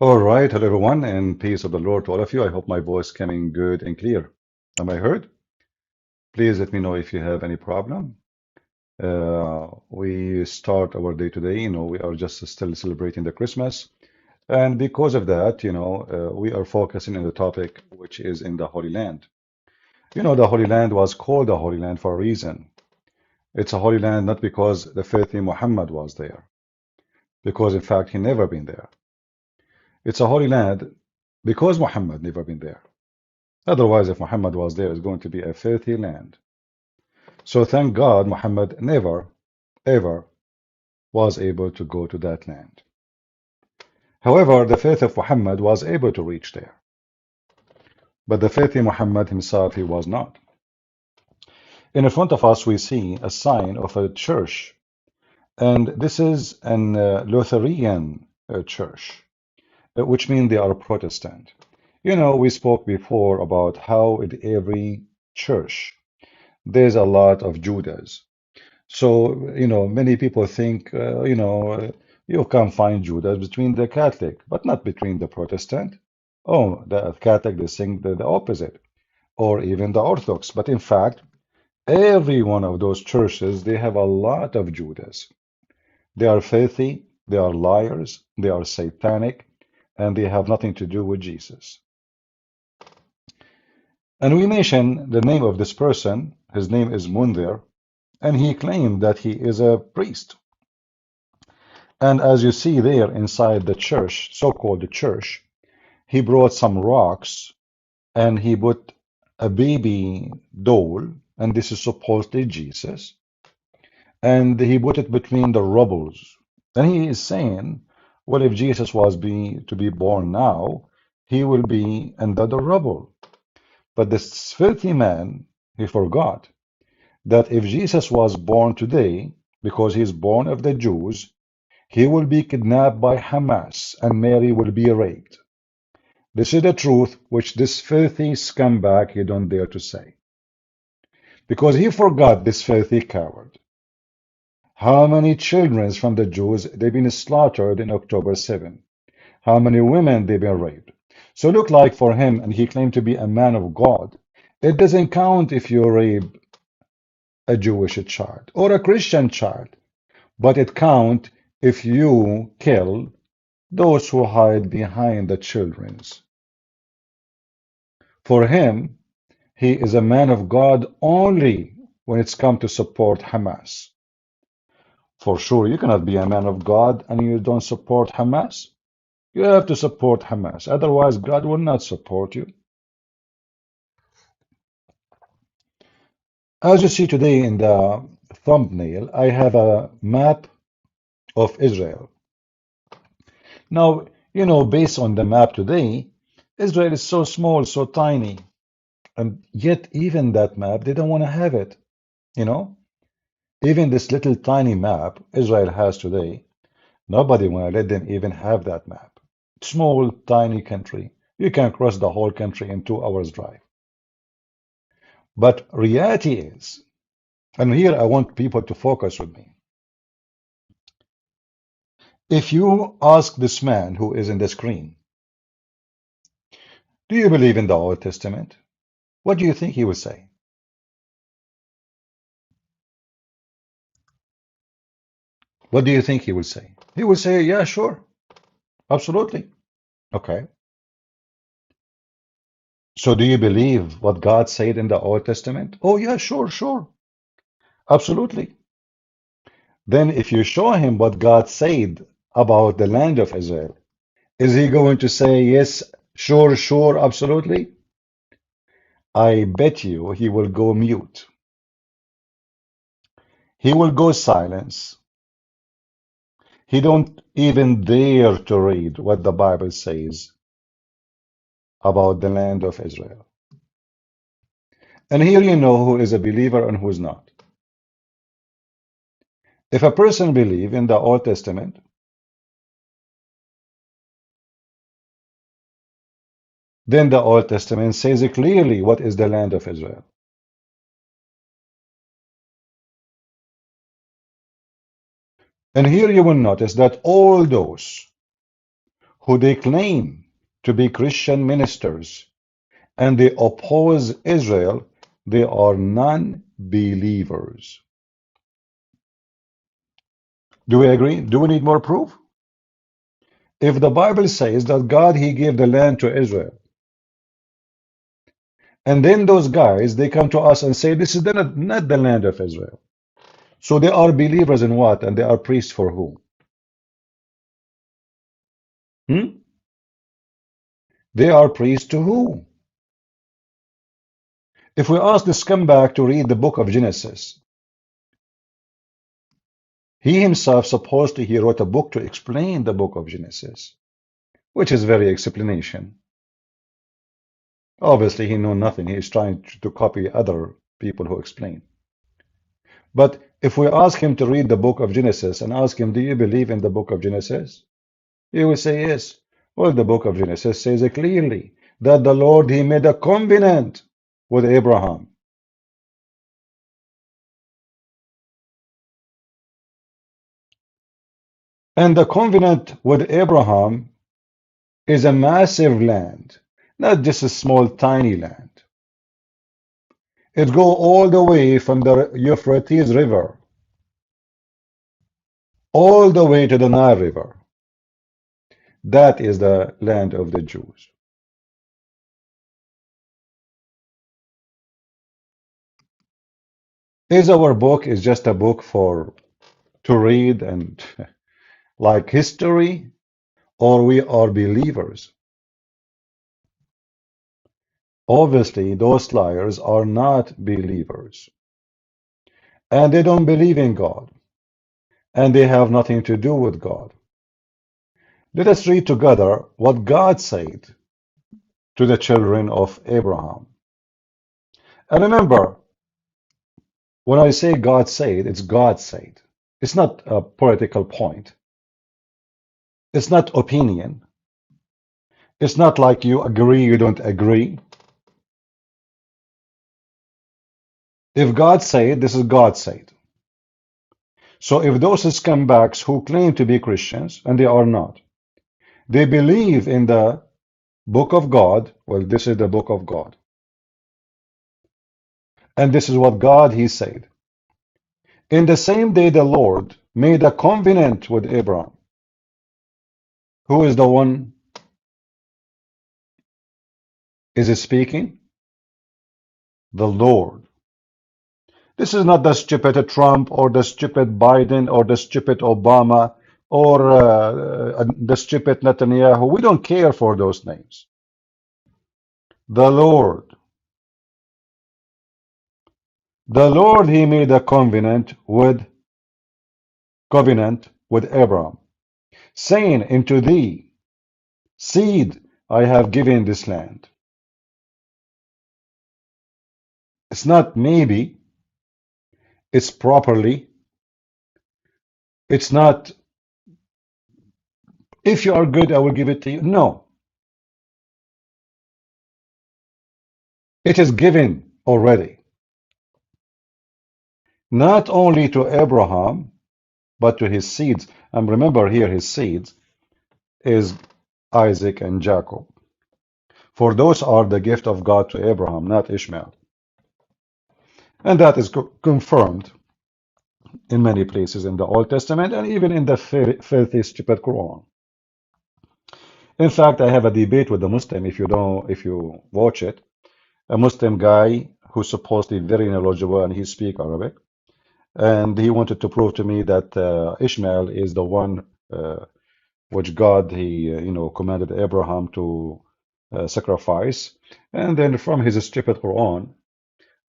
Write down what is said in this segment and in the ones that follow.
All right, hello everyone, and peace of the Lord to all of you. I hope my voice coming good and clear. Am I heard? Please let me know if you have any problem. We start our day today. We are just still celebrating the Christmas, and because of that, we are focusing on the topic which is in the Holy Land. The Holy Land was called the Holy Land for a reason. It's a Holy Land not because the faithful Muhammad was there, because in fact he never been there. It's a Holy Land because Muhammad never been there. Otherwise, if Muhammad was there, it's going to be a filthy land. So thank God Muhammad never, ever was able to go to that land. However, the faith of Muhammad was able to reach there. But the faith in Muhammad himself, he was not. In front of us, we see a sign of a church. And this is an Lutheran church, which means they are Protestant. We spoke before about how in every church there's a lot of Judas. So, many people think, you can find Judas between the Catholic, but not between the Protestant. Oh, the Catholic, they think the opposite, or even the Orthodox. But in fact, every one of those churches, they have a lot of Judas. They are filthy, they are liars, they are satanic, and they have nothing to do with Jesus. And we mention the name of this person. His name is Mundir, and he claimed that he is a priest. And as you see there inside the church, so-called church, he brought some rocks and he put a baby doll, and this is supposedly Jesus, and he put it between the rubbles. And he is saying, well, if Jesus was to be born now, he will be under the rubble. But this filthy man, he forgot that if Jesus was born today, because he's born of the Jews, he will be kidnapped by Hamas and Mary will be raped. This is the truth which this filthy scumbag he don't dare to say. Because he forgot, this filthy coward, how many children from the Jews they've been slaughtered in October 7. How many women they've been raped. So look like for him, and he claimed to be a man of God, it doesn't count if you rape a Jewish child or a Christian child, but it counts if you kill those who hide behind the children's. For him, he is a man of God only when it's come to support Hamas. For sure, you cannot be a man of God and you don't support Hamas. You have to support Hamas. Otherwise, God will not support you. As you see today in the thumbnail, I have a map of Israel. Now, based on the map today, Israel is so small, so tiny, and yet even that map, they don't want to have it. Even this little tiny map Israel has today, nobody want to let them even have that map. Small, tiny country. You can cross the whole country in 2 hours drive. But reality is, and here I want people to focus with me. If you ask this man who is in the screen, do you believe in the Old Testament? What do you think he will say? What do you think he will say? He will say, yeah, sure, absolutely. Okay. So do you believe what God said in the Old Testament? Oh, yeah, sure, sure, absolutely. Then if you show him what God said about the land of Israel, is he going to say, yes, sure, sure, absolutely? I bet you he will go mute. He will go silence. He don't even dare to read what the Bible says about the land of Israel. And here you know who is a believer and who is not. If a person believes in the Old Testament, then the Old Testament says clearly what is the land of Israel. And here you will notice that all those who they claim to be Christian ministers and they oppose Israel, they are non-believers. Do we agree? Do we need more proof? If the Bible says that God, He gave the land to Israel, and then those guys, they come to us and say, this is not the land of Israel. So they are believers in what? And they are priests for who? Hmm? They are priests to who? If we ask the scumbag to read the book of Genesis, he himself supposedly he wrote a book to explain the book of Genesis, which is very explanation. Obviously, he knew nothing. He is trying to copy other people who explain. But if we ask him to read the book of Genesis and ask him, do you believe in the book of Genesis? He will say yes. Well, the book of Genesis says it clearly that the Lord, He made a covenant with Abraham. And the covenant with Abraham is a massive land, not just a small, tiny land. It goes all the way from the Euphrates River, all the way to the Nile River. That is the land of the Jews. Is our book is just a book for to read and like history, or we are believers? Obviously, those liars are not believers, and they don't believe in God, and they have nothing to do with God. Let us read together what God said to the children of Abraham. And remember, when I say God said, it's God said. It's not a political point. It's not opinion. It's not like you agree, you don't agree. If God said, this is God said. So if those scumbags who claim to be Christians, and they are not, they believe in the book of God, well, this is the book of God. And this is what God, He said. In the same day the Lord made a covenant with Abraham. Who is the one is it speaking? The Lord. This is not the stupid Trump or the stupid Biden or the stupid Obama or the stupid Netanyahu. We don't care for those names. The Lord. The Lord, He made a covenant with Abraham, saying, into thee, seed, I have given this land. It's not maybe, it's properly. It's not, if you are good, I will give it to you. No, it is given already. Not only to Abraham, but to his seeds. And remember here, his seeds is Isaac and Jacob. For those are the gift of God to Abraham, not Ishmael. And that is confirmed in many places in the Old Testament and even in the filthy, stupid Quran. In fact, I have a debate with a Muslim, if you watch it, a Muslim guy who's supposedly very knowledgeable and he speaks Arabic. And he wanted to prove to me that Ishmael is the one which God, he, commanded Abraham to sacrifice. And then from his stupid Quran,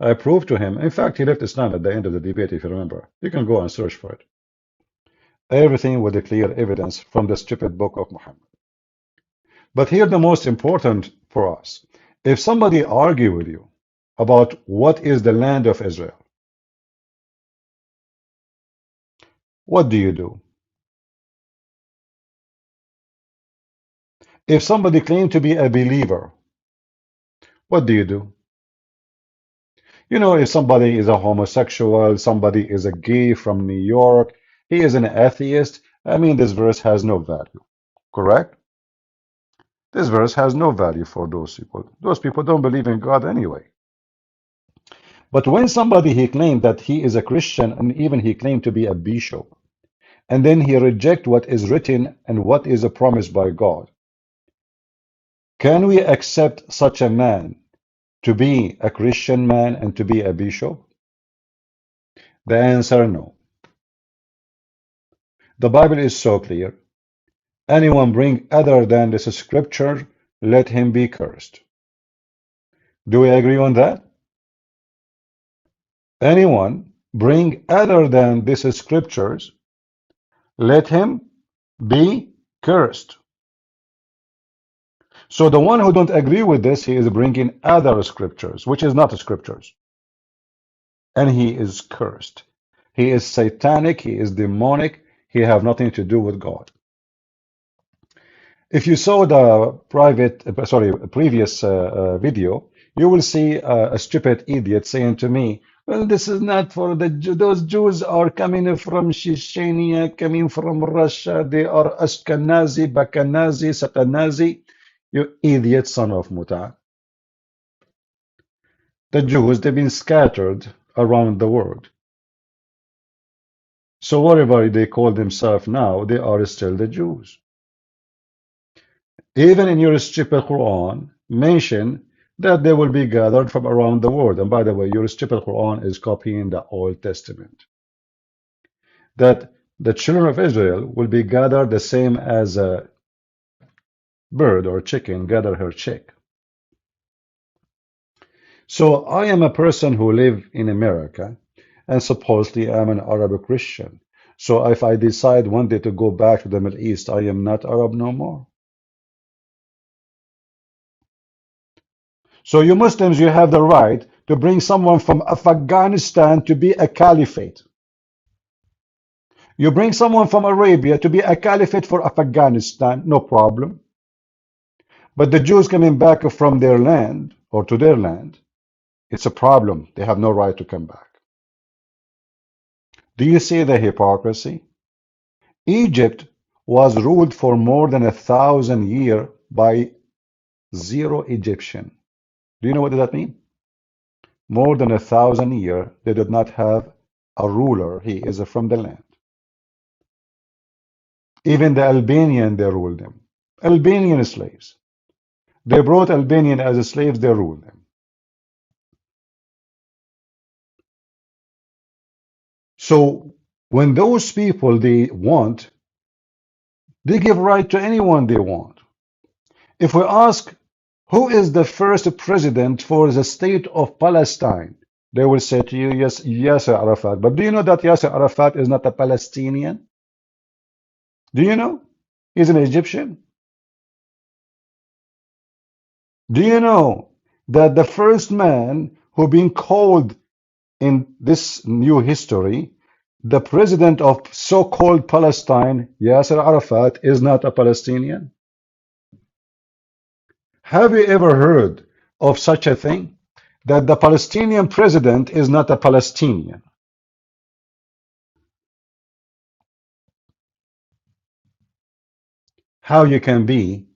I proved to him. In fact, he left Islam at the end of the debate, if you remember. You can go and search for it. Everything with the clear evidence from the stupid book of Muhammad. But here the most important for us. If somebody argue with you about what is the land of Israel, what do you do? If somebody claims to be a believer, what do you do? You know, if somebody is a homosexual, somebody is a gay from New York, he is an atheist, I mean, this verse has no value, correct? This verse has no value for those people. Those people don't believe in God anyway. But when somebody he claimed that he is a Christian and even he claimed to be a bishop, and then he reject what is written and what is promised by God, can we accept such a man to be a Christian man and to be a bishop? The answer no. The Bible is so clear. Anyone bring other than this scripture, let him be cursed. Do we agree on that? Anyone bring other than these scriptures, let him be cursed. So the one who don't agree with this, he is bringing other scriptures, which is not scriptures, and he is cursed. He is satanic, he is demonic, he have nothing to do with God. If you saw the previous video, you will see a stupid idiot saying to me, well, this is not for the Jews. Those Jews are coming from Chechnya, coming from Russia. They are Ashkenazi, Bakanazi, Satanazi. You idiot son of Muta. The Jews, they've been scattered around the world. So whatever they call themselves now, they are still the Jews. Even in your stupid Quran, mention that they will be gathered from around the world. And by the way, your stupid Quran is copying the Old Testament. That the children of Israel will be gathered the same as a bird or chicken gather her chick. So I am a person who live in America, and supposedly I'm an Arab Christian. So if I decide one day to go back to the Middle East, I am not Arab no more. So you Muslims, you have the right to bring someone from Afghanistan to be a caliphate. You bring someone from Arabia to be a caliphate for Afghanistan, no problem. But the Jews coming back from their land or to their land, it's a problem. They have no right to come back. Do you see the hypocrisy? Egypt was ruled for more than 1,000 years by zero Egyptian. Do you know what does that mean? More than 1,000 years, they did not have a ruler. He is from the land. Even the Albanian, they ruled them. Albanian slaves. They brought Albanian as slaves, they ruled them. So when those people they want, they give right to anyone they want. If we ask who is the first president for the state of Palestine, they will say to you, yes, Yasser Arafat. But do you know that Yasser Arafat is not a Palestinian? Do you know? He's an Egyptian. Do you know that the first man who been called in this new history, the president of so-called Palestine, Yasser Arafat, is not a Palestinian? Have you ever heard of such a thing? That the Palestinian president is not a Palestinian? How you can be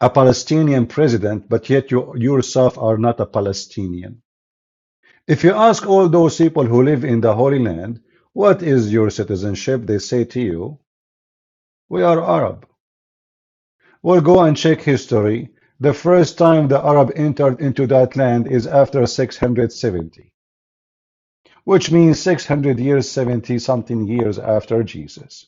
a Palestinian president, but yet you yourself are not a Palestinian? If you ask all those people who live in the Holy Land, what is your citizenship? They say to you, we are Arab. Well, go and check history. The first time the Arab entered into that land is after 670, which means 600 years, 70 something years after Jesus.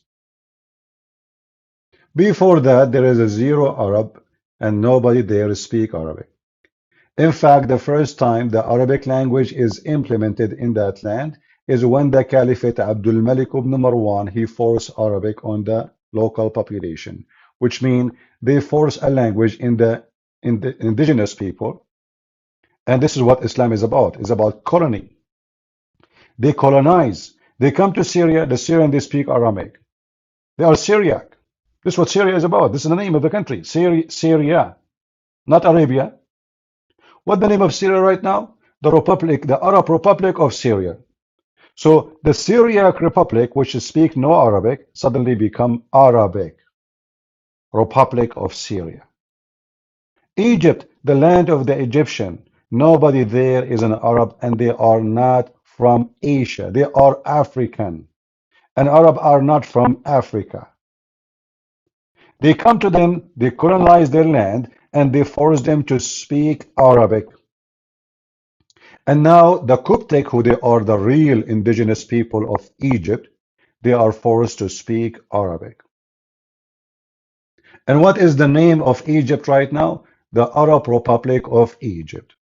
Before that, there is a zero Arab and nobody there speak Arabic. In fact, the first time the Arabic language is implemented in that land is when the Caliphate Abdul Malik ibn Marwan, he forced Arabic on the local population, which means they force a language in the indigenous people. And this is what Islam is about. It's about colony. They colonize. They come to Syria. The Syrians, they speak Aramaic. They are Syriac. This is what Syria is about. This is the name of the country. Syria, not Arabia. What's the name of Syria right now? The Republic, the Arab Republic of Syria. So the Syriac Republic, which speak no Arabic, suddenly become Arabic. Republic of Syria. Egypt, the land of the Egyptian. Nobody there is an Arab, and they are not from Asia. They are African. And Arab are not from Africa. They come to them, they colonize their land, and they force them to speak Arabic. And now the Coptic, who they are the real indigenous people of Egypt, they are forced to speak Arabic. And what is the name of Egypt right now? The Arab Republic of Egypt.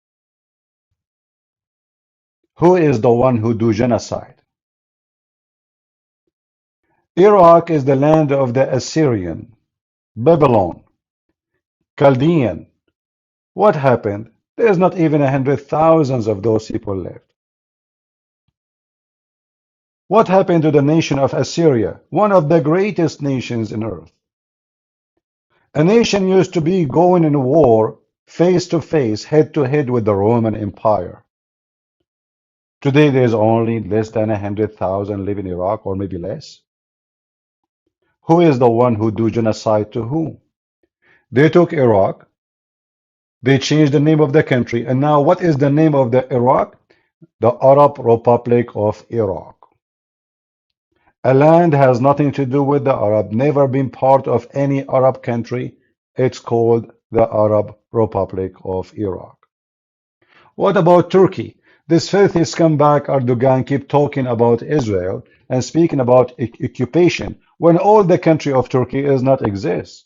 Who is the one who do genocide? Iraq is the land of the Assyrian, Babylon, Chaldean. What happened? There's not even 100,000 of those people left. What happened to the nation of Assyria, one of the greatest nations in earth? A nation used to be going in war face to face, head to head with the Roman Empire. Today there's only less than 100,000 live in Iraq, or maybe less. Who is the one who do genocide to whom? They took Iraq, they changed the name of the country, and now what is the name of the Iraq? The Arab Republic of Iraq. A land has nothing to do with the Arab, never been part of any Arab country. It's called the Arab Republic of Iraq. What about Turkey? This filthy scumbag Erdogan keep talking about Israel and speaking about occupation when all the country of Turkey does not exist.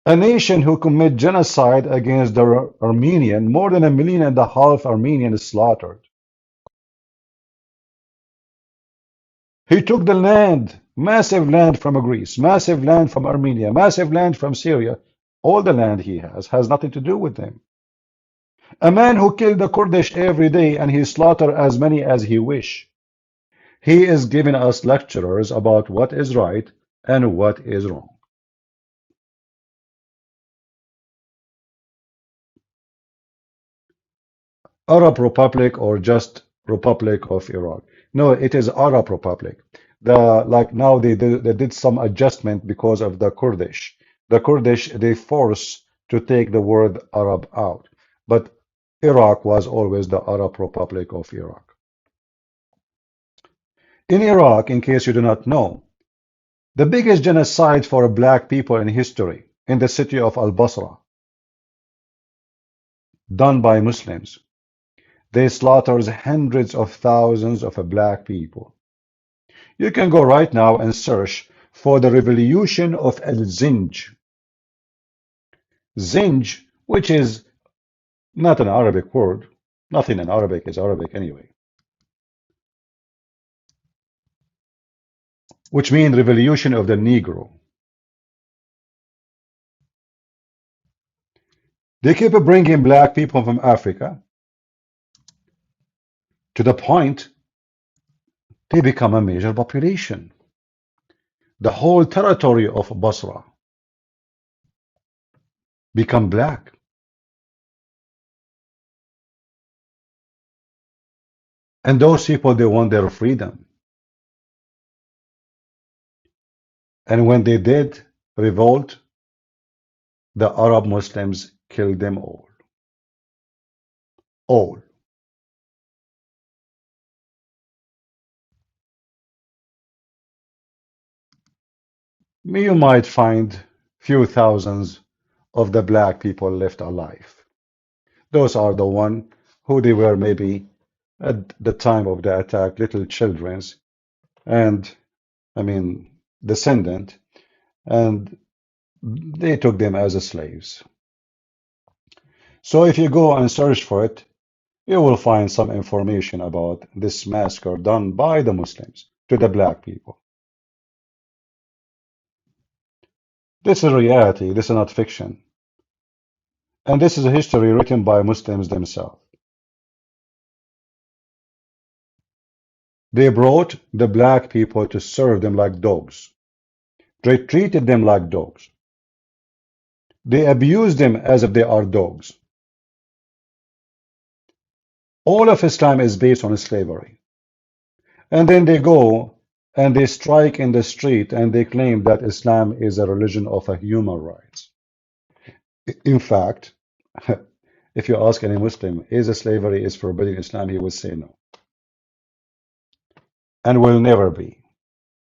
A nation who commit genocide against the Armenian, more than 1.5 million Armenians slaughtered. He took the land, massive land from Greece, massive land from Armenia, massive land from Syria. All the land he has nothing to do with them. A man who killed the Kurdish every day and he slaughter as many as he wish. He is giving us lectures about what is right and what is wrong. Arab Republic or just Republic of Iraq? No, it is Arab Republic. Like now they did some adjustment because of the Kurdish. The Kurdish they force to take the word Arab out, but Iraq was always the Arab Republic of Iraq. In Iraq, in case you do not know, the biggest genocide for black people in history in the city of Al-Basra, done by Muslims. They slaughtered hundreds of thousands of black people. You can go right now and search for the revolution of Al-Zinj. Zinj, which is not an Arabic word. Nothing in Arabic is Arabic anyway. Which means revolution of the Negro. They keep bringing black people from Africa to the point they become a major population. The whole territory of Basra become black. And those people, they want their freedom. And when they did revolt, the Arab Muslims killed them all. All. You might find few thousands of the black people left alive. Those are the one who they were maybe at the time of the attack, little children's, and I mean descendant, and they took them as slaves. So if you go and search for it, you will find some information about this massacre done by the Muslims to the black people. This is reality, this is not fiction. And this is a history written by Muslims themselves. They brought the black people to serve them like dogs. They treated them like dogs. They abused them as if they are dogs. All of Islam is based on slavery. And then they go and they strike in the street and they claim that Islam is a religion of a human rights. In fact, if you ask any Muslim, is slavery is forbidden in Islam, he will say no, and will never be,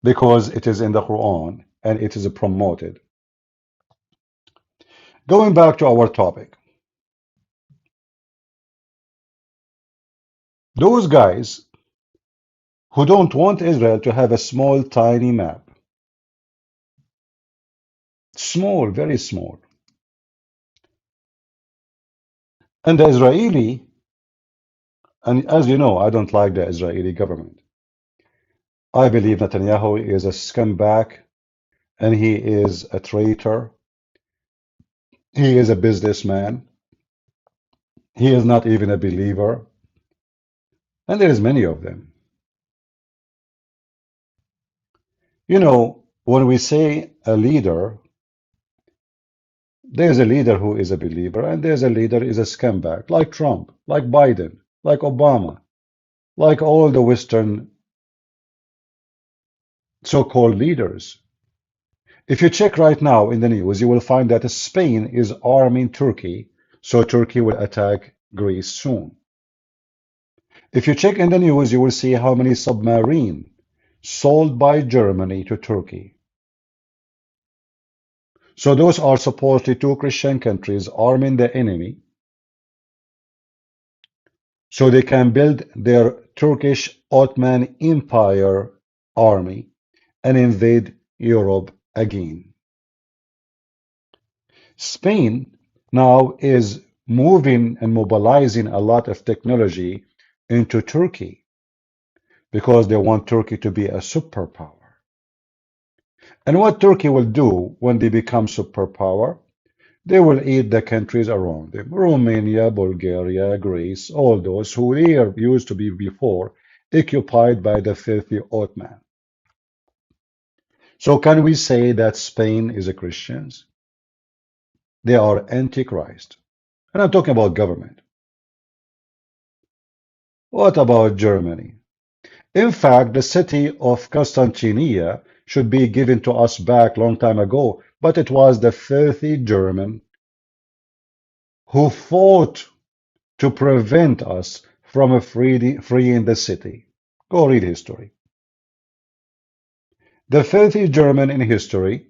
because it is in the Quran and it is promoted. Going back to our topic, those guys who don't want Israel to have a small, tiny map, small, very small, and the Israeli, and as you know, I don't like the Israeli government. I believe Netanyahu is a scumbag and he is a traitor. He is a businessman. He is not even a believer. And there's many of them. You know, when we say a leader, there's a leader who is a believer, and there's a leader who is a scumbag, like Trump, like Biden, like Obama, like all the Western so-called leaders. If you check right now in the news, you will find that Spain is arming Turkey, so Turkey will attack Greece soon. If you check in the news, you will see how many submarines sold by Germany to Turkey. So those are supposedly two Christian countries arming the enemy so they can build their Turkish Ottoman Empire army and invade Europe again. Spain now is moving and mobilizing a lot of technology into Turkey because they want Turkey to be a superpower. And what Turkey will do when they become superpower, they will eat the countries around them. Romania, Bulgaria, Greece, all those who they used to be before occupied by the filthy Ottoman. So can we say that Spain is a Christians? They are antichrist. And I'm talking about government. What about Germany? In fact, the city of Constantinia should be given to us back long time ago, but it was the filthy German who fought to prevent us from freeing the city. Go read history. The filthy German in history,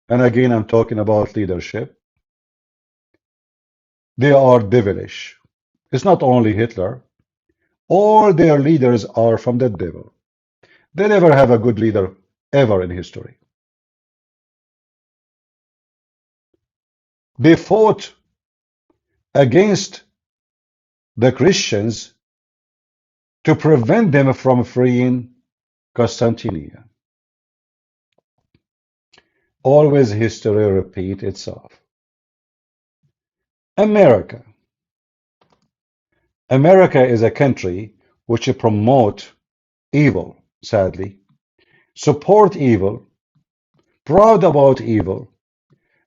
and again I'm talking about leadership, they are devilish. It's not only Hitler. All their leaders are from the devil. They never have a good leader ever in history. They fought against the Christians to prevent them from freeing Constantinia. Always history repeats itself. America. America is a country which promotes evil, sadly, support evil, proud about evil,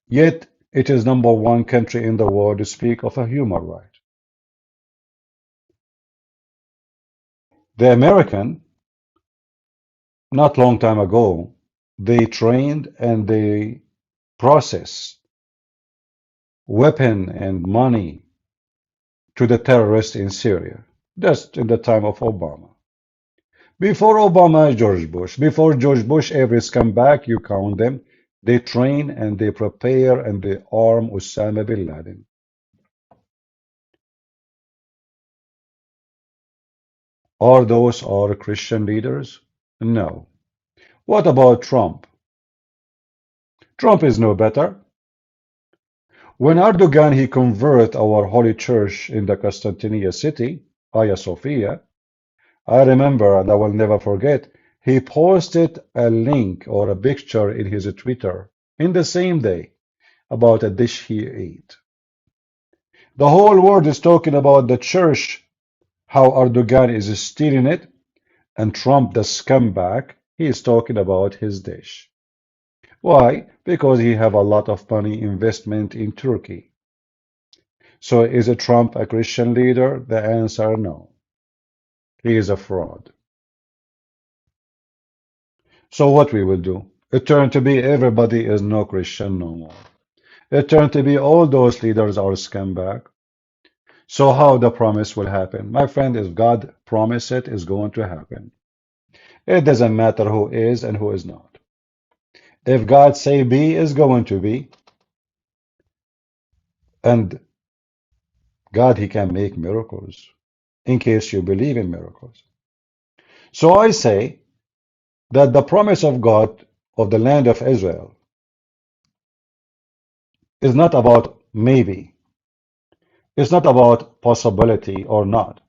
yet it is #1 country in the world to speak of a human right. The American, not long time ago, they trained and they processed weapon and money to the terrorists in Syria, just in the time of Obama. Before Obama, George Bush. Before George Bush, every scumbag, you count them, they train and they prepare and they arm Osama bin Laden. Are those our Christian leaders? No. What about Trump? Trump is no better. When Erdogan he converted our holy church in the Constantinople city, Hagia Sophia, I remember and I will never forget, he posted a link or a picture in his Twitter in the same day about a dish he ate. The whole world is talking about the church, how Erdogan is stealing it, and Trump, the scumbag, he is talking about his dish. Why? Because he have a lot of money investment in Turkey. So is Trump a Christian leader? The answer no. He is a fraud. So what we will do? It turned to be everybody is no Christian no more. It turned to be all those leaders are scumbag. So how the promise will happen? My friend, if God promised it, is going to happen. It doesn't matter who is and who is not. If God say be, is going to be. And God, he can make miracles in case you believe in miracles. So I say that the promise of God of the land of Israel is not about maybe. It's not about possibility or not.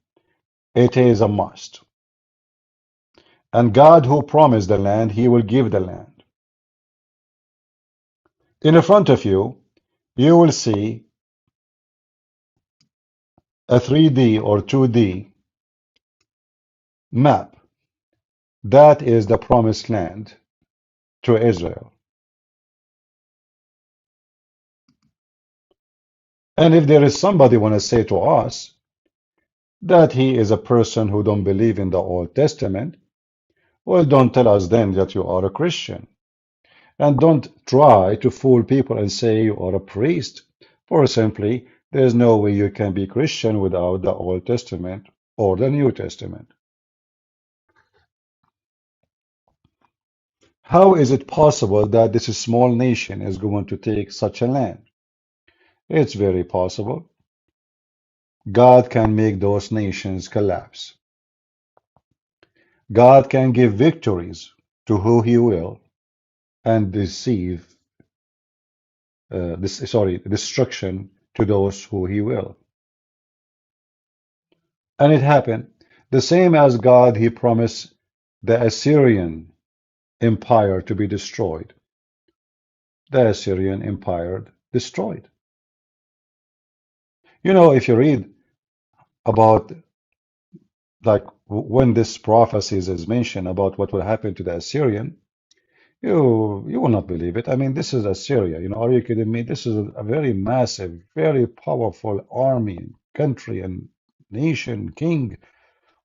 It is a must. And God who promised the land, he will give the land. In front of you, you will see a 3D or 2D map. That is the promised land to Israel. And if there is somebody want to say to us that he is a person who don't believe in the Old Testament, well, don't tell us then that you are a Christian. And don't try to fool people and say you are a priest, for simply there is no way you can be Christian without the Old Testament or the New Testament. How is it possible that this small nation is going to take such a land? It's very possible. God can make those nations collapse. God can give victories to who he will and deceive, destruction to those who he will. And it happened. The same as God, he promised the Assyrian empire to be destroyed. The Assyrian empire destroyed. You know, if you read about like when this prophecies is mentioned about what will happen to the Assyrian, you will not believe it. I mean, this is Assyria. You know, are you kidding me? This is a very massive, very powerful army, country, and nation, king,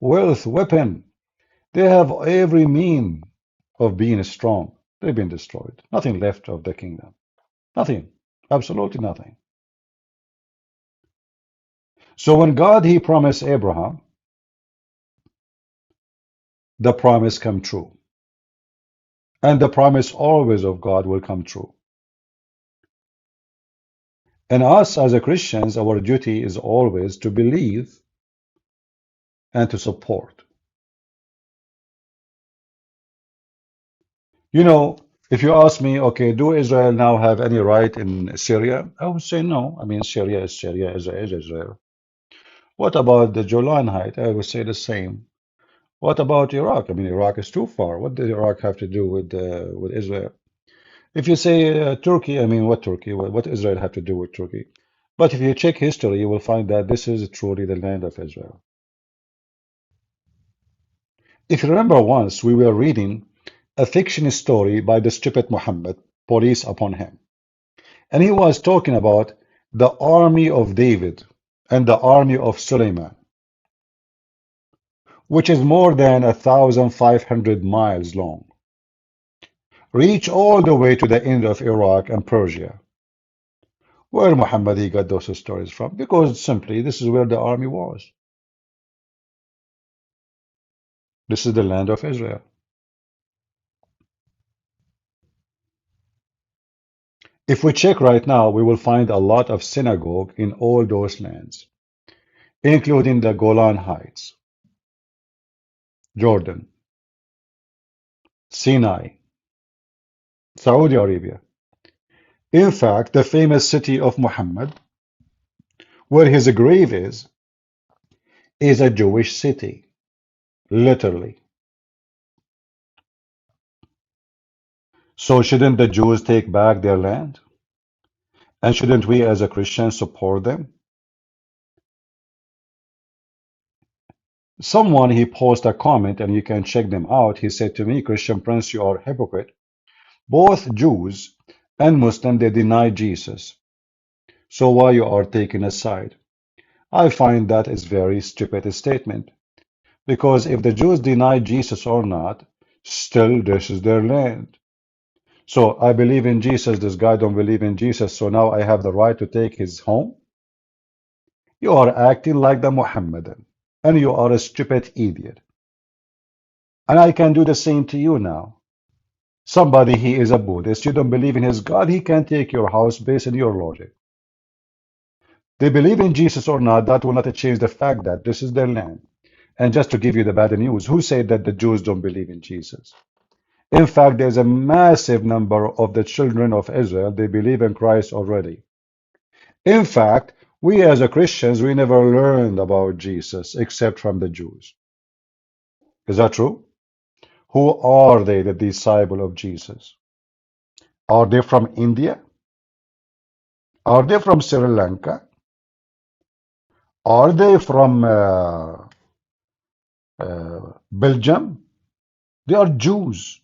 wealth, weapon. They have every mean of being strong. They've been destroyed. Nothing left of the kingdom. Nothing. Absolutely nothing. So when God he promised Abraham, the promise come true. And the promise always of God will come true. And us as a Christians, our duty is always to believe and to support. You know, if you ask me, okay, do Israel now have any right in Syria? I would say no. I mean, Syria is Syria, Israel is Israel. What about the Golan Heights? I would say the same. What about Iraq? I mean, Iraq is too far. What did Iraq have to do with Israel? If you say Turkey, I mean, what Turkey? What Israel have to do with Turkey? But if you check history, you will find that this is truly the land of Israel. If you remember once, we were reading a fiction story by the stupid Muhammad, police upon him. And he was talking about the army of David and the army of Suleiman, which is more than 1,500 miles long, reach all the way to the end of Iraq and Persia. Where Muhammad he got those stories from? Because simply this is where the army was. This is the land of Israel. If we check right now, we will find a lot of synagogue in all those lands, including the Golan Heights, Jordan, Sinai, Saudi Arabia. In fact, the famous city of Muhammad, where his grave is a Jewish city, literally. So shouldn't the Jews take back their land? And shouldn't we as a Christian support them? Someone he posted a comment and you can check them out. He said to me, Christian Prince, you are a hypocrite. Both Jews and Muslims they deny Jesus. So why you are taking a side? I find that is very stupid statement. Because if the Jews deny Jesus or not, Still, this is their land. So I believe in Jesus. This guy don't believe in Jesus. So now I have the right to take his home. You are acting like the Muhammadan, and you are a stupid idiot. And I can do the same to you now. Somebody, he is a Buddhist. You don't believe in his God. He can take your house based on your logic. They believe in Jesus or not, that will not change the fact that this is their land. And just to give you the bad news, who said that the Jews don't believe in Jesus? In fact, there's a massive number of the children of Israel, they believe in Christ already. In fact, we as a Christians, we never learned about Jesus except from the Jews. Is that true? Who are they, the disciple of Jesus? Are they from India? Are they from Sri Lanka? Are they from Belgium? They are Jews.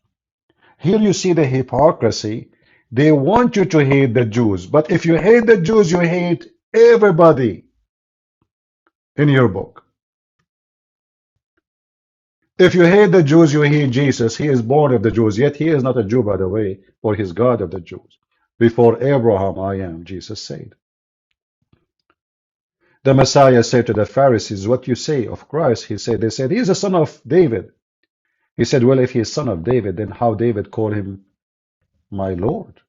Here you see the hypocrisy. They want you to hate the Jews, but if you hate the Jews, you hate everybody in your book. If you hate the Jews, you hate Jesus. He is born of the Jews, yet he is not a Jew, by the way, for he is God of the Jews. Before Abraham, I am, Jesus said. The Messiah said to the Pharisees, what you say of Christ? They said, he is a son of David. He said, well, if he is son of David, then how David called him my Lord?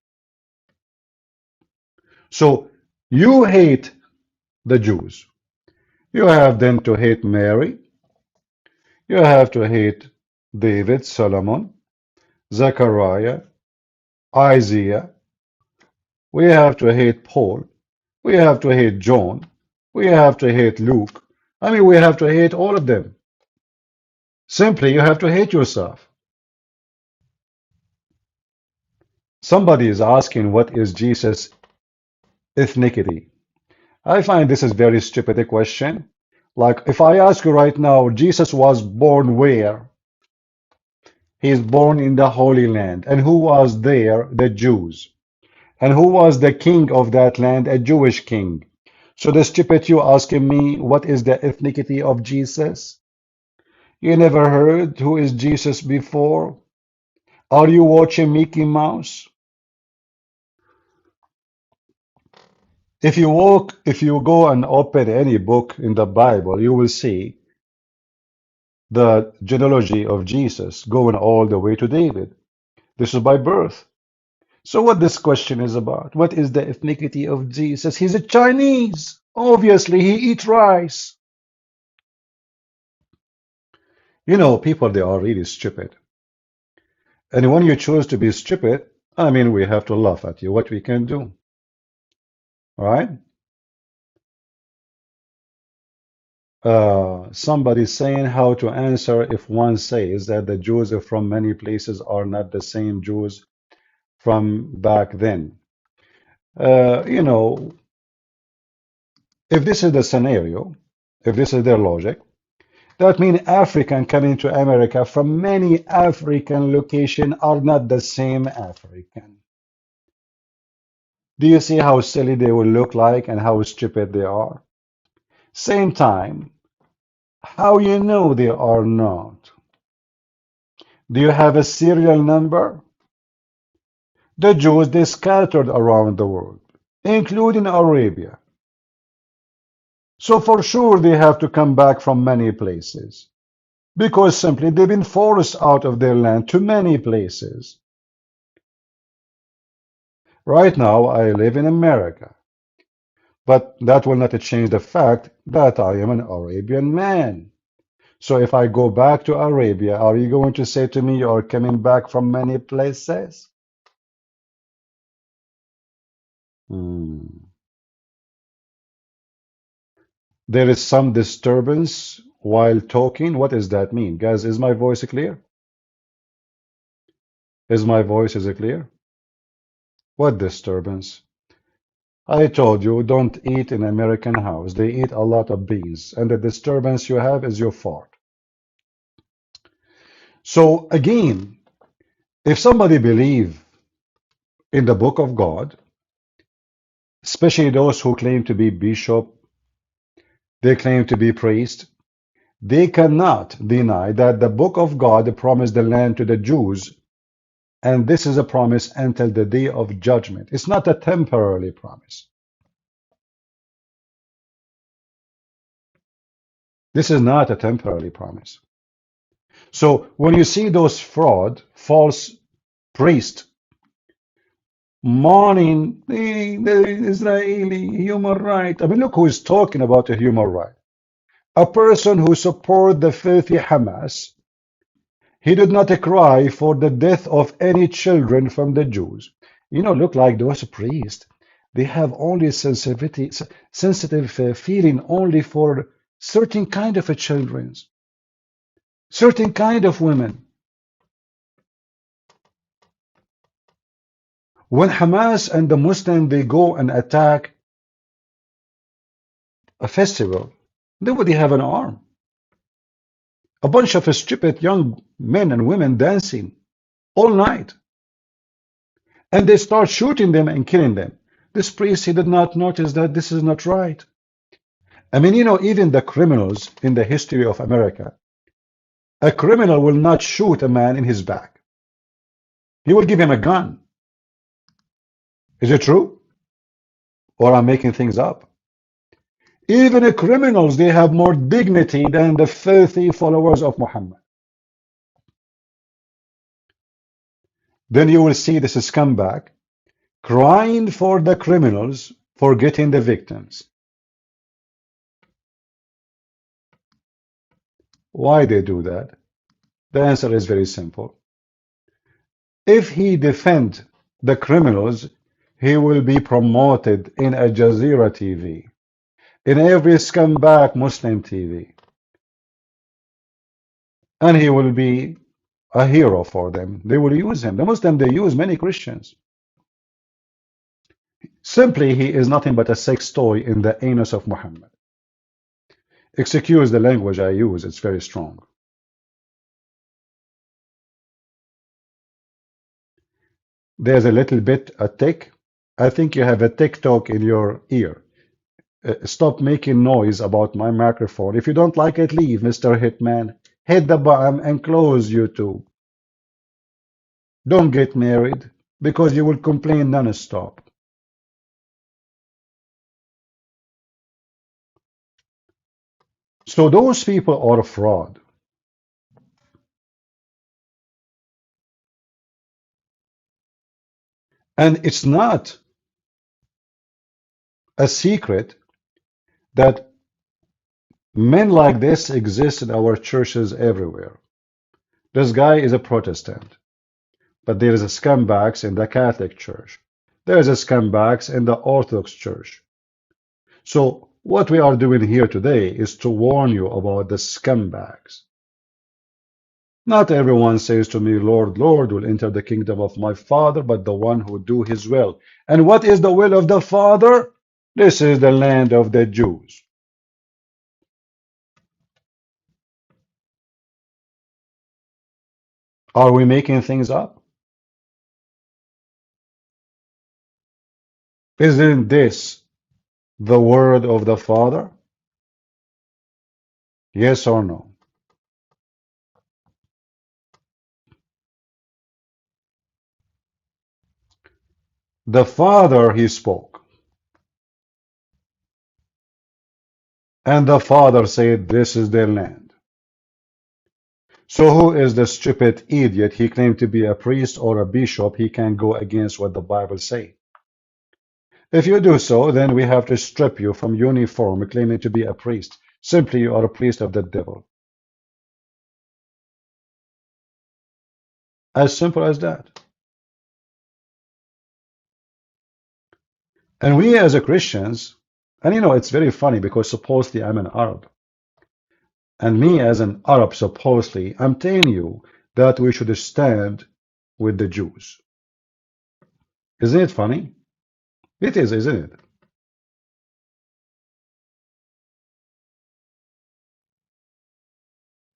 So you hate the Jews. You have then to hate Mary. You have to hate David, Solomon, Zechariah, Isaiah. We have to hate Paul. We have to hate John. We have to hate Luke. I mean, we have to hate all of them. Simply, you have to hate yourself. Somebody is asking, what is Jesus' ethnicity? I find this is very stupid a question. Like, if I ask you right now, Jesus was born where? He is born in the Holy Land. And who was there? The Jews. And who was the king of that land? A Jewish king. So the stupid you asking me, what is the ethnicity of Jesus? You never heard who is Jesus before? Are you watching Mickey Mouse? If you go and open any book in the Bible, you will see the genealogy of Jesus going all the way to David. This is by birth. So what this question is about? What is the ethnicity of Jesus? He's a Chinese. Obviously, he eats rice. You know, people, they are really stupid. And when you choose to be stupid, I mean, we have to laugh at you. What we can do, all right? Somebody saying how to answer if one says that the Jews from many places are not the same Jews from back then. You know, if this is the scenario, if this is their logic, that means African coming to America from many African locations are not the same African. Do you see how silly they will look like and how stupid they are? Same time, how you know they are not? Do you have a serial number? The Jews, they scattered around the world, including Arabia. So for sure they have to come back from many places because simply they've been forced out of their land to many places. Right now I live in America, but that will not change the fact that I am an Arabian man. So if I go back to Arabia, are you going to say to me you are coming back from many places? Hmm. There is some disturbance while talking. What does that mean? Guys, is my voice clear? Is it clear? What disturbance? I told you, don't eat in American house. They eat a lot of beans, and the disturbance you have is your fart. So again, if somebody believe in the book of God, especially those who claim to be bishop, they claim to be priest, They cannot deny that the book of God promised the land to the Jews, and this is a promise until the day of judgment. It's not a temporary promise. This is not a temporary promise. So when you see those false priests mourning the Israeli human right, I mean, look who is talking about a human right. A person who supports the filthy Hamas. He did not cry for the death of any children from the Jews. Look like those priests. They have only sensitive feeling only for certain kind of children, certain kind of women. When Hamas and the Muslim they go and attack a festival, nobody have an arm. A bunch of stupid young men and women dancing all night. And they start shooting them and killing them. This priest, he did not notice that this is not right. I mean, even the criminals in the history of America, a criminal will not shoot a man in his back. He will give him a gun. Is it true? Or I'm making things up? Even the criminals, they have more dignity than the filthy followers of Muhammad. Then you will see this scumbag crying for the criminals, forgetting the victims. Why they do that? The answer is very simple. If he defends the criminals, he will be promoted in Al Jazeera TV, in every scumbag Muslim TV. And he will be a hero for them. They will use him. The Muslims, they use many Christians. Simply, he is nothing but a sex toy in the anus of Muhammad. Excuse the language I use, it's very strong. There's a little bit a tick. I think you have a TikTok in your ear. Stop making noise about my microphone. If you don't like it, leave, Mr. Hitman. Hit the button and close YouTube. Don't get married because you will complain non-stop. So those people are a fraud. And it's not a secret that men like this exist in our churches everywhere. This guy is a Protestant, but there is a scumbags in the Catholic Church. There is a scumbags in the Orthodox Church. So what we are doing here today is to warn you about the scumbags. Not everyone says to me, Lord, Lord, will enter the kingdom of my Father, but the one who do his will. And what is the will of the Father? This is the land of the Jews. Are we making things up? Isn't this the word of the Father? Yes or no? The Father, he spoke. And the Father said, this is their land. So who is the stupid idiot? He claimed to be a priest or a bishop. He can go against what the Bible says. If you do so, then we have to strip you from uniform claiming to be a priest. Simply you are a priest of the devil. As simple as that. And we as a Christians, and it's very funny because supposedly I'm an Arab. And me as an Arab, supposedly, I'm telling you that we should stand with the Jews. Isn't it funny? It is, isn't it?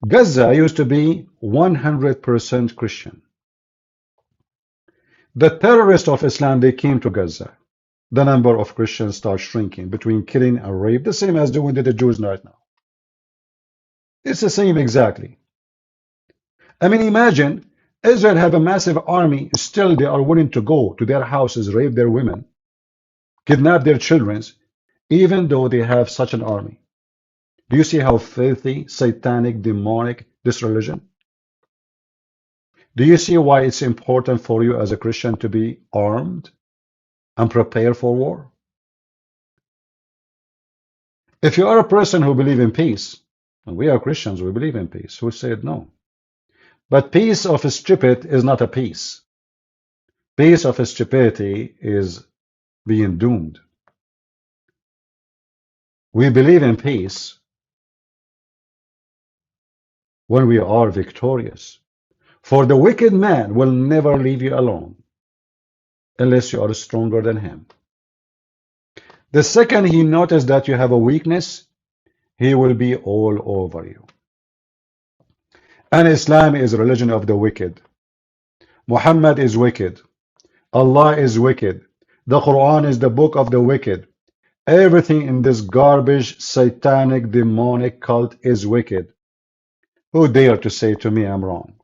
Gaza used to be 100% Christian. The terrorists of Islam, they came to Gaza. The number of Christians start shrinking between killing and rape, the same as doing to the Jews right now. It's the same exactly. I mean, imagine Israel have a massive army, still they are willing to go to their houses, rape their women, kidnap their children, even though they have such an army. Do you see how filthy, satanic, demonic this religion? Do you see why it's important for you as a Christian to be armed and prepare for war? If you are a person who believes in peace, and we are Christians, we believe in peace, who said no? But peace of stupid is not a peace. Peace of stupidity is being doomed. We believe in peace when we are victorious. For the wicked man will never leave you alone unless you are stronger than him. The second he notices that you have a weakness, he will be all over you. And Islam is a religion of the wicked. Muhammad is wicked. Allah is wicked. The Quran is the book of the wicked. Everything in this garbage, satanic, demonic cult is wicked. Who dare to say to me I'm wrong?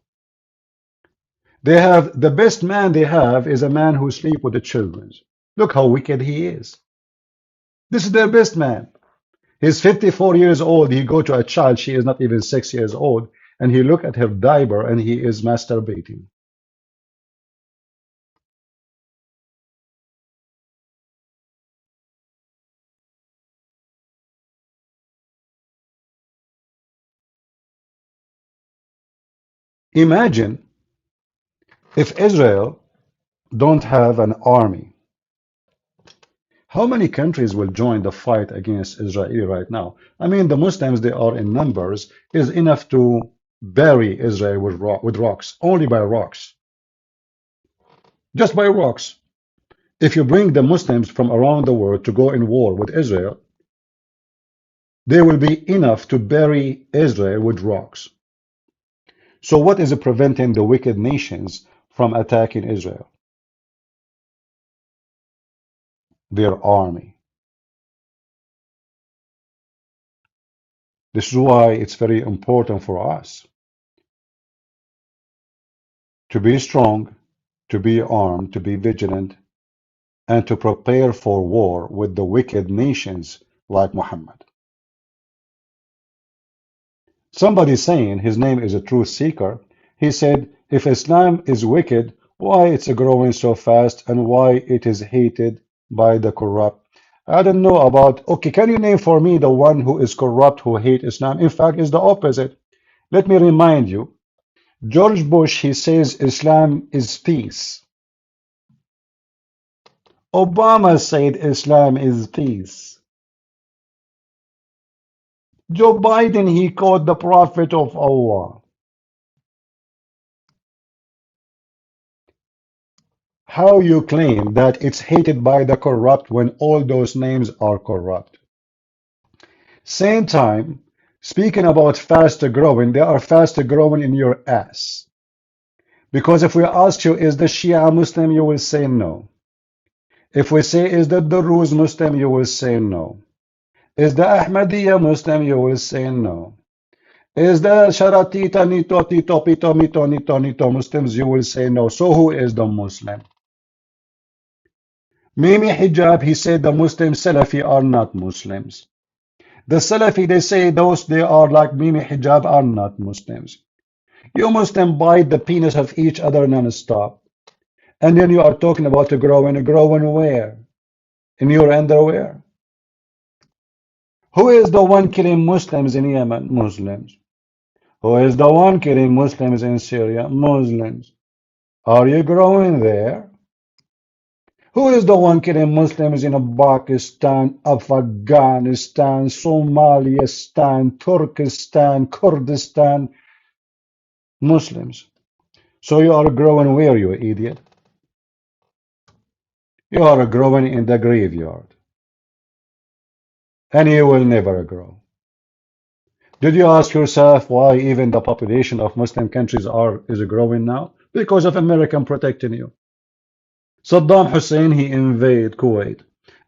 They have the best man they have is a man who sleeps with the children. Look how wicked he is. This is their best man. He's 54 years old. He go to a child, she is not even 6 years old, and he look at her diaper and he is masturbating. Imagine if Israel don't have an army. How many countries will join the fight against Israel right now? I mean, the Muslims, they are in numbers, is enough to bury Israel with rocks, only by rocks. Just by rocks. If you bring the Muslims from around the world to go in war with Israel, they will be enough to bury Israel with rocks. So what is preventing the wicked nations from attacking Israel? Their army. This is why it's very important for us to be strong, to be armed, to be vigilant, and to prepare for war with the wicked nations like Muhammad. Somebody saying his name is a truth seeker, he said, if Islam is wicked, why it's growing so fast and why it is hated by the corrupt? I don't know about, okay, can you name for me the one who is corrupt, who hate Islam? In fact, it's the opposite. Let me remind you, George Bush, he says Islam is peace. Obama said Islam is peace. Joe Biden, he called the prophet of Allah. How you claim that it's hated by the corrupt when all those names are corrupt? Same time, speaking about faster growing, they are faster growing in your ass. Because if we ask you, is the Shia Muslim, you will say no. If we say, is the Druze Muslim, you will say no. Is the Ahmadiyya Muslim, you will say no. Is the Sharatita, Nito, Tito, Pito, Mito, Nito, Nito Muslims, you will say no. So who is the Muslim? Mimi Hijab, he said the Muslim Salafi are not Muslims. The Salafi, they say those they are like Mimi Hijab are not Muslims. You Muslim bite the penis of each other non-stop. And then you are talking about growing where? In your underwear? Who is the one killing Muslims in Yemen? Muslims. Who is the one killing Muslims in Syria? Muslims. Are you growing there? Who is the one killing Muslims in Pakistan, Afghanistan, Somalistan, Turkestan, Kurdistan? Muslims. So you are growing where, you idiot? You are growing in the graveyard. And you will never grow. Did you ask yourself why even the population of Muslim countries is growing now? Because of American protecting you. Saddam Hussein, he invaded Kuwait.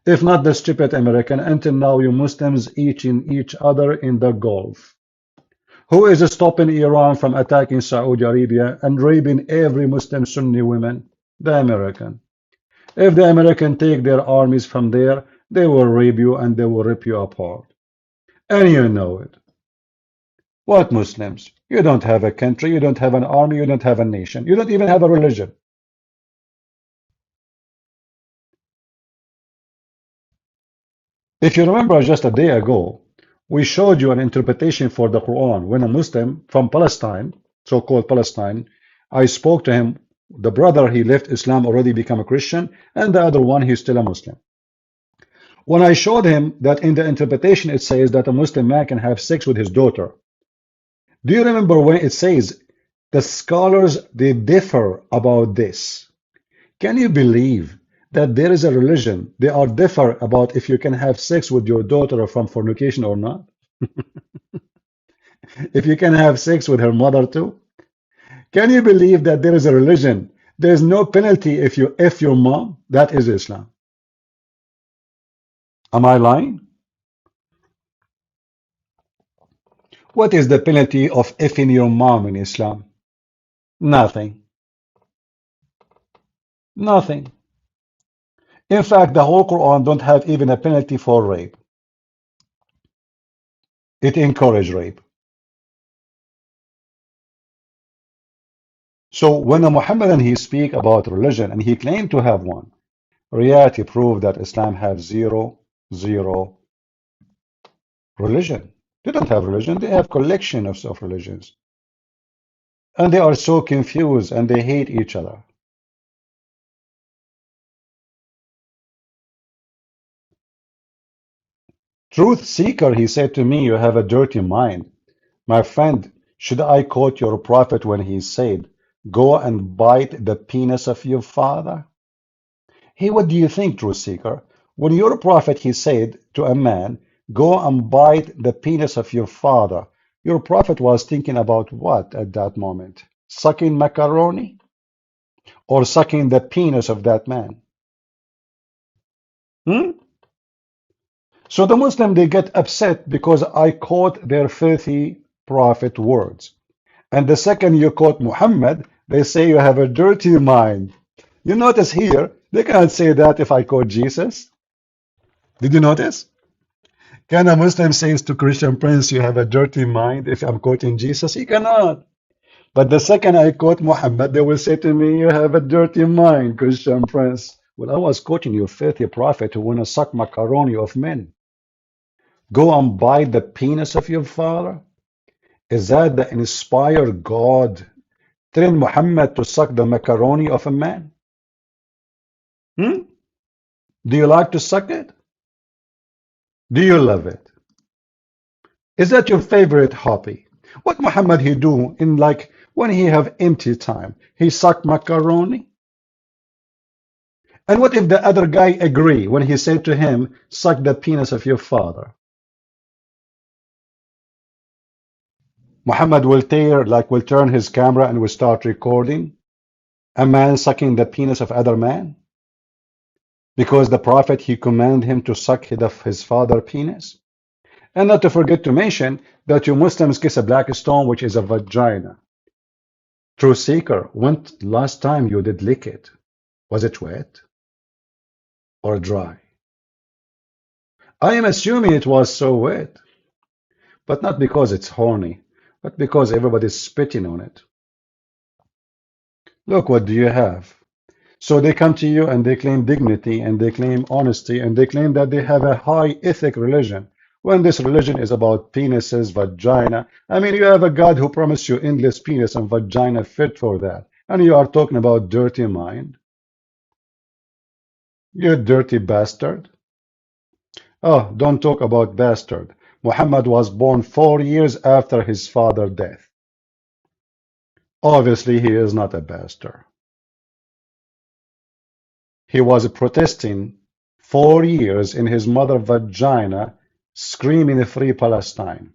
If not the stupid American, until now you Muslims eating each other in the Gulf. Who is stopping Iran from attacking Saudi Arabia and raping every Muslim Sunni woman? The American. If the American take their armies from there, they will rape you and they will rip you apart. And you know it. What Muslims? You don't have a country, you don't have an army, you don't have a nation, you don't even have a religion. If you remember just a day ago, we showed you an interpretation for the Quran when a Muslim from Palestine, so-called Palestine, I spoke to him, the brother, he left Islam, already become a Christian, and the other one, he's still a Muslim. When I showed him that in the interpretation it says that a Muslim man can have sex with his daughter, do you remember when it says the scholars, they differ about this? Can you believe that there is a religion, they are differ about if you can have sex with your daughter from fornication or not? If you can have sex with her mother too? Can you believe that there is a religion? There is no penalty if you F your mom? That is Islam. Am I lying? What is the penalty of effing your mom in Islam? Nothing. Nothing. In fact, the whole Quran don't have even a penalty for rape. It encourages rape. So when a Muhammadan he speak about religion and he claimed to have one, reality proved that Islam have zero religion. They don't have religion, they have collection of religions. And they are so confused and they hate each other. Truth seeker, he said to me, you have a dirty mind. My friend, should I quote your prophet when he said, go and bite the penis of your father? Hey, what do you think, truth seeker? When your prophet, he said to a man, go and bite the penis of your father, your prophet was thinking about what at that moment? Sucking macaroni or sucking the penis of that man? Hmm? So the Muslim, they get upset because I quote their filthy prophet words. And the second you quote Muhammad, they say you have a dirty mind. You notice here, they cannot say that if I quote Jesus. Did you notice? Can a Muslim say to Christian Prince, you have a dirty mind if I'm quoting Jesus? He cannot. But the second I quote Muhammad, they will say to me, you have a dirty mind, Christian Prince. Well, I was quoting your filthy prophet who want to suck macaroni of men. Go and bite the penis of your father? Is that the inspired God telling Muhammad to suck the macaroni of a man? Hmm? Do you like to suck it? Do you love it? Is that your favorite hobby? What Muhammad he do in like when he have empty time? He suck macaroni? And what if the other guy agree when he said to him, suck the penis of your father? Muhammad will will turn his camera and will start recording a man sucking the penis of other man? Because the prophet he commanded him to suck his father's penis? And not to forget to mention that you Muslims kiss a black stone, which is a vagina. Truth seeker, when last time you did lick it? Was it wet or dry? I am assuming it was so wet, but not because it's horny, but because everybody's spitting on it. Look, what do you have? So they come to you and they claim dignity and they claim honesty and they claim that they have a high ethic religion. When this religion is about penises, vagina, I mean, you have a God who promised you endless penis and vagina fit for that. And you are talking about dirty mind. You dirty bastard. Oh, don't talk about bastard. Muhammad was born 4 years after his father's death. Obviously, he is not a bastard. He was protesting 4 years in his mother's vagina, screaming free Palestine.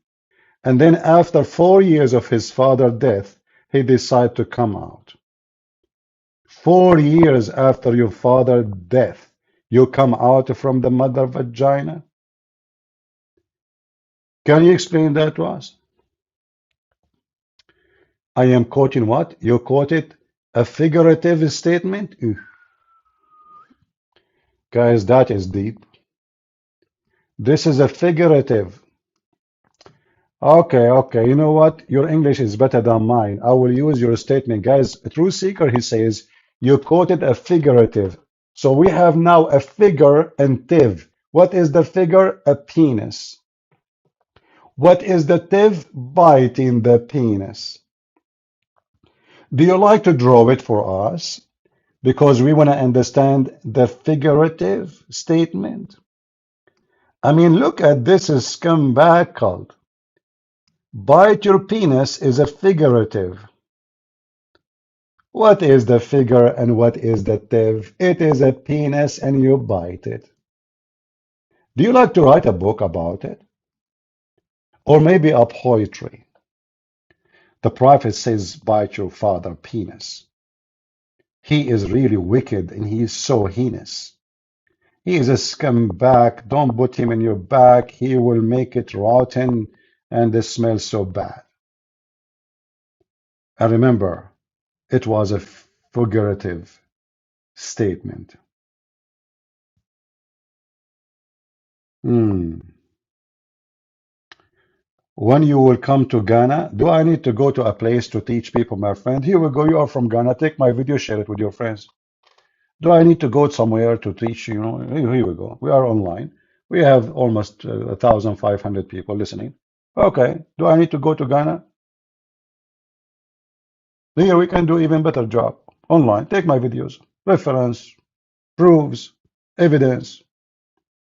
And then after 4 years of his father's death, he decided to come out. 4 years after your father's death, you come out from the mother vagina? Can you explain that to us? I am quoting what? You quoted a figurative statement? Ooh, guys, that is deep. This is a figurative. Okay, okay. You know what? Your English is better than mine. I will use your statement. Guys, a true seeker, he says, you quoted a figurative. So we have now a figure and tiv. What is the figure? A penis. What is the tiv? Biting the penis. Do you like to draw it for us? Because we want to understand the figurative statement. I mean, look at this scumbag cult. Bite your penis is a figurative. What is the figure and what is the tiv? It is a penis and you bite it. Do you like to write a book about it? Or maybe a poetry? The prophet says, bite your father penis. He is really wicked and he is so heinous. He is a scumbag. Don't put him in your back. He will make it rotten and it smells so bad. And remember, it was a figurative statement. Hmm. When you will come to Ghana, do I need to go to a place to teach people, my friend? Here we go. You are from Ghana. Take my video, share it with your friends. Do I need to go somewhere to teach? You know, here we go. We are online. We have almost 1,500 people listening. Okay. Do I need to go to Ghana? Here we can do even better job. Online. Take my videos. Reference, proofs, evidence.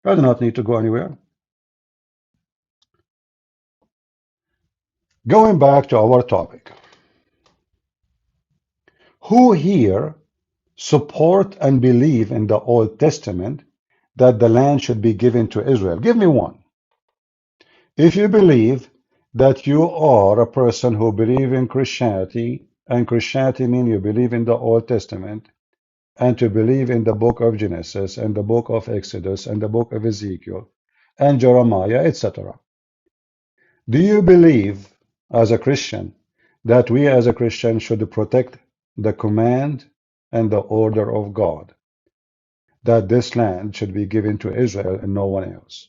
I do not need to go anywhere. Going back to our topic. Who here support and believe in the Old Testament that the land should be given to Israel? Give me one. If you believe that you are a person who believe in Christianity, and Christianity means you believe in the Old Testament, and to believe in the book of Genesis, and the book of Exodus, and the book of Ezekiel, and Jeremiah, etc. Do you believe, as a Christian, that we as a Christian should protect the command and the order of God, that this land should be given to Israel and no one else?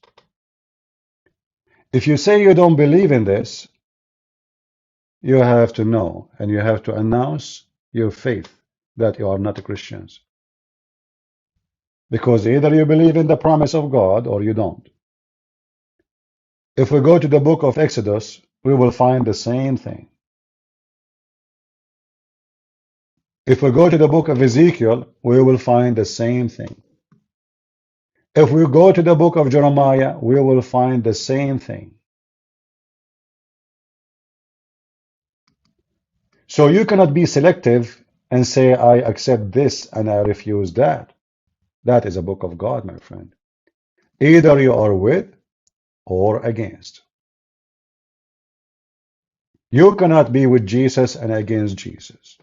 If you say you don't believe in this, you have to know and you have to announce your faith that you are not Christians. Because either you believe in the promise of God or you don't. If we go to the book of Exodus, we will find the same thing. If we go to the book of Ezekiel, we will find the same thing. If we go to the book of Jeremiah, we will find the same thing. So you cannot be selective and say, I accept this and I refuse that. That is a book of God, my friend. Either you are with or against. You cannot be with Jesus and against Jesus.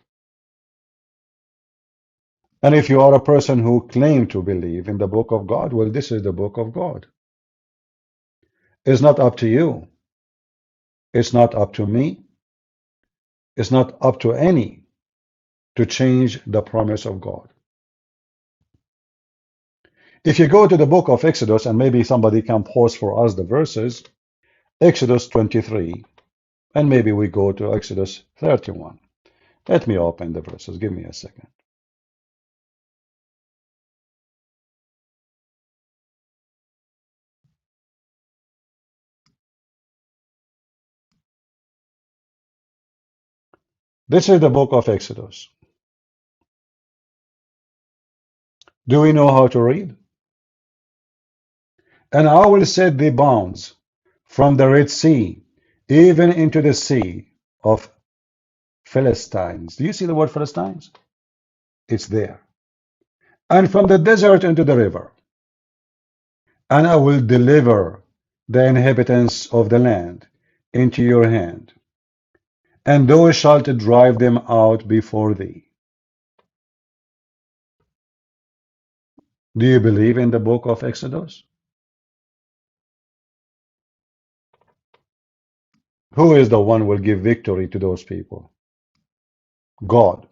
And if you are a person who claims to believe in the book of God, well, this is the book of God. It's not up to you. It's not up to me. It's not up to any to change the promise of God. If you go to the book of Exodus, and maybe somebody can pause for us the verses, Exodus 23, and maybe we go to Exodus 31. Let me open the verses. Give me a second. This is the book of Exodus. Do we know how to read? And I will set the bounds from the Red Sea, even into the sea of Philistines. Do you see the word Philistines? It's there. And from the desert into the river. And I will deliver the inhabitants of the land into your hand, and thou shalt drive them out before thee. Do you believe in the book of Exodus? Who is the one who will give victory to those people? God.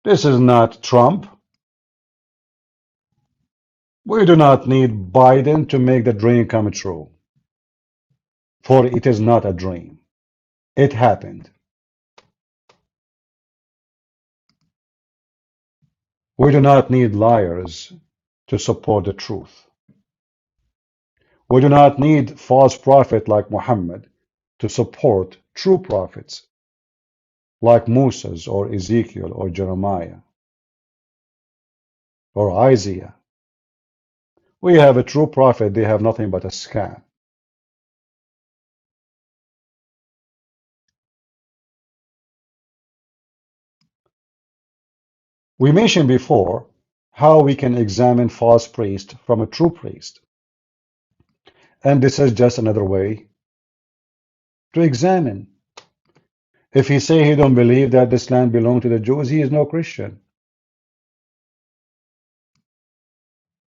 This is not Trump. We do not need Biden to make the dream come true, for it is not a dream. It happened. We do not need liars to support the truth. We do not need false prophet like Muhammad to support true prophets like Moses or Ezekiel or Jeremiah or Isaiah. We have a true prophet, they have nothing but a scam. We mentioned before how we can examine false priest from a true priest. And this is just another way to examine. If he say he don't believe that this land belonged to the Jews, he is no Christian.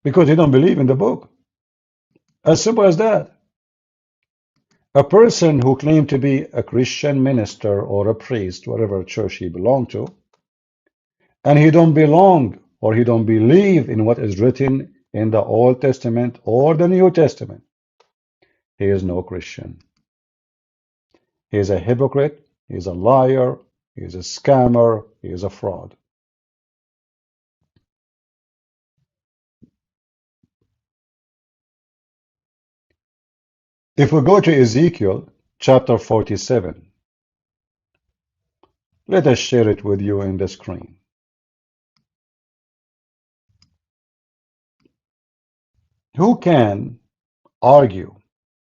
Because he don't believe in the book. As simple as that. A person who claimed to be a Christian minister or a priest, whatever church he belonged to, and he don't belong or he don't believe in what is written in the Old Testament or the New Testament, he is no Christian. He is a hypocrite, he is a liar, he is a scammer, he is a fraud. If we go to Ezekiel chapter 47, let us share it with you in the screen. Who can argue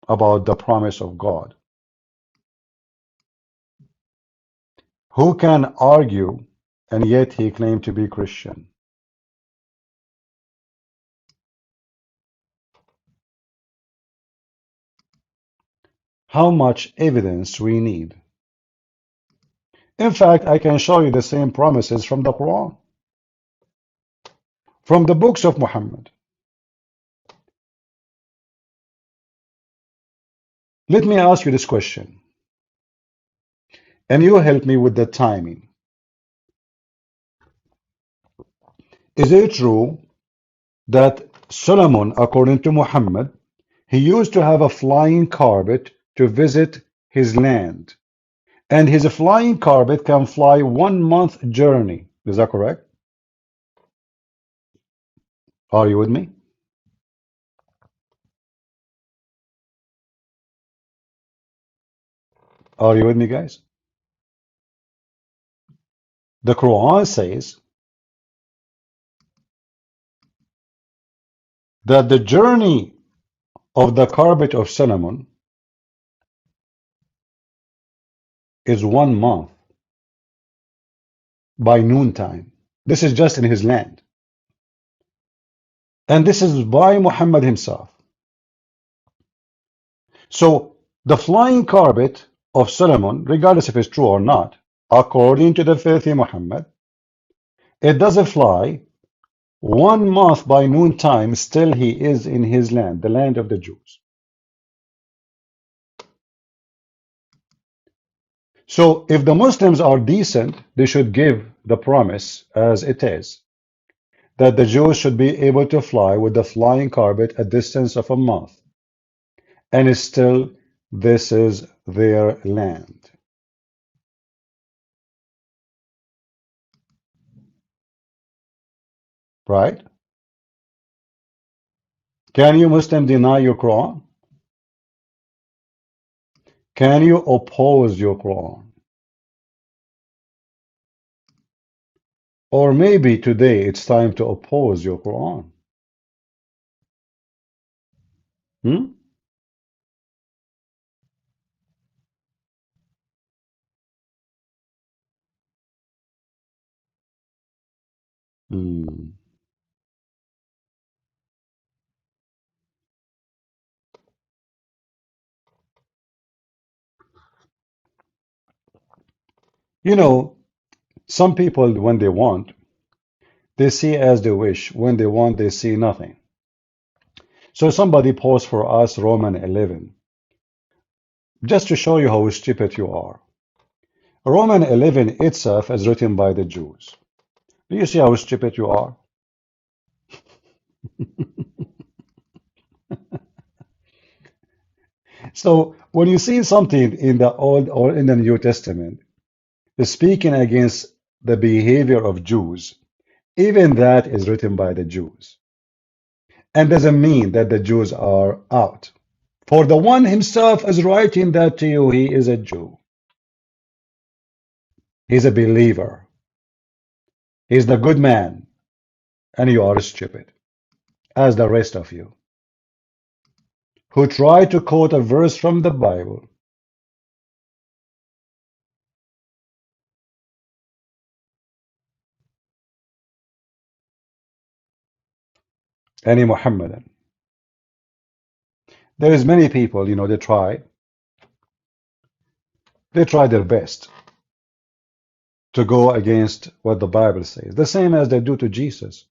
about the promise of God? Who can argue and yet he claimed to be Christian? How much evidence we need? In fact, I can show you the same promises from the Quran, from the books of Muhammad. Let me ask you this question, and you help me with the timing. Is it true that Solomon, according to Muhammad, he used to have a flying carpet to visit his land, and his flying carpet can fly 1 month journey? Is that correct? Are you with me? Are you with me, guys? The Quran says that the journey of the carpet of Solomon is 1 month by noontime. This is just in his land. And this is by Muhammad himself. So the flying carpet of Solomon, regardless if it's true or not, according to the filthy Muhammad, it doesn't fly 1 month by noontime, still he is in his land, the land of the Jews. So if the Muslims are decent, they should give the promise as it is, that the Jews should be able to fly with the flying carpet a distance of 1 month. And still, this is their land. Right? Can you Muslim deny your Quran? Can you oppose your Quran? Or maybe today it's time to oppose your Quran. Hmm? Hmm. You know, some people, when they want, they see as they wish. When they want, they see nothing. So somebody posts for us Roman 11, just to show you how stupid you are. Roman 11 itself is written by the Jews. Do you see how stupid you are? So when you see something in the Old or in the New Testament speaking against the behavior of Jews, even that is written by the Jews. And doesn't mean that the Jews are out. For the one himself is writing that to you, he is a Jew. He's a believer. He's the good man. And you are stupid, as the rest of you, who try to quote a verse from the Bible. Any Muhammadan. There is many people, they try their best to go against what the Bible says, the same as they do to Jesus.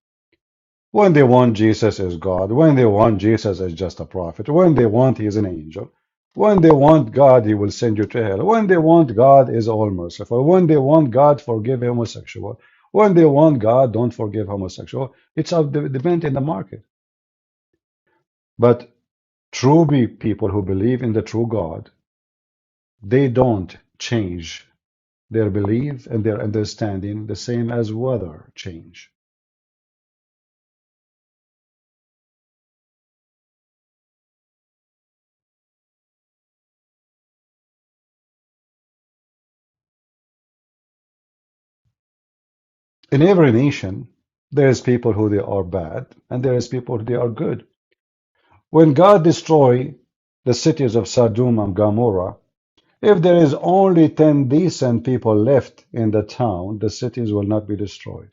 When they want Jesus as God, when they want Jesus as just a prophet, when they want he is an angel, when they want God, he will send you to hell, when they want God is all merciful, when they want God, forgive homosexual, when they want God, don't forgive homosexual. It's up depend in the market. But true people who believe in the true God, they don't change their belief and their understanding the same as weather change. In every nation, there is people who they are bad, and there is people who they are good. When God destroyed the cities of Sodom and Gomorrah, if there is only 10 decent people left in the town, the cities will not be destroyed.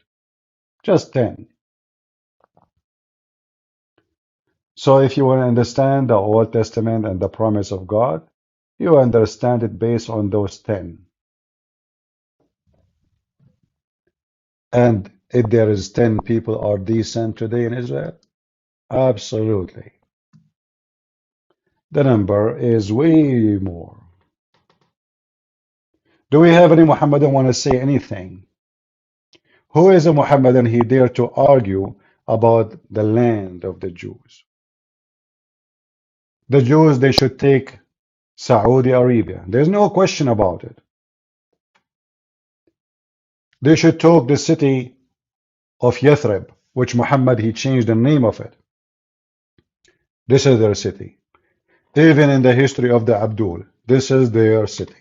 Just 10. So if you want to understand the Old Testament and the promise of God, you understand it based on those 10. And if there is 10 people are decent today in Israel, absolutely. The number is way more. Do we have any Muhammadan want to say anything? Who is a Muhammadan he dare to argue about the land of the Jews? The Jews, they should take Saudi Arabia. There's no question about it. They should take the city of Yathrib, which Muhammad, he changed the name of it. This is their city. Even in the history of the Abdul, this is their city.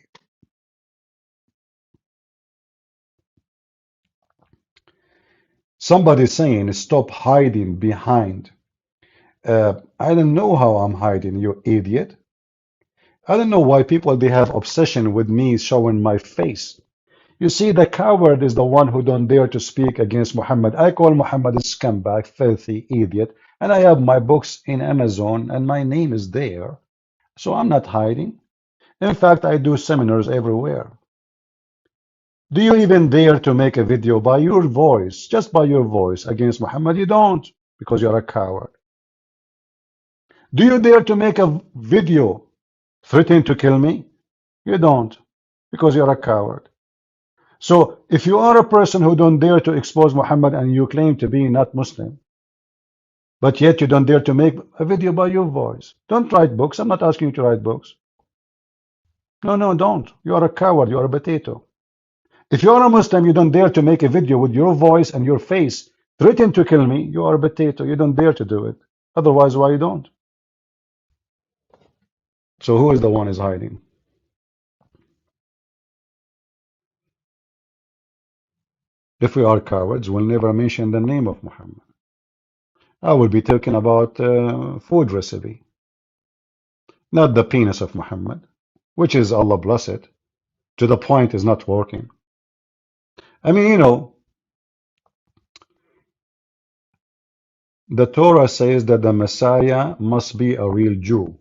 Somebody saying, stop hiding behind. I don't know how I'm hiding, you idiot. I don't know why people, they have obsession with me showing my face. You see, the coward is the one who don't dare to speak against Muhammad. I call Muhammad a scumbag, filthy idiot, and I have my books in Amazon, and my name is there. So I'm not hiding. In fact, I do seminars everywhere. Do you even dare to make a video by your voice, just by your voice, against Muhammad? You don't, because you're a coward. Do you dare to make a video threatening to kill me? You don't, because you're a coward. So if you are a person who don't dare to expose Muhammad and you claim to be not Muslim, but yet you don't dare to make a video by your voice, don't write books. I'm not asking you to write books. No, no, don't. You are a coward. You are a potato. If you are a Muslim, you don't dare to make a video with your voice and your face threaten to kill me. You are a potato. You don't dare to do it. Otherwise, why you don't? So who is the one is hiding? If we are cowards, we'll never mention the name of Muhammad. I will be talking about food recipe, not the penis of Muhammad, which is Allah bless it. To the point is not working. I mean, the Torah says that the Messiah must be a real Jew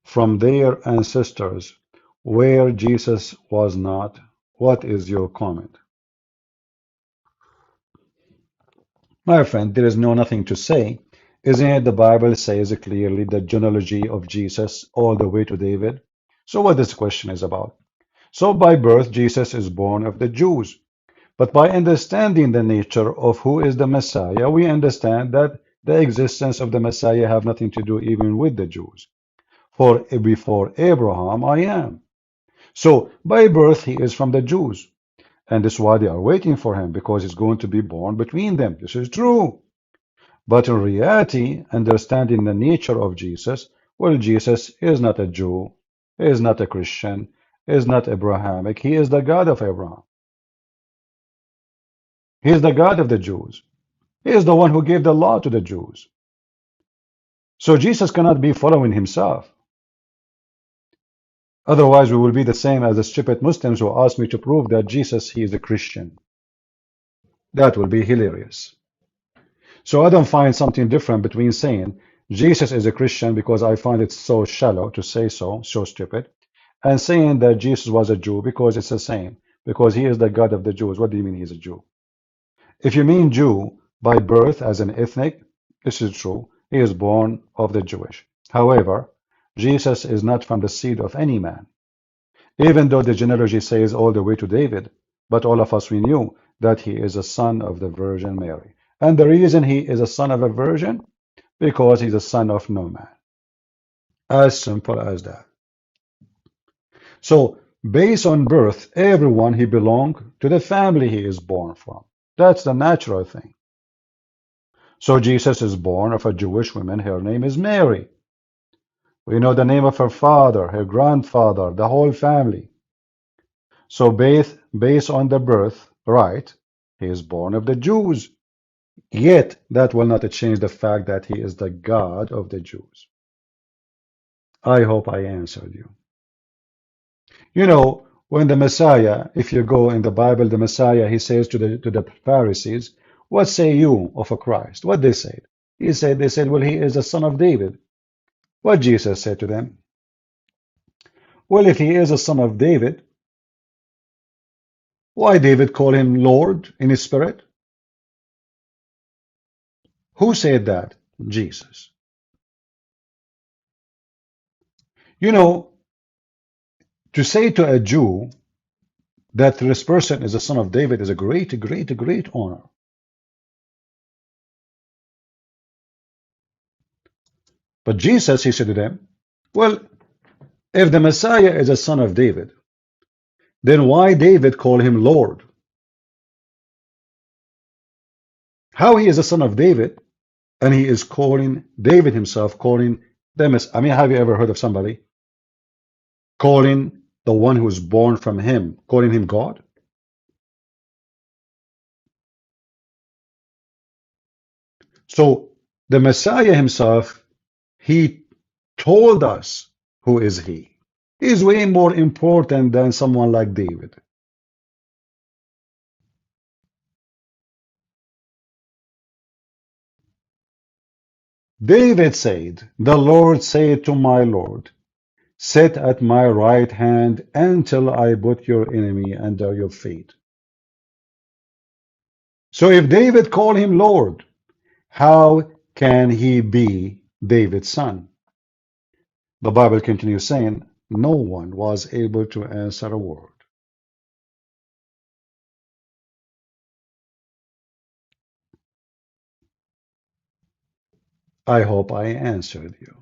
from their ancestors, where Jesus was not. What is your comment? My friend, there is nothing to say. Isn't it the Bible says clearly the genealogy of Jesus all the way to David? So what this question is about? So by birth, Jesus is born of the Jews. But by understanding the nature of who is the Messiah, we understand that the existence of the Messiah have nothing to do even with the Jews. For before Abraham, I am. So by birth, he is from the Jews. And this is why they are waiting for him, because he's going to be born between them. This is true. But in reality, understanding the nature of Jesus, well, Jesus is not a Jew, he is not a Christian, he is not Abrahamic, he is the God of Abraham. He is the God of the Jews. He is the one who gave the law to the Jews. So Jesus cannot be following himself. Otherwise, we will be the same as the stupid Muslims who ask me to prove that Jesus, he is a Christian. That will be hilarious. So I don't find something different between saying Jesus is a Christian because I find it so shallow to say so stupid, and saying that Jesus was a Jew because it's the same, because he is the God of the Jews. What do you mean he's a Jew? If you mean Jew by birth as an ethnic, this is true. He is born of the Jewish. However, Jesus is not from the seed of any man, even though the genealogy says all the way to David, but all of us we knew that he is a son of the Virgin Mary. And the reason he is a son of a virgin, because he's a son of no man. As simple as that. So, based on birth, everyone he belonged to the family he is born from. That's the natural thing. So Jesus is born of a Jewish woman. Her name is Mary. We know the name of her father, her grandfather, the whole family. So based on the birth, right, he is born of the Jews. Yet that will not change the fact that he is the God of the Jews. I hope I answered you. You know, when the Messiah, if you go in the Bible, the Messiah, he says to the Pharisees, what say you of a Christ? What they said? They said, well, he is the son of David. What Jesus said to them? Well, if he is a son of David, why David call him Lord in his spirit? Who said that? Jesus. You know, to say to a Jew that this person is a son of David is a great honor. But Jesus, he said to them, well, if the Messiah is a son of David, then why David call him Lord? How he is a son of David, and he is calling David himself, calling them as, I mean, have you ever heard of somebody calling the one who is born from him, calling him God? So the Messiah himself, he told us who is he. He is way more important than someone like David. David said, the Lord said to my Lord, sit at my right hand until I put your enemy under your feet. So if David called him Lord, how can he be David's son? The Bible continues saying, no one was able to answer a word. I hope I answered you.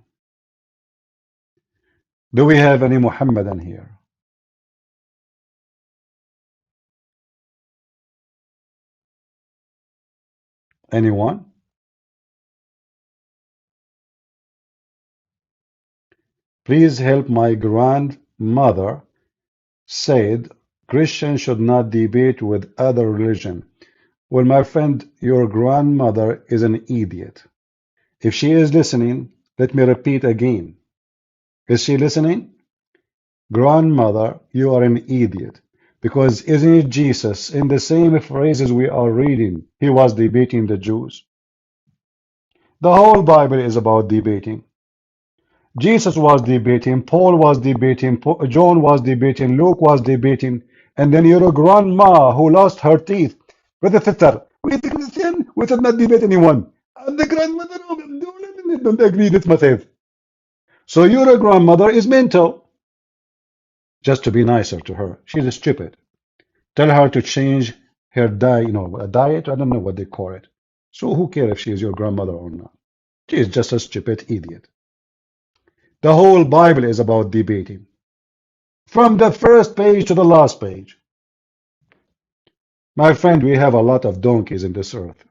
Do we have any Muhammadan here? Anyone? Please help. My grandmother said Christians should not debate with other religion. Well, my friend, your grandmother is an idiot. If she is listening, let me repeat again. Is she listening? Grandmother, you are an idiot. Because isn't it Jesus, in the same phrases we are reading, he was debating the Jews? The whole Bible is about debating. Jesus was debating, Paul was debating, John was debating, Luke was debating, and then your grandma who lost her teeth. Brother sister, we the Christian, we should not debate anyone. And the grandmother don't agree with myself. So your grandmother is mental. just to be nicer to her. She's stupid. Tell her to change her diet, a diet. I don't know what they call it. So who cares if she is your grandmother or not? She is just a stupid idiot. The whole Bible is about debating. From the first page to the last page. My friend, we have a lot of donkeys in this earth,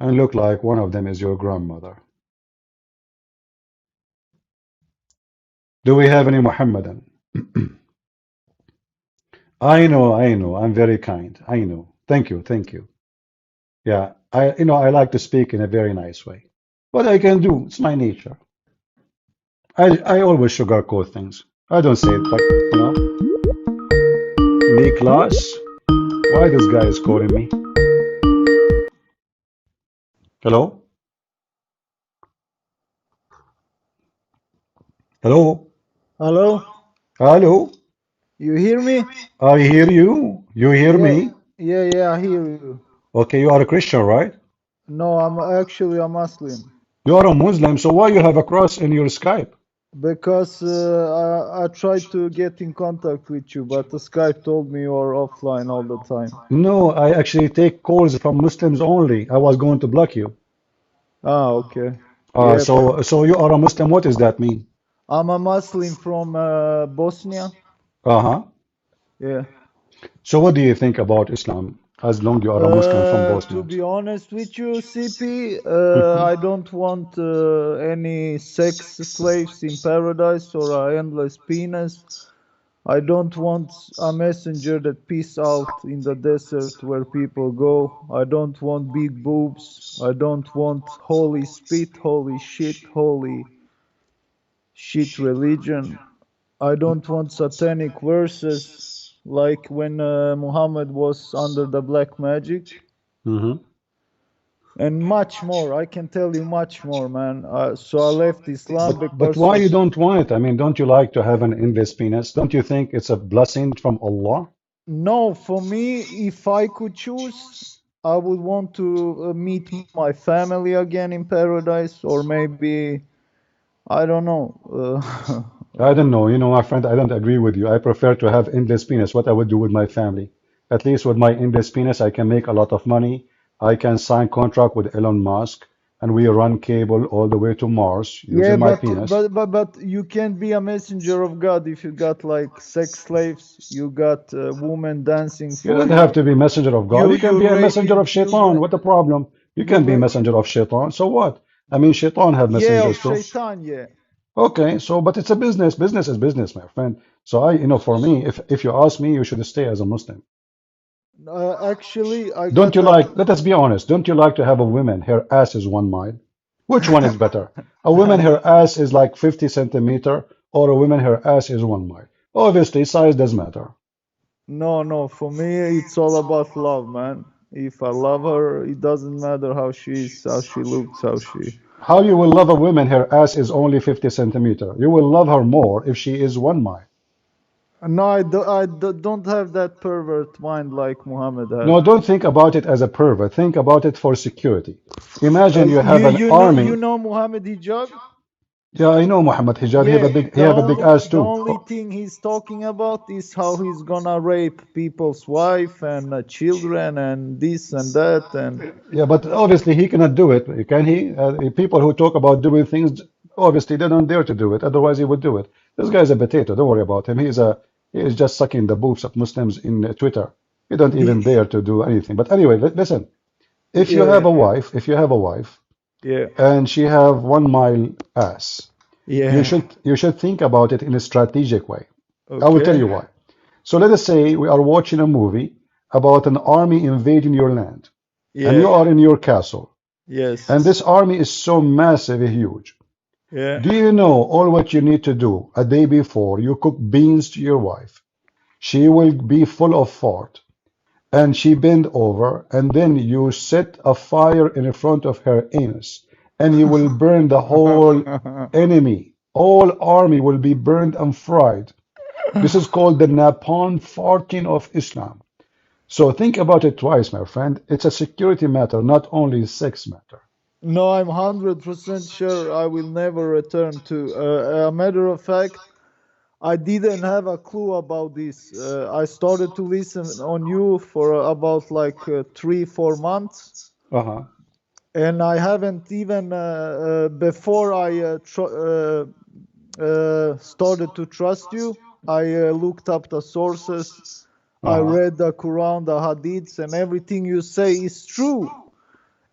and look like one of them is your grandmother. Do we have any Muhammadan? I know. I'm very kind. I know. Thank you, thank you. Yeah, I like to speak in a very nice way. What I can do, it's my nature. I always sugarcoat things. I don't say it like, Niklas, why this guy is calling me? Hello? Hello? Hello, Hello? you hear me? I hear you. You hear Yeah, me? yeah, I hear you. Okay, you are a Christian, right? No, I'm actually a Muslim You are a Muslim, so why you have a cross in your Skype? because I tried to get in contact with you, but the Skype told me you are offline all the time. No, I actually take calls from Muslims only. I was going to block you. Ah, okay. Uh, Yeah, so, so you are a Muslim. What does that mean? I'm a Muslim from Bosnia. Uh-huh. Yeah. So what do you think about Islam as long you are a Muslim from To Bosnia? be honest with you, CP, Mhm. I don't want any sex slaves in paradise or a endless penis. I don't want a messenger that peace out in the desert where people go. I don't want big boobs. I don't want holy spit, holy shit religion. I don't want satanic verses like when Muhammad was under the black magic Mhm. and much more. I can tell you much more, man. So I left Islam But because why of you don't want it? I mean, don't you like to have an endless penis? Don't you think it's a blessing from Allah? no, for me, if I could choose, I would want to meet my family again in paradise, or maybe, I don't know. I don't know. My friend, I don't agree with you. I prefer to have endless penis. What I would do with my family. At least with my endless penis, I can make a lot of money. I can sign contract with Elon Musk, and we run cable all the way to Mars Yeah, using my penis. but you can't be a messenger of God if you got like sex slaves, you got women dancing You for don't have you, to be messenger of God. You can you be a messenger raping, of Shaitan. What the problem? You you can be ra messenger of Shaitan. So what? I mean, Shaitan have yeah, of messengers too. shaitan, yeah. Okay, so but it's a business. Business is business, my friend. So for me, if you ask me, you should stay as a Muslim. Actually, I Don't got you a like, let us be honest, don't you like to have a woman, her ass is 1 mile? Which one is better? A woman, her ass is like 50 centimeter, or a woman, her ass is 1 mile? Obviously, size does matter. No, no, for me it's all about love, man. If I love her, it doesn't matter how she is, how she looks, how she. How you will love a woman, her ass is only 50 centimeter. You will love her more if she is 1 mile. No, don't have that pervert mind like Muhammad had. No, don't think about it as a pervert. Think about it for security. Imagine you have an You army. know Muhammad hijab? Yeah, I know Muhammad Hijab. Yeah, He have a big ass the too. only thing he's talking about is how he's gonna rape people's wife and children and this and that and Yeah, but obviously he cannot do it, can he? People who talk about doing things, obviously they don't dare to do it. Otherwise, he would do it. This guy's a potato. Don't worry about him. He is just sucking the boobs of Muslims in Twitter. He don't even he, dare to do anything. But anyway, listen. yeah, If you have a wife, yeah, and she have 1 mile ass, yeah. you should think about it in a strategic way. I will tell Okay. you why. So let us say we are watching a movie about an army invading your land, and you Yeah. are in your castle. Yes. And this army is so massive and huge. Yeah. Do you know all what you need to do a day before you cook beans to your wife? She will be full of fart and she bend over and then you set a fire in front of her anus and you will burn the whole enemy. All army will be burned and fried. This is called the napalm farting of Islam. So think about it twice, my friend. It's a security matter, not only a sex matter. No, I'm 100% sure I will never return to. A matter of fact, I didn't have a clue about this. I started to listen on you for about like 3 4 months, Uh-huh. and I haven't even before I started to trust you. I looked up the sources. I Uh-huh. read the Quran, the Hadiths, and everything you say is true.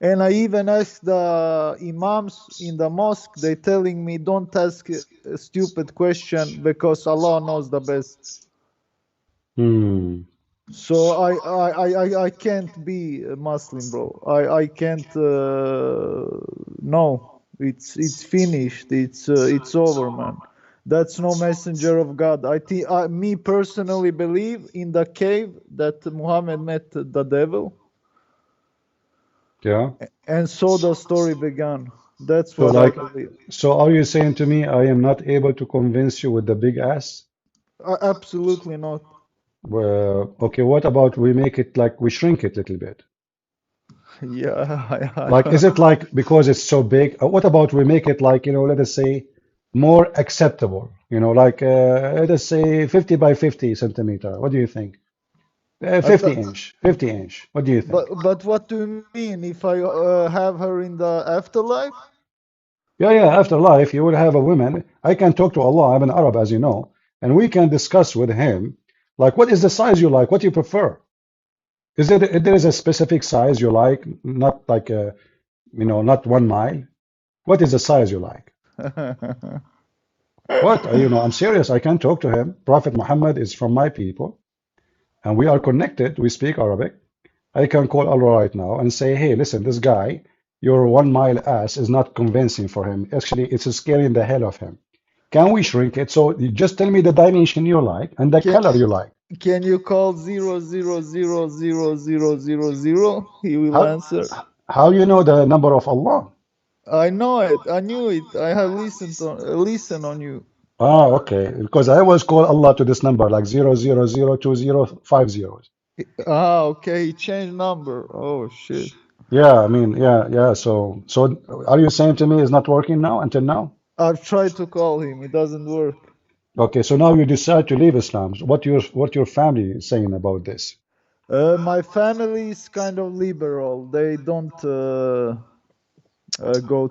And I even asked the imams in the mosque. They telling me don't ask a stupid question because Allah knows the best. Hmm. So I can't be a Muslim, bro. I can't. No, it's finished. It's over, man. That's no messenger of God. I think me personally believe in the cave that Muhammad met the devil, Yeah. and so the story began. That's So what I like, believe. so are you saying to me I am not able to convince you with the big ass? Absolutely not. Okay, what about we make it like we shrink it a little bit? Like, Yeah. is it like because it's so big? What about we make it like, let us say more acceptable? Like, let us say 50 by 50 centimeter. What do you think? 50 But inch, 50 inch. What do you think? but what do you mean if I have her in the afterlife? Yeah, yeah, after life, you will have a woman. I can talk to Allah. I'm an Arab, as you know, and we can discuss with him, like, what is the size you like? What you prefer? Is it if there is a specific size you like? Not like not 1 mile. What is the size you like? What? I'm serious. I can talk to him. Prophet Muhammad is from my people, and we are connected. We speak Arabic. I can call Allah right now and say, hey, listen, this guy, your 1 mile ass is not convincing for him. Actually, it's scaring the hell of him. Can we shrink it? So you just tell me the dimension you like and the can color you like. can you call 0000000? He will How answer. how you know the number of Allah? I know it. I knew it. I have listen on you. Ah, okay. Because I always call Allah to this number like 0002050. Ah, okay. He changed number. Oh shit. Yeah, I mean, yeah, yeah. So are you saying to me it's not working now until now? I've tried to call him. It doesn't work. Okay, so now you decide to leave Islam. So what your family is saying about this? My family is kind of liberal. They don't go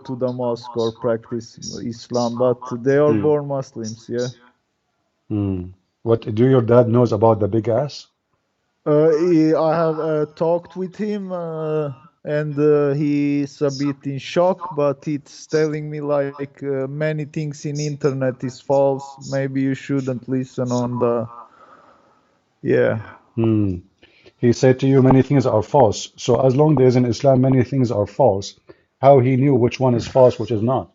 to the mosque or practice Islam, but they are Hmm. born Muslims. Yeah. Hmm. What do your dad knows about the big ass? I have talked with him, and he's a bit in shock, but it's telling me like many things in internet is false. Maybe you shouldn't listen on the. Yeah. Hmm. He said to you many things are false. So as long as in Islam many things are false, how he knew which one is false, which is not?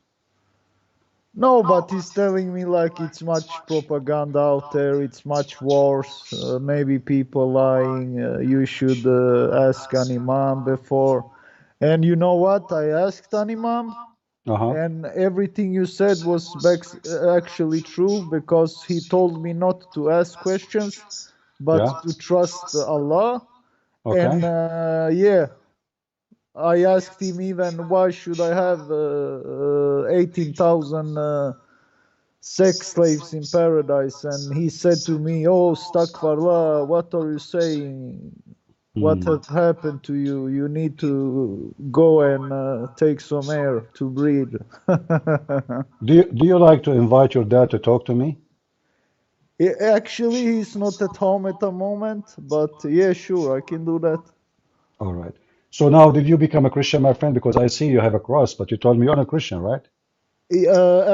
No, but he's telling me like it's much propaganda out there. It's much worse. Maybe people lying. You should ask an imam before. And you know what? I asked an imam, Uh-huh. and everything you said was actually true because he told me not to ask questions but Yeah. to trust Allah. Okay. And yeah, I asked him even why should I have 18,000 sex slaves in paradise, and he said to me, oh, astaghfirullah, what are you saying? What Hmm. have happened to you? You need to go and take some air to breathe. Do you like to invite your dad to talk to me? Actually, he's not at home at the moment, but yeah, sure, I can do that. All right. So now did you become a Christian, my friend? Because I see you have a cross, but you told me you're not a Christian, right?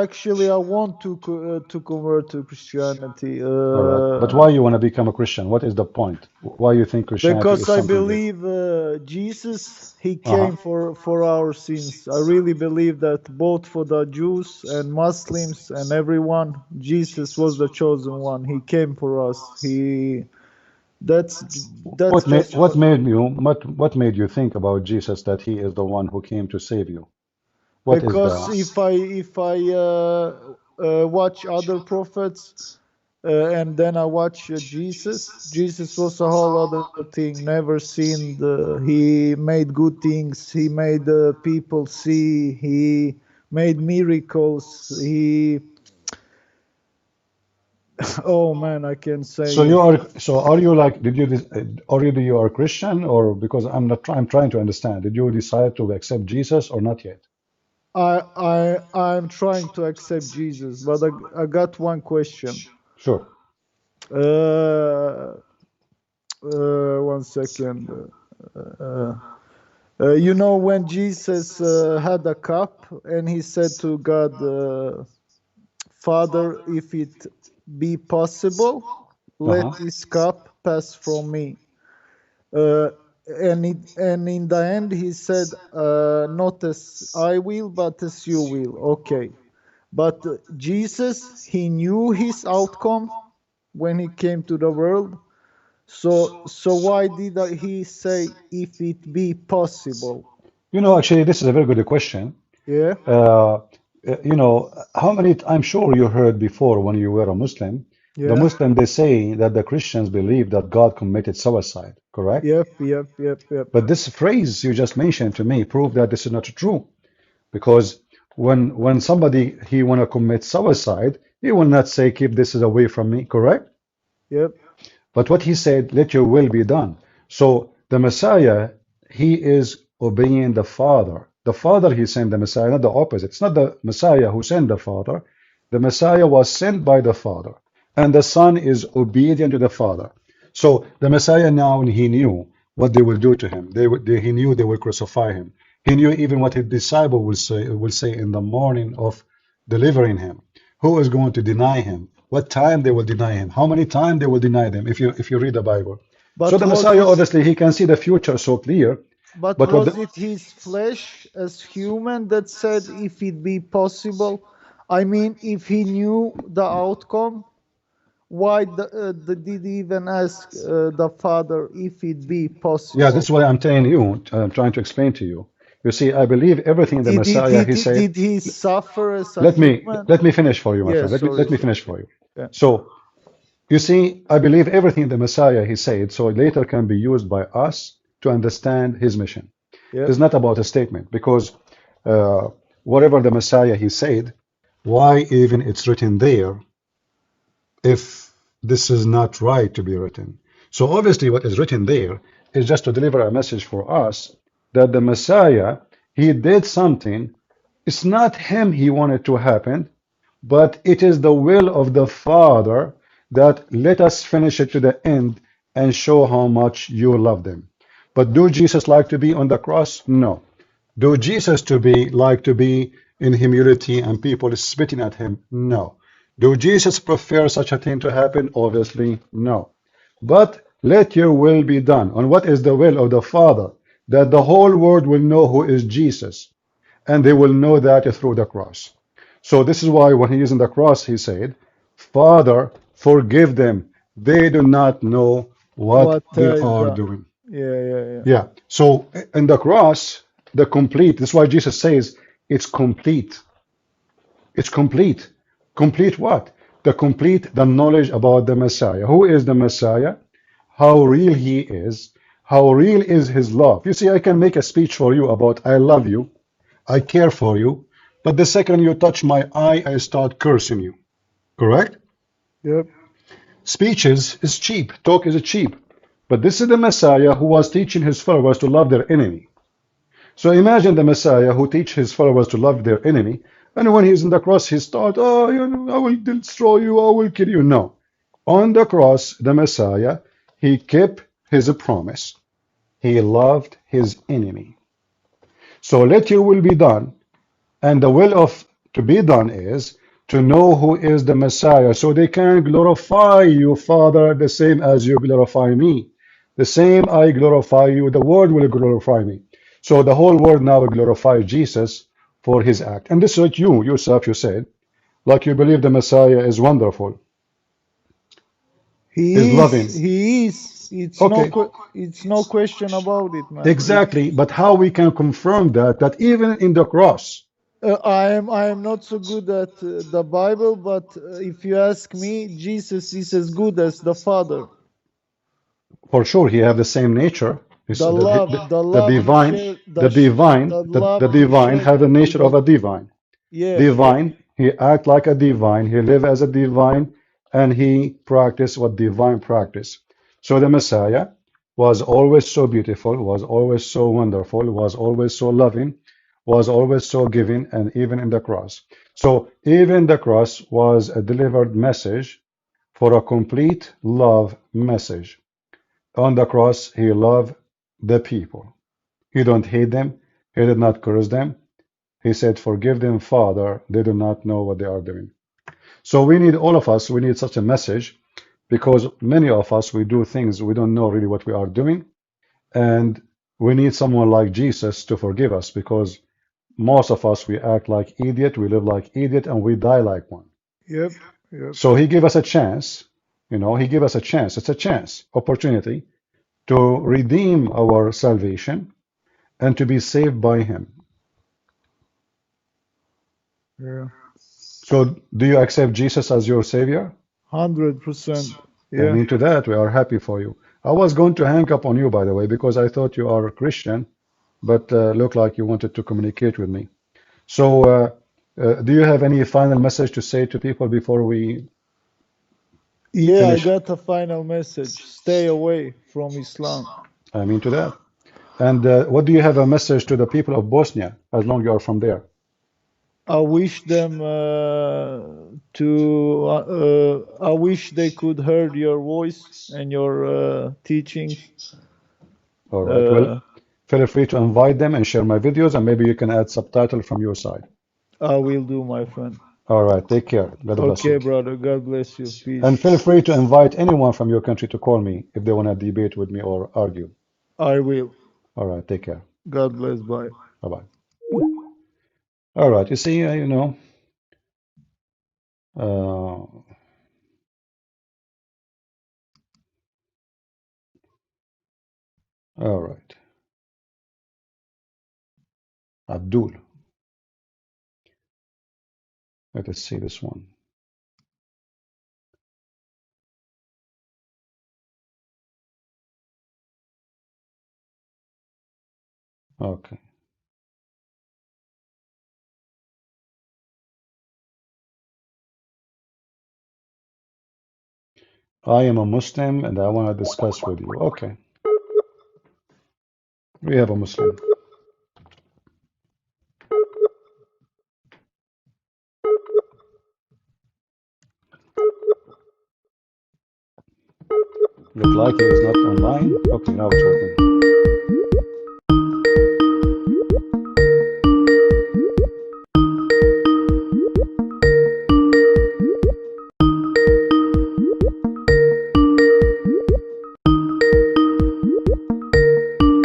Actually, I want to convert to Christianity. All right. But why you want to become a Christian? What is the point? Why you think Christianity Because is I something good? believe Jesus, he Uh-huh. came for our sins. I really believe that both for the Jews and Muslims and everyone, Jesus was the chosen one. He came for us. That's that's What made just what what. made you what made you think about Jesus that he is the one who came to save you? What is the Because if I watch other prophets, and then I watch Jesus. Jesus was a whole other thing, never seen. He made good things. He made people see. He made miracles. Oh man, I can So say you are, so are you like, did you, already you are Christian, or because I'm trying to understand, did you decide to accept Jesus or not yet? I'm trying to accept Jesus, but I got one question. Sure. Uh, 1 second. Uh, when Jesus had a cup and he said to God, Father, if it be possible, Uh-huh. let this cup pass from me. Uh, and in the end, he said, not as I will, but as you will. Okay. But Jesus, he knew his outcome when he came to the world. So why did he say, if it be possible? Actually, this is a very good question. Yeah, Uh, how many, I'm sure you heard before when you were a Muslim, the yeah, Muslim, they say that the Christians believe that God committed suicide, correct? yep, yep, yep, yep, But this phrase you just mentioned to me prove that this is not true. Because when somebody he want to commit suicide, he will not say, keep this away from me, correct? yep, But what he said, let your will be done. So the Messiah, he is obeying the Father. The Father, he sent the Messiah, not the opposite. It's not the Messiah who sent the Father. The Messiah was sent by the Father, and the Son is obedient to the Father. So the Messiah now, he knew what they will do to him. He knew they will crucify him. He knew even what his disciple will say in the morning of delivering him. Who is going to deny him? What time they will deny him? How many times they will deny them? If you read the Bible, so but the was Messiah it obviously he can see the future so clear. but But what was the, it his flesh as human that said, if it be possible? I mean, if he knew the outcome, why did he even ask the Father if it be Yeah, this possible? is what I'm telling you. I'm trying to explain to you. You see, I believe everything the Messiah he said. Did he suffer as a Let me human? let me finish for you, my Yeah, friend. Let me sorry, let me sorry. finish for you. Yeah, So you see, I believe everything the Messiah he said, so later can be used by us to understand his mission. yeah, It's not about a statement because uh, whatever the Messiah he said, why even it's written there if this is not right to be written? So obviously, what is written there is just to deliver a message for us that the Messiah he did something. It's not him he wanted to happen, but it is the will of the Father that let us finish it to the end and show how much you love them. But do Jesus like to be on the cross? No. Do Jesus to be like to be in humility and people spitting at him? No. Do Jesus prefer such a thing to happen? Obviously, no. But let your will be done. And what is the will of the Father? That the whole world will know who is Jesus, and they will know that through the cross. So this is why when he is on the cross, he said, Father, forgive them. They do not know what what they is are the doing. yeah, yeah, yeah. Yeah. So in the cross, the complete, this is why Jesus says it's complete. It's complete. Complete what? The knowledge about the Messiah. Who is the Messiah? How real he is. How real is his love. You see, I can make a speech for you about I love you. I care for you. But the second you touch my eye, I start cursing you. Correct? Yep. Speeches is cheap. Talk is cheap. But this is the Messiah who was teaching his followers to love their enemy. So imagine the Messiah who teach his followers to love their enemy, and when he's on the cross, he start, oh, I will destroy you, I will kill you. No. On the cross, the Messiah, he kept his promise. He loved his enemy. So let your will be done, and the will of to be done is to know who is the Messiah, so they can glorify you, Father, the same as you glorify me. The same I glorify you, the world will glorify me. So the whole world now will glorify Jesus for his act. And this is what you yourself you said, like you believe the Messiah is wonderful, is He is. loving. He is. Okay, It's no question about it, man. It's exactly. But how we can confirm that even in the cross, I am not so good at the Bible, but if you ask me, Jesus is as good as the Father. for sure, he have the same nature. It's The love, the the love he divine, shared, the divine, the the love he divine shared have the with nature of the a divine. yeah, yeah, Divine, he act like a divine, he live as a divine, and he practiced what divine practice. So the Messiah was always so beautiful, was always so wonderful, was always so loving, was always so giving, and even in the cross. So even the cross was a delivered message for a complete love message. On the cross, he loved the people. He don't hate them. He did not curse them. He said, forgive them, Father. They do not know what they are doing. So we need all of us, we need such a message because many of us, we do things we don't know really what we are doing. And we need someone like Jesus to forgive us because most of us, we act like idiot, we live like idiot, and we die like one. Yep, yep. So he gave us a chance, he gave us a chance. It's a chance, opportunity to redeem our salvation and to be saved by him. Yeah. So do you accept Jesus as your savior? 100%. And Yeah. into that, we are happy for you. I was going to hang up on you, by the way, because I thought you are a Christian, but looked like you wanted to communicate with me. So, do you have any final message to say to people before we Yeah, I finish? got a final message. Stay away from Islam. I'm into that. And what do you have a message to the people of Bosnia, as long you are from there? I wish them I wish they could heard your voice and your teachings. All right. Well, Uh, feel free to invite them and share my videos, and maybe you can add subtitle from your side. I will do, my friend. All right. Take care. God bless Okay, you. brother. God bless you. And Peace. feel free to invite anyone from your country to call me if they want to debate with me or argue. I will. All right. Take care. God bless. Bye. Bye bye. All right. You see, uh, all right. Abdul. Let us see this one. Okay. I am a Muslim and I want to discuss with you. Okay. We have a Muslim. Look like he is not online. Okay, now it's working.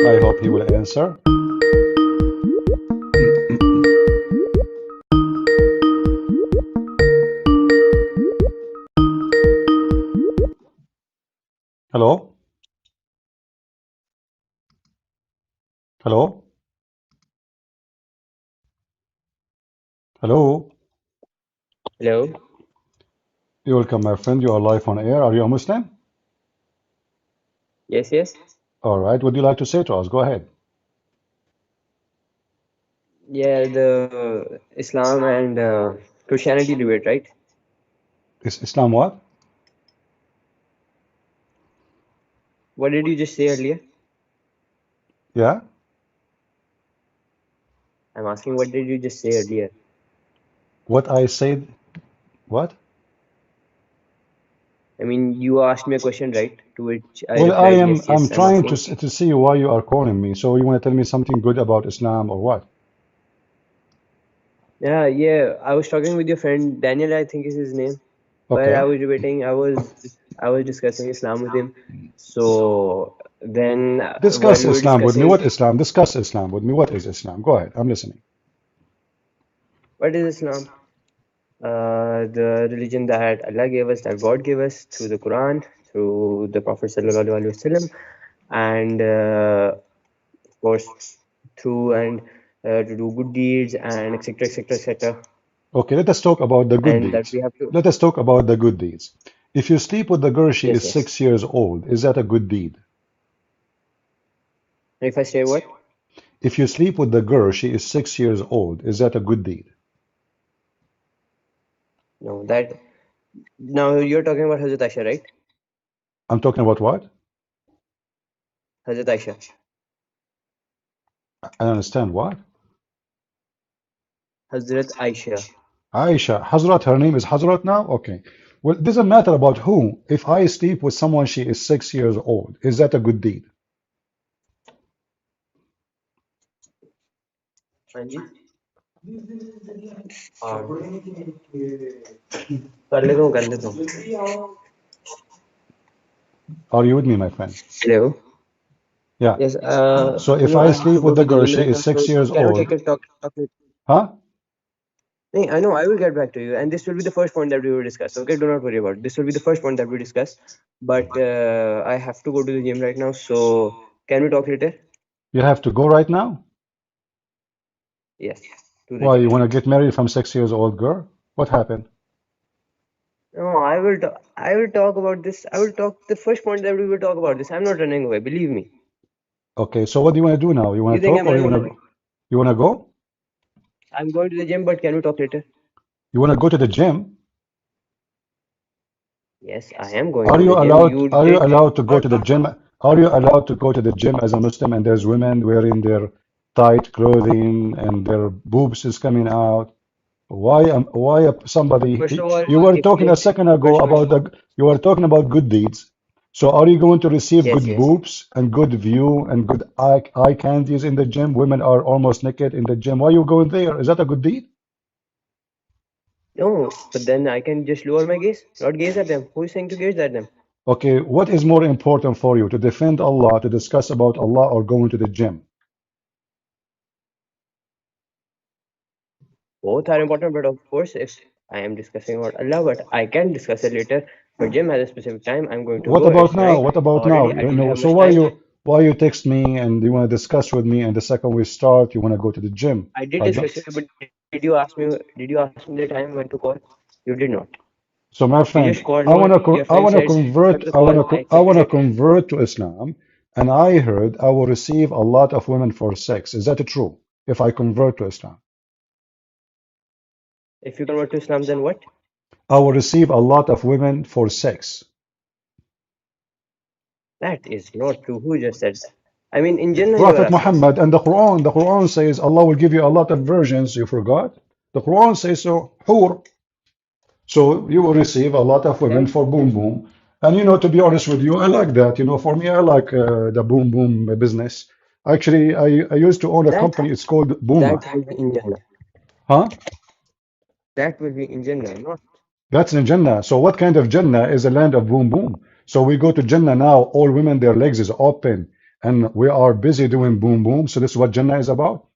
I hope he will answer. Hello? Hello? Hello? Hello. You're welcome, my friend. You are live on air. Are you a Muslim? Yes, yes. All right. What would you like to say to us? Go ahead. Yeah, the Islam and Christianity debate, right? Is Islam what? What did you just say earlier? Yeah? I'm asking, what did you just say earlier? What I said? What? I mean, you asked me a question, right? To which I Well, replied, I'm yes, I'm yes. I'm trying asking. to see why you are calling me. So you want to tell me something good about Islam or what? Yeah, yeah. I was talking with your friend Daniel, I think is his name, where I Okay. was debating. I was discussing Islam with him. So then, while Discuss we were Islam with me. discussing, What Islam? Discuss Islam with me. What is Islam? Go ahead. I'm listening. what is Islam? The religion that Allah gave us, that God gave us through the Quran, through the Prophet Sallallahu Alaihi Wasallam, and of course through and to do good deeds and etc etc etc, Okay, let us talk about the good and that deeds. we have to. Let us talk about the good deeds. If you sleep with the girl, she Yes, is yes. 6 years old. Is that a good deed? If I say what? If you sleep with the girl, she is 6 years old. Is that a good deed? No, that. Now you're talking about Hazrat Aisha, right? I'm talking about what? Hazrat Aisha. I don't understand what? Hazrat Aisha. Aisha, Hazrat, her name is Hazrat now? Okay. Well, it doesn't matter about who. If I sleep with someone, she is 6 years old. Is that a good deed? हाँ जी हाँ कर लेता हूँ Are you with me, my friend? Hello. Yeah. Yes, So you if know, I I have sleep to go with the to the girl, gym she right is now, six so years can we old. take a talk later? Huh? No, I know I will get back to you, and this will be the first point that we will discuss. Okay, do not worry about it. This will be the first point that we discuss. But I have to go to the gym right now, so can we talk later? You have to go right now? Yes, to the Why, gym. you want to get married from 6 years old girl? What happened? No, I will. I will talk about this. I will talk the first point that we will talk about this. I'm not running away. Believe me. Okay, so what do you want to do now? You want You to think talk I'm or running away? you want to go? I'm going to the gym, but can we talk later? You want to go to the gym? Yes, I am going to the gym. Are you allowed to go Not to the gym? Are you allowed to go to the gym as a Muslim and there's women wearing their tight clothing and their boobs is coming out? Somebody first of all, you were if talking a second ago first of all, about the you were talking about good deeds. So are you going to receive yes, good yes. boobs and good view and good eye candies in the gym? Women are almost naked in the gym. Why are you going there? Is that a good deed? No, but then I can just lower my gaze, not gaze at them. Who is saying to gaze at them? Okay, what is more important for you, to defend Allah, to discuss about Allah, or going to the gym? Both are important, but of course, if I am discussing about Allah, but I can discuss it later. But gym has a specific time. I'm going to What go. about It's now? night What about now? already. I You don't know, have so much time. why you text me and you want to discuss with me, and the second we start, you want to go to the gym? I did I don't. discuss it, but did you ask me? Did you ask me the time when to call? You did not. So my You just friend, called me. Your friend said accept the call. I I accepted wanna it. convert to Islam, and I heard I will receive a lot of women for sex. Is that true? If I convert to Islam, If you convert to Islam, then what? I will receive a lot of women for sex. That is not true. Who just said that? I mean, in Jannah, you are Prophet asking. Muhammad and the Quran says Allah will give you a lot of virgins. You forgot? The Quran says so. Hur. So you will receive a lot of women That for boom boom. And to be honest with you, I like that. For me, I like the boom boom business. Actually, I used to own a that company. It's called that Booma. will be in Jannah. Huh? That will be in Jannah, not. That's in Jannah. So what kind of Jannah is a land of boom boom? So we go to Jannah now, all women, their legs is open, and we are busy doing boom boom. So this is what Jannah is about.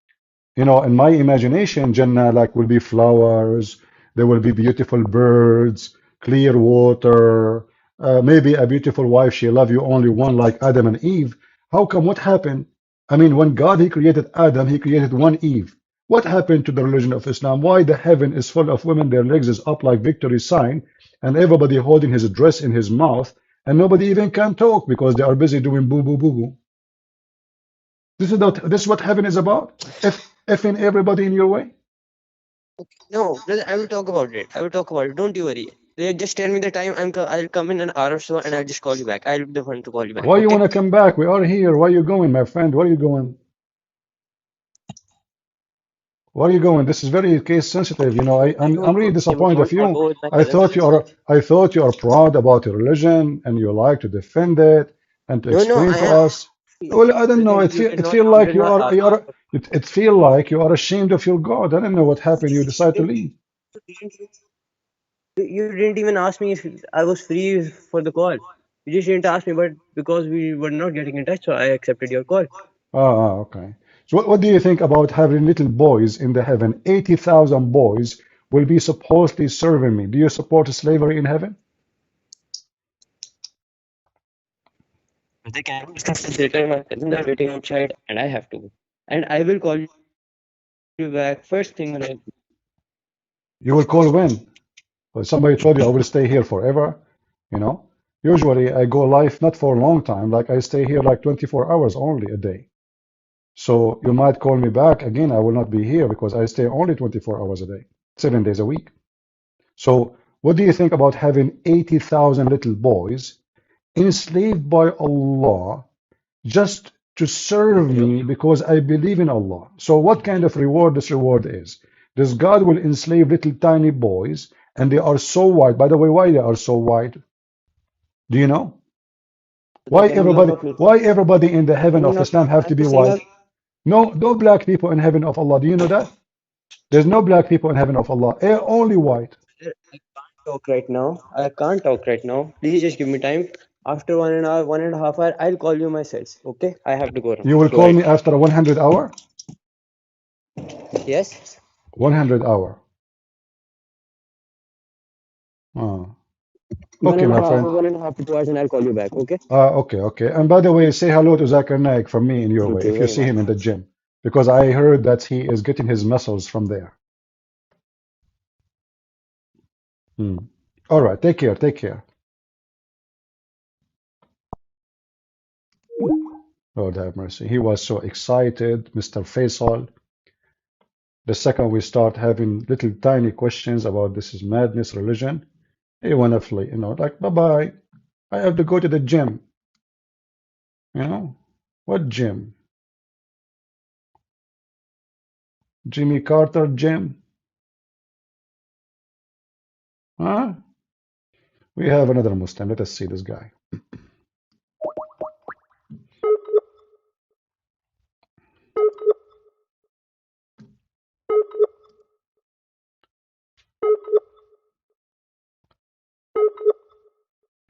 In my imagination, Jannah like will be flowers, there will be beautiful birds, clear water, maybe a beautiful wife, she love you only one like Adam and Eve. How come? What happened? I mean, when God he created Adam, he created one Eve. What happened to the religion of Islam? Why the heaven is full of women, their legs is up like victory sign, and everybody holding his dress in his mouth, and nobody even can talk because they are busy doing boo boo boo boo. This is what heaven is about. Effing everybody in your way. No, brother, I will talk about it. I will talk about it. Don't you worry. Just tell me the time. I'll come in an hour or so, and I'll just call you back. I'll be the one to call you back. Why you Okay? want to come back? We are here. Why you going, my friend? Where are you going? Where are you going? This is very case sensitive. I'm really Gym disappointed of I'll you. go with my cousin. I thought you are proud about your religion and you like to defend it and to No, explain I to am. us. Well, I don't know. Brother, you did not ask. It feel like you are ashamed of your God. I don't know what happened. You decide to leave. You didn't even ask me if I was free for the call. You just didn't ask me, but because we were not getting in touch, so I accepted your call. Okay. So what do you think about having little boys in the heaven? 80,000 boys will be supposedly serving me. Do you support slavery in heaven? But they can discuss this later. My cousins are waiting outside, and I have to go. And I will call you back first thing when I. You will call when? Well, somebody told you I will stay here forever, you know. Usually I go live not for a long time, like I stay here like 24 hours only a day. So you might call me back again. I will not be here because I stay only 24 hours a day, 7 days a week. So What do you think about having 80,000 little boys enslaved by Allah just to serve me because I believe in Allah? So what kind of reward this reward is? This God will enslave little tiny boys and they are so white. By the way, why they are so white? Do you know? Can you look up me? Why everybody in the Can heaven you of not Islam have to at be the same white? time? No black people in heaven of Allah. Do you know that? There's no black people in heaven of Allah. Only white. I can't talk right now. I can't talk right now. Please just give me time. After 1.5 hour, 1.5 hour, I'll call you myself. Okay? I have to go now. You will Go call ahead. me after 100 hour? Yes? 100 hour. One Okay, and a my half, friend. 1.5 to 2 hours, and I'll call you back. Okay? Okay. And by the way, say hello to Zakir Naik from me in your Thank way you if you very see him much. in the gym, because I heard that he is getting his muscles from there. Hmm. All right. Take care. Take care. Lord have mercy. He was so excited, Mr. Faisal. The second we start having little tiny questions about this is madness, religion, he wanna flee, like bye-bye. I have to go to the gym, you know? What gym? Jimmy Carter gym? Huh? We have another Muslim. Let us see this guy.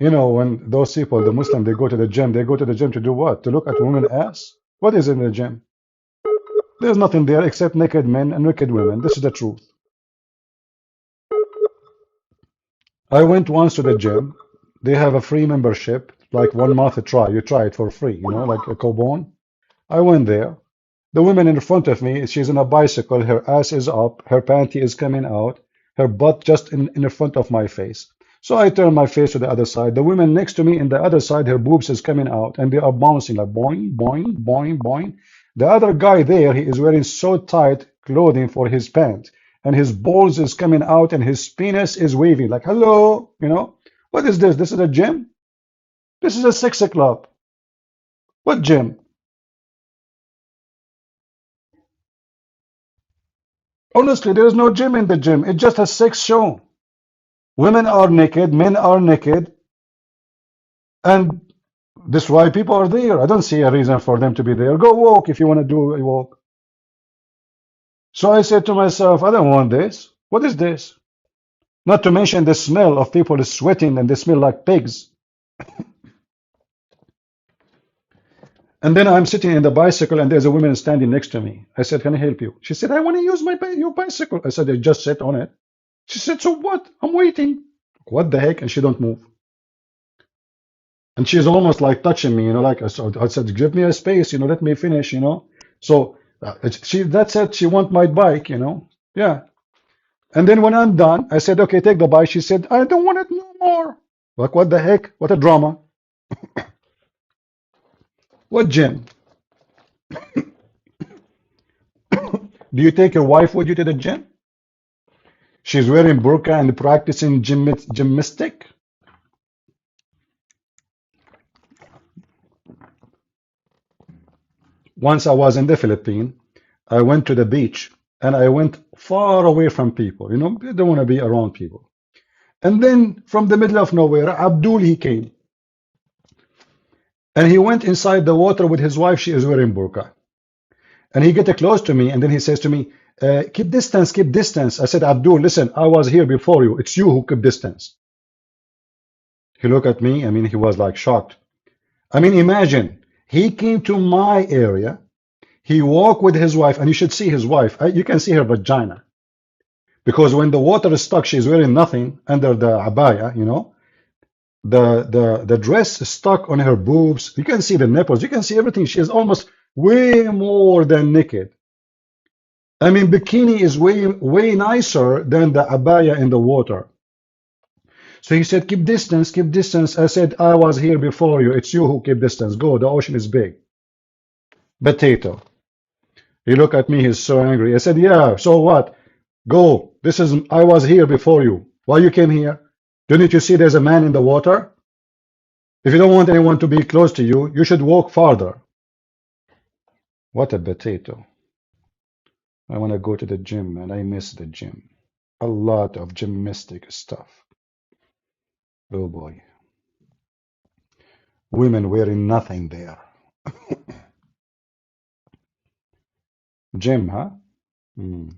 When those people, the Muslim, they go to the gym to do what? To look at women ass? What is in the gym? There's nothing there except naked men and naked women. This is the truth. I went once to the gym. They have a free membership, like 1 month try. You try it for free, like a coupon. I went there. The woman in front of me, she's on a bicycle. Her ass is up. Her panty is coming out. Her butt just in front of my face. So I turn my face to the other side. The woman next to me in the other side, her boobs is coming out, and they are bouncing like boing, boing, boing, boing. The other guy there, he is wearing so tight clothing for his pants, and his balls is coming out, and his penis is waving like hello. What is this? This is a gym? This is a sex club. What gym? Honestly, there is no gym in the gym. It's just a sex show. Women are naked, men are naked, and this is why people are there. I don't see a reason for them to be there. Go walk if you want to do a walk. So I said to myself, I don't want this. What is this? Not to mention the smell of people sweating and they smell like pigs. And then I'm sitting in the bicycle and there's a woman standing next to me. I said, can I help you? She said, I want to use your bicycle. I said, I just sit on it. She said, so what? I'm waiting. What the heck? And she don't move. And she's almost like touching me, like I said, give me a. Let me finish. So that's it. She want my bike. Yeah. And then when I'm done, I said, okay, take the bike. She said, I don't want it no more. Like, what the heck? What a drama. What gym? Do you take your wife with you to the gym? She's wearing burqa and practicing gymnastic. Once I was in the Philippines, I went to the beach and I went far away from people. I don't want to be around people. And then from the middle of nowhere, Abdul, he came. And he went inside the water with his wife. She is wearing burqa. And he get close to me and then he says to me, keep distance, keep distance. I said, Abdul, listen, I was here before you. It's you who keep distance. He looked at me. I mean, he was like shocked. I mean, imagine, he came to my area. He walked with his wife, and you should see his wife. You can see her vagina. Because when the water is stuck, she's wearing nothing under the abaya. The dress is stuck on her boobs. You can see the nipples. You can see everything. She is almost way more than naked. I mean, bikini is way nicer than the abaya in the water. So he said, keep distance, keep distance. I said, I was here before you. It's you who keep distance. Go, the ocean is big. Potato. He looked at me, he's so angry. I said, yeah, so what? Go. I was here before you. Why you came here? Don't you see there's a man in the water? If you don't want anyone to be close to you, you should walk farther. What a potato. I want to go to the gym and I miss the gym. A lot of gymnastic stuff. Oh boy. Women wearing nothing there. Gym, huh? Hmm.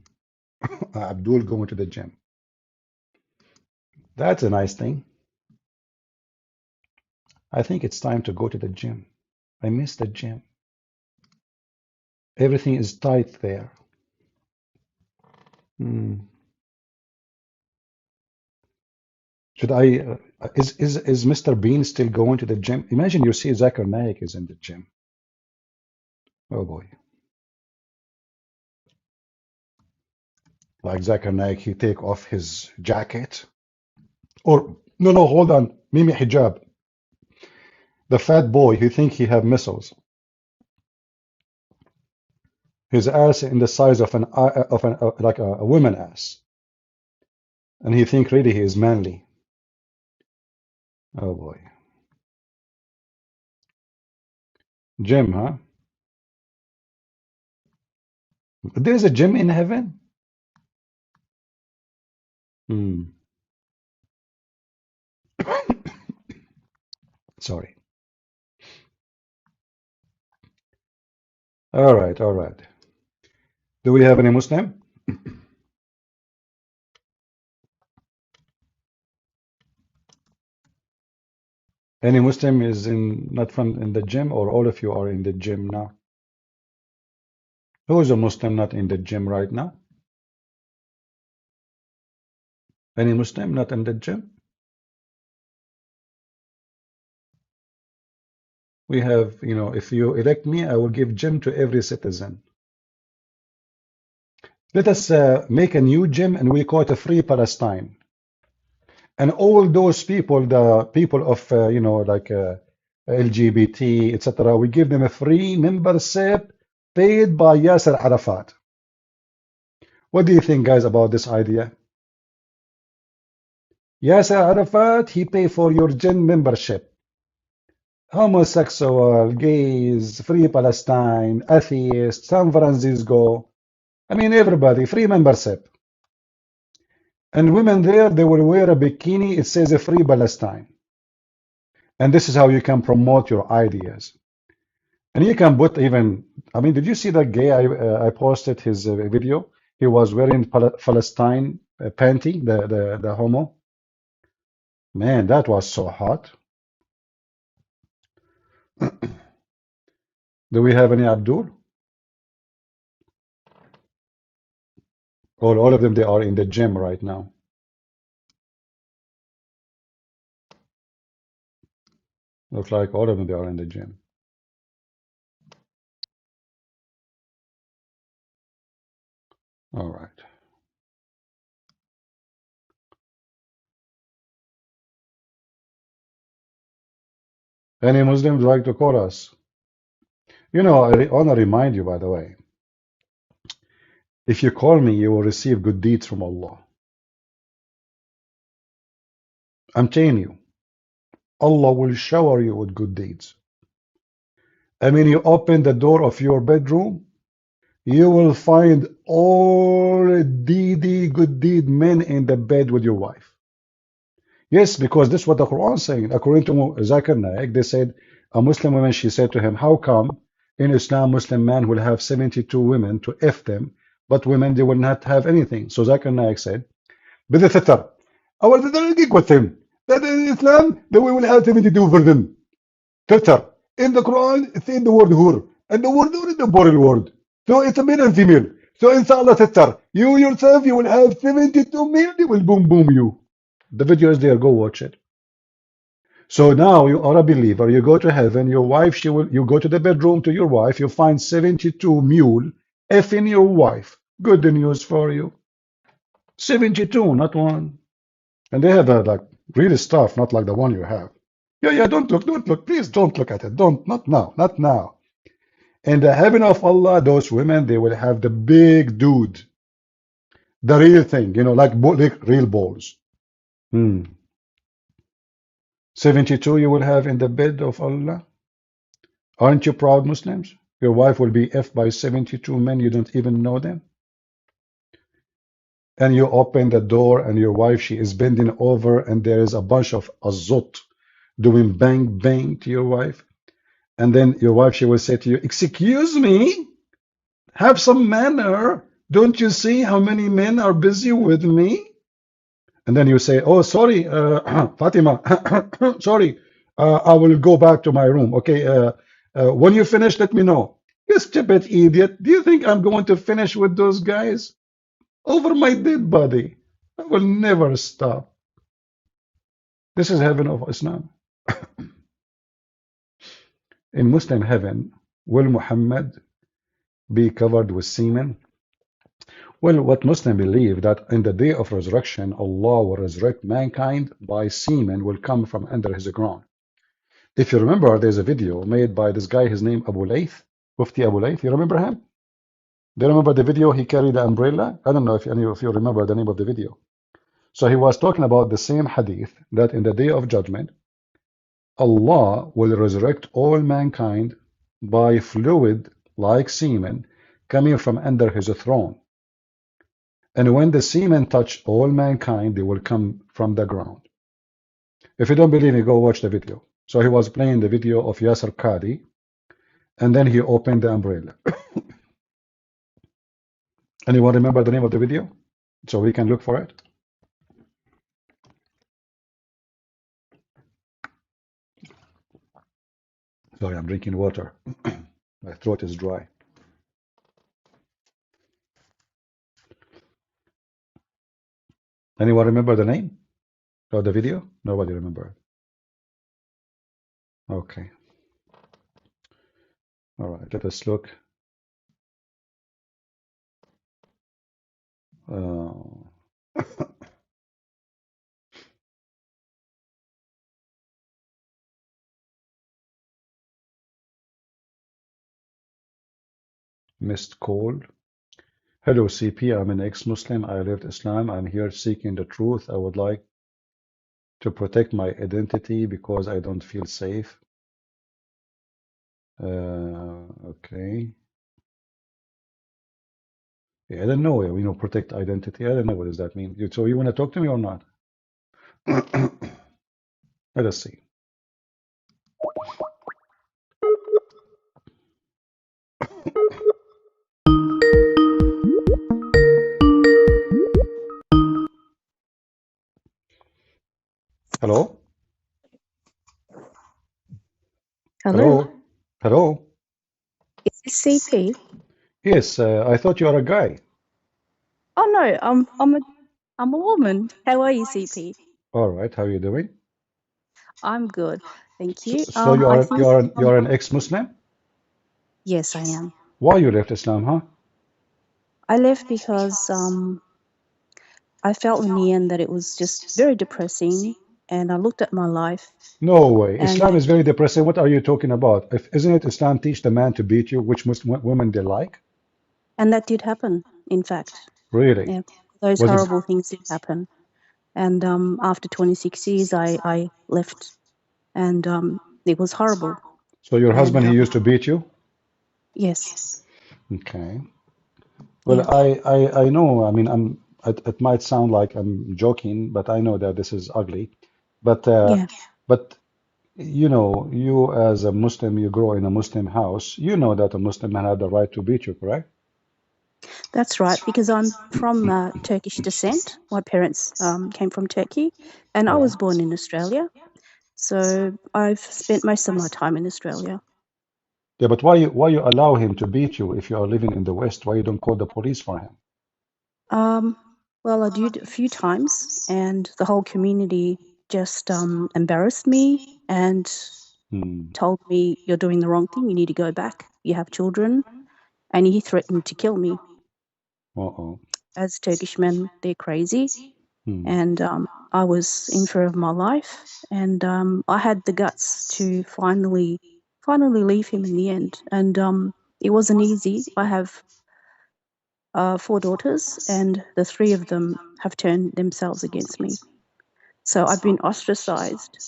Abdul going to the gym. That's a nice thing. I think it's time to go to the gym. I miss the gym. Everything is tight there. Hmm. Should I? Is Mr. Bean still going to the gym? Imagine you see Zakir Naik is in the gym. Oh boy. Like Zakir Naik, he take off his jacket. Or no, no, hold on. Mimi Hijab. The fat boy, he think he have missiles. His ass in the size of an like a woman ass, and he think really he is manly. Oh boy. Gym, huh? There's a gym in heaven? Hmm. Sorry. All right, all right. Do we have any Muslim? Any Muslim is in not from in the gym, or all of you are in the gym now? Who is a Muslim not in the gym right now? Any Muslim not in the gym? We have, if you elect me, I will give gym to every citizen. Let us make a new gym and we call it a Free Palestine. And all those people, the people of, like LGBT, etc., we give them a free membership paid by Yasser Arafat. What do you think, guys, about this idea? Yasser Arafat, he pay for your gym membership. Homosexual, gays, Free Palestine, atheists, San Francisco. I mean, everybody, free membership. And women there, they will wear a bikini. It says a Free Palestine. And this is how you can promote your ideas. And you can put even, I mean, did you see that gay? I posted his video. He was wearing Palestine panty, the homo. Man, that was so hot. Do we have any Abdul? All of them, they are in the gym right now. Looks like all of them, they are in the gym. All right. Any Muslims like to call us? I want to remind you, by the way, if you call me, you will receive good deeds from Allah. I'm telling you, Allah will shower you with good deeds. I mean, you open the door of your bedroom, you will find all deedy, good deed men in the bed with your wife. Yes, because this is what the Quran is saying. According to Zakir Naik, they said a Muslim woman, she said to him, how come in Islam Muslim man will have 72 women to F them, but women, they will not have anything. So Zakir Naik said, بدي ستر. أول تدرج with him. That in Islam, then we will have 72 for them. ستر. In the Quran, it's in the word hur. And the word hur is the plural word. So it's a male and female. So inshallah ستر. You yourself, you will have 72 male, they will boom boom you. The video is there, go watch it. So now you are a believer, you go to heaven, your wife, you go to the bedroom to your wife, you find 72 mule effing your wife. Good news for you. 72, not one. And they have like really stuff, not like the one you have. Yeah, don't look, please don't look at it. Not now, not now. In the heaven of Allah, those women, they will have the big dude, the real thing, like real balls. Hmm. 72 you will have in the bed of Allah. Aren't you proud Muslims? Your wife will be effed by 72 men, you don't even know them. And you open the door and your wife, she is bending over and there is a bunch of azot doing bang bang to your wife. And then your wife, she will say to you, excuse me, have some manner. Don't you see how many men are busy with me? And then you say, oh, sorry, Fatima, sorry, I will go back to my room. Okay, when you finish, let me know. You stupid idiot. Do you think I'm going to finish with those guys? Over my dead body. I will never stop. This is heaven of Islam. In Muslim heaven, will Muhammad be covered with semen? Well, what Muslims believe that in the day of resurrection, Allah will resurrect mankind by semen will come from under his ground. If you remember, there's a video made by this guy, his name Abu Layth, Mufti Abu Layth. You remember him? Do you remember the video? He carried the umbrella. I don't know if any of you remember the name of the video. So he was talking about the same hadith that in the day of judgment, Allah will resurrect all mankind by fluid like semen coming from under his throne. And when the semen touch all mankind, they will come from the ground. If you don't believe me, go watch the video. So he was playing the video of Yasser Qadi, and then he opened the umbrella. Anyone remember the name of the video? So we can look for it. Sorry, I'm drinking water. My throat is dry. Anyone remember the name of the video? Nobody remember. Okay. All right, let us look. Uh, missed call. Hello, CP. I'm an ex-Muslim. I left Islam. I'm here seeking the truth. I would like to protect my identity because I don't feel safe. Okay. Yeah, I don't know. Protect identity. I don't know what does that mean. So you want to talk to me or not? Let us see. Hello? Hello, Hello? Hello? is this CP? Yes, I thought you are a guy. Oh no, I'm a woman. How are you, CP? All right, how are you doing? I'm good, thank So, you. so you I are think you are you are an ex-Muslim? yes, I am. Why you left Islam, huh? I left because I felt in the end that it was just very depressing, and I looked at my life, No way. and Islam is very depressing. What are you talking about? If isn't it Islam teach the man to beat you, which Muslim women they like? that did happen. In fact, Really? yeah, those Was it horrible things did happen. And after 26 years, I left, and it was horrible. so your And husband he used to beat you? yes, Okay. Well, yeah, I know. I mean, it might sound like I'm joking, but I know that this is ugly. But yeah. but you as a Muslim, you grow in a Muslim house. You know that a Muslim man had the right to beat you, correct? That's right, because I'm from Turkish descent. My parents came from Turkey, and I Yeah. was born in Australia. So I've spent most of my time in Australia. Yeah, but why you allow him to beat you if you are living in the West? Why you don't call the police for him? Um, well, I did a few times, and the whole community just embarrassed me and Hmm. told me, "You're doing the wrong thing. You need to go back. You have children." And he threatened to kill me. Uh-oh. As Turkish men, they're crazy. Hmm. And I was in fear of my life, and I had the guts to finally leave him in the end. And it wasn't easy. I have 4 daughters, and the 3 of them have turned themselves against me. So I've been ostracized.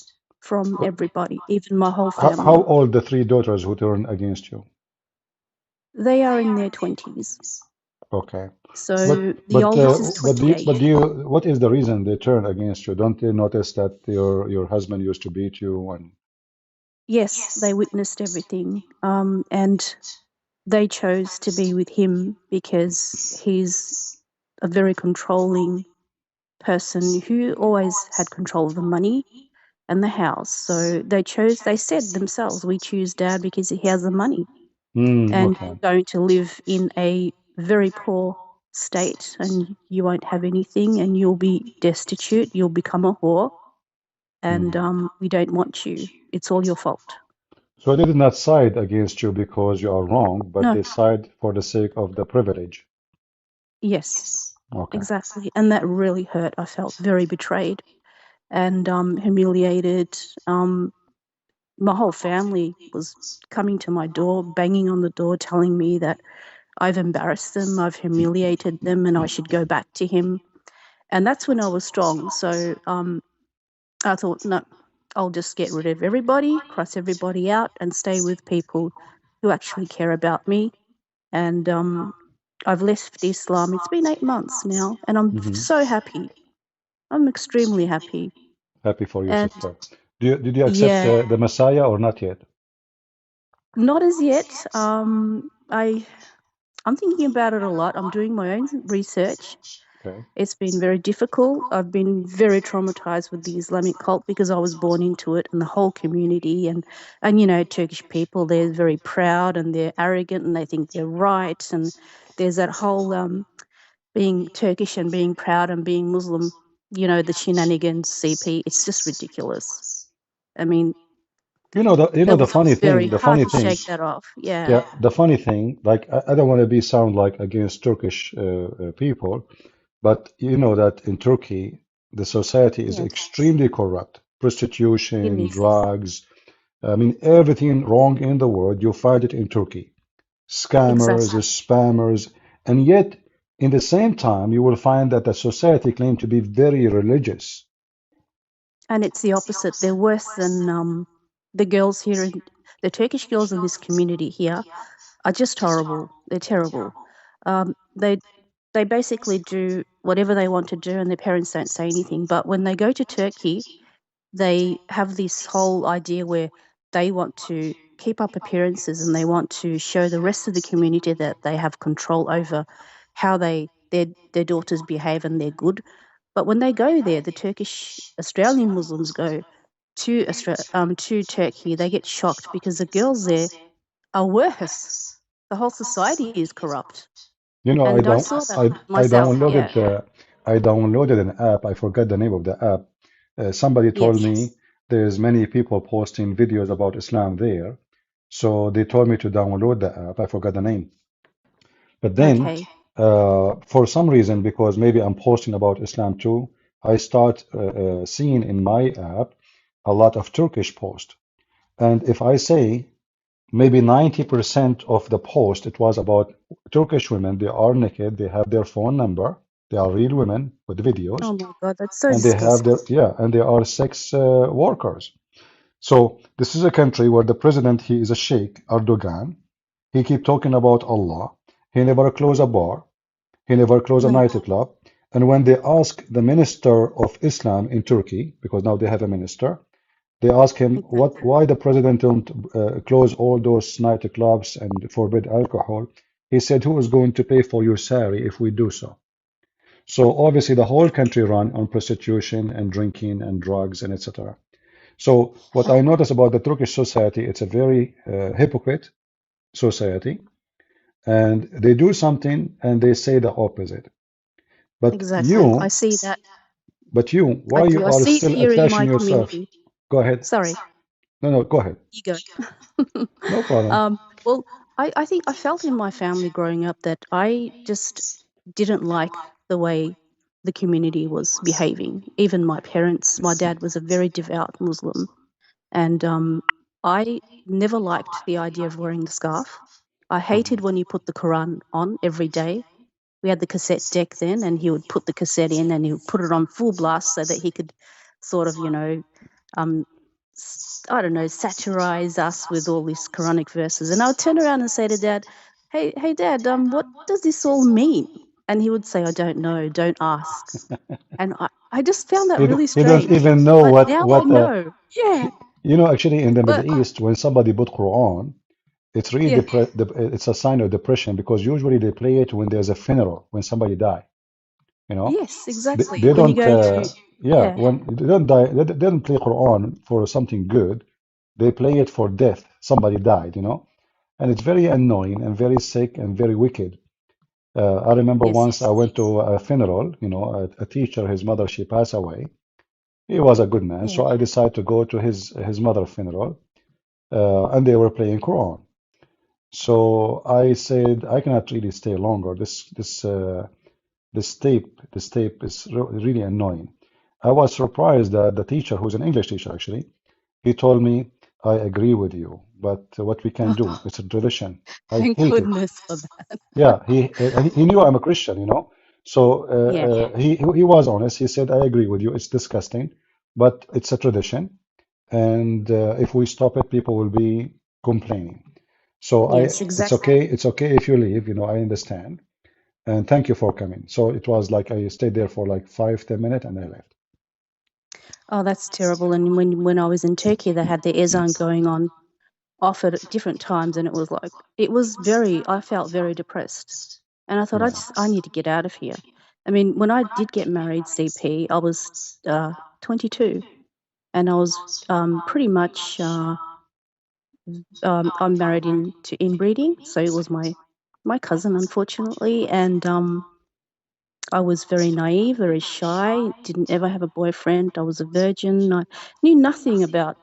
from everybody, even my whole How family. old the three daughters who turned against you? They are in their 20s. Okay. But So the but oldest is but 28. do you what is the reason they turn against you? Don't they notice that your husband used to beat you and Yes, they witnessed everything. And they chose to be with him because he's a very controlling person who always had control of the money and the house. So they said themselves, we choose dad because he has the money. And okay. you're going to live in a very poor state and you won't have anything and you'll be destitute, you'll become a whore, and Mhm. we don't want you. It's all your fault. So they did not side against you because you are wrong, but No, they side for the sake of the privilege. yes, Okay. exactly. And that really hurt. I felt very betrayed and humiliated. My whole family was coming to my door, banging on the door, telling me that I've embarrassed them, I've humiliated them, and I should go back to him. And that's when I was strong. So I thought, no, I'll just get rid of everybody, cross everybody out, and stay with people who actually care about me. And I've left Islam. It's been 8 months now, and I'm Hmm. so happy. I'm extremely happy. Happy for you, And sister. Did you accept yeah, the Messiah or not yet? not as yet. I'm thinking about it a lot. I'm doing my own research. Okay. It's been very difficult. I've been very traumatized with the Islamic cult because I was born into it, and the whole community and Turkish people, they're very proud and they're arrogant and they think they're right, and there's that whole being Turkish and being proud and being Muslim, the shenanigans, CP, it's just ridiculous. I mean, You know it the was funny very thing, the hard funny to thing, shake that off. Yeah. yeah, the funny thing, like I don't want to be sound like against Turkish people, but you know that in Turkey, the society is Yes, extremely corrupt. it Prostitution, is. drugs, I mean, everything wrong in the world, you find it in Turkey. Scammers, Exactly. spammers, and yet, in the same time, you will find that the society claim to be very religious. And it's the opposite. They're worse than the girls here the Turkish girls in this community here are just horrible. They're terrible. Um, they they basically do whatever they want to do, and their parents don't say anything. But when they go to Turkey, they have this whole idea where they want to keep up appearances and they want to show the rest of the community that they have control over how their daughters behave and they're good. But when they go there, the Turkish Australian Muslims go to Turkey, they get shocked because the girls there are worse. The whole society is corrupt. You know, And I saw that I myself. Yeah. I downloaded an app. I forgot the name of the app. Somebody told Yes. me there's many people posting videos about Islam there, so they told me to download the app. I forgot the name. But then, Okay. for some reason, because maybe I'm posting about Islam too, I start seeing in my app a lot of Turkish posts. And if I say maybe 90% of the post, it was about Turkish women. They are naked, they have their phone number, they are real women with videos, Oh my God, that's so and they have disgusting. their, yeah, and they are sex workers. So this is a country where the president, he is a sheikh, Erdogan. He keep talking about Allah. He never close a bar. He never closed a No, nightclub. And when they ask the minister of Islam in Turkey, because now they have a minister, they ask him exactly. why the president don't close all those nightclubs and forbid alcohol. He said, "Who is going to pay for your salary if we do so?" So obviously the whole country run on prostitution and drinking and drugs and etc. So what I notice about the Turkish society, it's a very hypocrite society, and they do something and they say the opposite. But Exactly. I you, see that. I why you do. I are see it still here in attaching my yourself? community. Go ahead. Sorry, No, no, go ahead. you go. No problem. Well, I think I felt in my family growing up that I just didn't like the way the community was behaving. Even my parents, my dad was a very devout Muslim, and I never liked the idea of wearing the scarf. I hated when you put the Quran on every day. We had the cassette deck then, and he would put the cassette in and he would put it on full blast so that he could sort of, um, I don't know, satirize us with all these Quranic verses. And I would turn around and say to Dad, hey, Dad, what does this all mean? And he would say, I don't know, don't ask. And I just found that really He don't strange. even know But what now I what know. Yeah. actually in the But Middle East when somebody put Quran, it's really yeah, it's a sign of depression because usually they play it when there's a funeral when somebody die. You know, yes, exactly. they When you don't. go to, Yeah, yeah, when they don't die, they don't play Quran for something good. They play it for death. Somebody died. And it's very annoying and very sick and very wicked. I remember yes, once I went to a funeral. A teacher, his mother, she passed away. He was a good man, yeah, so I decided to go to his mother's funeral, and they were playing Quran. So I said I cannot really stay longer. This tape is really annoying. I was surprised that the teacher, who's an English teacher actually, he told me, I agree with you, but what we can do, it's a tradition. I thank hate it. goodness for that. Yeah, he knew I'm a Christian. So Yeah, he was honest. He said, I agree with you. It's disgusting, but it's a tradition, and if we stop it, people will be complaining. So yes, it's exactly. okay. It's okay if you leave. I understand. And thank you for coming. So it was like I stayed there for like 5, 10 minutes and I left. Oh, that's terrible. And when I was in Turkey, they had the ezan going on off at different times, and I felt very depressed. And I thought, Yeah. I need to get out of here. I mean, when I did get married, CP, I was 22, and I was pretty much I'm married into inbreeding, so it was my cousin, unfortunately, and I was very naive, very shy, didn't ever have a boyfriend. I was a virgin. I knew nothing about,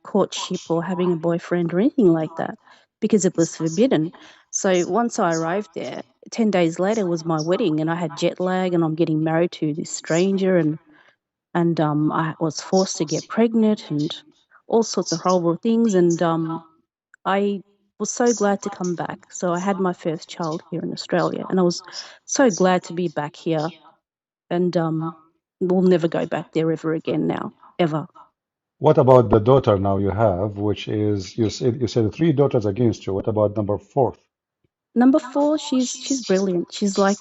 courtship or having a boyfriend or anything like that because it was forbidden. So once I arrived there, 10 days later was my wedding, and I had jet lag, and I'm getting married to this stranger, and I was forced to get pregnant and all sorts of horrible things. And I was so glad to come back. So I had my first child here in Australia, and I was so glad to be back here, and we'll never go back there ever again now, ever. What about the daughter now you have, which is you said three daughters against you. What about number fourth? Number four, she's brilliant. She's like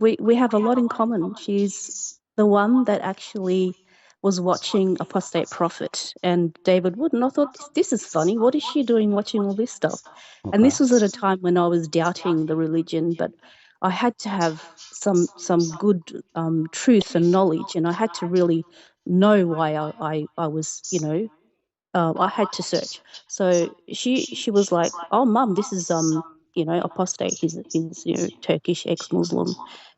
we have a lot in common. She's the one that actually was watching Apostate Prophet and David Wood, and I thought this is funny. What is she doing watching all this stuff? And Okay. this was at a time when I was doubting the religion, but I had to have some good truth and knowledge, and I had to really know why I was, I had to search. So she was like, "Oh, mum, this is apostate. He's Turkish ex-Muslim,"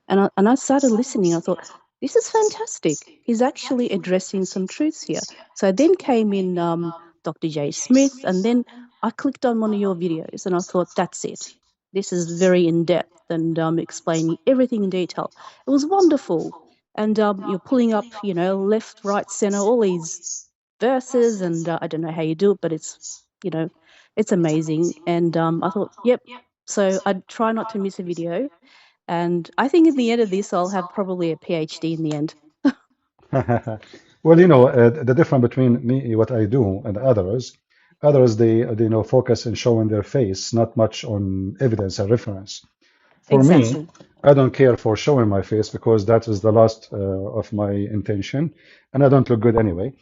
and I started listening. I thought, this is fantastic. He's actually addressing some truths here. So then came in Dr. J. Smith, and then I clicked on one of your videos, and I thought, that's it. This is very in depth and explaining everything in detail. It was wonderful. And you're pulling up, left, right, center, all these verses, and I don't know how you do it, but you know it's amazing. And I thought, yep. So I'd try not to miss a video, and I think in the end of this I'll have probably a PhD in the end. Well, the difference between me, what I do, and others they focus on showing their face, not much on evidence and reference. For me, Exactly. I don't care for showing my face because that is the last of my intention, and I don't look good anyway.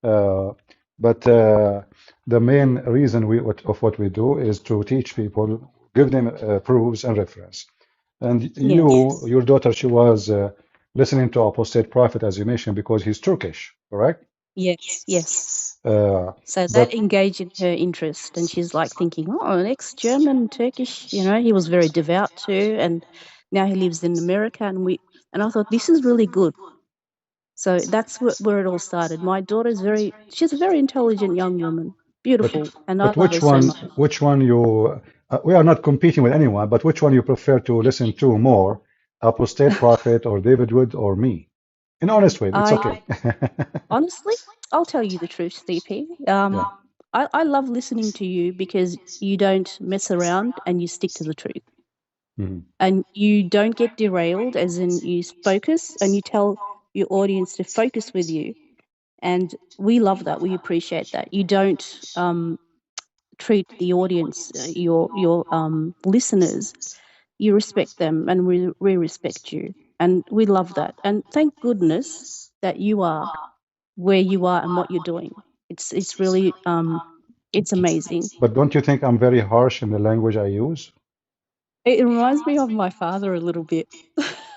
Uh, but the main reason of what we do is to teach people, give them proofs and reference. And Yes. your daughter, she was listening to Apostate Prophet, as you mentioned, because he's Turkish, correct? Yes. Yes. Uh, So that but engaged in her interest, and she's like thinking, oh, an ex-German, Turkish. He was very devout too, and now he lives in America, and I thought this is really good. So that's where it all started. My daughter she's a very intelligent young woman, but beautiful, and I but love her so much. which one you we are not competing with anyone, but which one you prefer to listen to more, Apostate Prophet or David Wood or me? In honest way, it's I okay. honestly, I'll tell you the truth, CP. Yeah. I love listening to you because you don't mess around and you stick to the truth. Mhm. And you don't get derailed, as in you focus and you tell your audience to focus with you. And we love that. We appreciate that. You don't treat the audience, your listeners, you respect them, and we respect you, and we love that. And thank goodness that you are where you are and what you're doing. It's really it's amazing. But don't you think I'm very harsh in the language I use? It reminds me of my father a little bit.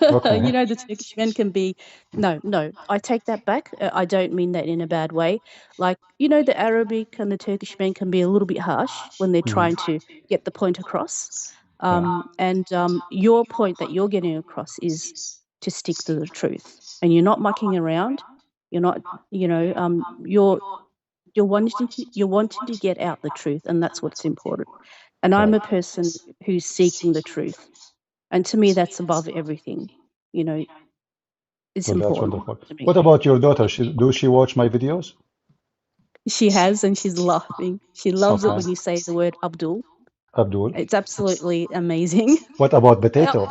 Okay. You know, the Turkish men can be. No, no, I take that back. I don't mean that in a bad way. Like, you know, the Arabic and the Turkish men can be a little bit harsh when they're Mhm. trying to get the point across. Yeah. And your point that you're getting across is to stick to the truth, and you're not mucking around. You're not, you know, you're wanting to get out the truth, and that's what's important. And I'm Right. a person who's seeking the truth, and to me, that's above everything. You know, it's Well, that's important wonderful. to me. What about your daughter? Yeah. Does she watch my videos? She has, and she's laughing. She loves it Okay. when you say the word Abdul. Abdul. It's absolutely amazing. What about potato?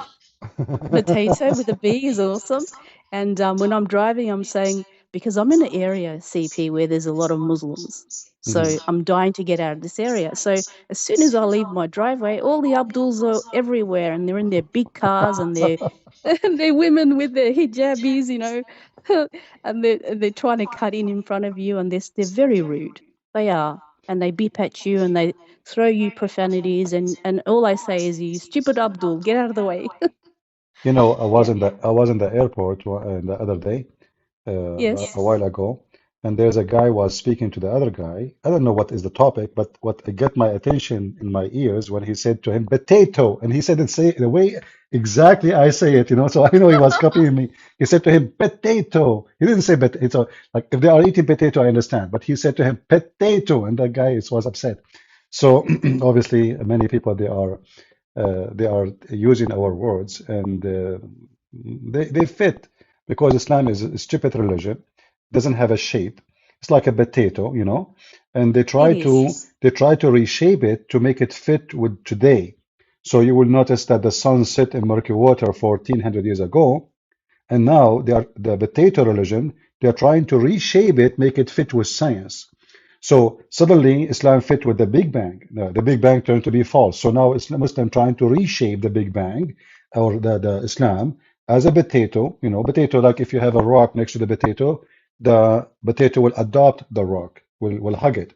Potato with a B is awesome. And when I'm driving, I'm saying, because I'm in an area, CP, where there's a lot of Muslims. Mhm. So I'm dying to get out of this area. So as soon as I leave my driveway, all the Abduls are everywhere, and they're in their big cars, and they're and they're women with their hijabis, you know, and they're trying to cut in front of you, and they're very rude. They are, and they beep at you, and they throw you profanities, and all I say is, "You stupid Abdul, get out of the way." You know, I was Yeah. in the airport the other day, a Yes. while ago, and there's a guy was speaking to the other guy. I don't know what is the topic, but what got my attention in my ears when he said to him potato, and he said it say the way exactly I say it, you know. So I know he was copying me. He said to him potato. He didn't say potato. Like if they are eating potato, I understand, but he said to him potato, and that guy was upset. So obviously, many people they are using our words, and they fit because Islam is a stupid religion, doesn't have a shape. It's like a potato, you know, and It is. they try to reshape it to make it fit with today. So you will notice that the sun set in murky water 1400 years ago, and now they are the potato religion. They are trying to reshape it, make it fit with science. So suddenly Islam fit with the Big Bang. The Big Bang turned to be false. So now Islam Muslim trying to reshape the Big Bang or the Islam as a potato. You know, potato, like if you have a rock next to the potato will adopt the rock, will hug it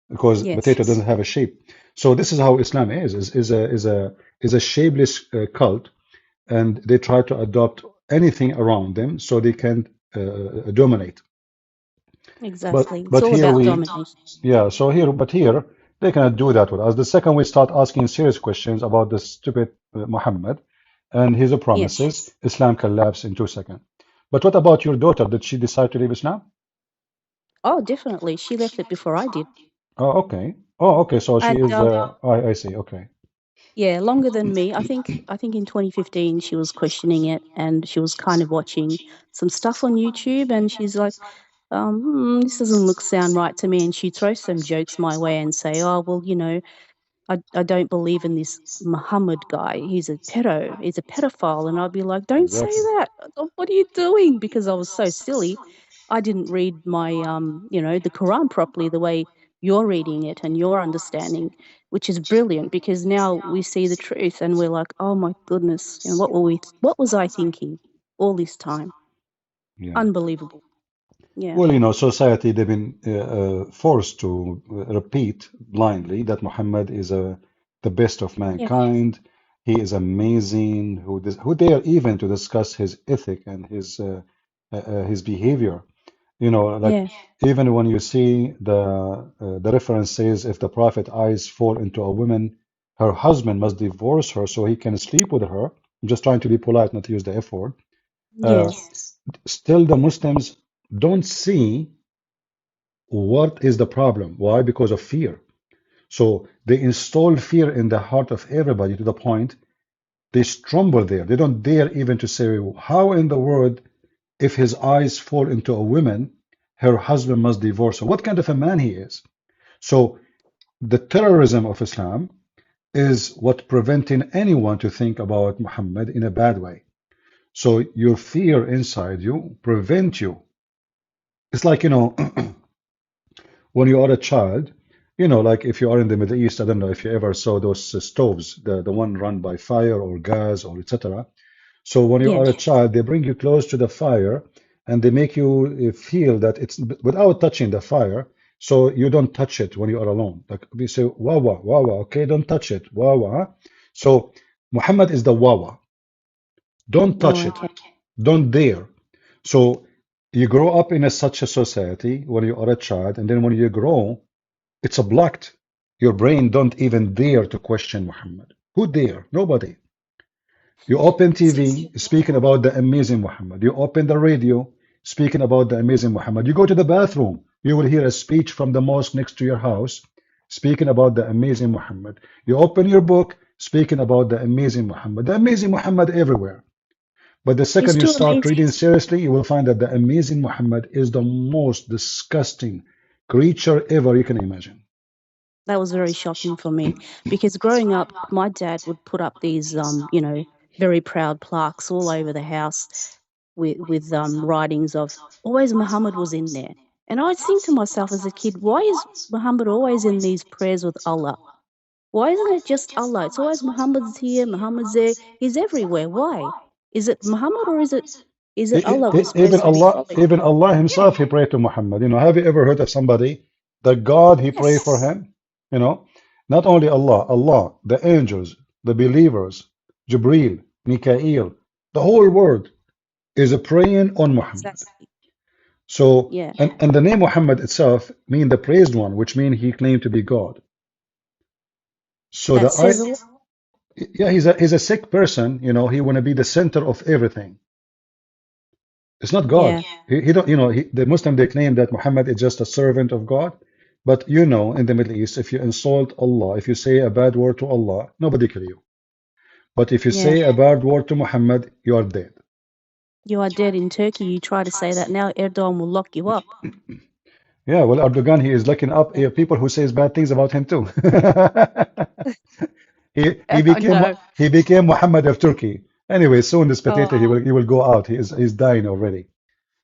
because Yes. potato doesn't have a shape. So this is how Islam is a shapeless cult, and they try to adopt anything around them so they can dominate. Exactly. It's But all here about we, domination. yeah, so here they cannot do that with us. The second we start asking serious questions about the stupid Muhammad and his Yes. promises, Islam collapse in 2 seconds. But what about your daughter? Did she decide to leave Islam? Oh, definitely. She left it before I did. Oh, okay. Oh, okay. So she And is. I see. Okay. yeah, longer than me. I think in 2015 she was questioning it, and she was kind of watching some stuff on YouTube, and she's like, this doesn't sound right to me. And she throws some jokes my way and say, oh, well, you know, I don't believe in this Muhammad guy. He's a pedophile. And I'd be like, don't say Exactly. that. What are you doing? Because I was so silly. I didn't read my, you know, the Quran properly the way you're reading it and you're understanding, which is brilliant because now we see the truth and we're like, oh my goodness, you know, what was I thinking all this time? Yeah. Unbelievable. Yeah. Well, you know, society, they've been forced to repeat blindly that Muhammad is the best of Yes. mankind. He is amazing. Who dare even to discuss his ethic and his behavior? You know, like Yeah. even when you see the reference says if the prophet eyes fall into a woman, her husband must divorce her so he can sleep with her. I'm just trying to be polite, not to use the F word. Uh, Yes. Still, the Muslims don't see what is the problem? Why? Because of fear. So they install fear in the heart of everybody to the point they tremble there. They don't dare even to say, how in the world, if his eyes fall into a woman, her husband must divorce her? What kind of a man he is? So the terrorism of Islam is what preventing anyone to think about Muhammad in a bad way. So your fear inside you prevent you It's like, when you are a child, like if you are in the Middle East, I don't know if you ever saw those stoves, the one run by fire or gas or etc. So when you are a Yes. child, they bring you close to the fire and they make you feel that it's without touching the fire. So you don't touch it when you are alone. Like we say, wawa, wawa, okay, don't touch it, wawa. Huh? So Muhammad is the wawa. Don't Oh, touch it. okay. Don't dare. So you grow up in such a society when you are a child, and then when you grow, it's a blocked. Your brain don't even dare to question Muhammad. Who dare? Nobody. You open TV speaking about the amazing Muhammad. You open the radio speaking about the amazing Muhammad. You go to the bathroom, you will hear a speech from the mosque next to your house speaking about the amazing Muhammad. You open your book speaking about the amazing Muhammad. The amazing Muhammad everywhere. But the He's second you too start amazing. reading seriously, you will find that the amazing Muhammad is the most disgusting creature ever you can imagine. That was very shocking for me because growing up, my dad would put up these, very proud plaques all over the house with writings of always Muhammad was in there. And I'd think to myself as a kid, why is Muhammad always in these prayers with Allah? Why isn't it just Allah? It's always Muhammad's here, Muhammad's there. He's everywhere. Why? Is it Muhammad or is it Allah we're Even supposed to be following? even Allah himself, he prayed to Muhammad. Have you ever heard of somebody that God, he prayed for Yes. him? You know, not only Allah, the angels, the believers, Jibreel, Mikael, the whole world is praying on Muhammad. Exactly. So, Yeah. and the name Muhammad itself mean the praised one, which means he claimed to be God. So That the I, says a lot. yeah, he's a sick person. He want to be the center of everything. It's not God. Yeah. He don't, the Muslim, they claim that Muhammad is just a servant of God. But in the Middle East, if you insult Allah, if you say a bad word to Allah, nobody kill you. But if you Yeah. say a bad word to Muhammad, you are dead. You are dead in Turkey. You try to say that now, Erdogan will lock you up. Yeah, well, Erdogan, he is looking up people who says bad things about him too. He I became know. he became Muhammad of Turkey. Anyway, soon this potato Oh, he will go out. He's dying already.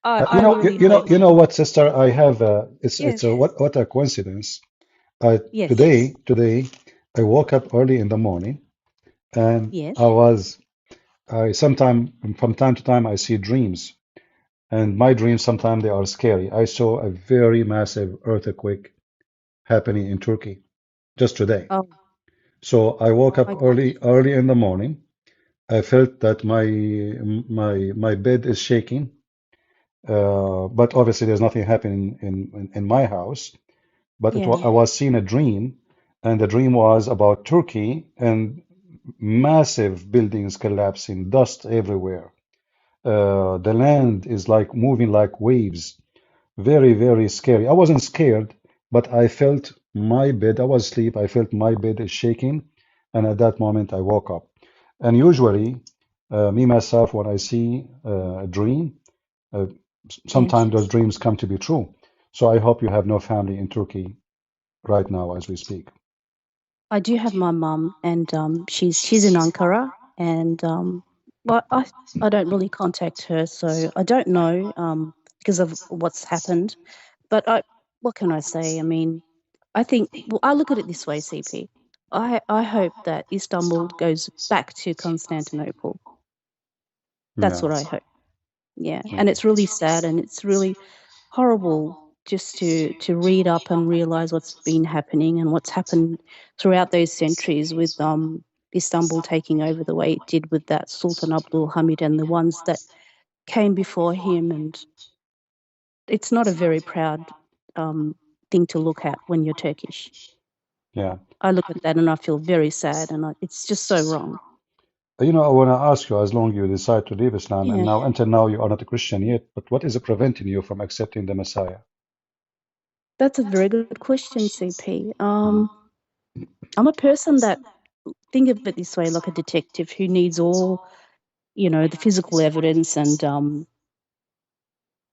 I really hope. You know what, sister? I have it's Yes. a what a coincidence. Yes. Today I woke up early in the morning and Yes. I sometime from time to time I see dreams, and my dreams sometimes they are scary. I saw a very massive earthquake happening in Turkey just today. Oh, So I woke oh up my gosh. early in the morning. I felt that my bed is shaking, but obviously there's nothing happening in my house. But Yeah. I was seeing a dream, and the dream was about Turkey and massive buildings collapsing, dust everywhere. The land is like moving like waves. Very, very scary. I wasn't scared, but I felt my bed, I was asleep, I felt my bed is shaking, and at that moment I woke up. And usually, me myself, when I see a dream, uh, Yes. sometimes those dreams come to be true. So I hope you have no family in Turkey right now as we speak. I do have my mum, and she's in Ankara, and well, I don't really contact her, so I don't know because of what's happened. But what can I say? I mean, I think well, I look at it this way, CP. I hope that Istanbul goes back to Constantinople. That's Yeah, what I hope. Yeah, yeah, and it's really sad, and it's really horrible just to read up and realize what's been happening and what's happened throughout those centuries with Istanbul taking over the way it did with that Sultan Abdul Hamid and the ones that came before him. And it's not a very proud thing to look at when you're Turkish. yeah. I look at that and I feel very sad, and it's just so wrong. I want to ask you, as long you decide to leave Islam, and Yeah, now until now you are not a Christian yet, but what is preventing you from accepting the Messiah? that's a very good question, CP. Mhm. I'm a person that think of it this way, like a detective who needs all the physical evidence and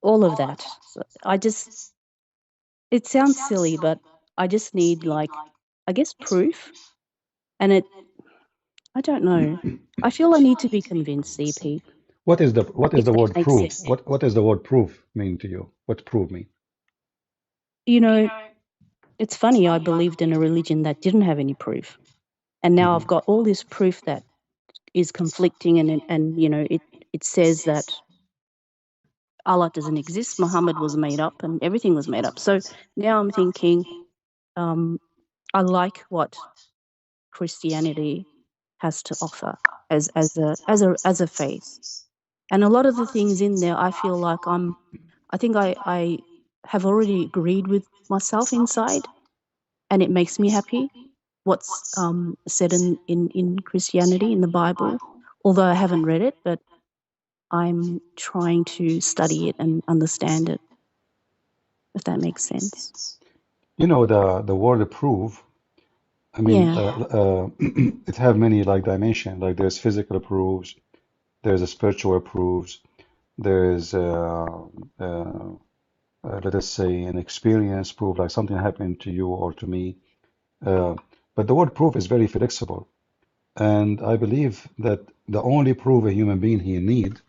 all of that. So it sounds silly, but I just need, like, I guess, proof. And I don't know. I feel I need to be convinced, CP. what is if the that word makes proof? sense. What does the word proof mean to you? What proof mean? You know, it's funny, I believed in a religion that didn't have any proof. And now I've Hmm. got all this proof that is conflicting, and you know, it says that Allah doesn't exist, Muhammad was made up, and everything was made up. So now I'm thinking, um, I like what Christianity has to offer as a faith. And a lot of the things in there, I feel like I think I have already agreed with myself inside, and it makes me happy. What's said in Christianity in the Bible, although I haven't read it, but I'm trying to study it and understand it, if that makes sense. You know, the word proof. I mean, Yeah. it have many like dimension. Like there's physical proofs, there's a spiritual proofs, there's let us say an experience proof, like something happened to you or to me. Uh, but the word proof is very flexible, and I believe that the only proof a human being he need,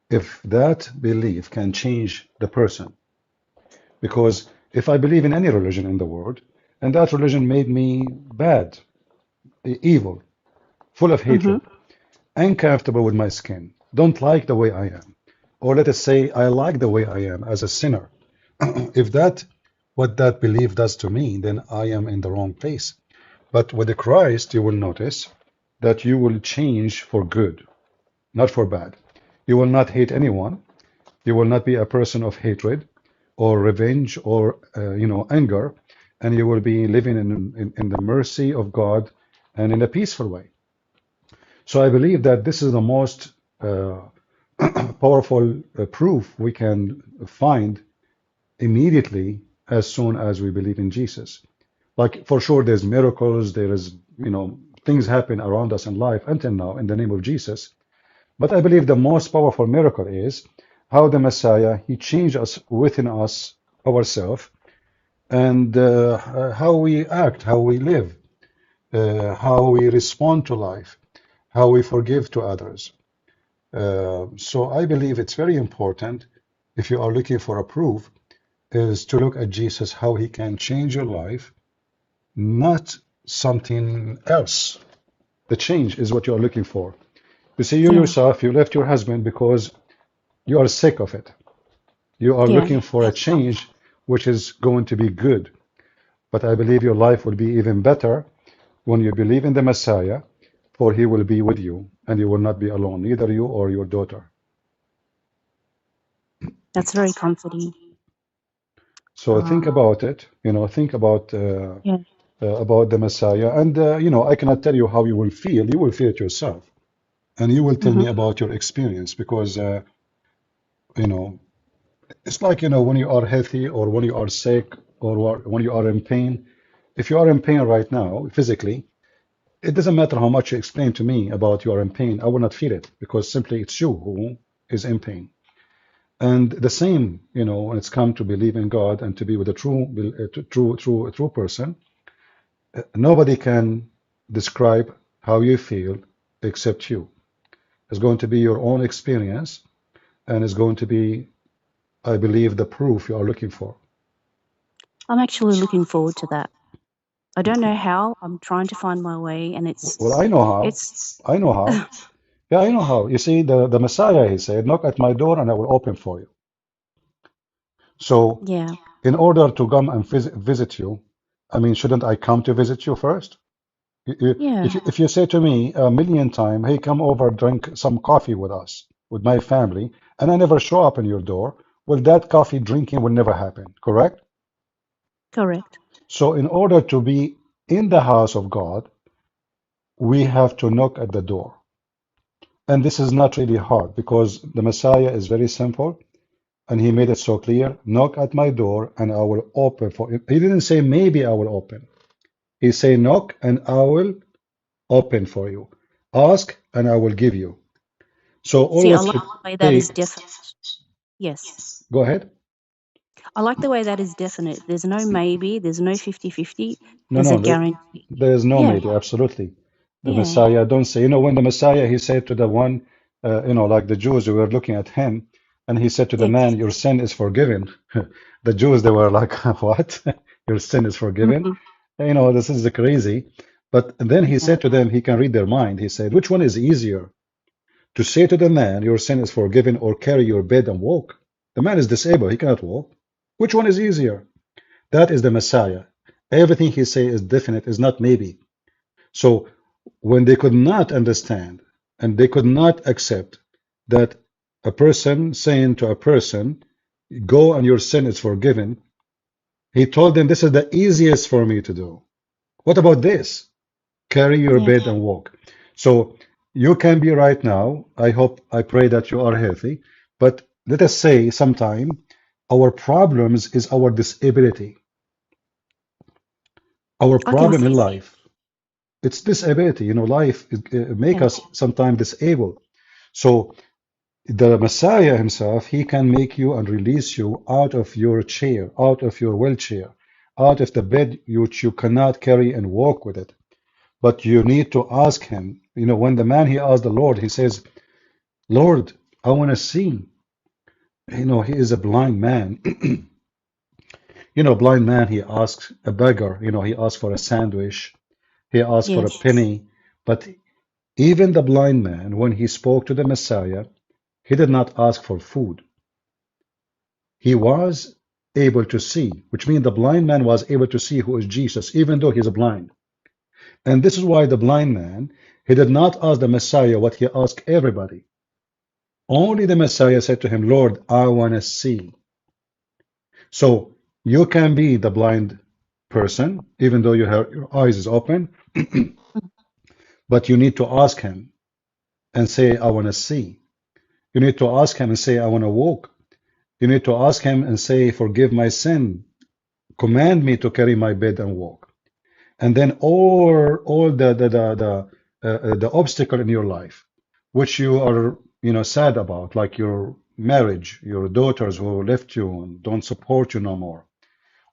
if that belief can change the person. Because if I believe in any religion in the world, and that religion made me bad, evil, full of Mm-hmm. hatred, uncomfortable with my skin, don't like the way I am, or let us say I like the way I am as a sinner. If that what that belief does to me, then I am in the wrong place. But with the Christ, you will notice that you will change for good, not for bad. You will not hate anyone. You will not be a person of hatred or revenge or anger, and you will be living in the mercy of God and in a peaceful way. So I believe that this is the most uh, powerful proof we can find immediately as soon as we believe in Jesus. Like for sure, there's miracles, there is things happen around us in life until now in the name of Jesus. But I believe the most powerful miracle is how the Messiah he changed us within us ourselves and how we act, how we live, how we respond to life, how we forgive to others. So I believe it's very important if you are looking for a proof is to look at Jesus, how he can change your life, not something else. The change is what you are looking for. You see, you Yeah. yourself, you left your husband because you are sick of it. You are Yeah. looking for a change which is going to be good. But I believe your life will be even better when you believe in the Messiah, for he will be with you and you will not be alone, neither you or your daughter. That's very comforting. So think Um, about it, think yeah. about the Messiah. And, I cannot tell you how you will feel. You will feel it yourself. And you will tell Mm-hmm. me about your experience because, you know, it's like, when you are healthy or when you are sick or when you are in pain. If you are in pain right now, physically, it doesn't matter how much you explain to me about you are in pain. I will not feel it because simply it's you who is in pain. And the same, when it's come to believe in God and to be with a true person, nobody can describe how you feel except you. It's going to be your own experience, and it's going to be, I believe, the proof you are looking for. I'm actually looking forward to that. I don't know how. I'm trying to find my way, and it's Well, I know how. it's I know how. Yeah, I know how. You see, the Messiah, he said, knock at my door and I will open for you. So, yeah, in order to come and visit you, I mean, shouldn't I come to visit you first? yeah, If you say to me a million times, hey, come over, drink some coffee with us, with my family, and I never show up in your door, well, that coffee drinking will never happen, correct? correct. So, in order to be in the house of God, we have to knock at the door. And this is not really hard because the Messiah is very simple and he made it so clear, knock at my door and I will open for you. He didn't say maybe I will open. He said knock and I will open for you. Ask and I will give you. So See, I always like keep, the way that hey, is definite. Yes. go ahead. I like the way that is definite. There's no maybe, there's no 50-50. No, There's a no, guarantee. there is no Yeah, maybe, absolutely. The yeah. Messiah, don't say, when the Messiah, he said to the one, like the Jews who were looking at him, and he said to the Yes. man, "Your sin is forgiven." The Jews, they were like, "What? Your sin is forgiven?" Hmm. This is crazy. But then he Yeah. said to them, he can read their mind. He said, "Which one is easier, to say to the man, your sin is forgiven, or carry your bed and walk?" The man is disabled; he cannot walk. Which one is easier? That is the Messiah. Everything he say is definite, is not maybe. So when they could not understand and they could not accept that a person saying to a person, "Go and your sin is forgiven," he told them, "This is the easiest for me to do. What about this? Carry your Yes. bed and walk." So you can be right now. I hope, I pray that you are healthy. But let us say sometime our problems is our disability. Our I can problem in see that. life, it's disability. Life make Yeah. us sometimes disabled. So the Messiah himself, he can make you and release you out of your chair, out of your wheelchair, out of the bed which you cannot carry and walk with it. But you need to ask him. When the man, he asked the Lord, he says, "Lord, I want to see." He is a blind man. Blind man, he asks a beggar, he asks for a sandwich, he asks for a Yes. penny. But even the blind man, when he spoke to the Messiah, he did not ask for food. He was able to see, which means the blind man was able to see who is Jesus, even though he's blind. And this is why the blind man, he did not ask the Messiah what he asked everybody. Only the Messiah said to him, "Lord, I want to see." So you can be the blind person, even though your eyes is open, but you need to ask him and say, "I want to see." You need to ask him and say, "I want to walk." You need to ask him and say, "Forgive my sin. Command me to carry my bed and walk." And then all the obstacle in your life, which you are sad about, like your marriage, your daughters who left you and don't support you no more.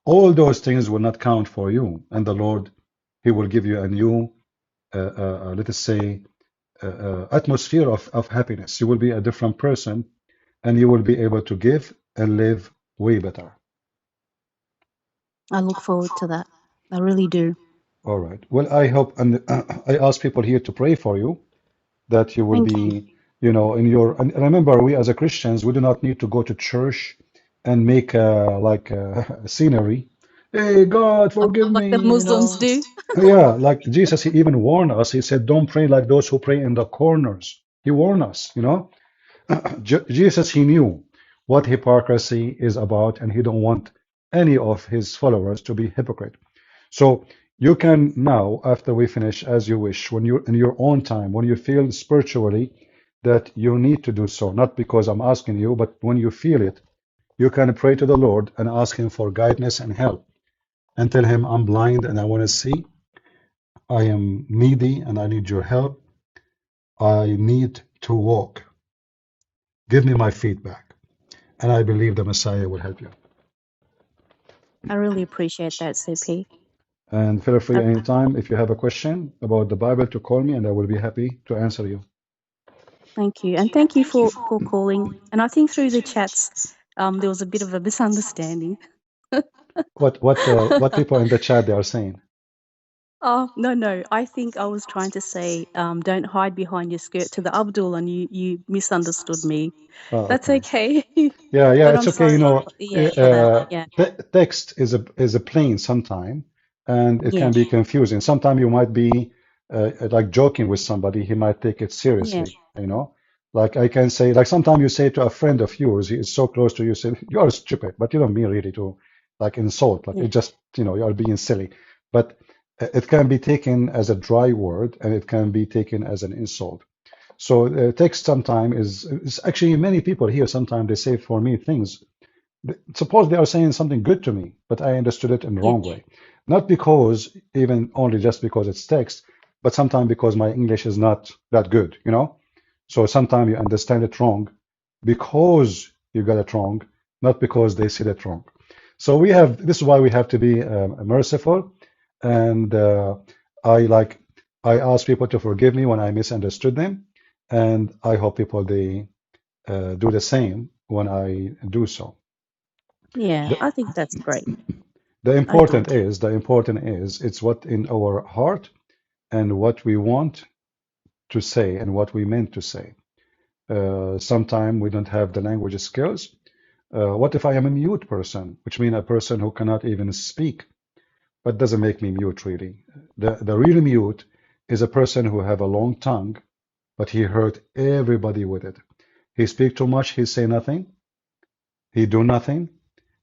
All those things will not count for you, and the Lord, He will give you a new, let us say, atmosphere of happiness. You will be a different person, and you will be able to give and live way better. I look forward to that. I really do. All right. Well, I hope, and I ask people here to pray for you, that you will Thank you. be, in your, and remember, we as a Christians, we do not need to go to church and make like a scenery. Hey, God, forgive Like the me, Muslims do. Yeah, like Jesus, he even warned us. He said, "Don't pray like those who pray in the corners." He warned us. Jesus, he knew what hypocrisy is about, and he don't want any of his followers to be hypocrite. So you can now, after we finish, as you wish, when you're in your own time, when you feel spiritually that you need to do so, not because I'm asking you, but when you feel it, you can pray to the Lord and ask him for guidance and help, and tell him, "I'm blind and I want to see. I am needy and I need your help. I need to walk. Give me my feedback." And I believe the Messiah will help you. I really appreciate that, CP. And feel free Uh, anytime if you have a question about the Bible to call me, and I will be happy to answer you. Thank you. And thank you for calling. And I think through the chats, there was a bit of a misunderstanding. What people in the chat they are saying? Oh, no, no. I think I was trying to say, don't hide behind your skirt to the Abdul, and you misunderstood me. Oh, That's okay. okay. Yeah, But it's I'm okay. sorry for, yeah, for that. Yeah. Text is a plain sometime, and it Yeah. can be confusing. Sometimes you might be like joking with somebody, he might take it Yeah. seriously. Like I can say, like sometimes you say to a friend of yours, he is so close to you, say you are stupid, but you don't mean really to like insult. Like Yeah. it just you are being silly, but it can be taken as a dry word, and it can be taken as an insult. So text sometime is actually many people here. Sometimes they say for me things. Suppose they are saying something good to me, but I understood it in the Yeah. wrong way. Not because even only just because it's text, but sometimes because my English is not that good. So sometimes you understand it wrong because you got it wrong, not because they said it wrong. So this is why we have to be merciful, and I ask people to forgive me when I misunderstood them, and I hope people they do the same when I do so. Yeah, The, I think that's great. the I do. important is it's what in our heart and what we want to say and what we meant to say. Sometimes we don't have the language skills. What if I am a mute person, which means a person who cannot even speak, but doesn't make me mute really. The real mute is a person who have a long tongue, but he hurt everybody with it. He speak too much, he say nothing, he do nothing,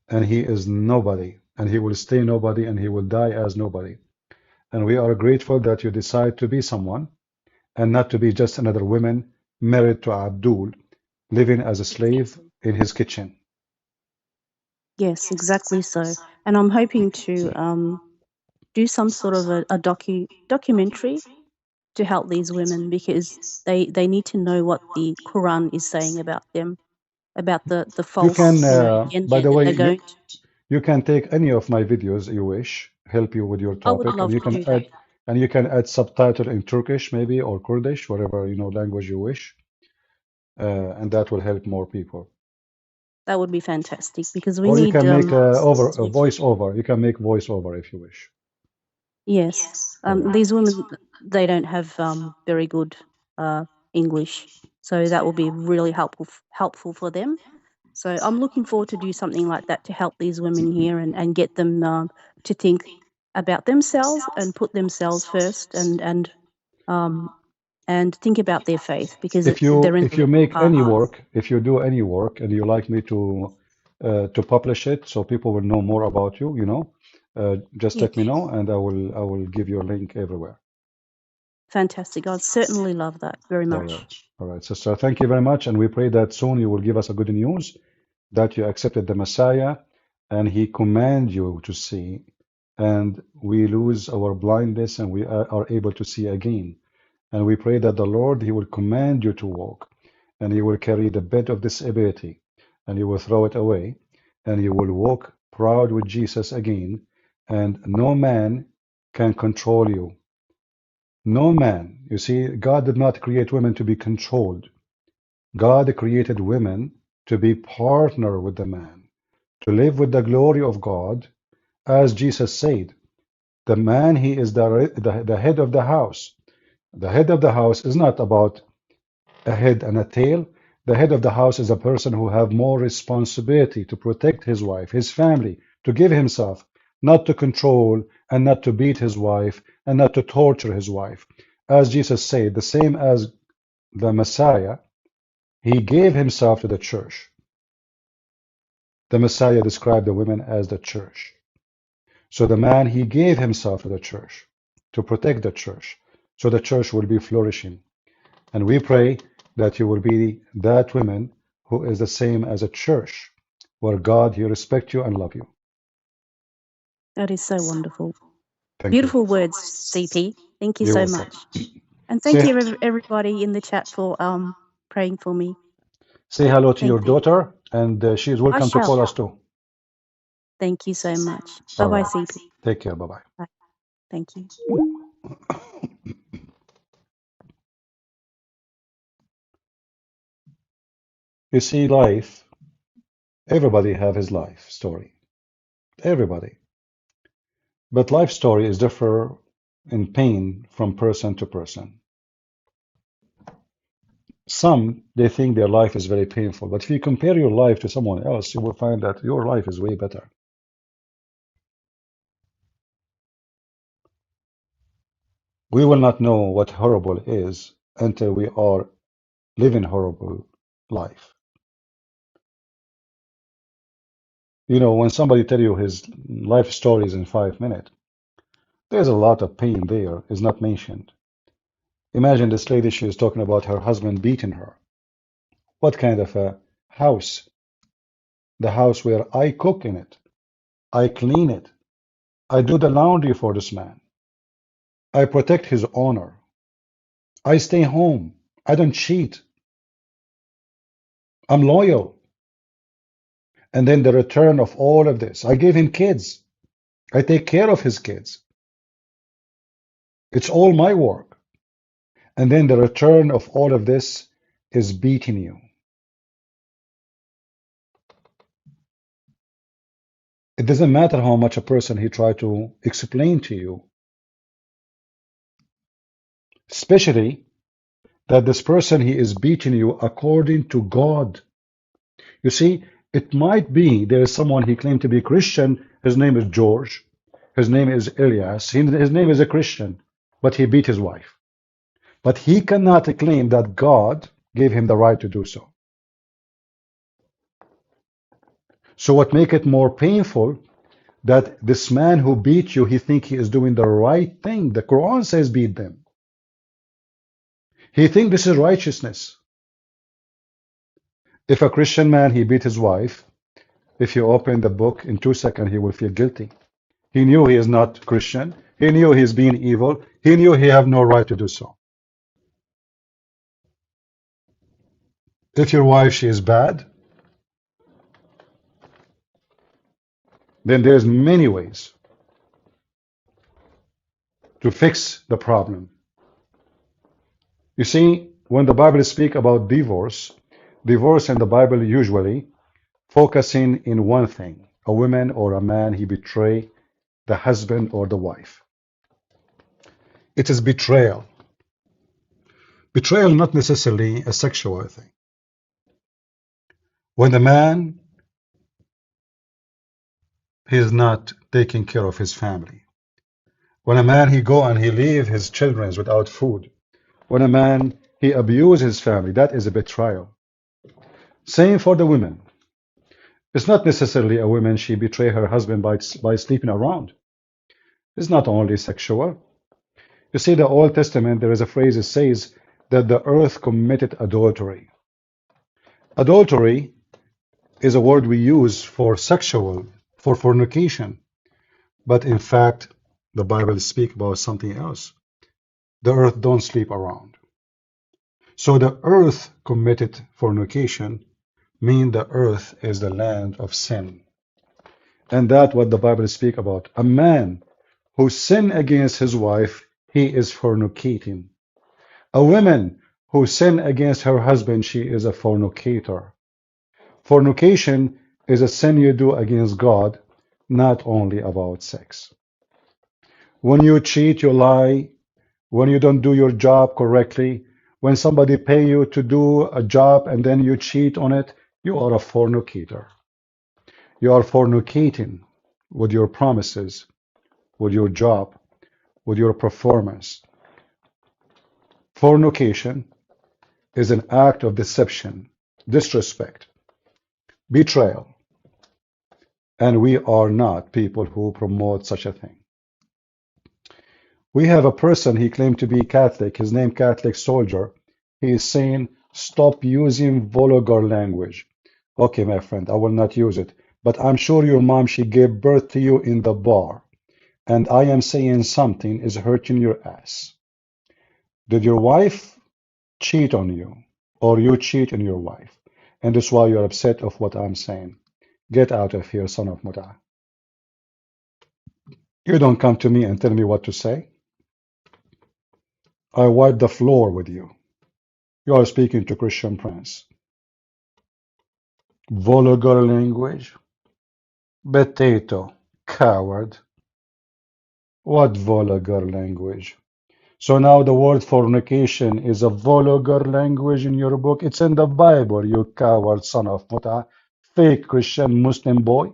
and he is nobody, and he will stay nobody, and he will die as nobody. And we are grateful that you decide to be someone and not to be just another woman married to Abdul, living as a slave Exactly. in his kitchen. Yes, exactly so. And I'm hoping to do some sort of a documentary to help these women because they need to know what the Quran is saying about them, about the You can, false, by gender the that way, they're going to. you can take any of my videos you wish, help you with your I would topic, and love you to can do that. add subtitle in Turkish maybe or Kurdish, whatever language you wish, and that will help more people. That would be fantastic because we Or you need can make a to, voice over. You can make voice over if you wish. yes. All right. These women, they don't have very good uh, English, so that will be really helpful for them. So I'm looking forward to do something like that to help these women here and get them to think about themselves and put themselves first um, and think about their faith because they're in If the you make hard. any work, if you do any work, and you like me to publish it so people will know more about you, just Yes, let me know, and I will give you a link everywhere. fantastic. I'd certainly love that very All right. much. All right, sister. Thank you very much. And we pray that soon you will give us a good news that you accepted the Messiah and he commands you to see, and we lose our blindness and we are able to see again. And we pray that the Lord, he will command you to walk and he will carry the bed of disability and you will throw it away and you will walk proud with Jesus again, and no man can control you. No man. You see, God did not create women to be controlled. God created women to be partner with the man, to live with the glory of God, as Jesus said. The man, he is the head of the house. The head of the house is not about a head and a tail. The head of the house is a person who have more responsibility to protect his wife, his family, to give himself, not to control and not to beat his wife and not to torture his wife. As Jesus said, the same as the Messiah, he gave himself to the church. The Messiah described the women as the church. So the man, he gave himself to the church to protect the church. So the church will be flourishing. And we pray that you will be that woman who is the same as a church, where God, he respect you and love you. That is so wonderful. Thank you. Beautiful words, CP. Thank you You're so welcome. much. And thank Say, you everybody in the chat for praying for me. say hello to Thank your you. daughter, and she is I welcome to shall. call us too. Thank you so much. Bye All bye, right. CP. Take care. Bye bye. Bye. Thank you. You see, life, everybody have his life story. Everybody. But life story is differ in pain from person to person. Some, they think their life is very painful, but if you compare your life to someone else, you will find that your life is way better. We will not know what horrible is until we are living horrible life. When somebody tell you his life stories in 5 minutes, there's a lot of pain there is not mentioned. Imagine this lady, she is talking about her husband beating her. What kind of a house? The house where I cook in it, I clean it, I do the laundry for this man, I protect his honor, I stay home, I don't cheat, I'm loyal. And then the return of all of this, I gave him kids, I take care of his kids. It's all my work. And then the return of all of this is beating you. It doesn't matter how much a person he tried to explain to you, especially that this person he is beating you according to God. You see, it might be there is someone he claimed to be Christian. His name is George. His name is Elias. His name is a Christian, but he beat his wife. But he cannot claim that God gave him the right to do so. So what make it more painful that this man who beat you, he think he is doing the right thing. The Quran says beat them. He think this is righteousness. If a Christian man, he beat his wife, if you open the book, in 2 seconds, he will feel guilty. He knew he is not Christian. He knew he is being evil. He knew he have no right to do so. If your wife, she is bad, then there's many ways to fix the problem. You see, when the Bible speaks about divorce, divorce in the Bible usually focusing in one thing. A woman or a man, he betray the husband or the wife. It is betrayal. Betrayal not necessarily a sexual thing. When the man he is not taking care of his family. When a man he go and he leave his children without food. When a man he abuse his family, that is a betrayal. Same for the women. It's not necessarily a woman she betray her husband by sleeping around. It's not only sexual. You see, the Old Testament, there is a phrase that says that the earth committed adultery. Adultery is a word we use for sexual, for fornication. But in fact, the Bible speaks about something else. The earth don't sleep around. So the earth committed fornication means the earth is the land of sin. And that's what the Bible speaks about. A man who sin against his wife, he is fornicating. A woman who sin against her husband, she is a fornicator. Fornication is a sin you do against God, not only about sex. When you cheat, you lie. When you don't do your job correctly, when somebody pay you to do a job and then you cheat on it, you are a fornicator. You are fornicating with your promises, with your job, with your performance. Fornication is an act of deception, disrespect, betrayal, and we are not people who promote such a thing. We have a person, he claimed to be Catholic, his name Catholic Soldier. He is saying, stop using vulgar language. Okay, my friend, I will not use it. But I'm sure your mom, she gave birth to you in the bar. And I am saying something is hurting your ass. Did your wife cheat on you? Or you cheat on your wife? And that's why you're upset of what I'm saying. Get out of here, son of Muta. You don't come to me and tell me what to say. I wipe the floor with you. You are speaking to Christian Prince. Vulgar language. Potato. Coward. What vulgar language? So now the word fornication is a vulgar language in your book. It's in the Bible, you coward son of Muta. Fake Christian Muslim boy.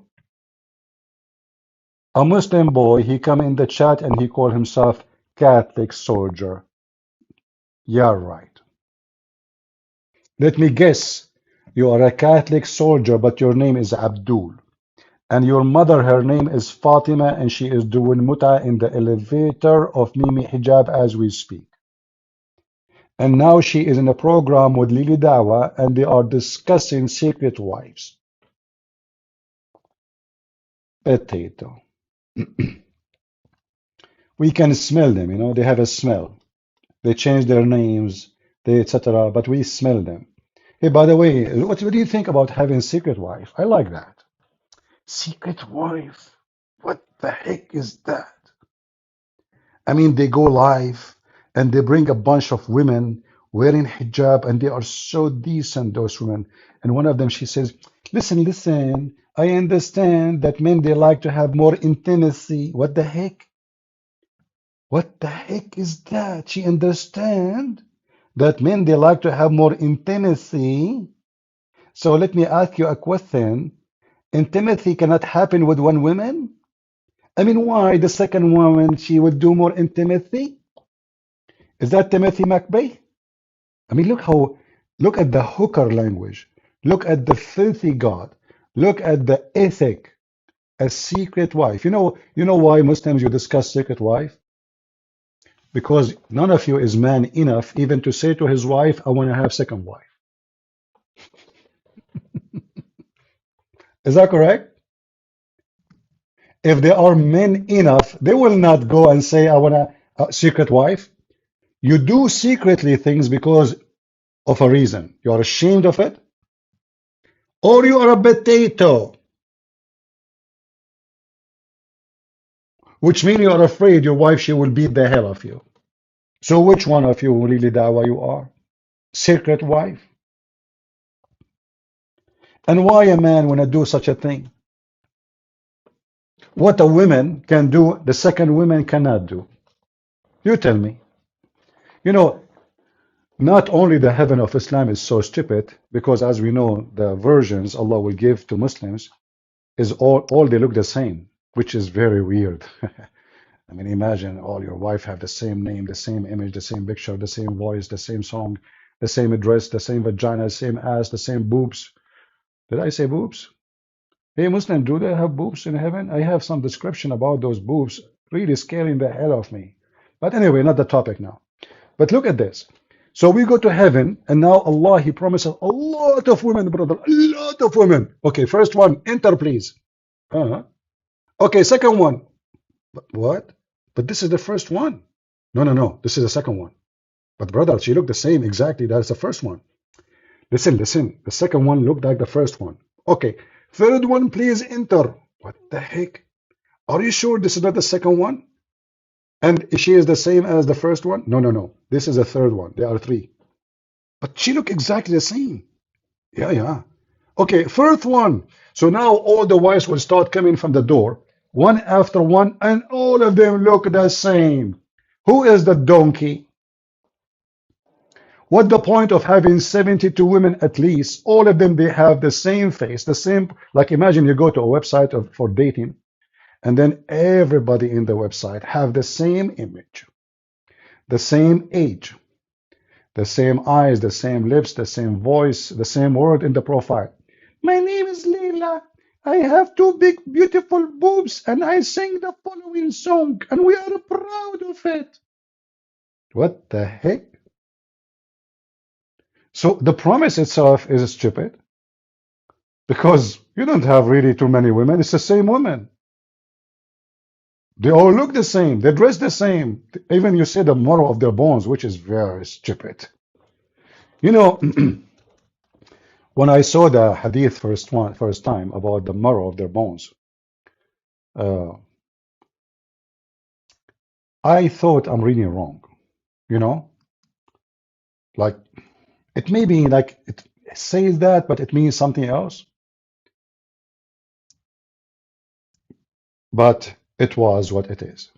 A Muslim boy, he come in the chat and he called himself Catholic Soldier. Yeah, right. Let me guess. You are a Catholic soldier, but your name is Abdul. And your mother, her name is Fatima, and she is doing muta in the elevator of Mimi Hijab as we speak. And now she is in a program with Lili Dawa, and they are discussing secret wives. Potato. We can smell them, you know, they have a smell. They change their names, they etc. But we smell them. Hey, by the way, what do you think about having secret wife? I like that. Secret wife. What the heck is that? I mean, they go live and they bring a bunch of women wearing hijab, and they are so decent, those women. And one of them, she says, listen, listen, I understand that men, they like to have more intimacy. What the heck? What the heck is that? She understand that men, they like to have more intimacy. So let me ask you a question. Intimacy cannot happen with one woman? I mean, why the second woman, she would do more intimacy? Is that Timothy McVeigh? I mean, look at the hooker language. Look at the filthy God. Look at the ethic, a secret wife. You know why Muslims you discuss secret wife? Because none of you is man enough even to say to his wife, I want to have second wife. Is that correct? If they are men enough, they will not go and say, I want a secret wife. You do secretly things because of a reason. You are ashamed of it, or you are a potato, which means you are afraid your wife, she will beat the hell of you. So which one of you really dawa you are? Secret wife? And why a man wanna do such a thing? What a woman can do, the second woman cannot do. You tell me. You know, not only the heaven of Islam is so stupid, because as we know, the versions Allah will give to Muslims is all they look the same, which is very weird. I mean, imagine all your wife have the same name, the same image, the same picture, the same voice, the same song, the same address, the same vagina, the same ass, the same boobs. Did I say boobs? Hey, Muslim, do they have boobs in heaven? I have some description about those boobs, really scaring the hell of me. But anyway, not the topic now. But look at this. So we go to heaven, and now Allah, He promises a lot of women, brother, a lot of women. Okay, first one, enter, please. Uh-huh. Okay, second one. What? But this is the first one. No, no, no. This is the second one. But brother, she looked the same exactly. That's the first one. Listen, listen. The second one looked like the first one. Okay. Third one, please enter. What the heck? Are you sure this is not the second one? And she is the same as the first one? No, no, no. This is the third one. There are three. But she look exactly the same. Yeah, yeah. Okay, fourth one. So now all the wives will start coming from the door, one after one, and all of them look the same. Who is the donkey? What the point of having 72 women at least? All of them, they have the same face, the same, like imagine you go to a website for dating, and then everybody in the website have the same image, the same age, the same eyes, the same lips, the same voice, the same word in the profile. My name is Leila. I have two big, beautiful boobs, and I sing the following song, and we are proud of it. What the heck? So the promise itself is stupid because you don't have really too many women. It's the same women. They all look the same. They dress the same. Even you say the moral of their bones, which is very stupid. You know, when I saw the hadith first time about the marrow of their bones, uh, I thought I'm reading wrong. You know, like it may be like it says that, but it means something else. But it was what it is.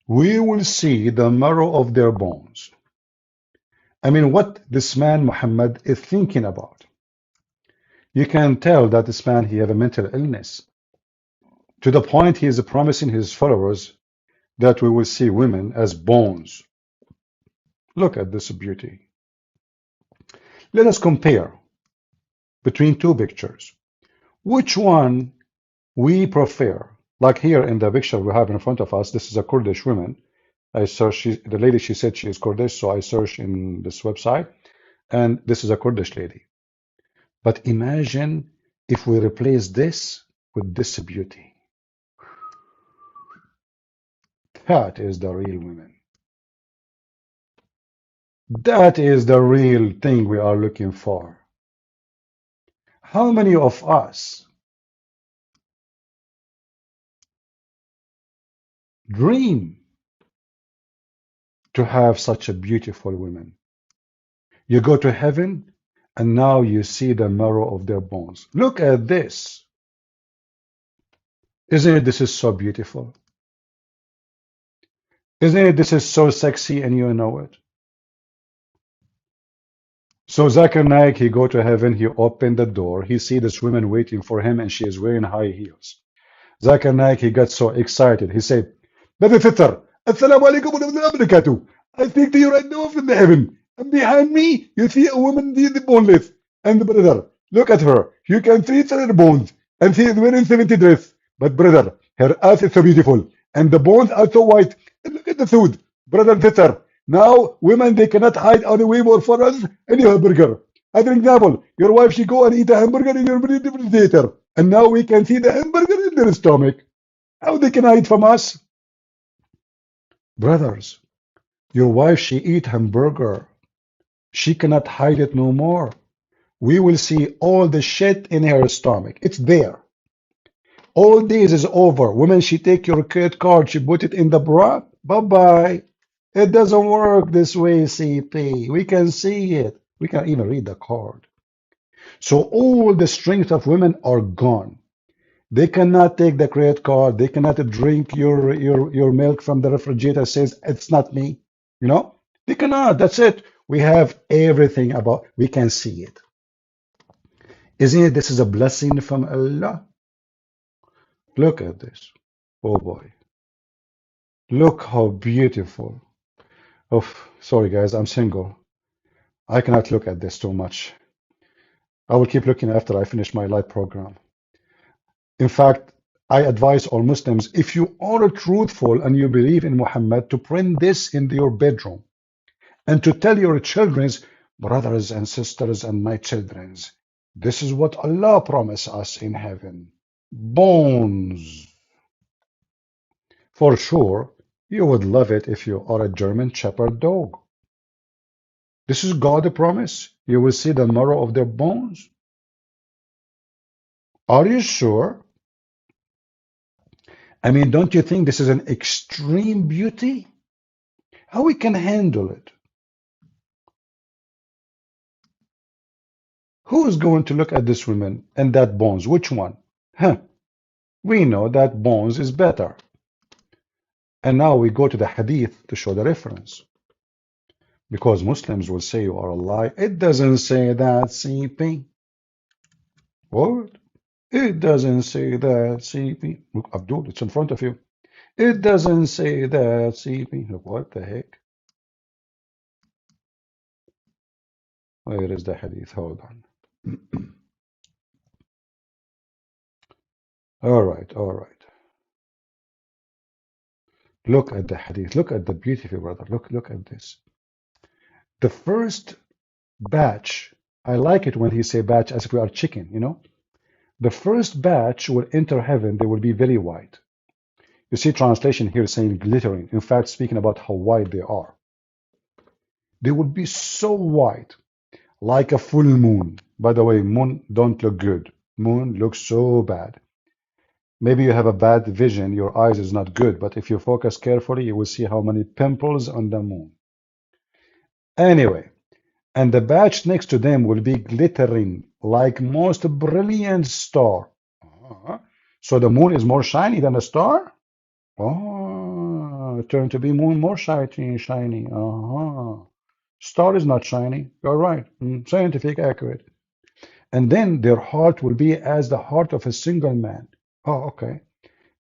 We will see the marrow of their bones. I mean, what this man Muhammad is thinking about. You can tell that this man, he have a mental illness. To the point he is promising his followers that we will see women as bones. Look at this beauty. Let us compare between two pictures. Which one we prefer? Like here in the picture we have in front of us, this is a Kurdish woman. I searched, the lady, she said she is Kurdish, so I searched in this website, and this is a Kurdish lady. But imagine if we replace this with this beauty. That is the real women. That is the real thing we are looking for. How many of us dream to have such a beautiful woman. You go to heaven, and now you see the marrow of their bones. Look at this. Isn't it this is so beautiful? Isn't it this is so sexy and you know it? So Zakir Naik, he go to heaven, he opened the door, he see this woman waiting for him and she is wearing high heels. Zakir Naik, he got so excited. He said, Baby Fitr, Assalamu alaikum wa rahmatullahi wa barakatuh. I speak to you right now from the heaven. And behind me, you see a woman, the boneless. And brother, look at her. You can see her bones. And she is wearing 70 dress. But brother, her ass is so beautiful. And the bones are so white. And look at the food. Brother Fitr. Now, women, they cannot hide on a way more for us any hamburger. As an example, your wife, she go and eat a hamburger in your refrigerator. And now we can see the hamburger in their stomach. How they can hide from us? Brothers, your wife, she eat hamburger. She cannot hide it no more. We will see all the shit in her stomach. It's there. All this is over. Woman, she take your credit card, she put it in the bra. Bye-bye. It doesn't work this way, CP. We can see it. We can even read the card. So all the strength of women are gone. They cannot take the credit card. They cannot drink your milk from the refrigerator. Says it's not me. You know, they cannot. That's it. We have everything about. We can see it. Isn't it? This is a blessing from Allah. Look at this. Oh boy. Look how beautiful. Oh, sorry guys. I'm single. I cannot look at this too much. I will keep looking after I finish my light program. In fact, I advise all Muslims, if you are truthful and you believe in Muhammad, to print this in your bedroom and to tell your children's brothers and sisters and my children's, this is what Allah promised us in heaven. Bones. For sure, you would love it if you are a German Shepherd dog. This is God's promise. You will see the marrow of their bones. Are you sure? I mean, don't you think this is an extreme beauty? How we can handle it? Who is going to look at this woman and that bones? Which one? Huh. We know that bones is better. And now we go to the hadith to show the reference. Because Muslims will say you are a lie. It doesn't say that, CP. What? It doesn't say that, CP. Look, Abdul, it's in front of you. It doesn't say that, CP. Look, what the heck? Where is the hadith? Hold on. All right, all right. Look at the hadith. Look at the beauty, brother. Look at this. The first batch, I like it when he say batch as if we are chicken, you know. The first batch will enter heaven, they will be very white. You see translation here saying glittering. In fact, speaking about how white they are. They will be so white, like a full moon. By the way, moon don't look good. Moon looks so bad. Maybe you have a bad vision, your eyes is not good, but if you focus carefully, you will see how many pimples on the moon. Anyway, and the batch next to them will be glittering like most brilliant star. So the moon is more shiny than a star? Oh, turn to be moon more shiny. Star is not shiny. You're right. Scientific accurate. And then their heart will be as the heart of a single man. Oh, okay.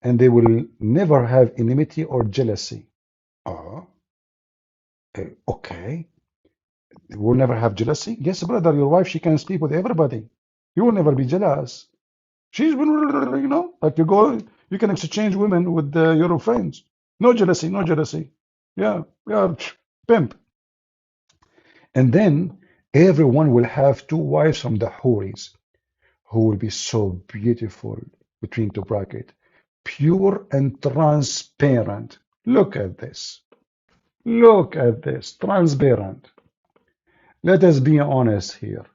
And they will never have enmity or jealousy. Oh, okay. They will never have jealousy? Yes, brother, your wife, she can sleep with everybody. You will never be jealous. She's, you know, like you go, you can exchange women with your friends. No jealousy, no jealousy. Yeah, yeah, pimp. And then everyone will have two wives from the Houris who will be so beautiful, between two brackets, pure and transparent. Look at this. Look at this. Transparent. Let us be honest here.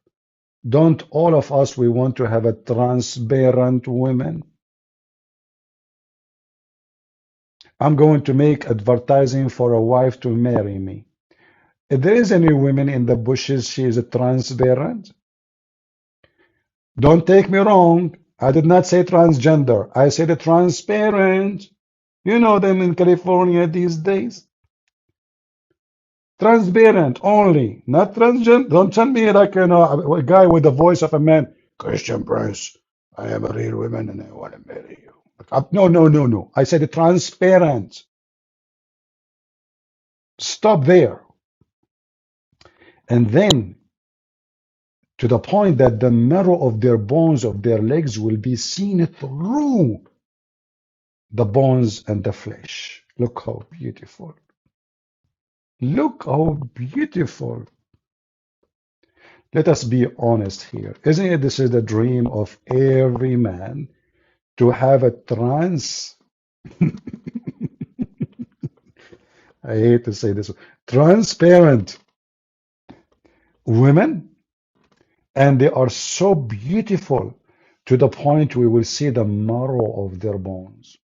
Don't all of us, we want to have a transparent woman? I'm going to make advertising for a wife to marry me. If there is any women in the bushes, she is transparent. Don't take me wrong. I did not say transgender. I said transparent. You know them in California these days. Transparent only, not transgender. Don't tell me like a guy with the voice of a man. Christian Prince, I am a real woman and I want to marry you. No, no, no, no. I said transparent. Stop there. And then to the point that the marrow of their bones of their legs will be seen through the bones and the flesh. Look how beautiful. Look how beautiful. Let us be honest here. Isn't it this is the dream of every man to have a I hate to say this, transparent women, and they are so beautiful to the point we will see the marrow of their bones.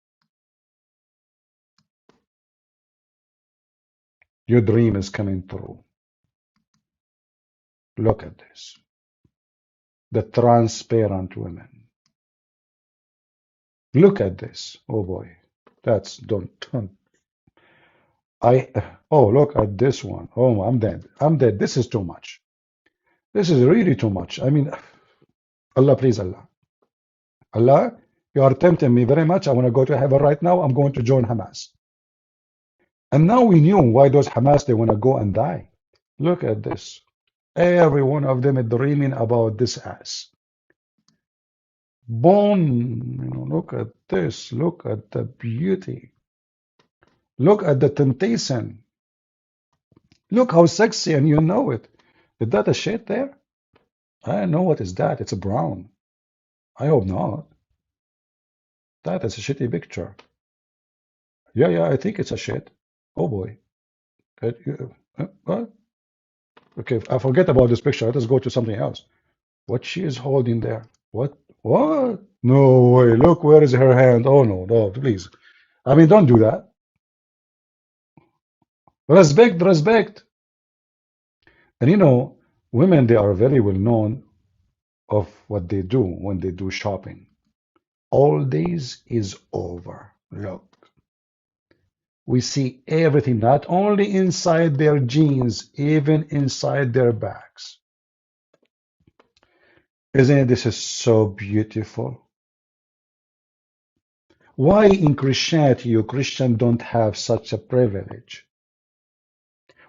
Your dream is coming true. Look at this. The transparent women. Look at this. Oh boy. That's don't. Oh, look at this one. Oh, I'm dead. I'm dead. This is too much. This is really too much. I mean, Allah, please, Allah. Allah, you are tempting me very much. I want to go to heaven right now. I'm going to join Hamas. And now we knew why those Hamas, they want to go and die. Look at this. Every one of them is dreaming about this ass. Bone, look at this. Look at the beauty. Look at the temptation. Look how sexy, and you know it. Is that a shade there? I don't know what is that. It's a brown. I hope not. That is a shitty picture. Yeah, I think it's a shit. Oh boy. What? Okay, I forget about this picture. Let us go to something else. What she is holding there? What? What? No way. Look, where is her hand? Oh no, no, please. I mean, don't do that. Respect, respect. And women, they are very well known of what they do when they do shopping. All days is over. Look. We see everything, not only inside their jeans, even inside their bags. Isn't it? This is so beautiful. Why in Christianity you Christian don't have such a privilege?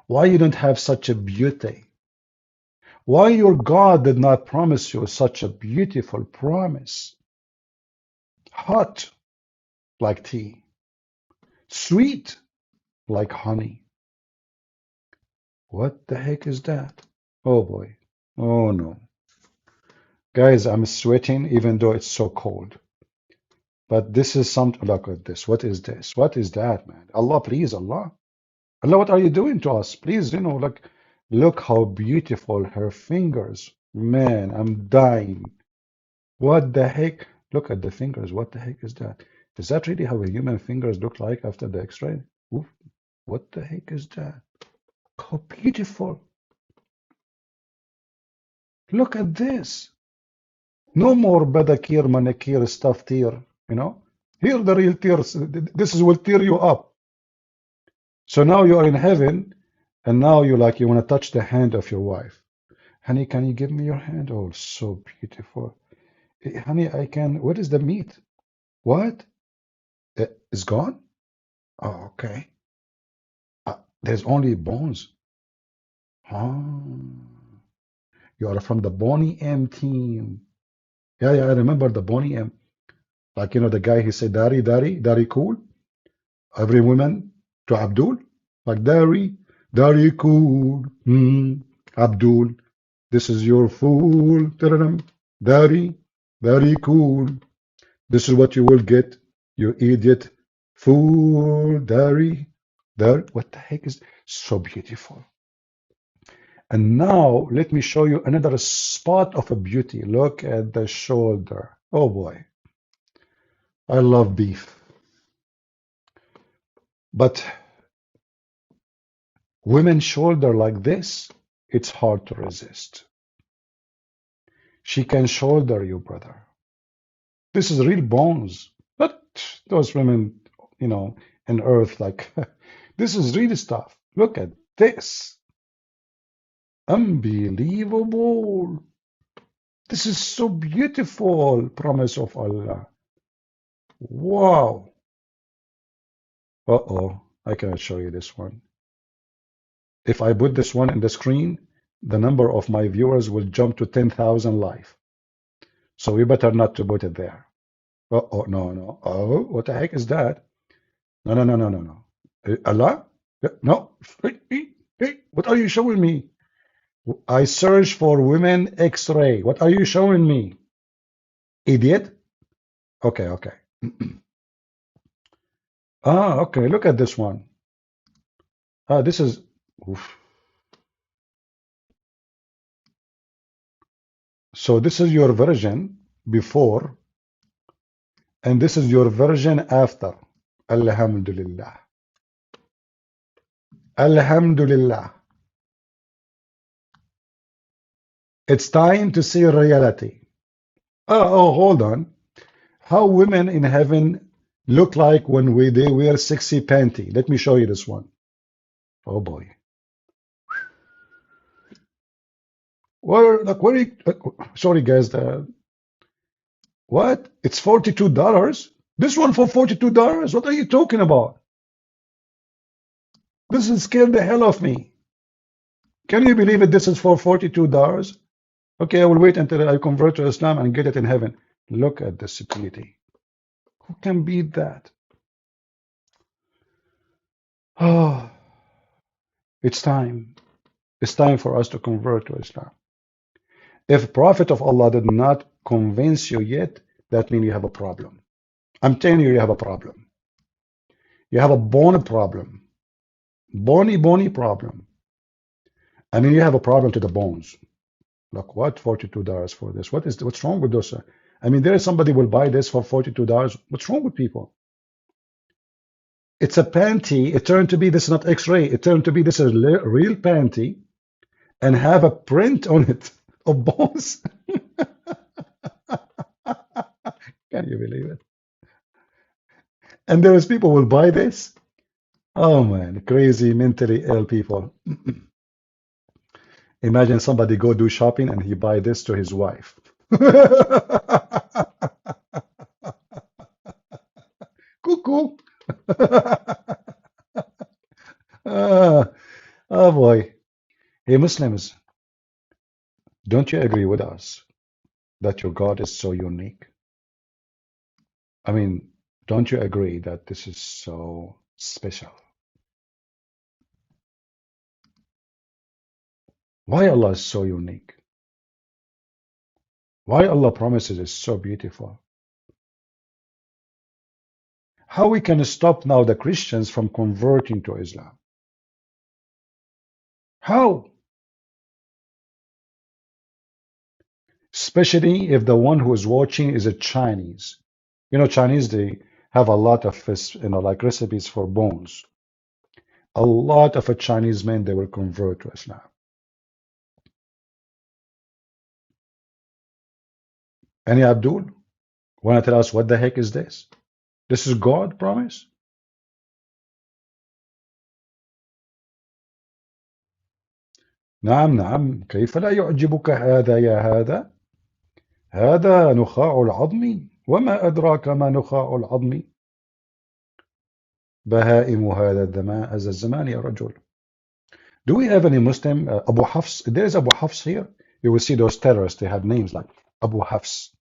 Why you don't have such a beauty? Why your God did not promise you such a beautiful promise? Hot like tea, sweet like honey. What the heck is that? Oh boy. Oh no. Guys, I'm sweating even though it's so cold. But this is something, look at this. What is this? What is that, man? Allah, please, Allah. Allah, what are you doing to us? Please, look how beautiful her fingers. Man, I'm dying. What the heck? Look at the fingers. What the heck is that? Is that really how a human fingers look like after the X-ray? Oof. What the heck is that? How beautiful. Look at this. No more pedicure, manicure stuff here, Here the real tears. This will tear you up. So now you are in heaven, and now you want to touch the hand of your wife. Honey, can you give me your hand? Oh, so beautiful. Honey, I can. What is the meat? What? It's gone? Oh, okay. There's only bones. Oh, you are from the Bonnie M team. Yeah, I remember the Bonnie M. Like, the guy, he said, Dari, Dari, Dari cool. Every woman to Abdul. Like, Dari, Dari cool. Abdul, this is your fool. Dari, Dari cool. This is what you will get, you idiot. Fool, Dari, Dari. What the heck is so beautiful? And now let me show you another spot of a beauty. Look at the shoulder. Oh boy. I love beef. But women's shoulder like this, it's hard to resist. She can shoulder you, brother. This is real bones. Not those women, you know, in earth like this is real stuff. Look at this. Unbelievable. This is so beautiful, promise of Allah. Wow. Uh-oh, I cannot show you this one. If I put this one in the screen, the number of my viewers will jump to 10,000 live. So we better not to put it there. Oh, no, no. Oh, what the heck is that? No, no, no, no, no, no. Allah? No. Hey, what are you showing me? I search for women X-ray. What are you showing me? Idiot? Okay, okay. Ah, okay. Look at this one. Ah, this is. Oof. So this is your version before, and this is your version after. Alhamdulillah. Alhamdulillah. It's time to see reality. Oh, hold on. How women in heaven look like when they wear sexy panty. Let me show you this one. Oh boy. Where you, sorry guys, what? It's $42? This one for $42? What are you talking about? This is scared the hell of me. Can you believe it? This is for $42? Okay, I will wait until I convert to Islam and get it in heaven. Look at this beauty. Who can beat that? Oh, it's time. It's time for us to convert to Islam. If Prophet of Allah did not convince you yet, that means you have a problem. I'm telling you, you have a problem. You have a bone problem. Bony problem. I mean, you have a problem to the bones. Like what? $42 for this? What's wrong with this? I mean, there is somebody will buy this for $42. What's wrong with people? It's a panty. It turned to be this is not X-ray. It turned to be this is real panty and have a print on it of bones. Can you believe it? And there is people will buy this. Oh man, crazy, mentally ill people. Imagine somebody go do shopping and he buy this to his wife. Cuckoo. Ah, oh boy. Hey Muslims, don't you agree with us that your God is so unique? I mean, don't you agree that this is so special? Why Allah is so unique? Why Allah promises is so beautiful? How we can stop now the Christians from converting to Islam? How? Especially if the one who is watching is a Chinese. You know, Chinese, they have a lot of, like recipes for bones. A lot of Chinese men, they will convert to Islam. Any Abdul, want to tell us what the heck is this? This is God promise? نعم نعم كيف لا يعجبك هذا يا هذا؟ هذا نخاع العظم وما أدراك ما نخاع العظم بهائم هذا الزمان يا رجل. Do we have any Muslim Abu Hafs? There is Abu Hafs here. You will see those terrorists. They have names like Abu Hafs.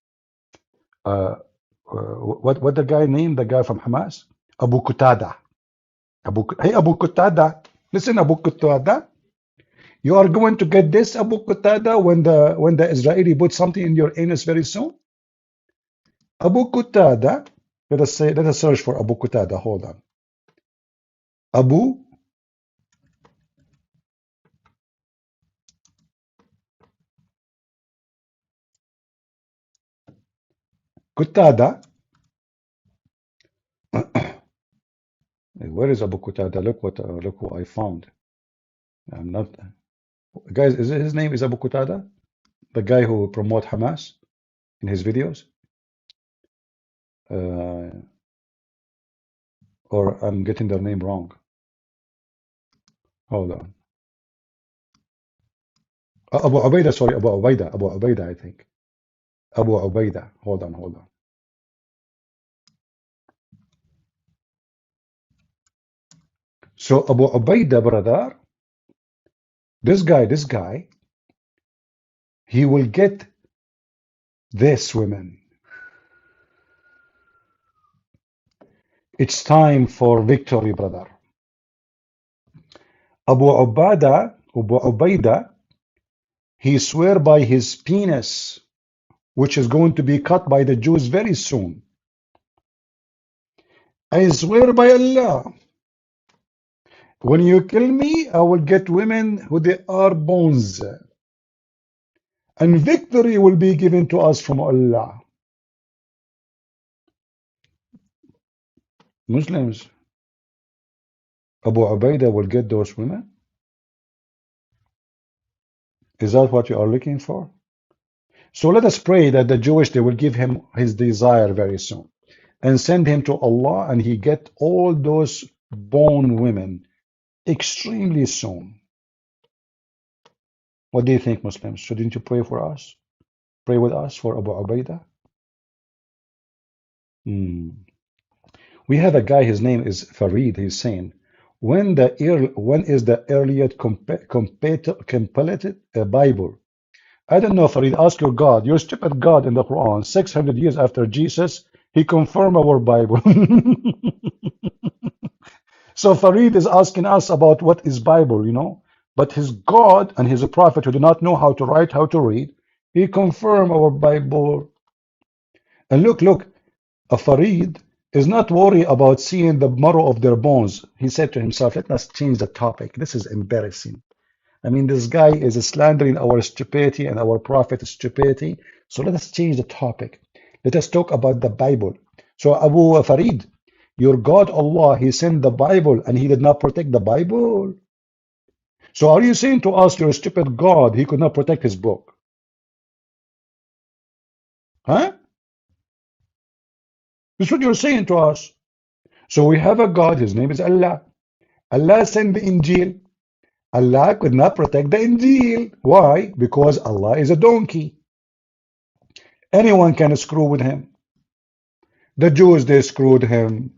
What the guy named? The guy from Hamas? Abu Qatada. Hey Abu Qatada. Listen, Abu Qatada. You are going to get this, Abu Qatada, when the Israeli put something in your anus very soon. Abu Qatada. Let us search for Abu Qatada. Hold on. Abu Qatada. Where is Abu Qatada? Look who I found. I'm not, guys. Is it his name is Abu Qatada, the guy who promote Hamas in his videos? Uh, or I'm getting their name wrong. Hold on. Abu Ubaidah, sorry, Abu Ubaidah, I think. Abu Ubaidah. Hold on, hold on. So Abu Ubaidah, brother, this guy, he will get this women. It's time for victory, brother. Abu Ubaidah, he swear by his penis, which is going to be cut by the Jews very soon. I swear by Allah, when you kill me, I will get women who they are bones, and victory will be given to us from Allah. Muslims, Abu Ubaidah will get those women? Is that what you are looking for? So let us pray that the Jewish, they will give him his desire very soon and send him to Allah, and he get all those bone women extremely soon. What do you think, Muslims? Shouldn't you pray for us? Pray with us for Abu Ubaidah? We have a guy, his name is Farid. He's saying, when is the earliest completed Bible? I don't know, Farid. Ask your God. Your stupid God in the Quran, 600 years after Jesus, he confirmed our Bible. So Farid is asking us about what is Bible, you know. But his God and his prophet who do not know how to write, how to read, he confirmed our Bible. And look, a Farid is not worried about seeing the marrow of their bones. He said to himself, let us change the topic. This is embarrassing. I mean, this guy is slandering our stupidity and our prophet's stupidity. So let us change the topic. Let us talk about the Bible. So Abu Farid, your God Allah, he sent the Bible and he did not protect the Bible. So are you saying to us, your stupid God, he could not protect his book? Huh? This is what you're saying to us. So we have a God, his name is Allah. Allah sent the Injil. Allah could not protect the Injil. Why? Because Allah is a donkey. Anyone can screw with him. The Jews, they screwed him.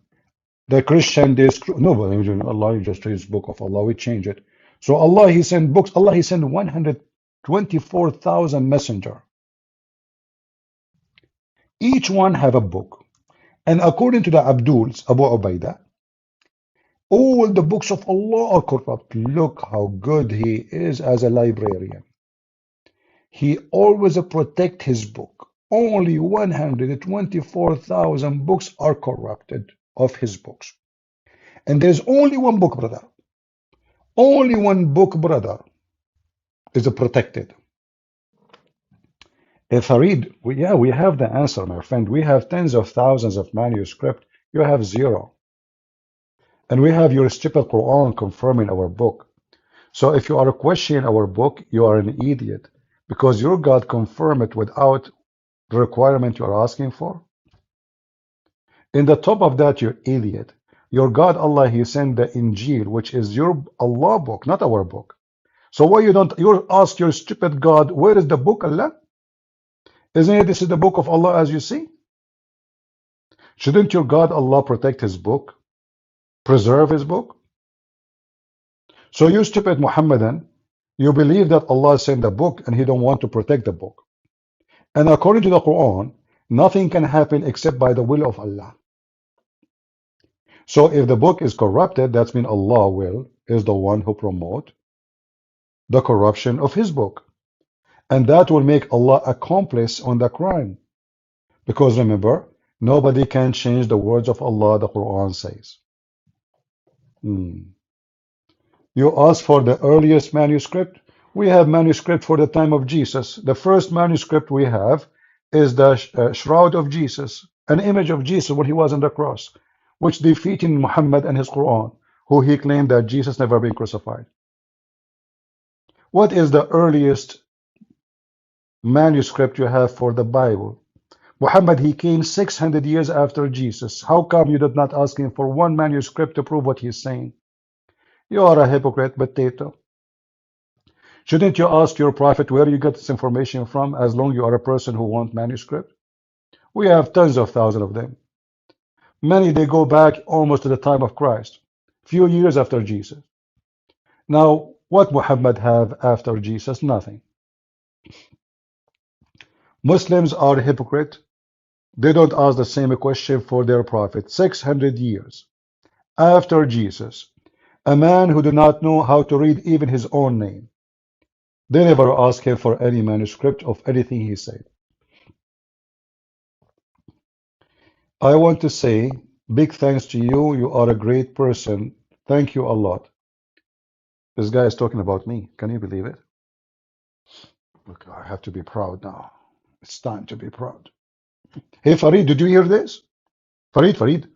The Christian, they screwed. No, but Allah, you just his book of Allah, we change it. So Allah, he sent books. Allah, he sent 124,000 messenger. Each one have a book. And according to the Abduls, Abu Ubaidah, all the books of Allah are corrupt. Look how good he is as a librarian. He always protect his book. Only 124,000 books are corrupted of his books. And there's only one book, brother. Only one book, brother, is protected. Farid, we have the answer, my friend. We have tens of thousands of manuscripts. You have zero. And we have your stupid Quran confirming our book. So if you are questioning our book, you are an idiot. Because your God confirmed it without the requirement you are asking for. In the top of that, you idiot. Your God Allah, he sent the Injil, which is your Allah book, not our book. So why you ask your stupid God, where is the book, Allah? Isn't it this is the book of Allah as you see? Shouldn't your God Allah protect his book? Preserve his book? So you stupid Muhammadan, you believe that Allah sent a book and he don't want to protect the book. And according to the Quran, nothing can happen except by the will of Allah. So if the book is corrupted, that means Allah is the one who promote the corruption of his book. And that will make Allah accomplice on the crime. Because remember, nobody can change the words of Allah, the Quran says. You ask for the earliest manuscript. We have manuscript for the time of Jesus. The first manuscript we have is the shroud of Jesus, an image of Jesus when he was on the cross. which defeated Muhammad and his Quran, who he claimed that Jesus never been crucified. What is the earliest manuscript you have for the Bible? Muhammad, he came 600 years after Jesus. How come you did not ask him for one manuscript to prove what he's saying? You are a hypocrite, potato. Shouldn't you ask your prophet where you get this information from, as long you are a person who wants manuscript? We have tens of thousands of them. Many, they go back almost to the time of Christ, few years after Jesus. Now, what Muhammad have after Jesus? Nothing. Muslims are hypocrite. They don't ask the same question for their prophet. 600 years after Jesus, a man who did not know how to read even his own name. They never asked him for any manuscript of anything he said. I want to say big thanks to you. You are a great person. Thank you a lot. This guy is talking about me. Can you believe it? Look, I have to be proud now. It's time to be proud. Hey, Farid, did you hear this? Farid,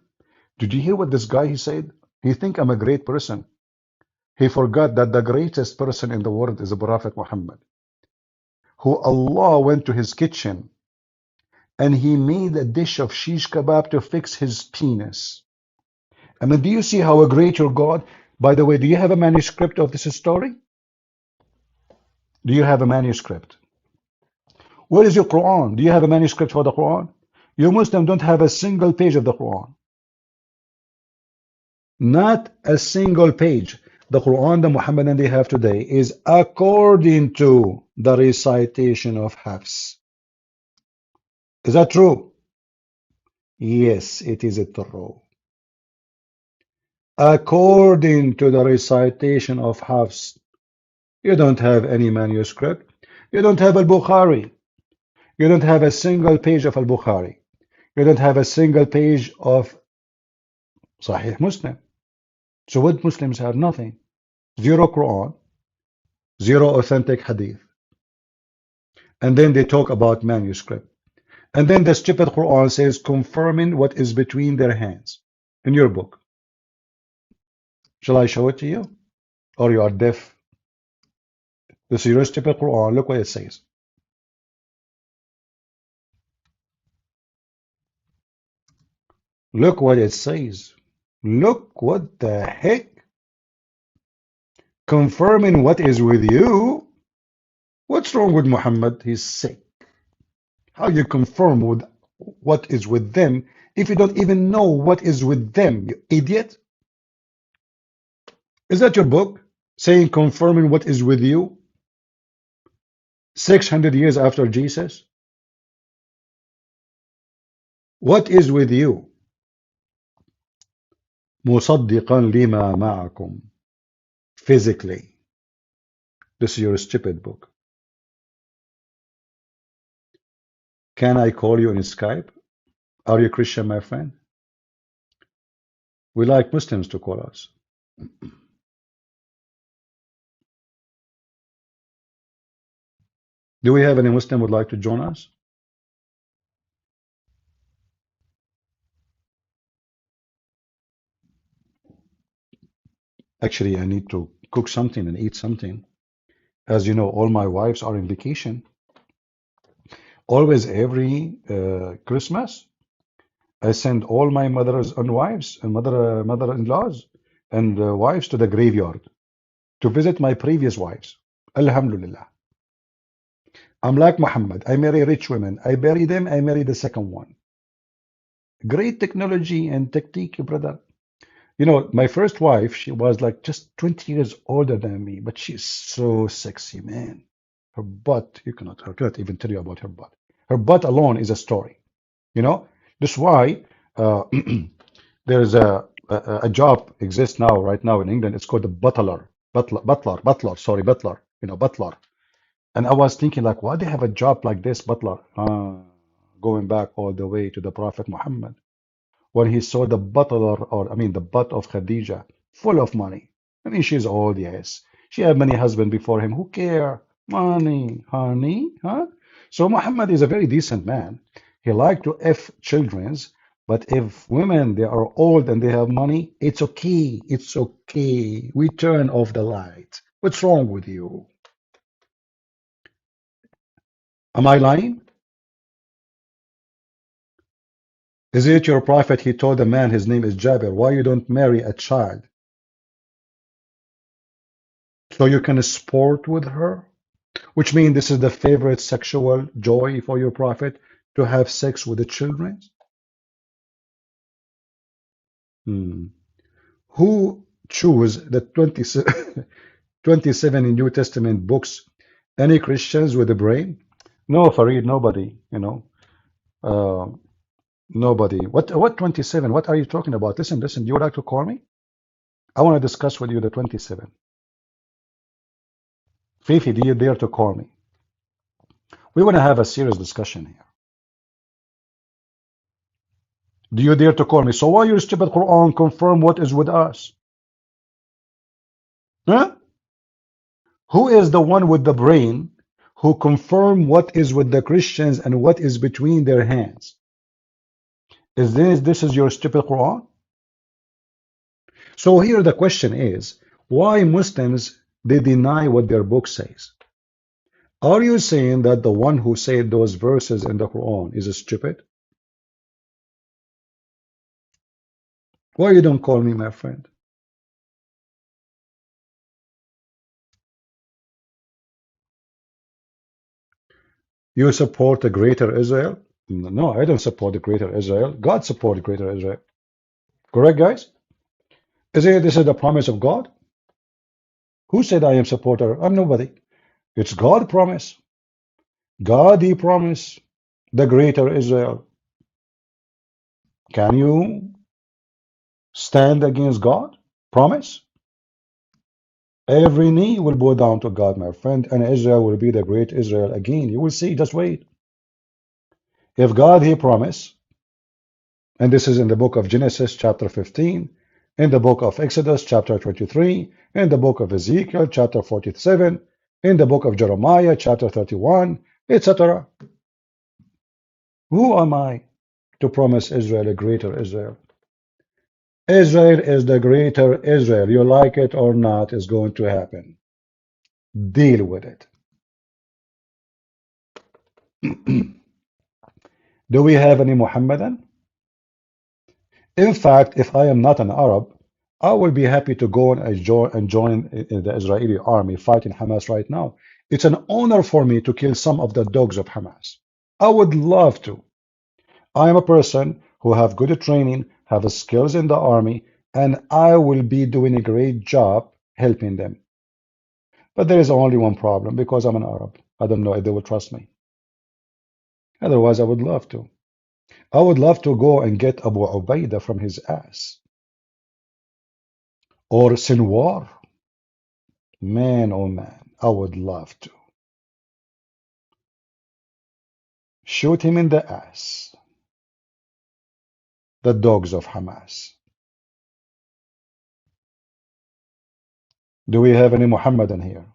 did you hear what this guy he said? He think I'm a great person. He forgot that the greatest person in the world is the Prophet Muhammad, who Allah went to his kitchen and he made a dish of shish kebab to fix his penis. I mean, do you see how great your God? By the way, do you have a manuscript of this story? Do you have a manuscript? Where is your Quran? Do you have a manuscript for the Quran? You Muslims don't have a single page of the Quran. Not a single page. The Quran that Muhammad and they have today is according to the recitation of Hafs. Is that true? Yes, it is true. According to the recitation of Hafs, you don't have any manuscript. You don't have Al-Bukhari. You don't have a single page of Al-Bukhari. You don't have a single page of Sahih Muslim. So what Muslims have? Nothing. Zero Quran, zero authentic Hadith. And then they talk about manuscript. And then the stupid Quran says confirming what is between their hands in your book. Shall I show it to you? Or you are deaf? This is your stupid Quran. Look what it says. Look what it says. Look what the heck. Confirming what is with you. What's wrong with Muhammad? He's sick. How you confirm with what is with them if you don't even know what is with them, you idiot? Is that your book saying confirming what is with you 600 years after Jesus? What is with you? مصدقا لما معكم. Physically. This is your stupid book. Can I call you in Skype? Are you Christian, my friend? We like Muslims to call us. Do we have any Muslim would like to join us? Actually, I need to cook something and eat something. As you know, all my wives are in vacation. Always every Christmas, I send all my mothers and wives and mother-in-laws and wives to the graveyard to visit my previous wives. Alhamdulillah. I'm like Muhammad. I marry rich women. I bury them. I marry the second one. Great technology and technique, brother. You know, my first wife, she was like just 20 years older than me, but she's so sexy, man. Her butt, I cannot even tell you about her butt. Her butt alone is a story. You know, that's why there's a job exists now, right now in England. It's called the butler. Butler. You know, butler. And I was thinking, like, why they have a job like this, butler? Going back all the way to the Prophet Muhammad, when he saw the butler, or I mean, the butt of Khadija, full of money. I mean, she's old, yes. She had many husbands before him. Who care? Money, honey, huh? So Muhammad is a very decent man. He liked to F children's, But if women, they are old and they have money, it's okay. It's okay. We turn off the light. What's wrong with you? Am I lying? Is it your prophet? He told a man his name is Jabir. Why you don't marry a child? So you can sport with her? Which means this is the favorite sexual joy for your prophet to have sex with the children? Hmm. Who chose the 27 New Testament books? Any Christians with a brain? No, Farid, nobody, uh, nobody. What 27? What are you talking about? Listen, listen, you would like to call me? I want to discuss with you the 27. Fifi, do you dare to call me? We want to have a serious discussion here. Do you dare to call me? So why your stupid Quran confirm what is with us? Huh? Who is the one with the brain who confirm what is with the Christians and what is between their hands? Is this is your stupid Quran? So here the question is, why Muslims they deny what their book says? Are you saying that the one who said those verses in the Quran is stupid? Why you don't call me my friend? You support the greater Israel? No, I don't support the greater Israel. God supported greater Israel. Correct, guys? This is the promise of God? Who said I am supporter? I'm nobody. It's God promise. God he promised the greater Israel. Can you stand against God? Promise? Every knee will bow down to God, my friend, and Israel will be the great Israel again. You will see, just wait. If God he promised, and this is in the book of Genesis chapter 15, in the book of Exodus chapter 23, in the book of Ezekiel chapter 47, in the book of Jeremiah chapter 31, etc. Who am I to promise Israel a greater Israel? Israel is the greater Israel. You like it or not, is going to happen. Deal with it. Do we have any Muhammadan? In fact, if I am not an Arab, I will be happy to go and join the Israeli army fighting Hamas right now. It's an honor for me to kill some of the dogs of Hamas. I would love to. I am a person who have good training, have skills in the army, and I will be doing a great job helping them. But there is only one problem because I'm an Arab. I don't know if they will trust me. Otherwise, I would love to. I would love to go and get Abu Ubaidah from his ass. Or Sinwar. Man, oh man, I would love to. Shoot him in the ass. The dogs of Hamas. Do we have any Muhammadan here?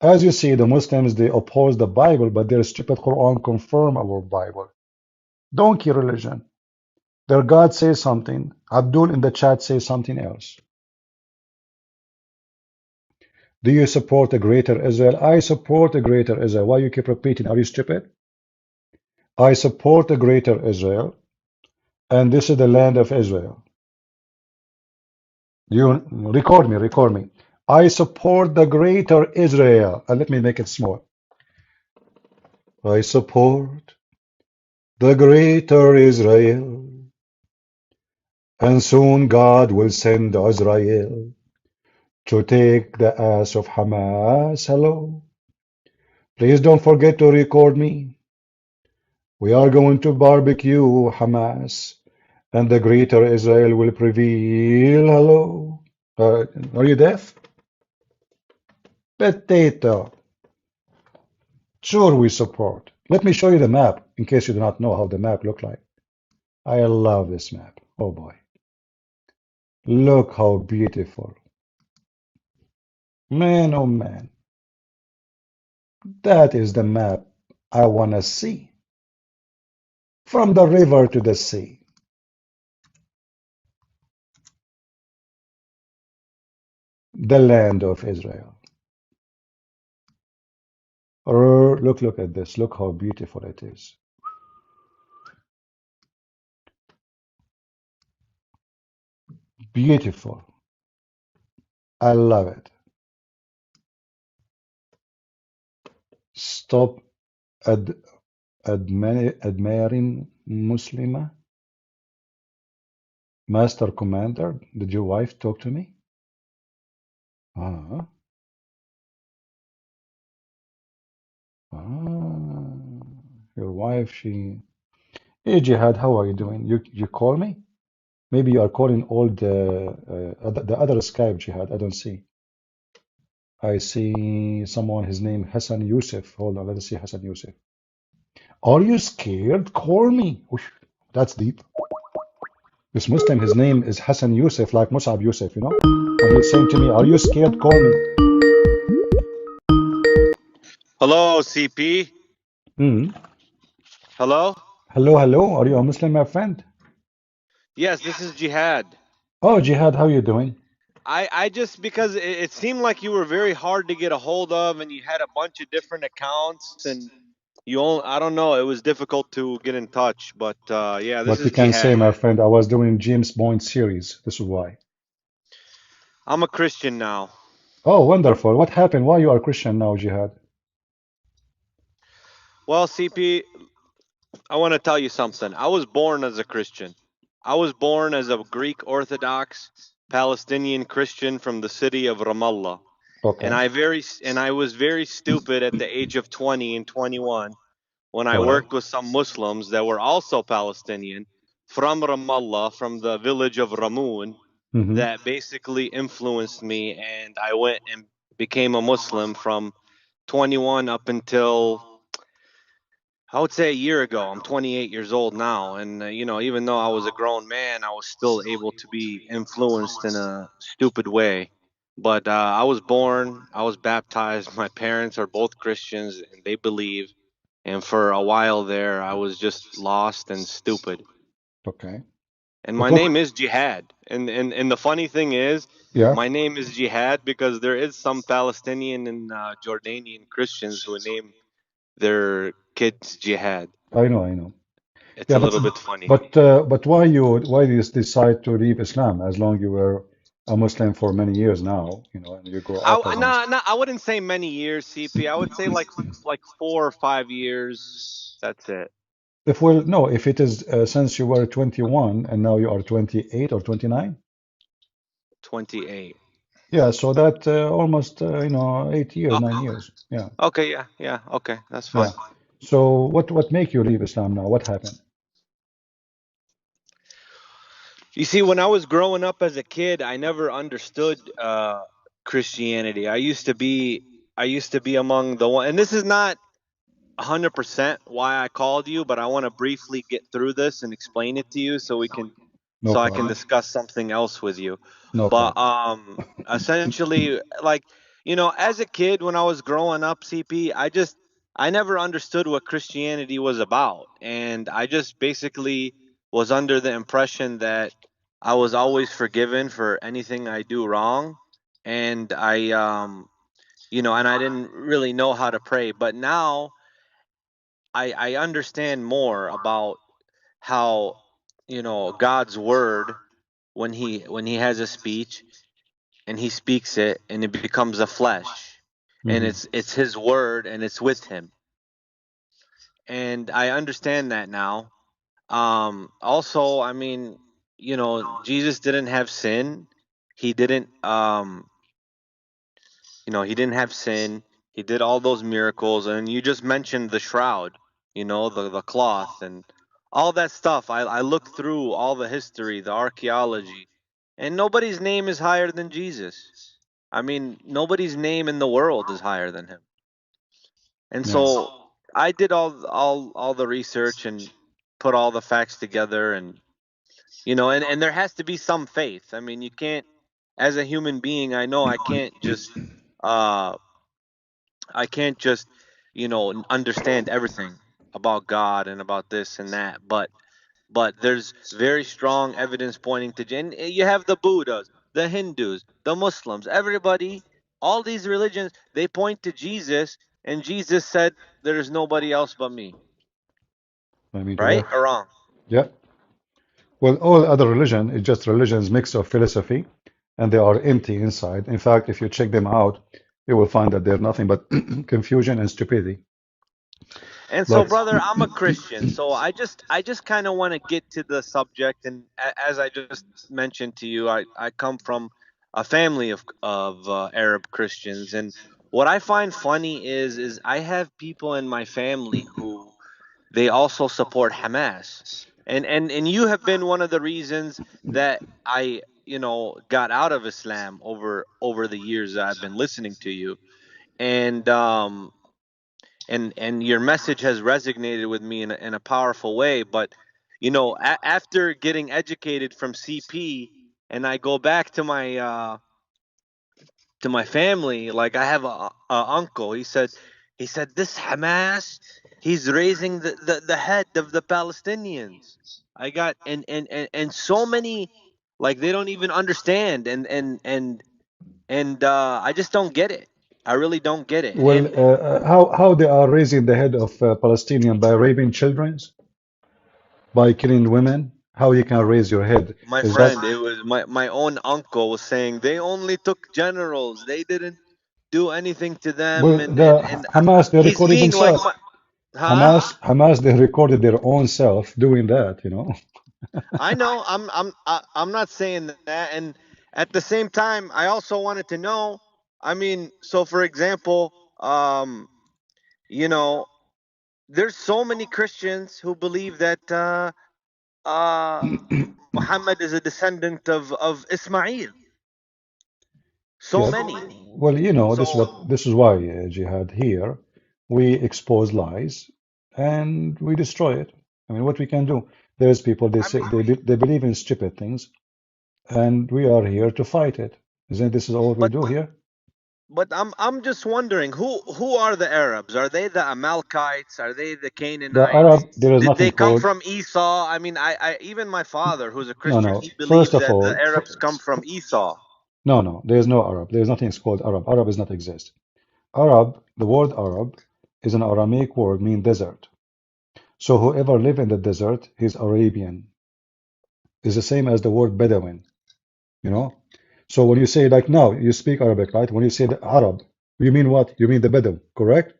As you see, the Muslims, they oppose the Bible, but their stupid Quran confirm our Bible. Donkey religion. Their God says something. Abdul in the chat says something else. Do you support a greater Israel? I support a greater Israel. Why you keep repeating? Are you stupid? I support a greater Israel, and this is the land of Israel. You record me, record me. I support the greater Israel. And let me make it small. I support the greater Israel, and soon God will send Israel to take the ass of Hamas. Hello. Please don't forget to record me. We are going to barbecue Hamas, and the greater Israel will prevail. Hello. Are you deaf? Potato. Sure, we support. Let me show you the map in case you do not know how the map look like. I love this map. Oh boy. Look how beautiful. Man, oh man. That is the map I want to see. From the river to the sea. The land of Israel. Look at this. Look how beautiful it is. Beautiful. I love it. Stop ad admiring Muslima. Master Commander, did your wife talk to me? Ah, ah. Your wife, she. Hey, Jihad, how are you doing? You call me? Maybe you are calling all the other Skype, Jihad. I don't see. I see someone, his name Hassan Yusuf. Hold on, let us see Hassan Yusuf. Are you scared? Call me. Whoosh, that's deep. This Muslim, his name is Hassan Yusuf, like Musab Yusuf, you know? And he's saying to me, are you scared? Call me. Hello, CP. Hmm. Hello? Hello, hello. Are you a Muslim, my friend? Yes, this is Jihad. Oh, Jihad, how you doing? I just because it seemed like you were very hard to get a hold of and you had a bunch of different accounts and you only, I don't know, it was difficult to get in touch, but yeah, this But you is can say, Jihad. my friend, I was doing James Bond series. This is why. I'm a Christian now. Oh, wonderful. What happened? Why you are Christian now, Jihad? Well, CP, I want to tell you something. I was born as a Christian. I was born as a Greek Orthodox Palestinian Christian from the city of Ramallah. And Okay. I was very stupid at the age of 20 and 21 when I All right. worked with some Muslims that were also Palestinian from Ramallah, from the village of Ramun, Mm-hmm. that basically influenced me, and I went and became a Muslim from 21 up until I would say a year ago. I'm 28 years old now, and even though I was a grown man, I was still able to be influenced in a stupid way. But I was born, I was baptized. My parents are both Christians, and they believe. And for a while there, I was just lost and stupid. Okay. And But my look, name is Jihad. And the funny thing is, yeah, my name is Jihad because there is some Palestinian and Jordanian Christians who name their kids Jihad. I know. It's Yeah, a little bit funny. but why you decide to leave Islam as long you were a Muslim for many years now, and you grow up as a Muslim. I wouldn't say many years, CP. I would say like 4 or 5 years. That's it. If well, no, if it is since you were 21 and now you are 28 or 29, 28. yeah, so that almost 8 years, Oh, 9 years, yeah, okay, yeah, yeah, okay, that's yeah. fine. So what make you leave Islam now? What happened? You see, when I was growing up as a kid, I never understood Christianity. I used to be among the one, and this is not 100% why I called you, but I want to briefly get through this and explain it to you No so I can problem. discuss something else with you. No But problem. essentially, like, as a kid when I was growing up, CP, I never understood what Christianity was about, and I just basically was under the impression that I was always forgiven for anything I do wrong, and and I didn't really know how to pray. But now I understand more about how God's word when he has a speech and he speaks it and it becomes a flesh and Hmm. it's his word and it's with him, and I understand that now. Also, I mean, Jesus didn't have sin. He didn't he didn't have sin. He did all those miracles, and you just mentioned the shroud, the cloth and all that stuff. I looked through all the history, the archaeology, and nobody's name is higher than Jesus. I mean, nobody's name in the world is higher than him. And Yeah. so I did all the research and put all the facts together, and and there has to be some faith. I mean, you can't, as a human being, I know uh I can't just, understand everything about God and about this and that, but there's very strong evidence pointing to jinn. You have the Buddhas, the Hindus, the Muslims, everybody, all these religions, they point to Jesus, and Jesus said, "There is nobody else but me." I mean, to Right that. or wrong? Yeah. Well, all other religion is just religions mix of philosophy, and they are empty inside. In fact, if you check them out, you will find that they're nothing but confusion and stupidity. And so, Like, brother, I'm a Christian, so I just kind of want to get to the subject. And as I just mentioned to you, I come from a family of Arab Christians, and what I find funny is I have people in my family who they also support Hamas, and you have been one of the reasons that I got out of Islam over the years that I've been listening to you, and and your message has resonated with me in a powerful way. But after getting educated from CP, and I go back to my family, like I have a uncle. He said this Hamas, he's raising the head of the Palestinians. I got and so many, like, they don't even understand, and I just don't get it. I really don't get it. well, And how they are raising the head of Palestinian by raping children, by killing women? How you can raise your head? my Is that friend, it was my own uncle was saying they only took generals. They didn't do anything to them, well, and the and and Hamas? They he's recorded seeing like themselves. my huh. Hamas, they recorded their own self doing that. I know. I'm not saying that. And at the same time, I also wanted to know. I mean, so for example, you know, there's so many Christians who believe that Muhammad is a descendant of Ismail. So Yeah. many. Well, So this is why, Jihad, here we expose lies and we destroy it. I mean, what we can do? There's people, they I say mean, they believe in stupid things, and we are here to fight it. Isn't this is all we but do here? but I'm just wondering who are the Arabs? Are they the Amalekites? Are they the The Canaanites? Arab, there is Did they nothing come called, from Esau? I mean, I even my father, who's a no, Christian, no. he First believes of that the all, Arabs come from Esau. no, no, there is no Arab. There is nothing called Arab. Arab does not exist. Arab, the word Arab is an Aramaic word mean desert. So whoever live in the desert is Arabian. Is the same as the word Bedouin. You know? So when you say, like, now, you speak Arabic, right? When you say the Arab, you mean what? You mean the Bedouin, correct?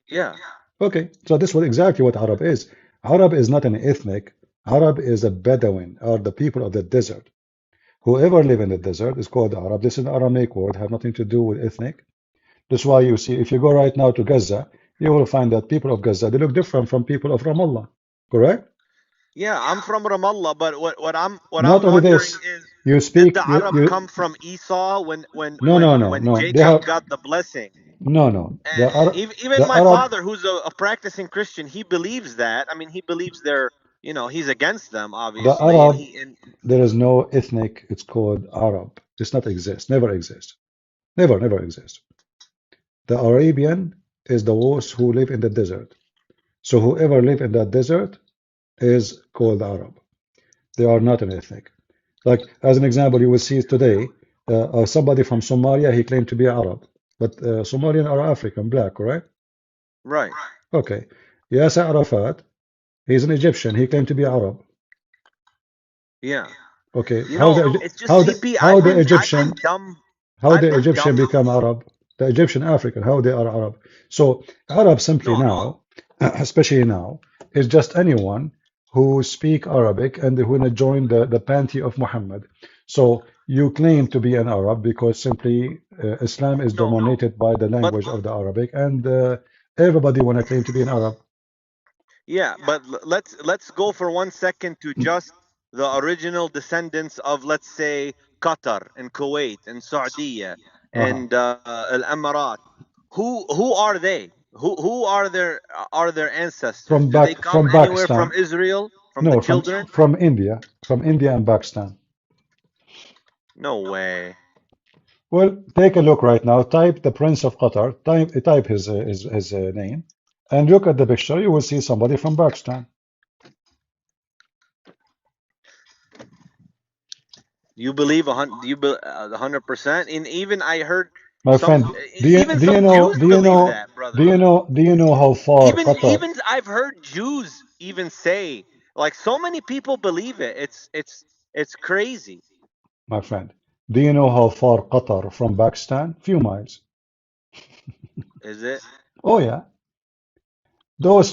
Yeah, Okay, so this was exactly what Arab is. Arab is not an ethnic. Arab is a Bedouin, or the people of the desert. Whoever live in the desert is called Arab. This is an Aramaic word, have nothing to do with ethnic. That's why you see, if you go right now to Gaza, you will find that people of Gaza, they look different from people of Ramallah, correct? yeah. I'm from Ramallah, but what Not I'm only wondering this, is, you did the speak, Arab come from Esau when when no, no, when no, when no. They Jacob have, got the blessing? no, no. Even The my Arab, father, who's a practicing Christian, he believes that. I mean, he believes they're, he's against them, the obviously, and Arab, he and there is no ethnic, it's called Arab. It's not exist, never exist. Never, never exist. The Arabian is the ones who live in the desert. So whoever live in that desert is called Arab. They are not an ethnic. Like, as an example, you will see today, somebody from Somalia, he claimed to be Arab. But Somalian are African, black, correct? right, Okay. Yasser Arafat, he's an Egyptian. He claimed to be Arab. yeah. Okay. It's just CP. How I've the been Egyptian dumb. become Arab? The Egyptian African, how they are Arab? So Arab simply No, now, especially now, is just anyone who speak Arabic and who wanna join the panty of Muhammad. So you claim to be an Arab because simply Islam is no, dominated by the but language of the Arabic, and everybody wanna claim to be an Arab. yeah, but let's go for 1 second to just the original descendants of, let's say, Qatar and Kuwait and Saudi Uh-huh. and Al Emirat. Who are they? Who are their ancestors? Do they come From anywhere from Pakistan. Israel? From the No, children? from India and Pakistan. No way. Well, take a look right now. Type the Prince of Qatar. Type his name, And look at the picture, you will see somebody from Pakistan. You believe 100%? And even I heard My some, friend, even some Jews believe that, brother. do you know how far Qatar, Even I've heard Jews even say, like, so many people believe it. It's crazy. my friend, do you know how far Qatar from Pakistan? Few miles. Is it? Oh yeah.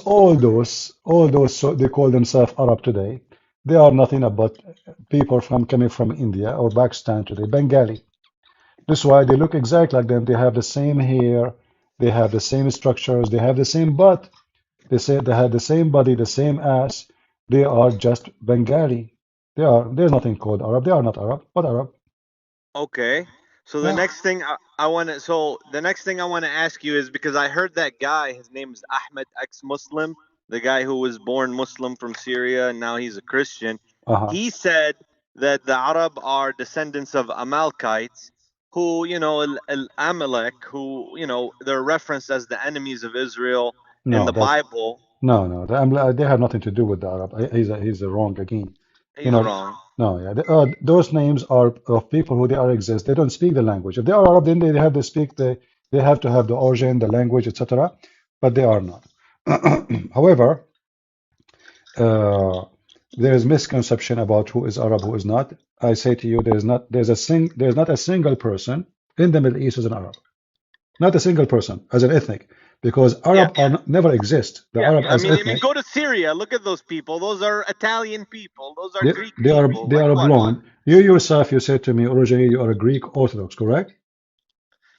All those, so they call themselves Arab today. They are nothing but people from coming from India or Pakistan today, Bengali. That's why they look exactly like them. They have the same hair, they have the same structures, they have the same butt. They say they have the same body, the same ass. They are just Bengali. There's nothing called Arab. They are not Arab. What Arab? Okay. So the Yeah. next thing I want to so the next thing I want to ask you is because I heard that guy, his name is Ahmed ex-Muslim, the guy who was born Muslim from Syria and now he's a Christian. Uh-huh. He said that the Arab are descendants of Amalekites who, Amalek, who, they're referenced as the enemies of Israel in No, the that's Bible. no. They have nothing to do with the Arab. He's wrong again. You He's know, wrong. no, yeah. Those names are of people who they are exist. They don't speak the language. If they are Arab, then they have to speak they have to have the origin, the language, etc. But they are not. However, uh, there is misconception about who is Arab, who is not. I say to you, there's not a single person in the Middle East as an Arab. Not a single person as an ethnic, because Yeah. Arab never exist. The Arab I as mean, ethnic, go to Syria. Look at those people. Those are Italian people. Those are they, Greek they are people. they Like are what? blonde. You yourself, you said to me originally you are a Greek Orthodox, correct?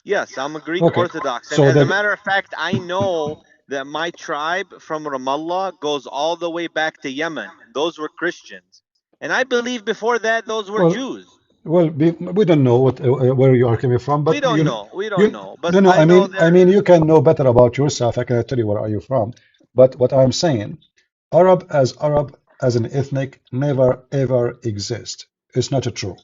Yes, I'm a Greek Okay, Orthodox. And so as a that matter of fact, I know that my tribe from Ramallah goes all the way back to Yemen. And those were Christians. And I believe before that, those were well, Jews. we don't know where you are coming from, We but don't know. We don't you know. But no, no. I know I they're. mean, you can know better about yourself. I cannot tell you where are you from, but what I'm saying, Arab as an ethnic never ever exist. It's not true.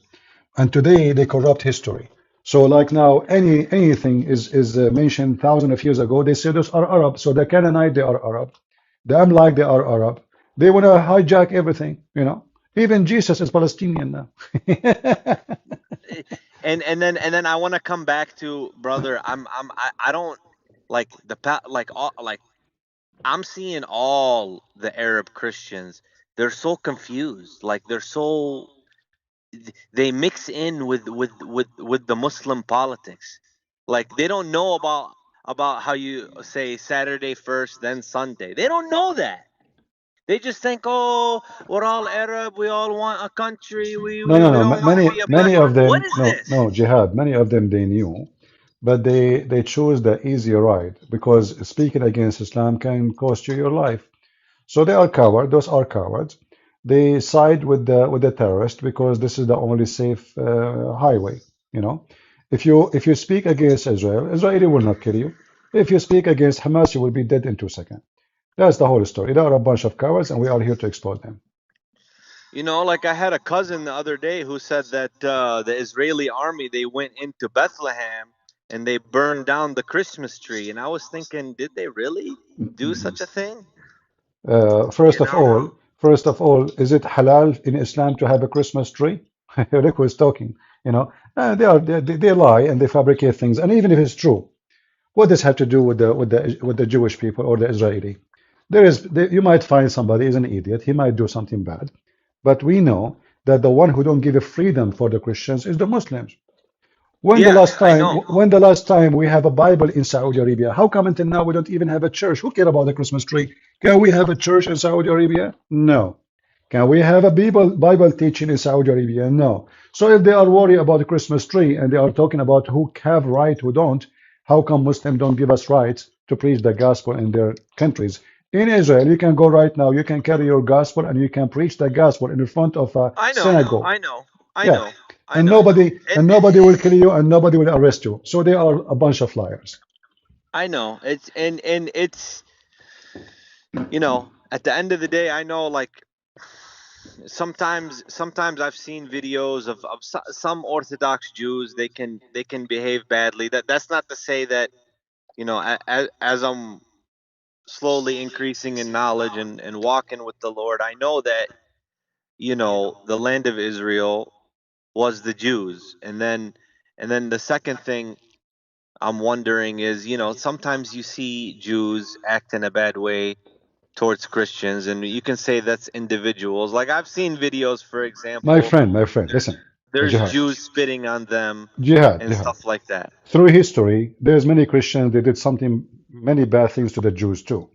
And today they corrupt history. So like now, anything is mentioned thousands of years ago, they say those are Arab. So the Canaanite they are Arab, the Amlak they are Arab. They want to hijack everything, you know. Even Jesus is Palestinian now. And then I want to come back to brother. I don't like like all like I'm seeing all the Arab Christians. They're so confused. Like they mix in with the Muslim politics. Like they don't know about how you say Saturday first, then Sunday. They don't know that. They just think, oh, we're all Arab. We all want a country. We No, we, no, we no. don't want to be a Many black. of What them, is no, this? no, Jihad. Many of them they knew, but they choose the easy ride because speaking against Islam can cost you your life. So they are cowards. Those are cowards. They side with the terrorist because this is the only safe highway. You know, if you speak against Israel, Israeli will not kill you. If you speak against Hamas, you will be dead in 2 seconds. That's the whole story. They are a bunch of cowards, and we are here to exploit them. Like I had a cousin the other day who said that the Israeli army they went into Bethlehem and they burned down the Christmas tree, and I was thinking, did they really do such a thing? Uh, You first of know? all, first of all, is it halal in Islam to have a Christmas tree? Look who's talking. You know, they lie and they fabricate things. And even if it's true, what does have to do with the Jewish people or the Israeli? You might find somebody is an idiot. He might do something bad, but we know that the one who don't give a freedom for the Christians is the Muslims. Yeah, I know. When the last time we have a Bible in Saudi Arabia? How come until now we don't even have a church? Who care about the Christmas tree? Can we have a church in Saudi Arabia? No. Can we have a Bible teaching in Saudi Arabia? No. So if they are worried about the Christmas tree and they are talking about who have right, who don't, how come Muslims don't give us rights to preach the gospel in their countries? In Israel, you can go right now, you can carry your gospel and you can preach the gospel in front of a I know. synagogue. I know. I Yeah, know. I know. and nobody will kill you and nobody will arrest you. So they are a bunch of liars. I know. It's at the end of the day, I know like sometimes I've seen videos of some Orthodox Jews. They can behave badly. That's not to say that as I'm slowly increasing in knowledge and walking with the Lord, I know that, the land of Israel was the Jews. And then the second thing I'm wondering is, sometimes you see Jews act in a bad way towards Christians, and you can say that's individuals. Like I've seen videos, for example, My friend, there's listen, there's Jihad, Jews spitting on them and Jihad. stuff like that. Through history, there's many Christians, they did something, many bad things to the Jews too.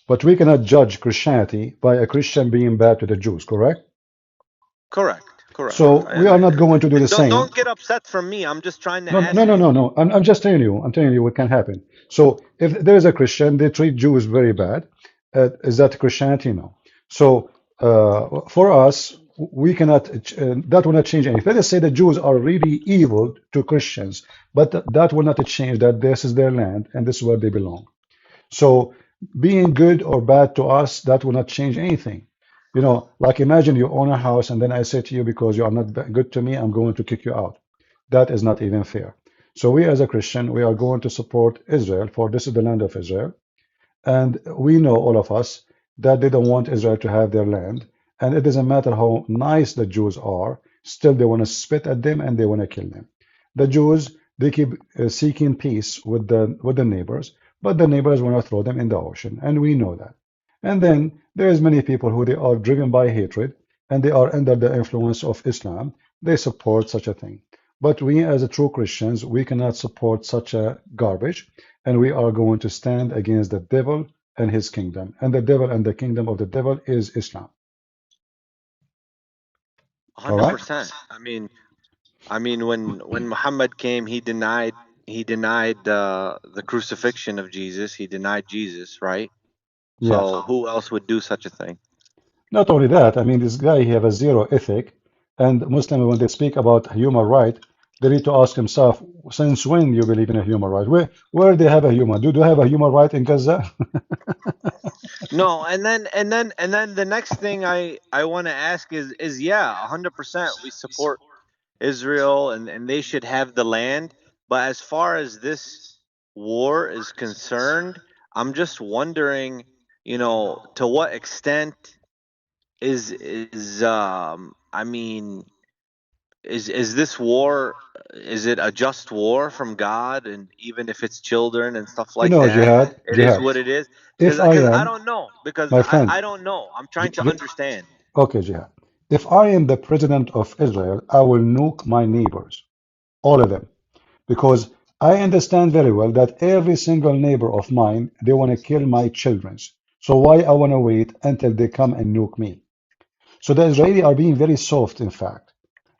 But we cannot judge Christianity by a Christian being bad to the Jews, correct? Correct, correct. So we are not going to do the And don't same. get upset from me. I'm just trying to No, no, ask no, you. no, no. I'm just telling you. I'm telling you what can happen. So if there is a Christian, they treat Jews very bad. Is that Christianity? No. So for us, we cannot. That will not change anything. Let us say the Jews are really evil to Christians, but that will not change that this is their land and this is where they belong. So being good or bad to us, that will not change anything. Like imagine you own a house and then I say to you, because you are not good to me, I'm going to kick you out. That is not even fair. So we as a Christian, we are going to support Israel, for this is the land of Israel. And we know, all of us, that they don't want Israel to have their land. And it doesn't matter how nice the Jews are, still they want to spit at them and they want to kill them. The Jews, they keep seeking peace with the neighbors, but the neighbors want to throw them in the ocean, and we know that. And then there's many people who they are driven by hatred, and they are under the influence of Islam. They support such a thing. But we, as a true Christians, we cannot support such a garbage, and we are going to stand against the devil and his kingdom. And the devil and the kingdom of the devil is Islam. All right? 100%. I mean, when Muhammad came, he denied the crucifixion of Jesus. He denied Jesus, right? Yes. So who else would do such a thing? Not only that, I mean, this guy, he have a zero ethic, and Muslims, when they speak about human right, they need to ask himself, since when you believe in a human right? Where they have a human? Do they have a human right in Gaza? No, and then the next thing I want to ask is yeah, 100% we support Israel, and they should have the land. But as far as this war is concerned, I'm just wondering, to what extent I mean, is this war, is it a just war from God? And even if it's children and stuff like that, it is Jihad, what it is. if I Because I am, don't know. Because my I, friend, I don't know. I'm j trying to j understand. okay, Jihad, if I am the president of Israel, I will nuke my neighbors, all of them. Because I understand very well that every single neighbor of mine, they want to kill my children. So why I want to wait until they come and nuke me? So the Israeli are being very soft, in fact.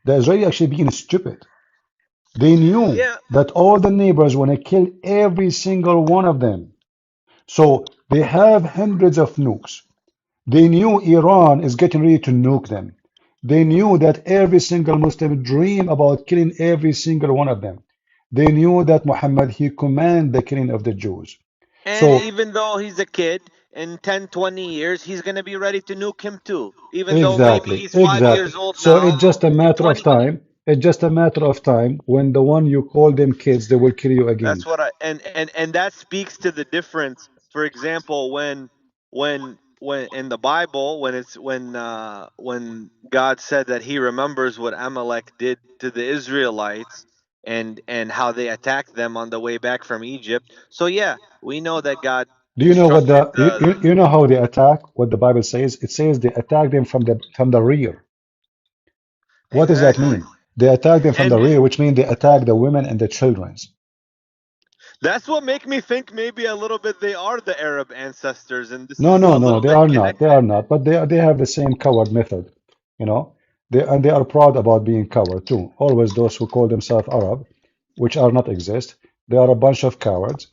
The Israeli actually being stupid. They knew Yeah, that all the neighbors want to kill every single one of them. So they have hundreds of nukes. They knew Iran is getting ready to nuke them. They knew that every single Muslim dream about killing every single one of them. They knew that Muhammad, he command the killing of the Jews. and So even though he's a kid, in 10, 20 years, he's going to be ready to nuke him too. Even though maybe exactly, he's 5 years exactly. old So now, it's just a in matter of 20. time. It's just a matter of time when the one you call them kids, they will kill you That's again. what and that speaks to the difference. For example, when in the Bible, when God said that He remembers what Amalek did to the Israelites, and how they attacked them on the way back from Egypt. So yeah, we know that God Do you know what instructed the you know how they attack? What the Bible says? It says they attack them from the rear. What does that exactly. mean? They attack them from the And rear, which means they attack the women and the children. that's what make me think maybe a little bit they are the Arab ancestors, and this No, is no, a no, little they bit are not. They connected. are not. But they have the same coward method, you know. They are proud about being coward too. Always those who call themselves Arab, which are not exist, they are a bunch of cowards,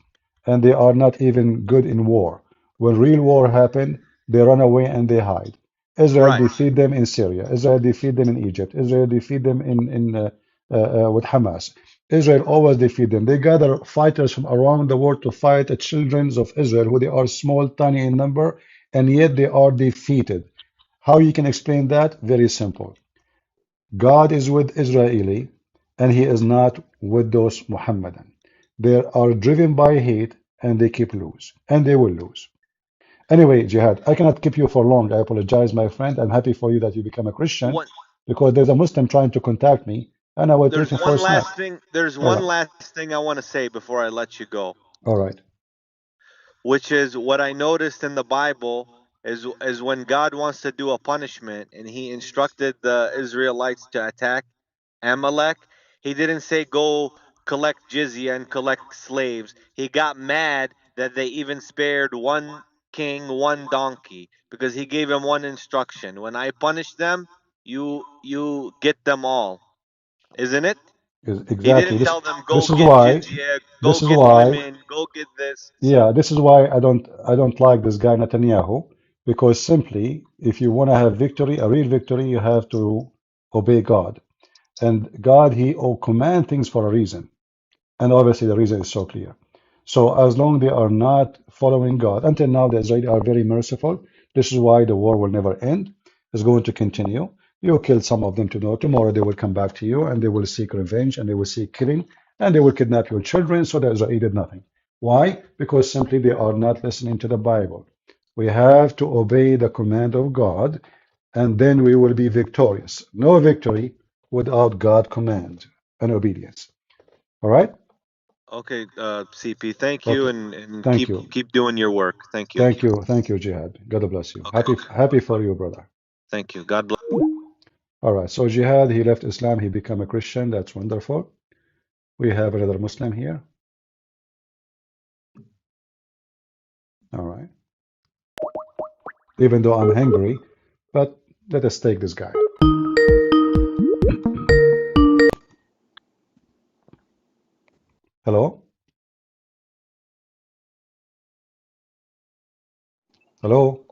and they are not even good in war. When real war happened, they run away and they hide. Israel Right. defeat them in Syria. Israel defeat them in Egypt. Israel defeat them with Hamas. Israel always defeat them. They gather fighters from around the world to fight the children of Israel, who they are small, tiny in number, and yet they are defeated. How you can explain that? Very simple. God is with Israeli, and He is not with those Muhammadan. They are driven by hate, and they keep lose, and they will lose. Anyway, Jihad, I cannot keep you for long. I apologize, my friend. I'm happy for you that you become a Christian One, because there's a Muslim trying to contact me and I was there's waiting for one a snack. last thing. There's All one right. last thing I want to say before I let you go, All right. which is what I noticed in the Bible is when God wants to do a punishment and he instructed the Israelites to attack Amalek, he didn't say go collect jizya and collect slaves. He got mad that they even spared one king, one donkey, because he gave him one instruction. When I punish them, you get them all. Isn't it? He Exactly. didn't tell them go This is get why jizya, go this is get why women, go get this. yeah, this is why I don't like this guy Netanyahu because simply if you want to have victory, a real victory, you have to obey God. And God, he will command things for a reason. And obviously, the reason is so clear. So, as long they are not following God, until now, the Israelis are very merciful. This is why the war will never end. It's going to continue. You kill some of them today. Tomorrow, they will come back to you and they will seek revenge and they will seek killing and they will kidnap your children. So, the Israeli did nothing. Why? Because simply they are not listening to the Bible. We have to obey the command of God and then we will be victorious. No victory without God command and obedience. All right? Okay, CP, thank you, Okay. and Thank keep you. keep doing your work. Thank you. Thank you. Thank you, Jihad. God bless you. Okay, Happy for you, brother. thank you. God bless. All right. So Jihad, he left Islam, he became a Christian. That's wonderful. We have another Muslim here. All right. Even though I'm hungry, but let us take this guy. Hello? Hello?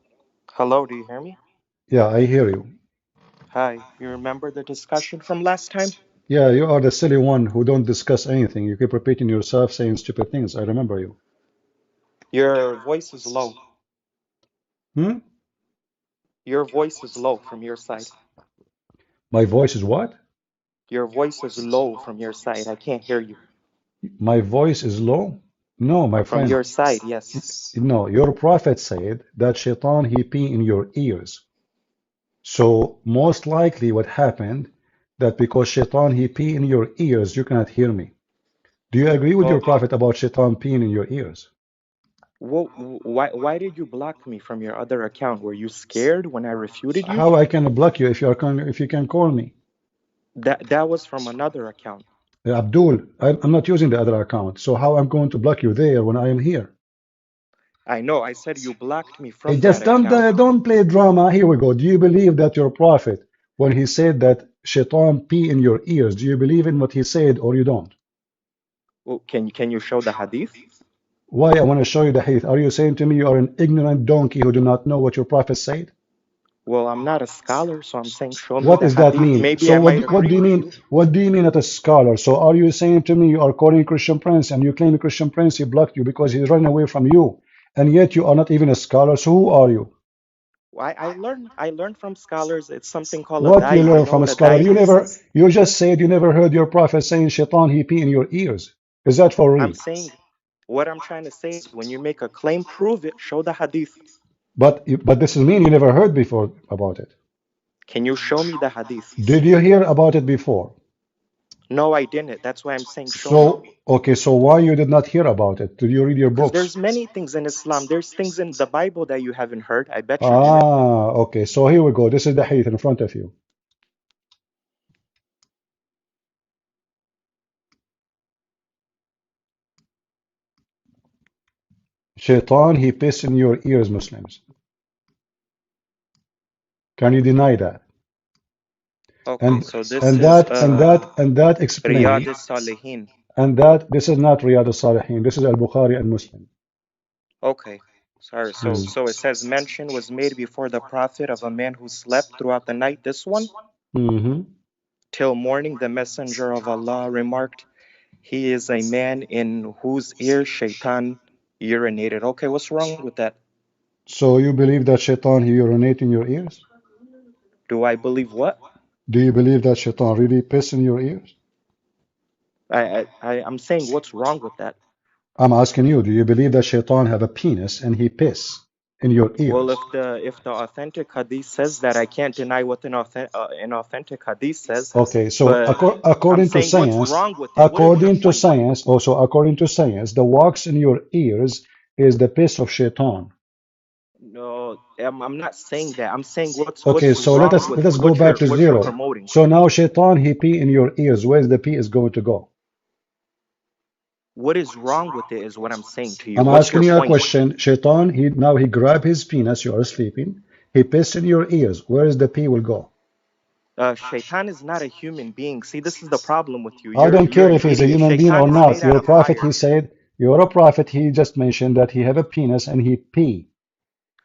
Hello, do you hear me? Yeah, I hear you. Hi, you remember the discussion from last time? Yeah, you are the silly one who don't discuss anything. You keep repeating yourself, saying stupid things. I remember you. Your voice is low. Hmm? Your voice is low from your side. My voice is what? Your voice is low from your side. I can't hear you. My voice is low? No, my From friend. your side, yes. No, your prophet said that shaitan he pee in your ears. So most likely what happened that because shaitan he pee in your ears, you cannot hear me. Do you agree with your Well, prophet about shaitan peeing in your ears? why did you block me from your other account? Were you scared when I refuted you? How I can block you if you can call me? That was from another account. Abdul, I'm not using the other account. So how I'm going to block you there when I am here? I know, I said you blocked me Hey, from that just account. don't play drama. Here we go. Do you believe that your prophet, when he said that shaitan pee in your ears, do you believe in what he said or you don't? Well, can you show the hadith? Why I want to show you the hadith. Are you saying to me you are an ignorant donkey who do not know what your prophet said? Well, I'm not a scholar, so I'm saying show me What the does that hadith. mean? Maybe So I might agree do you with mean? you. What do you mean at a scholar? So are you saying to me you are calling Christian Prince and you claim Christian Prince he blocked you because he's running away from you, and yet you are not even a scholar. So who are you? I learned from scholars. It's something called a What you dai. You learn know from a what a scholar? dai is? You just said you never heard your prophet saying shaitan he pee in your ears. Is that for I'm real? saying what I'm trying to say is when you make a claim, prove it. Show the hadith. But this is mean you never heard before about it. Can you show me the hadith? Did you hear about it before? No, I didn't. That's why I'm saying show me. So okay, so why you did not hear about it? Did you read your Because books? there's many things in Islam. There's things in the Bible that you haven't heard. I bet you didn't. Ah, okay. So here we go. This is the hadith in front of you. Shaitan, he piss in your ears, Muslims. Can you deny that? Okay, And so this and is that and that and that explains Riyad as-Salihin. and that this is not Riyad al-Salihin. This is Al-Bukhari and Muslim. Okay. Sorry. So Mm. so it says mention was made before the prophet of a man who slept throughout the night. This one? Hmm. Till morning, the messenger of Allah remarked, he is a man in whose ear shaitan urinated. Okay, what's wrong with that? So you believe that Shaitan he urinate in your ears? Do I believe what? Do you believe that Shaitan really piss in your ears? I'm saying what's wrong with that? I'm asking you, do you believe that Shaitan have a penis and he piss? in your Well, ears. if the authentic hadith says that, I can't deny what an authentic hadith says. Okay, so But I'm according to saying, what's science, wrong with it? What is your point? according to science, the wax in your ears is the piss of shaitan. No, I'm not saying that. I'm saying Okay, what's so wrong with let us go back to what you're zero. promoting. So now shaitan he pee in your ears. Where's the pee is going to go? What is wrong with it is what I'm saying to you. I'm What's asking your you a point? question. Shaitan, he grab his penis, you are sleeping. He pissed in your ears. Where is the pee will go? Shaitan is not a human being. See, this is the problem with you. I don't You're care an if he's a idiot. human being Shaitan or is not. made out You're a of prophet, fire. he said. You're a prophet, he just mentioned that he have a penis and he pee.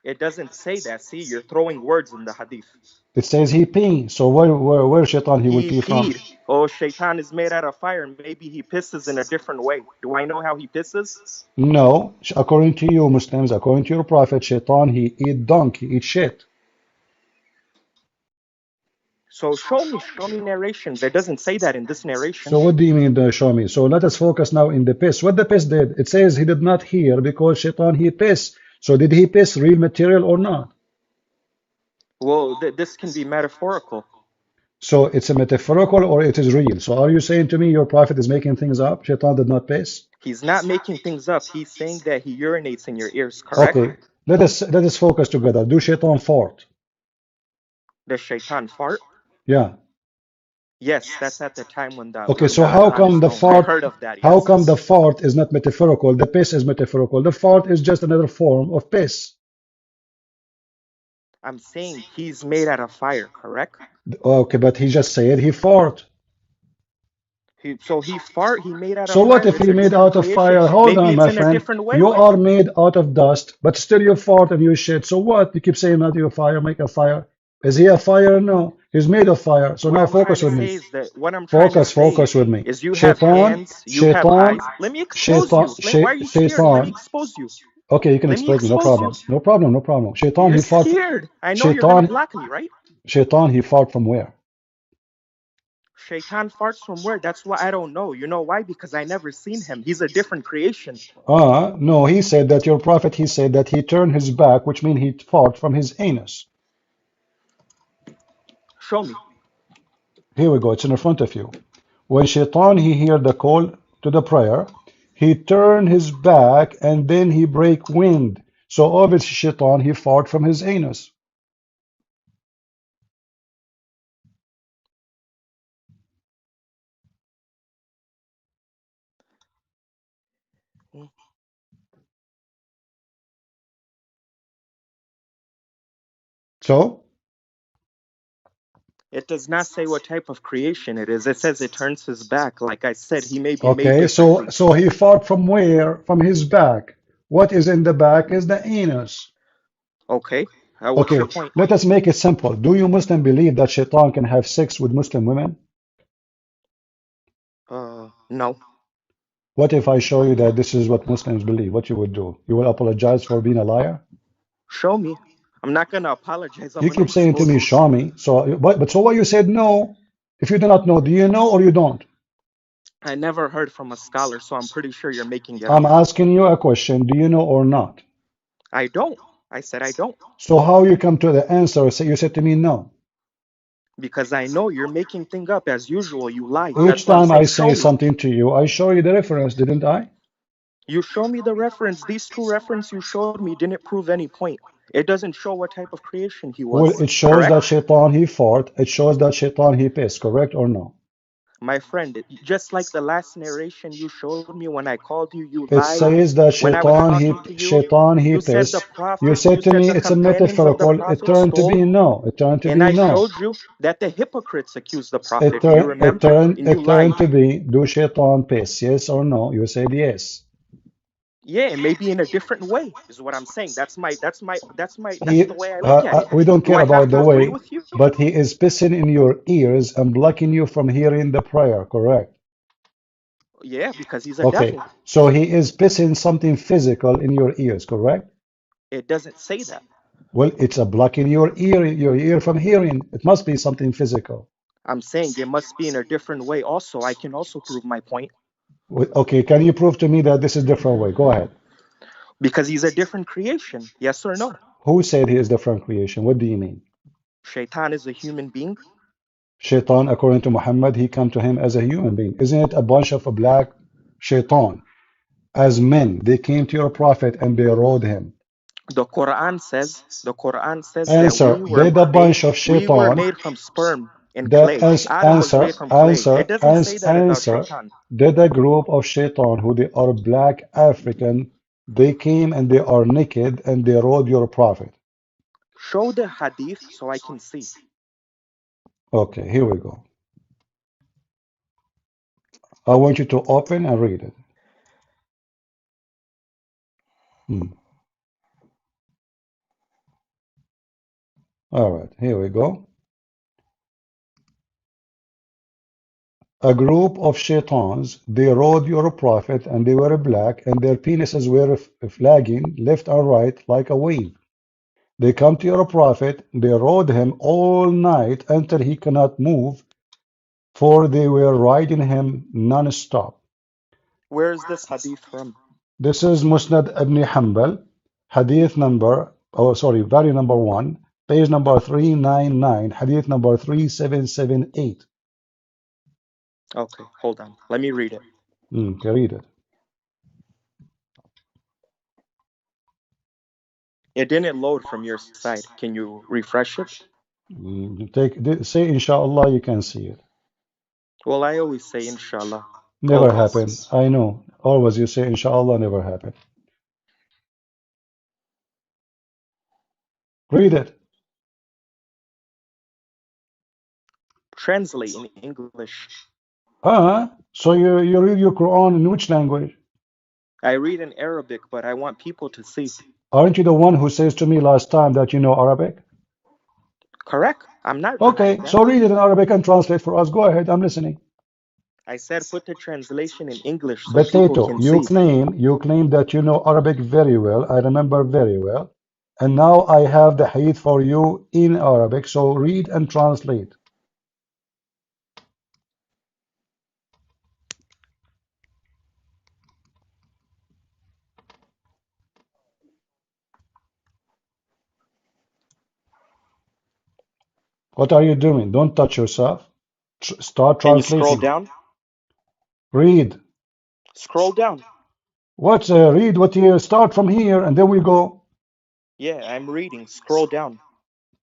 It doesn't say that. See, you're throwing words in the hadith. It says he pee. So where shaitan he will He pee from? peed. Oh, Shaitan is made out of fire. Maybe he pisses in a different way. Do I know how he pisses? No, according to you Muslims, according to your prophet, shaitan he eat dung, he eat shit. So show me narrations. It doesn't say that in this narration. So what do you mean, show me? So let us focus now in the piss. What the piss did? It says he did not hear because shaitan he piss. So did he piss real material or not? Well, this can be metaphorical. So it's a metaphorical or it is real. So are you saying to me your prophet is making things up? Shaitan did not piss? He's not making things up. He's saying that he urinates in your ears, correct? Okay, let us focus together. Do shaitan fart? Does Shaitan fart? Yeah. Yes, that's at the time Okay, when so the Quran is known. I heard of that, how yes. come the fart is not metaphorical? The piss is metaphorical. The fart is just another form of piss. I'm saying he's made out of fire, correct? Okay, but he just said he fart. He made out of So what fire. if It's he a made different out of creation. fire? Hold Maybe on, it's my in a friend. different You way. are made out of dust, but still you fart and you shit. So what? You keep saying that you fire, make a fire. Is he a fire? No. He's made of fire. So What now I'm trying focus to with me. say is that what I'm trying to Focus, say focus with me. is you have Shaitan, hands, you have shaitan, eyes. Let me expose shaitan, you. Why are you scared? Let me shaitan. expose you. Okay, you can Let me expose me. No expose problem. you. No problem. No problem. Shaitan, You're he fought. scared. I know you're gonna Shaitan, block me, right? shaitan, he fought from where? Shaitan farts from where? That's why I don't know. You know why? Because I never seen him. He's a different creation. No, he said that your prophet, he said that he turned his back, which means he fought from his anus. Show me. Here we go. It's in front of you. When Shaitan he heard the call to the prayer, he turned his back and then he break wind. So obviously Shaitan he fought from his anus. So It does not say what type of creation it is. It says it turns his back. Like I said, he may be made okay, so differently. so he fought from where? From his back. What is in the back is the anus. Okay. What's your Okay, point? let us make it simple. Do you Muslim believe that Shaitan can have sex with Muslim women? No. What if I show you that this is what Muslims believe? What you would do? You will apologize for being a liar? Show me. I'm not gonna apologize. I'm You gonna keep saying to expose me, you. show me. So, but so what you said no. If you do not know, do you know or you don't? I never heard from a scholar, so I'm pretty sure you're making it I'm up. asking you a question. Do you know or not? I don't. I said I don't. So how you come to the answer? So you said to me no. Because I know you're making things up as usual. You lie. Each That's why I'm time I saying show say me. something to you, I show you the reference, didn't I? You show me the reference. These two references you showed me didn't prove any point. It doesn't show what type of creation he Well, was. it shows Correct? that Shaitan he fought. It shows that Shaitan he pissed. Correct or no? My friend, just like the last narration you showed me when I called you, you It lied. says that When I was talking to you, Shaitan he you said the pissed. You prophet, said you to said me the it's a companions of the metaphorical. It prophet turned to stole, be no. It turned to and be I no. showed you that the hypocrites accused the It prophet. Do you turned it remember? turned And you it turned lied. to be do Shaitan piss? Yes or no? You said yes. Yeah, maybe in a different way is what I'm saying. That's the way I look at it. We don't Do care I have about to the agree way, with you? but he is pissing in your ears and blocking you from hearing the prayer, correct? Yeah, because he's a Okay, devil. so he is pissing something physical in your ears, correct? It doesn't say that. Well, it's a blocking your ear from hearing. It must be something physical. I'm saying it must be in a different way also. I can also prove my point. Okay, can you prove to me that this is a different way? Go ahead. Because he's a different creation. Yes or no? Who said he is the from creation? What do you mean? Shaitan is a human being. Shaitan, according to Muhammad, he come to him as a human being. Isn't it a bunch of black shaitan as men? They came to your prophet and they rode him. The Quran says that Answer, did a bunch of we were shaitan, made from sperm and that clay. Adam was answer, made from clay. answer, It doesn't say that about answer, Shaitan. did a group of shaitan who they are black African, they came and they are naked and they rode your prophet. Show the hadith so I can see. Okay, here we go. I want you to open and read it. All right, here we go. A group of shaitans, they rode your prophet and they were black and their penises were flagging left and right like a wave. They come to your prophet, they rode him all night until he cannot move, for they were riding him non-stop. Where is this hadith from? This is Musnad ibn Hanbal, hadith number, value number 1, page number 399, hadith number 3778. Okay, hold on. Let me read it. Okay, read it. It didn't load from your side. Can you refresh it? Say inshallah, you can see it. Well, I always say inshallah. Never Always. happen. I know. Always you say inshallah, never happen. Read it. Translate in English. So you read your Quran in which language? I read in Arabic, but I want people to see. Aren't you the one who says to me last time that you know Arabic? Correct. I'm not Okay, denying that. so read it in Arabic and translate for us. Go ahead, I'm listening. I said put the translation in English so people Potato, can you see. claim that you know Arabic very well. I remember very well. And now I have the hadith for you in Arabic. So read and translate. What are you doing? Don't touch yourself. Start Can you scroll translating. down? Read. Scroll down. What? Read what you start from here and then we go. Yeah, I'm reading. Scroll down.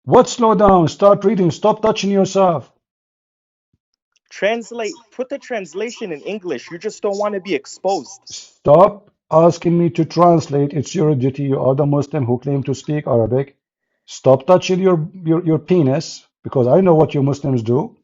What? Slow down. Start reading. Stop touching yourself. Translate. Put the translation in English. You just don't want to be exposed. Stop asking me to translate. It's your duty. You are the Muslim who claim to speak Arabic. Stop touching your penis because I know what you Muslims do.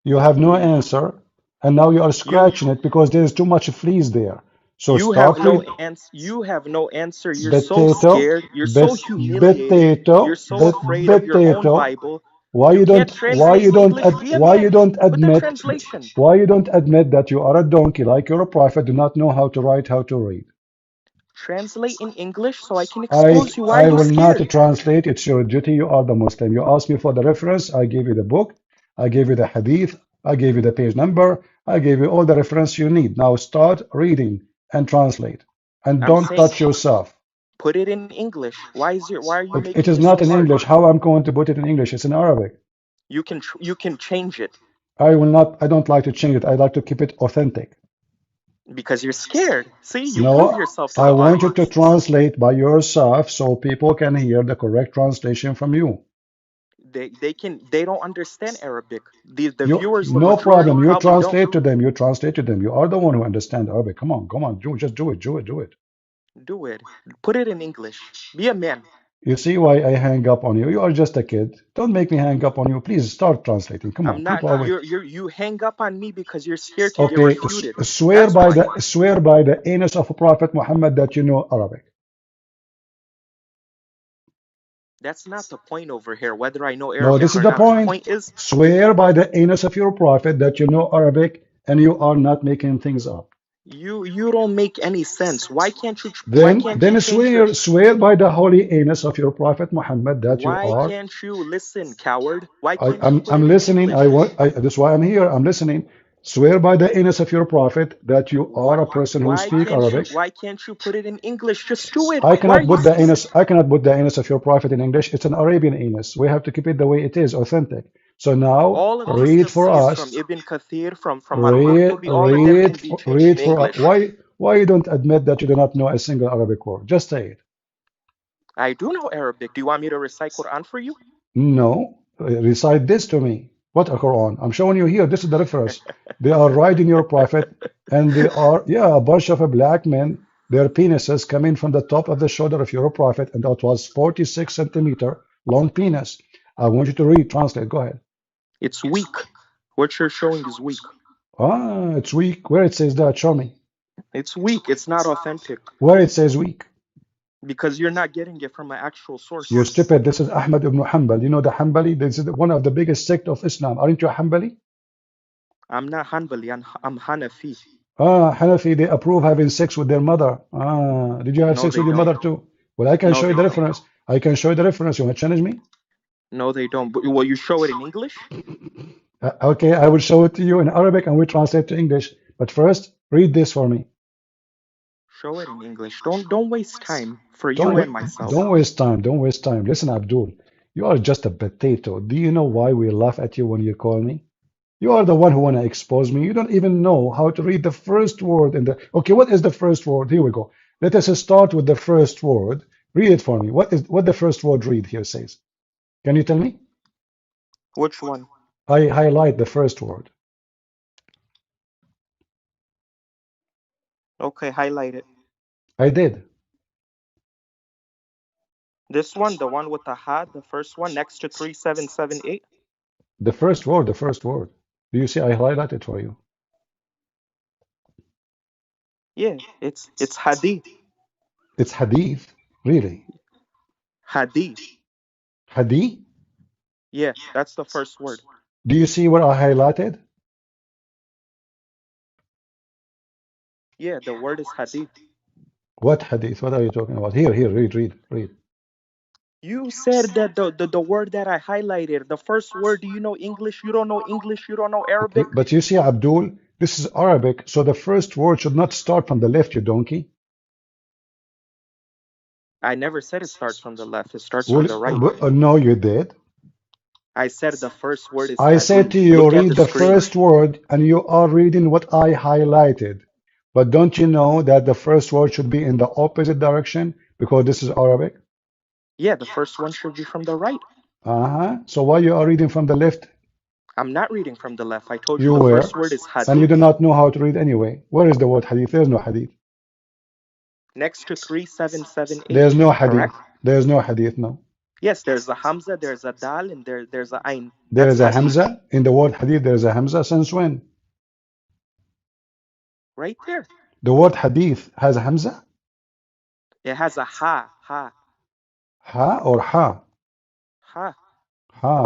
You have no answer, and now you are scratching it because there is too much fleas there. So You have stop no reading. answer. You have no answer. You're so Potato, scared. You're so humiliated. You're so afraid of your own potato. Bible. You can't translate in English. Be a Why you man. don't Put the admit translation. why you don't admit that you are a donkey like your prophet, do not know how to write, how to read? Translate in English so I can expose you. Why are I you will not scared? translate. It's your duty. You are the Muslim. You asked me for the reference. I gave you the book. I gave you the hadith. I gave you the page number. I gave you all the reference you need. Now start reading and translate. And I'm don't saying touch yourself. put it in English. Why are you It making is it not so in hard? English. How I'm going to put it in English? It's in Arabic. You can change it I will not. I don't like to change it. I like to keep it authentic. because you're scared. See, you prove No, yourself to I the want you to audience. translate by yourself so people can hear the correct translation from you. They don't understand Arabic. The You, viewers, the no majority problem. You probably don't. translate to them. You translate to them. You are the one who understands Arabic. Come on, come on. Just do it. Do it. Do it. Do it. Put it in English. Be a man. You see why I hang up on you? You are just a kid. Don't make me hang up on you. Please start translating. Come on. I'm not. People are waiting. You hang up on me because you're scared to get Okay. refuted. Swear That's by why. the anus of Prophet Muhammad that you know Arabic. That's not the point over here. Whether I know No, this Arabic is or the not. The point. point is Swear by the anus of your prophet that you know Arabic and you are not making things up. you don't make any sense. Why Then, can't you then change your swear by the holy anus of your prophet Muhammad that you Why are. can't you listen, coward? Why can't you put I'm it in listening. English? That's why I'm here. I'm listening. Swear by the anus of your prophet that you Why, are a person who speak Arabic. why can't you put it in English? Just do it. I Why are cannot you put the scared? anus. I cannot put the anus of your prophet in English. It's an Arabian anus. We have to keep it the way it is, authentic. So now All of these read for tafsirs from us. Ibn Kathir, from Al-Qurtubi, all of them can be changed in Read for us. English. Why you don't admit that you do not know a single Arabic word? Just say it. I do know Arabic. Do you want me to recite Quran for you? No, recite this to me. What a Quran? I'm showing you here. This is the reference. They are riding your prophet, and they are, yeah, a bunch of black men. Their penises coming from the top of the shoulder of your prophet, and that was 46 centimeter long penis. I want you to read, translate. Go ahead. It's weak. What you're showing is weak. Ah, it's weak. Where it says that, show me. It's weak. It's not authentic Where it says weak. because you're not getting it from an actual You're source. stupid. This is Ahmad ibn Hanbal. You know the Hanbali? This is one of the biggest sect of Islam. Aren't you a Hanbali? I'm not Hanbali. I'm Hanafi. Ah, Hanafi, they approve having sex with their mother. Ah, did you have No, sex they with your don't. mother too? Well, I can No, show you they the don't. reference. I can show you the reference. You want to challenge me? No, they don't. But will you show it in English? Okay, I will show it to you in Arabic and we translate to English. But first, read this for me. Show it in English. Don't waste time for Don't you wa and myself. don't waste time. Don't waste time. Listen, Abdul, you are just a potato. Do you know why we laugh at you when you call me? You are the one who want to expose me. You don't even know how to read the first word in the. Okay, what is the first word? Here we go. Let us start with the first word. Read it for me. What the first word read here says? Can you tell me? Which one? I highlight the first word. Okay, highlight it. I did. This one, the one with the ha, the first one next to 3778. The first word, the first word. Do you see I highlight it for you? Yeah, it's hadith. It's hadith. Really? Hadith. Hadith? Yeah, that's the first word. Do you see what I highlighted? Yeah, the word is hadith. What hadith? What are you talking about? Here, read. You said that the word that I highlighted, the first word, do you know English? You don't know English, you don't know Okay, Arabic? but you see, Abdul, this is Arabic, so the first word should not start from the left, you donkey. I never said it starts from the left, it starts from Well, the right. no, you did. I said the first word is I said hadith. to you, Look at read the the screen. first word, and you are reading what I highlighted. But don't you know that the first word should be in the opposite direction because this is Arabic? Yeah, the first one should be from the right. So why you are reading from the left? I'm not reading from the left. I told you You the were, first word is and you do hadith. not know how to read anyway. Where is the word hadith? There's no hadith. Next to 3778, There's no hadith. correct? There's no hadith, no. Yes, there's a Hamza, there's a Dal, and there's a Ain. There That's is a hadith. Hamza. In the word hadith, there is a Hamza. Since when? Right there. The word hadith has a Hamza? It has a ha. Ha or ha? Ha. Ha.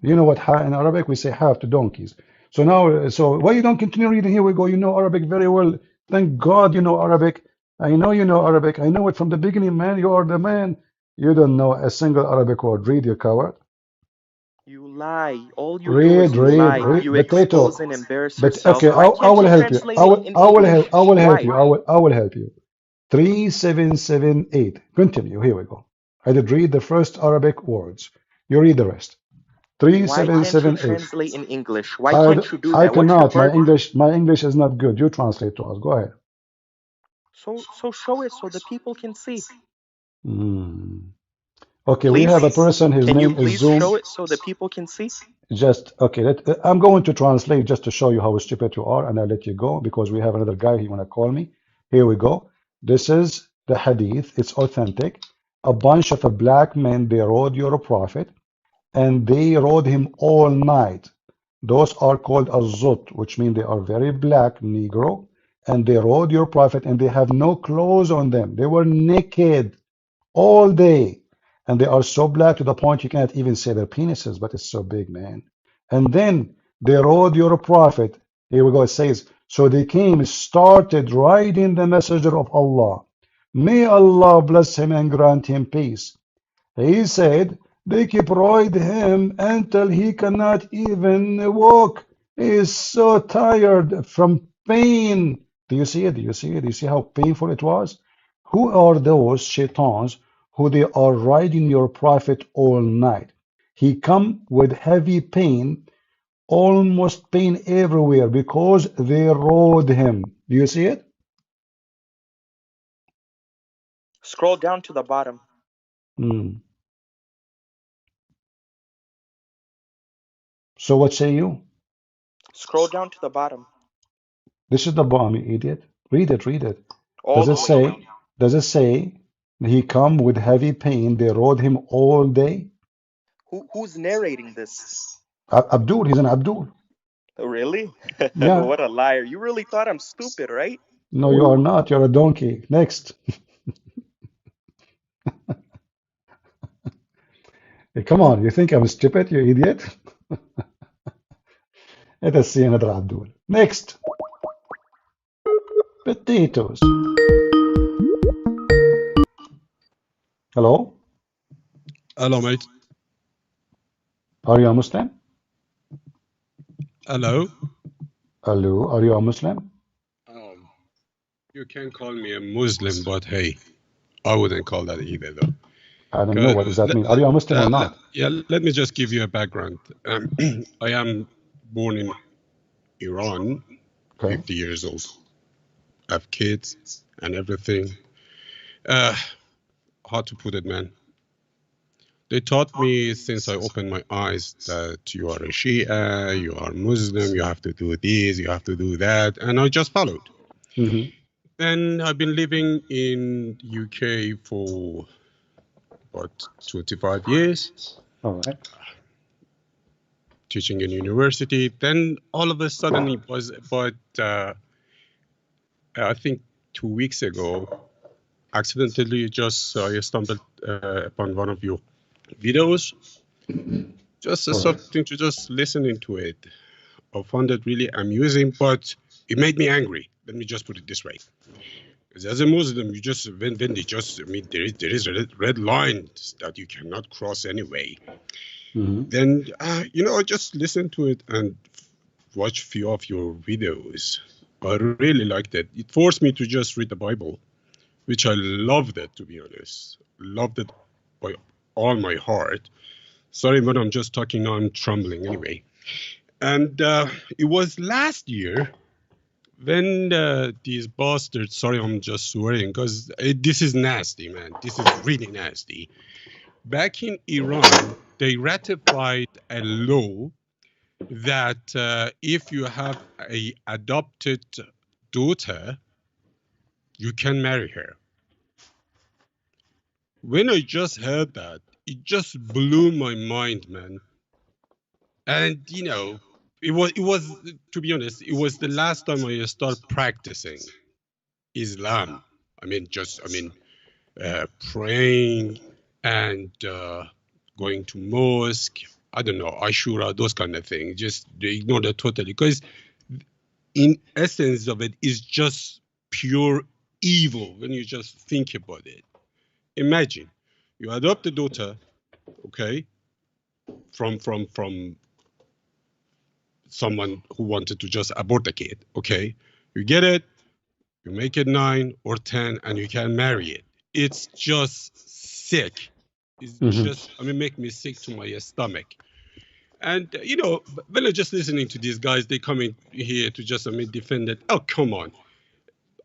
You know what ha in Arabic? We say ha to donkeys. So now, so why you don't continue reading? Here we go. You know Arabic very well. Thank God you know Arabic. I know you know Arabic. I know it from the beginning, man. You are the man. You don't know a single Arabic word. Read, you coward. You lie. All you do is Read, you read, lie. read. You expose Potato. and embarrass But yourself. okay, Why I can't will you help you. translate it in I will help. English? I will help Why? you. I will help you. 3778. Continue. Here we go. I did read the first Arabic words. You read the rest. Why can't you 3778. translate in English? Why can't you do I that? What's your cannot. burden? My English is not good. You translate to us. Go ahead. So show it so the people can see. Hmm. Okay, we have Please? a person. His Can you name is please Zoom. show it so the people can see? Just okay. I'm going to translate just to show you how stupid you are, and I'll let you go because we have another guy. He wanna call me. Here we go. This is the hadith. It's authentic. A bunch of black men they rode your prophet, and they rode him all night. Those are called azut, which means they are very black, Negro, and they rode your prophet, and they have no clothes on them. They were naked all day. And they are so black to the point you cannot even say their penises, but it's so big, man. And then they rode your prophet. Here we go. It says, so they came, started riding the messenger of Allah. May Allah bless him and grant him peace. He said, they keep riding him until he cannot even walk. He is so tired from pain. Do you see it? Do you see it? Do you see how painful it was? Who are those shaitans who they are riding your prophet all night? He come with heavy pain, almost pain everywhere because they rode him. Do you see it? Scroll down to the bottom. Hmm. So what say you? Scroll down to the bottom. This is the bomb, you idiot. Read it, read it. All Does the it way down. say, does it say he come with heavy pain, they rode him all day? Who's narrating this? Abdul, he's an Abdul. Really? Yeah. What a liar. You really thought I'm stupid, right? No, you are not. You're a donkey. Next. Hey, come on. You think I'm stupid, you idiot? Let us see another Abdul. Next. Potatoes. Hello? Hello, mate. Are you a Muslim? Hello. Hello? Are you a Muslim? Um, you can call me a Muslim, but hey, I wouldn't call that either, though. I don't know. What does that mean? Are you a Muslim or not? Yeah, let me just give you a background. I am born in Iran, Okay. 50 years old. I have kids and everything. How to put it, man? They taught me since I opened my eyes that you are a Shia, you are Muslim, you have to do this, you have to do that, and I just followed. Mm-hmm. Then I've been living in UK for about 25 years, All right. teaching in university. Then all of a sudden it was about, I think 2 weeks ago, accidentally just I stumbled upon one of your videos, just All right. starting to just listen into it. I found it really amusing, but it made me angry. Let me just put it this way. Because as a Muslim, you just when they just I mean there is red lines that you cannot cross anyway. Mm-hmm. Then I just listened to it and watch few of your videos. I really liked it. It forced me to just read the Bible, which I loved it, to be honest. Loved it by all my heart. Sorry, but I'm just talking now. I'm trembling anyway. And it was last year when these bastards, sorry, I'm just swearing because this is nasty, man. This is really nasty. Back in Iran, they ratified a law that if you have a adopted daughter, you can marry her. When I just heard that, it just blew my mind, man. And it was to be honest, it was the last time I started practicing Islam. Praying and going to mosque. I don't know, Ashura, those kind of things. Just they ignore that totally because in essence of it is just pure evil when you just think about it. Imagine you adopt a daughter, okay, from someone who wanted to just abort the kid, okay. You get it, you make it 9 or 10, and you can marry it. It's just sick. It's Mm-hmm. just, make me sick to my stomach. And, when I'm just listening to these guys, they come in here to just, defend it. Oh, come on.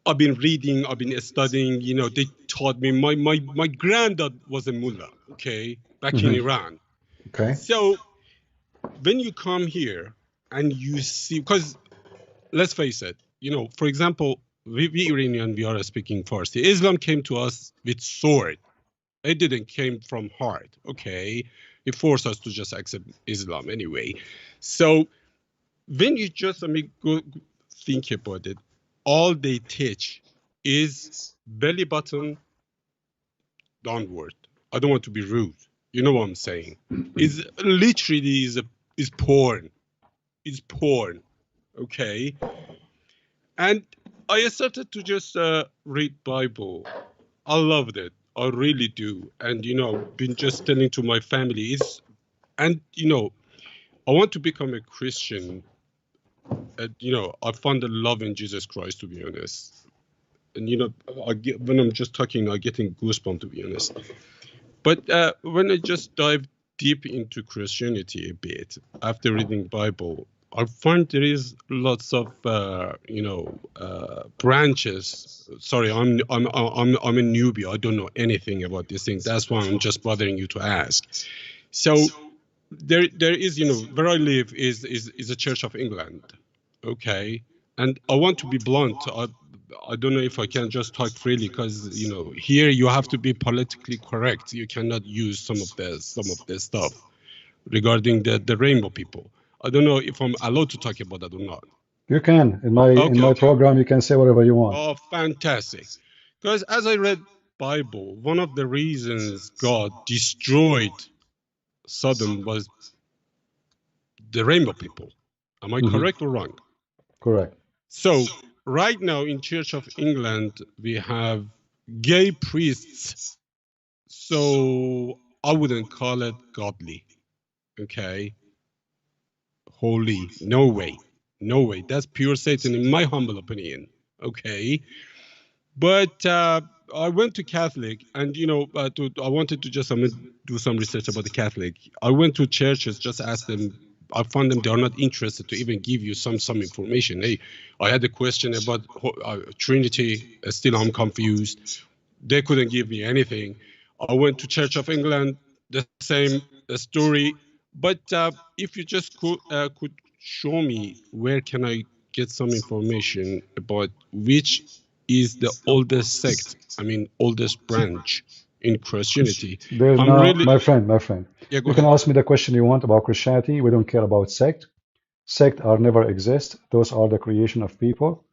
I've been reading, I've been studying, they taught me. My granddad was a mullah, okay, back in Mm-hmm. Iran. Okay. So when you come here and you see, because let's face it, for example, we Iranian, we are speaking Farsi. Islam came to us with sword. It didn't came from heart. Okay, it forced us to just accept Islam anyway. So when you just go think about it, all they teach is belly button downward. I don't want to be rude. You know what I'm saying? Is literally is porn. It's porn. Okay. And I started to just read Bible. I loved it. I really do. And been just telling to my family is, and I want to become a Christian I found the love in Jesus Christ, to be honest. And when I'm just talking, I'm getting goosebumps, to be honest. But when I just dive deep into Christianity a bit after reading Bible, I find there is lots of branches. Sorry, I'm a newbie. I don't know anything about this thing. That's why I'm just bothering you to ask. So there is, where I live is a Church of England, okay. And I want to be blunt. I don't know if I can just talk freely, because here you have to be politically correct. You cannot use some of the stuff regarding the rainbow people. I don't know if I'm allowed to talk about that or not. You can. In my Okay. program, you can say whatever you want. Oh, fantastic. Because as I read Bible, one of the reasons God destroyed Sodom was the rainbow people. Am I Hmm. correct or wrong? Correct. So right now in Church of England, we have gay priests. So I wouldn't call it godly. Okay. Holy. No way. No way. That's pure Satan, in my humble opinion. Okay. But I went to Catholic, and I wanted to just do some research about the Catholic. I went to churches, just asked them. I found them they are not interested to even give you some information. Hey, I had a question about Trinity. Still, I'm confused. They couldn't give me anything. I went to Church of England, the same story. But if you just could show me where can I get some information about which is the oldest sect, I mean oldest branch in Christianity. There's I'm no, really, my friend. yeah, go You can ahead. ask me the question you want about Christianity. We don't care about sect. Sect are never exist. Those are the creation of people.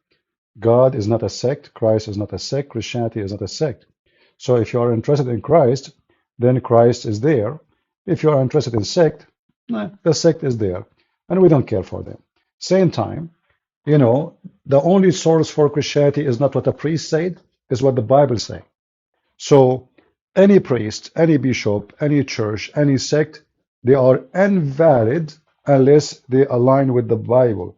God is not a sect. Christ is not a sect. Christianity is not a sect. So if you are interested in Christ, then Christ is there. If you are interested in sect, the sect is there. And we don't care for them. Same time, the only source for Christianity is not what a priest said, is what the Bible says. So any priest, any bishop, any church, any sect, they are invalid unless they align with the Bible.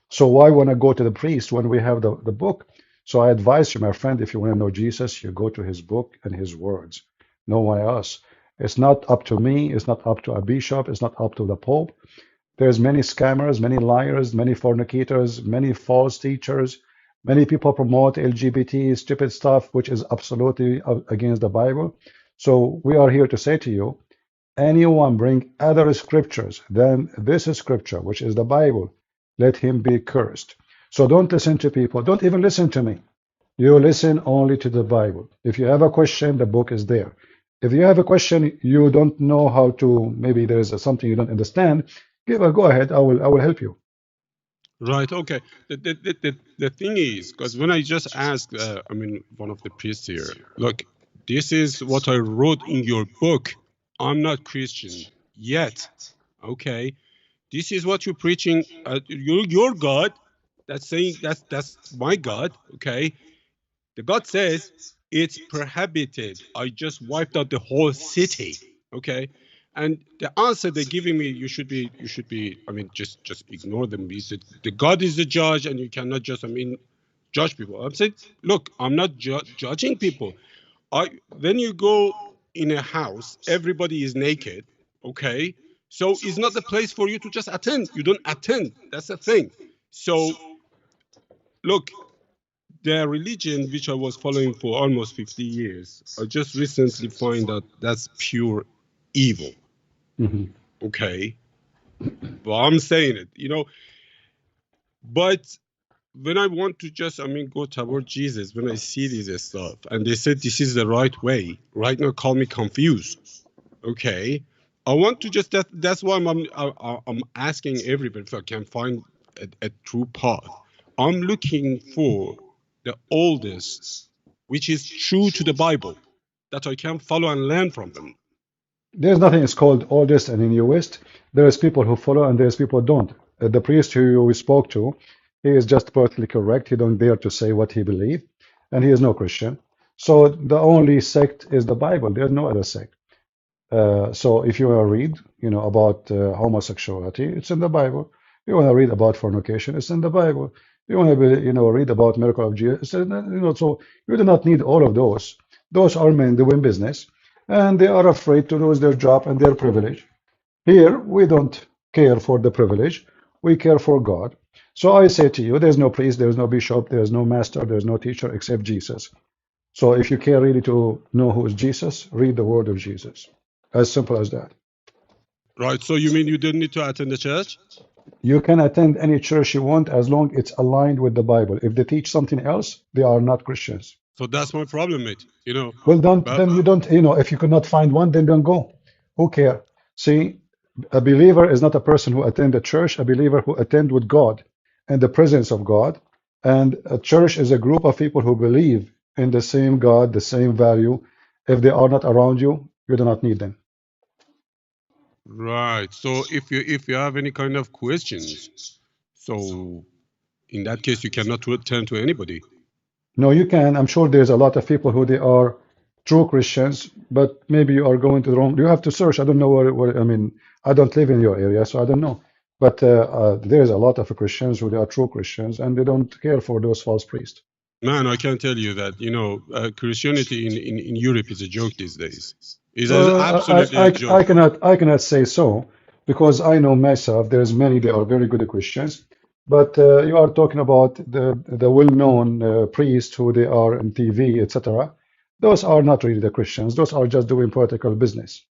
So why want to go to the priest when we have the book? So I advise you, my friend, if you want to know Jesus, you go to his book and his words. No one else. It's not up to me. It's not up to a bishop. It's not up to the Pope. There's many scammers, many liars, many fornicators, many false teachers. Many people promote LGBT stupid stuff, which is absolutely against the Bible. So we are here to say to you, anyone bring other scriptures than this scripture, which is the Bible, let him be cursed. So don't listen to people. Don't even listen to me. You listen only to the Bible. If you have a question, the book is there. If you have a question you don't know how to, maybe there is something you don't understand, go ahead. I will help you. Right. Okay. The thing is, because when I just asked, one of the priests here, look, this is what I wrote in your book. I'm not Christian yet. Okay. This is what you're preaching. Your God. That's saying that's my God. Okay. The God says it's prohibited. I just wiped out the whole city. Okay. And the answer they're giving me, you should be, just ignore them. He said, the God is the judge, and you cannot just, judge people. I'm saying, look, I'm not judging people. When you go in a house, everybody is naked. Okay. So it's not the place for you to just attend. You don't attend. That's the thing. So look, the religion which I was following for almost 50 years, I just recently find out that's pure evil. Mhm. Okay. But I'm saying it, But when I want to just, go toward Jesus, when I see this stuff, and they said this is the right way, right now call me confused. Okay. I want to just, that's why I'm asking everybody if I can find a true path. I'm looking for the oldest, which is true to the Bible, that I can follow and learn from them. There's nothing is called oldest and newest. There is people who follow and there's people who don't. The priest who we spoke to, he is just perfectly correct. He don't dare to say what he believes, and he is no Christian. So the only sect is the Bible. There's no other sect. So if you read, about homosexuality, it's in the Bible. You want to read about fornication, it's in the Bible. You want to, read about miracle of Jesus, so you do not need all of those. Those are men doing business, and they are afraid to lose their job and their privilege. Here, we don't care for the privilege, we care for God. So I say to you, there's no priest, there's no bishop, there's no master, there's no teacher except Jesus. So if you care really to know who is Jesus, read the word of Jesus. As simple as that. Right. So you mean you didn't need to attend the church? You can attend any church you want as long it's aligned with the Bible. If they teach something else, they are not Christians. So that's my problem, mate. Well, But then you don't, if you could not find one, then don't go. Who care? See, a believer is not a person who attend a church, a believer who attend with God and the presence of God. And a church is a group of people who believe in the same God, the same value. If they are not around you, you do not need them. right. So if you have any kind of questions, so in that case you cannot turn to anybody. No, you can. I'm sure there's a lot of people who they are true Christians, but maybe you are going to the wrong. You have to search. I don't know I mean, I don't live in your area, so I don't know. But there's a lot of Christians who they are true Christians, and they don't care for those false priests. Man, I can tell you that Christianity in Europe is a joke these days. It's absolutely a joke. I cannot say so because I know myself. There's many they are very good Christians, but you are talking about the well-known priests who they are on TV, etc. Those are not really the Christians. Those are just doing political business.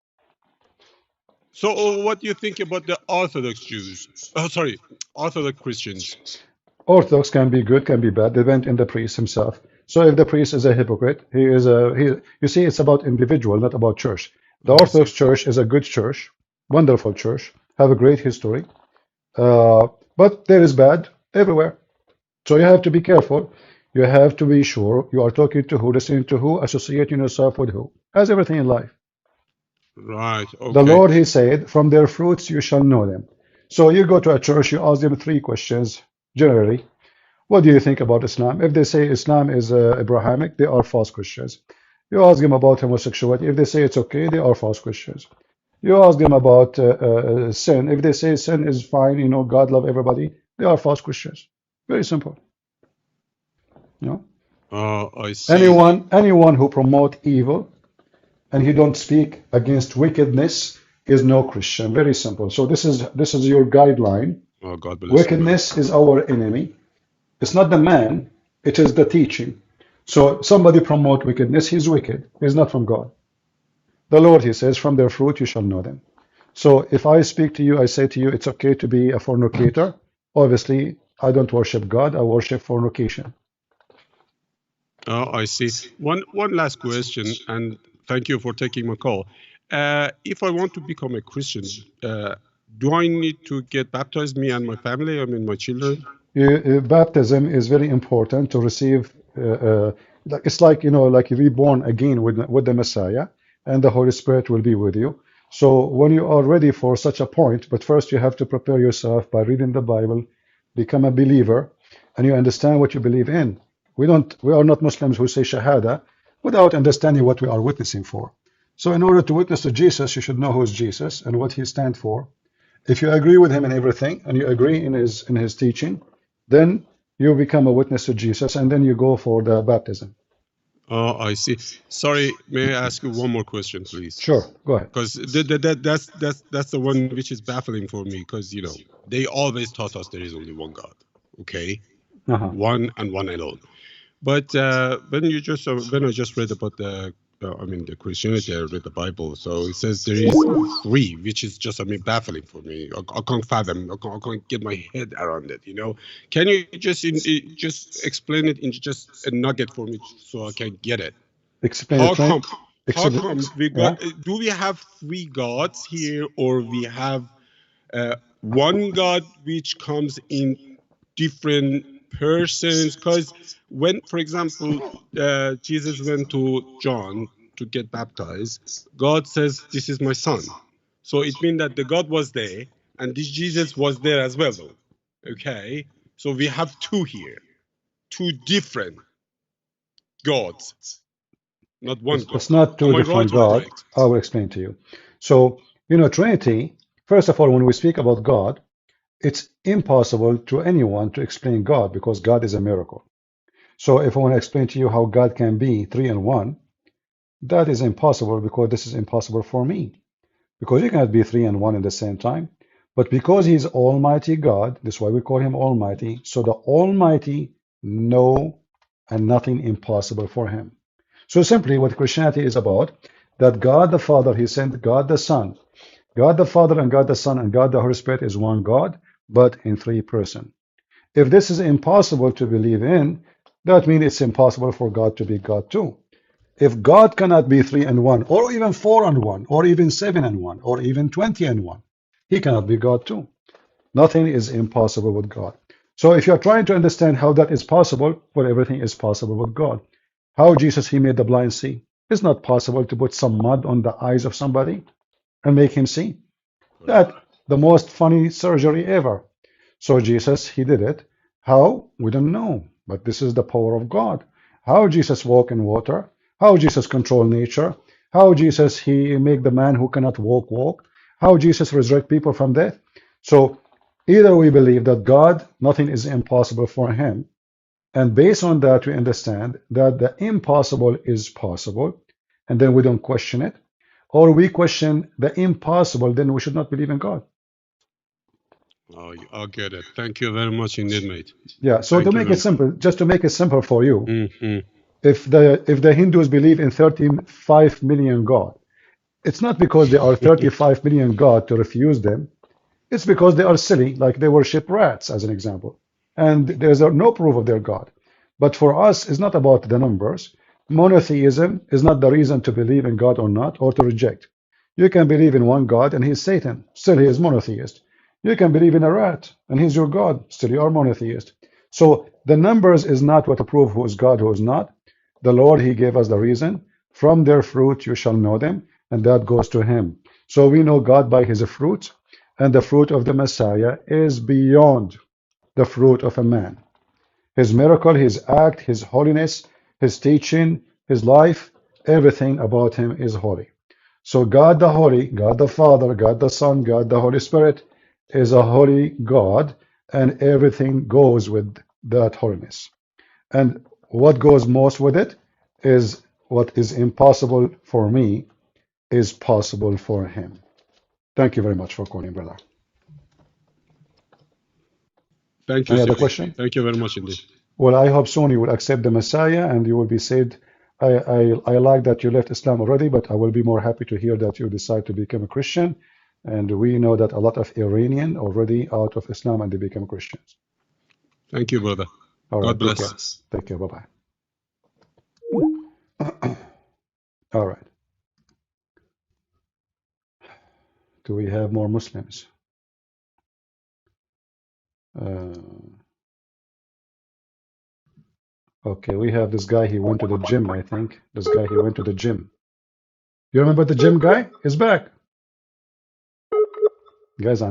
So what do you think about the Orthodox Jews? Oh, sorry, Orthodox Christians. Orthodox can be good, can be bad, depend on the priest himself. So if the priest is a hypocrite, you see, it's about individual, not about church. The Orthodox Church is a good church, wonderful church, have a great history, but there is bad everywhere. So you have to be careful. You have to be sure you are talking to who, listening to who, associating yourself with who, as everything in life. Right, okay. The Lord, He said, from their fruits you shall know them. So you go to a church, you ask them 3 questions generally. What do you think about Islam? If they say Islam is Abrahamic, they are false Christians. You ask them about homosexuality. If they say it's okay, they are false Christians. You ask them about sin. If they say sin is fine, God love everybody, they are false Christians. Very simple. I see. Anyone who promote evil and he don't speak against wickedness is no Christian. Very simple. So this is your guideline. Oh, God bless Wickedness is our enemy. It's not the man, it is the teaching. So somebody promote wickedness, he's wicked. He's not from God. The Lord, He says, from their fruit you shall know them. So if I speak to you, I say to you, it's okay to be a fornicator. Obviously, I don't worship God, I worship fornication. Oh, I see. One last question, and thank you for taking my call. If I want to become a Christian, do I need to get baptized, me and my family, I mean my children? Baptism is very important to receive. It's like like you be born again with the Messiah, and the Holy Spirit will be with you. So when you are ready for such a point, but first you have to prepare yourself by reading the Bible, become a believer, and you understand what you believe in. We are not Muslims who say Shahada without understanding what we are witnessing for. So in order to witness to Jesus, you should know who is Jesus and what He stands for. If you agree with Him in everything and you agree in his teaching, then you become a witness to Jesus, and then you go for the baptism. Oh, I see. Sorry, may I ask you one more question, please? Sure, go ahead. Because that's the one which is baffling for me. Because they always taught us there is only one God. Okay, one and one alone. But when I just read about the Christianity, I read the Bible. So it says there is 3, which is just baffling for me. I can't fathom. I can't get my head around it. Can you just explain it in just a nugget for me so I can get it? Explain How it. come we got? Do we have 3 gods here, or we have one God which comes in different persons? Because when, for example, Jesus went to John to get baptized, God says, "This is my son." So it means that the God was there, and this Jesus was there as well, though. Okay, so we have 2 here, 2 different gods, not one God. It's not 2 different gods. I will explain to you. So Trinity. First of all, when we speak about God, It's impossible to anyone to explain God because God is a miracle. So if I want to explain to you how God can be three in one, that is impossible because this is impossible for me. Because you cannot be three and one at the same time. But because he's Almighty God, that's why we call him Almighty. So the Almighty know and nothing impossible for him. So simply what Christianity is about, that God the Father, he sent God the Son. God the Father and God the Son and God the Holy Spirit is one God, but in three persons. If this is impossible to believe in, that means it's impossible for God to be God too. If God cannot be three and one, or even four and one, or even seven and one, or even 20 and one, he cannot be God too. Nothing is impossible with God. So if you're trying to understand how that is possible, well, everything is possible with God. How Jesus, he made the blind see. It's not possible to put some mud on the eyes of somebody and make him see. Correct. That the most funny surgery ever. So Jesus, he did it. How? We don't know. But this is the power of God. How Jesus walk in water. How Jesus control nature. How Jesus, he make the man who cannot walk, walk. How Jesus resurrect people from death. So either we believe that God, nothing is impossible for him. And based on that, we understand that the impossible is possible. And then we don't question it. Or we question the impossible, then we should not believe in God. Oh, I get it. Thank you very much indeed, mate. Yeah, so to Thank you make very it much. simple, just to make it simple for you, Hmm. if the Hindus believe in 35 million God, it's not because there are 35 million God to refuse them. It's because they are silly, like they worship rats, as an example. And there's no proof of their God. But for us, it's not about the numbers. Monotheism is not the reason to believe in God or not, or to reject. You can believe in one God and he's Satan, still he is monotheist. You can believe in a rat and he's your God, still you are monotheist. So the numbers is not what to prove who is God, who is not. The Lord, he gave us the reason. From their fruit you shall know them, and that goes to him. So we know God by his fruit, and the fruit of the Messiah is beyond the fruit of a man. His miracle, his act, his holiness, his teaching, his life, everything about him is holy. So God the Holy, God the Father, God the Son, God the Holy Spirit is a holy God, and everything goes with that holiness. And what goes most with it is what is impossible for me is possible for him. Thank you very much for calling, brother. Thank you, Any other CP. question? Thank you very much indeed. Well, I hope soon you will accept the Messiah and you will be saved. I like that you left Islam already, but I will be more happy to hear that you decide to become a Christian. And we know that a lot of Iranian already out of Islam and they become Christians. Thank you, brother. All God right, take care. bless. Take care. Bye-bye. All right. Do we have more Muslims? Uh, okay, we have this guy. He went to the gym, I think. This guy, he went to the gym. You remember the gym guy? He's back. Guys,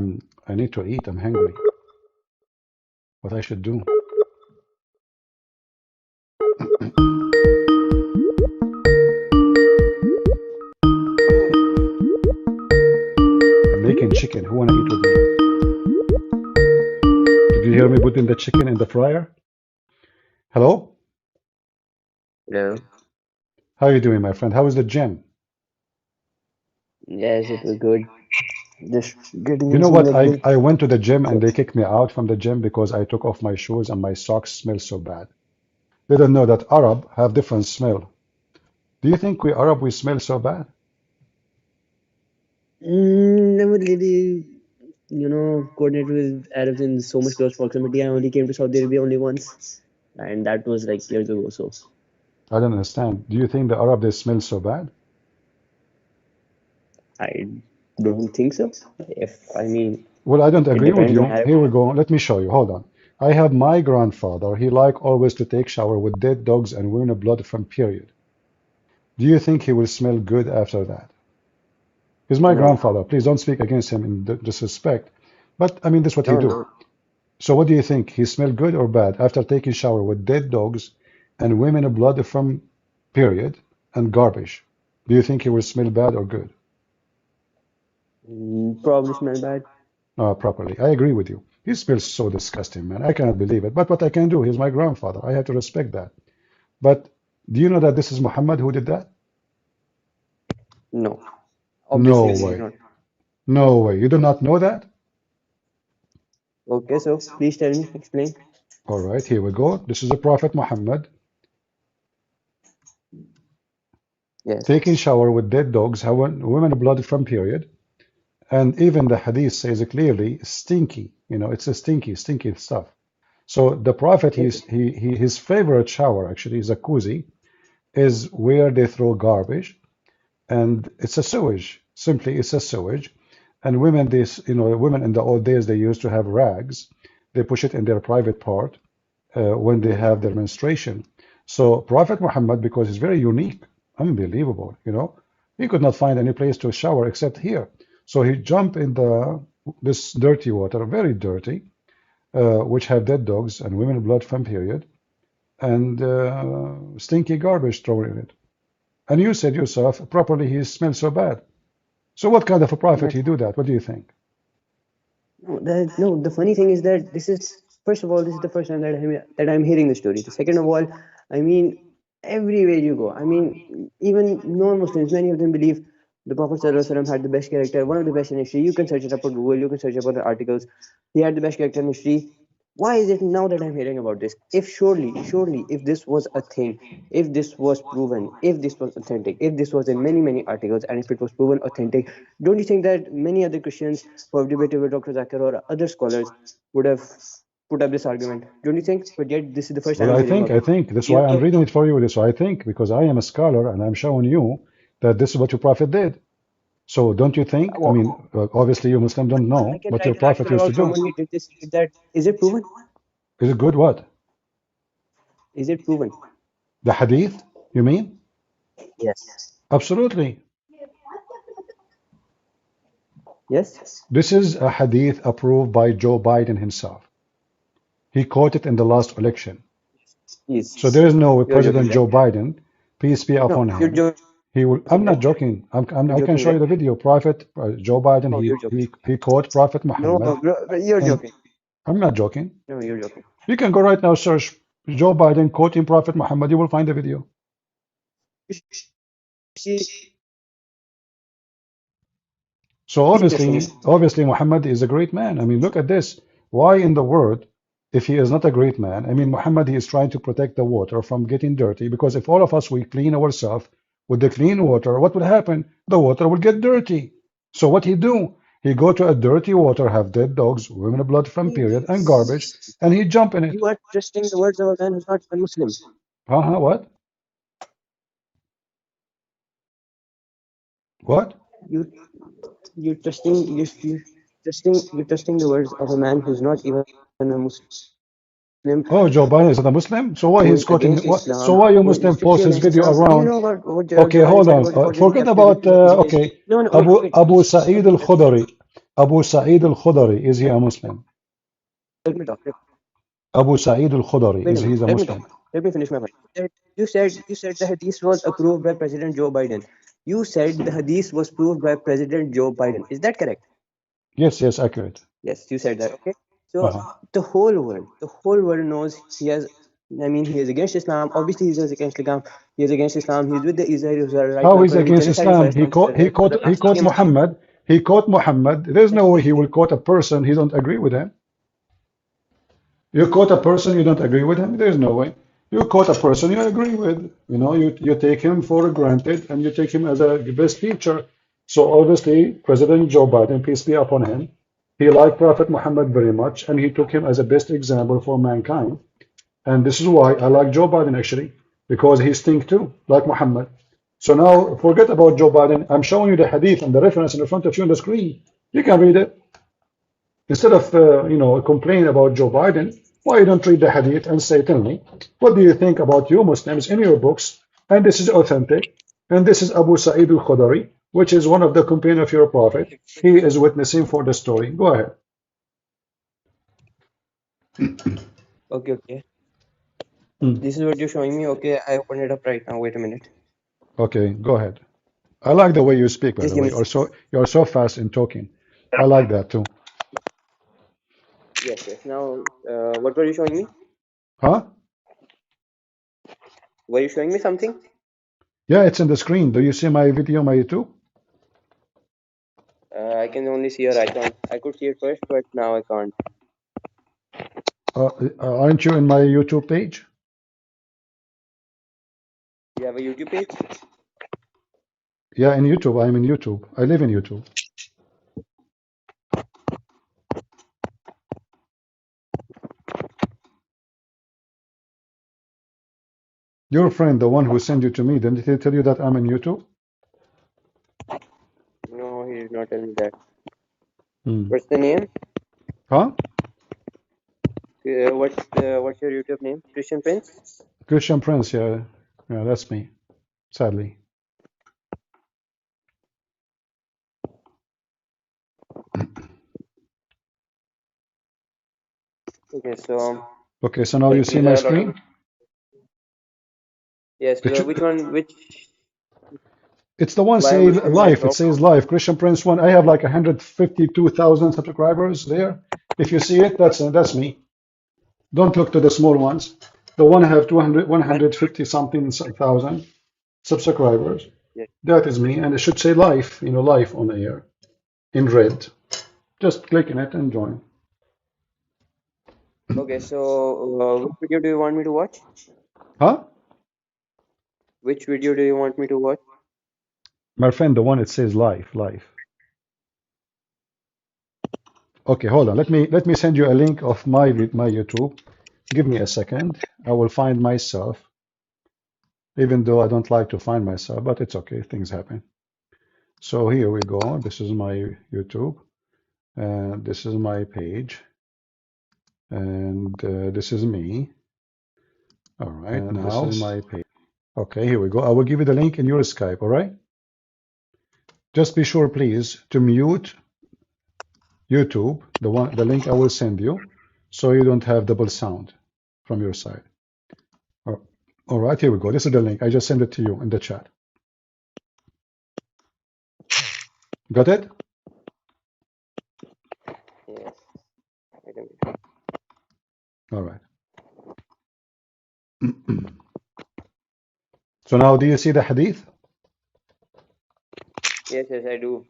I need to eat. I'm hungry. What I should do? I'm making chicken. Who wanna eat with me? Did you hear me putting the chicken in the fryer? Hello? Hello. How are you doing, my friend? How is the gym? Yes, it was good. Just getting You in know some what? leg day. I went to the gym and they kicked me out from the gym because I took off my shoes and my socks smell so bad. They don't know that Arab have different smell. Do you think we Arab we smell so bad? Never really, coordinate with Arabs in so much close proximity. I only came to Saudi Arabia only once, and that was like years ago. So I don't understand. Do you think the Arab they smell so bad? I don't think so. If I mean, Well, I don't it agree with depends on you. Arab. Here we go. Let me show you. Hold on. I have my grandfather. He liked always to take shower with dead dogs and urine blood from period. Do you think he will smell good after that? He's my No, grandfather. Please don't speak against him in disrespect. But I mean, that's what he no, do. no. So what do you think? He smelled good or bad after taking shower with dead dogs and women blood from period and garbage? Do you think he will smell bad or good? Probably smell bad. Properly. I agree with you. He smells so disgusting, man. I cannot believe it. But what I can do, he's my grandfather. I have to respect that. But do you know that this is Muhammad who did that? No, No obviously I did way. not. No way. You do not know that? Okay, so please tell me, explain. All right, here we go. This is the Prophet Muhammad Yes. taking shower with dead dogs, how women blood from period. And even the hadith says it clearly, stinky. You know, it's a stinky stuff. So the Prophet, Okay. his favorite shower actually is a jacuzzi, is where they throw garbage, and it's a sewage. Simply, it's a sewage. And women, women in the old days, they used to have rags. They push it in their private part when they have their menstruation. So Prophet Muhammad, because he's very unique, unbelievable, he could not find any place to shower except here. So he jumped in this dirty water, very dirty, which have dead dogs and women blood from period, and stinky garbage thrown in it. And you said yourself, properly, he smells so bad. So what kind of a prophet But he do that? What do you think? no, the funny thing is that this is, first of all, this is the first time that I'm hearing the story. The second of all, I mean, everywhere you go, I mean, even non-Muslims, many of them believe the Prophet ﷺ had the best character, one of the best in history. You can search it up on Google, you can search up on the articles. He had the best character in history. Why is it now that I'm hearing about this? If surely, if this was a thing, if this was proven, if this was authentic, if this was in many articles, and if it was proven authentic, don't you think that many other Christians who have debated with Dr. Zakir or other scholars would have put up this argument? Don't you think? But yet, this is the first time Well, I'm I hearing think, about I it. think that's why You I'm can, reading it for you. This why I think, because I am a scholar and I'm showing you that this is what your prophet did. So don't you think? I well, mean, obviously you Muslim don't I know can what write your an prophet article used to about do. someone who did this, did that. Is it proven? Is it good? What? Is it proven? The hadith? You mean? Yes. Absolutely. Yes? This is a hadith approved by Joe Biden himself. He quoted in the last election. So Yes. there is no You're joking, President right? Joe Biden, peace be No, upon you're him. joking, He will. I'm not right? joking. You're I can joking, show you right? the video. Prophet Joe Biden. No, you're joking. He quote Prophet No, Muhammad, bro, you're and joking. I'm not joking. No, you're joking. You can go right now, search Joe Biden quoting Prophet Muhammad. You will find the video. See, So please just finish. obviously, Muhammad is a great man. I mean, look at this. Why in the world, if he is not a great man? I mean, Muhammad, he is trying to protect the water from getting dirty because if all of us we clean ourselves with the clean water, what would happen? The water will get dirty. So what he do? He go to a dirty water, have dead dogs, women blood from period, and garbage, and he jump in it. You are trusting the words of a man who's not even Muslim. Uh-huh, what? What? You you're trusting the words of a man who's not even a Muslim, Oh, Joe Biden is not a Muslim? So why who he's is quoting? against So Islam, why you who is Muslim strictly post his against video Islam. Do you around? know what Okay, Joe Biden hold said on. about the forgiving Forget captivity about of Israel? okay. No, no, wait, wait. Abu Sa'id al-Khudri. Abu Sa'id al-Khudri, is he a Muslim? Let me talk. Abu Sa'id al-Khudri, Wait a is he minute. a Let me talk. Muslim? Let me finish my point. You said the hadith was approved by President Joe Biden. You said the hadith was approved by President Joe Biden. Is that correct? Yes, yes, accurate. Yes, you said that. Okay. So Uh-huh. the whole world knows he has. I mean, he is against Islam. Obviously, he is against Islam. He is against Islam. He's with the Israelis who are right How now is currently against genociding Islam? Palestinians for the He last quote 3 months. Muhammad. He quote Muhammad. There's no way he will quote a person he don't agree with him. You quote a person you don't agree with him. There's no way. You quote a person you agree with. You take him for granted and you take him as a best teacher. So obviously, President Joe Biden, peace be upon him, he liked Prophet Muhammad very much, and he took him as a best example for mankind. And this is why I like Joe Biden actually, because he stink too, like Muhammad. So now forget about Joe Biden. I'm showing you the hadith and the reference in front of you on the screen. You can read it. Instead of complaining about Joe Biden, why you don't read the hadith and say, tell me, what do you think about you Muslims in your books? And this is authentic. And this is Abu Sa'id al-Khudri, which is one of the companions of your prophet. He is witnessing for the story. Go ahead. Okay, okay. Mm. This is what you're showing me. Okay, I opened it up right now. Wait a minute. Okay, go ahead. I like the way you speak, by Just the give way. me. You're so fast in talking. I like that too. Yes, yes. Now, what were you showing me? Huh? Were you showing me something? Yeah, it's in the screen. Do you see my video on my YouTube? I can only see your icon. I could see it first, but now I can't. Uh, aren't you in my YouTube page? You have a YouTube page? Yeah, in YouTube. I'm in YouTube. I live in YouTube. Your friend, the one who sent you to me, didn't he tell you that I'm in YouTube? No, he did not tell me that. Hmm. What's the name? Huh? What's your YouTube name? Christian Prince? Christian Prince, yeah. Yeah, that's me, sadly. Okay, so Okay, so now you like see these my are a lot of screen? yes. It Which one? Which it's the one say Bible should I live. It drop? says live. Christian Prince one. I have like 152,000 subscribers there. If you see it, that's me. Don't look to the small ones. The one I have 200, My 150 something thousand subscribers. yes. That is me, and it should say live, live on air in red. Just click in it and join. Okay, so which video do you want me to watch? Huh? Which video do you want me to watch? My friend, the one it says live, live. Okay, hold on. Let me send you a link of my YouTube. Give me a second. I will find myself, even though I don't like to find myself, but it's okay. Things happen. So here we go. This is my YouTube, and this is my page, and this is me. All right, And this now, is my page. Okay, here we go. I will give you the link in your Skype. All right. Just be sure, please, to mute YouTube, the link I will send you, so you don't have double sound from your side. All right, here we go. This is the link. I just sent it to you in the chat. Got it? Yes. Wait a minute. All right. So now, do you see the hadith? Yes, yes, I do.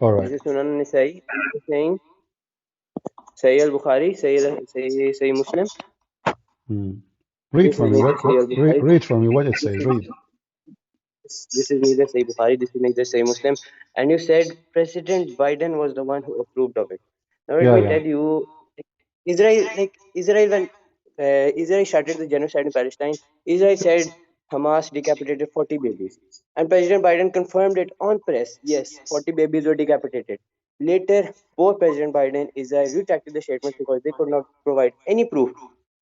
All This right. is Sunan Nisai. I'm just saying Sahih al-Bukhari, Sahih Muslim. Hmm. Read This for is me neither what, Sahih what al-Bukhari. read for me what it This says. is Read. this is neither Sahih Bukhari. This is neither Sahih Muslim. And you said President Biden was the one who approved of it. Now let Yeah, me yeah. tell you, Israel when Israel started the genocide in Palestine, Israel said Hamas decapitated 40 babies, and President Biden confirmed it on press. Yes, 40 babies were decapitated. Later, both President Biden and Israel retracted the statements because they could not provide any proof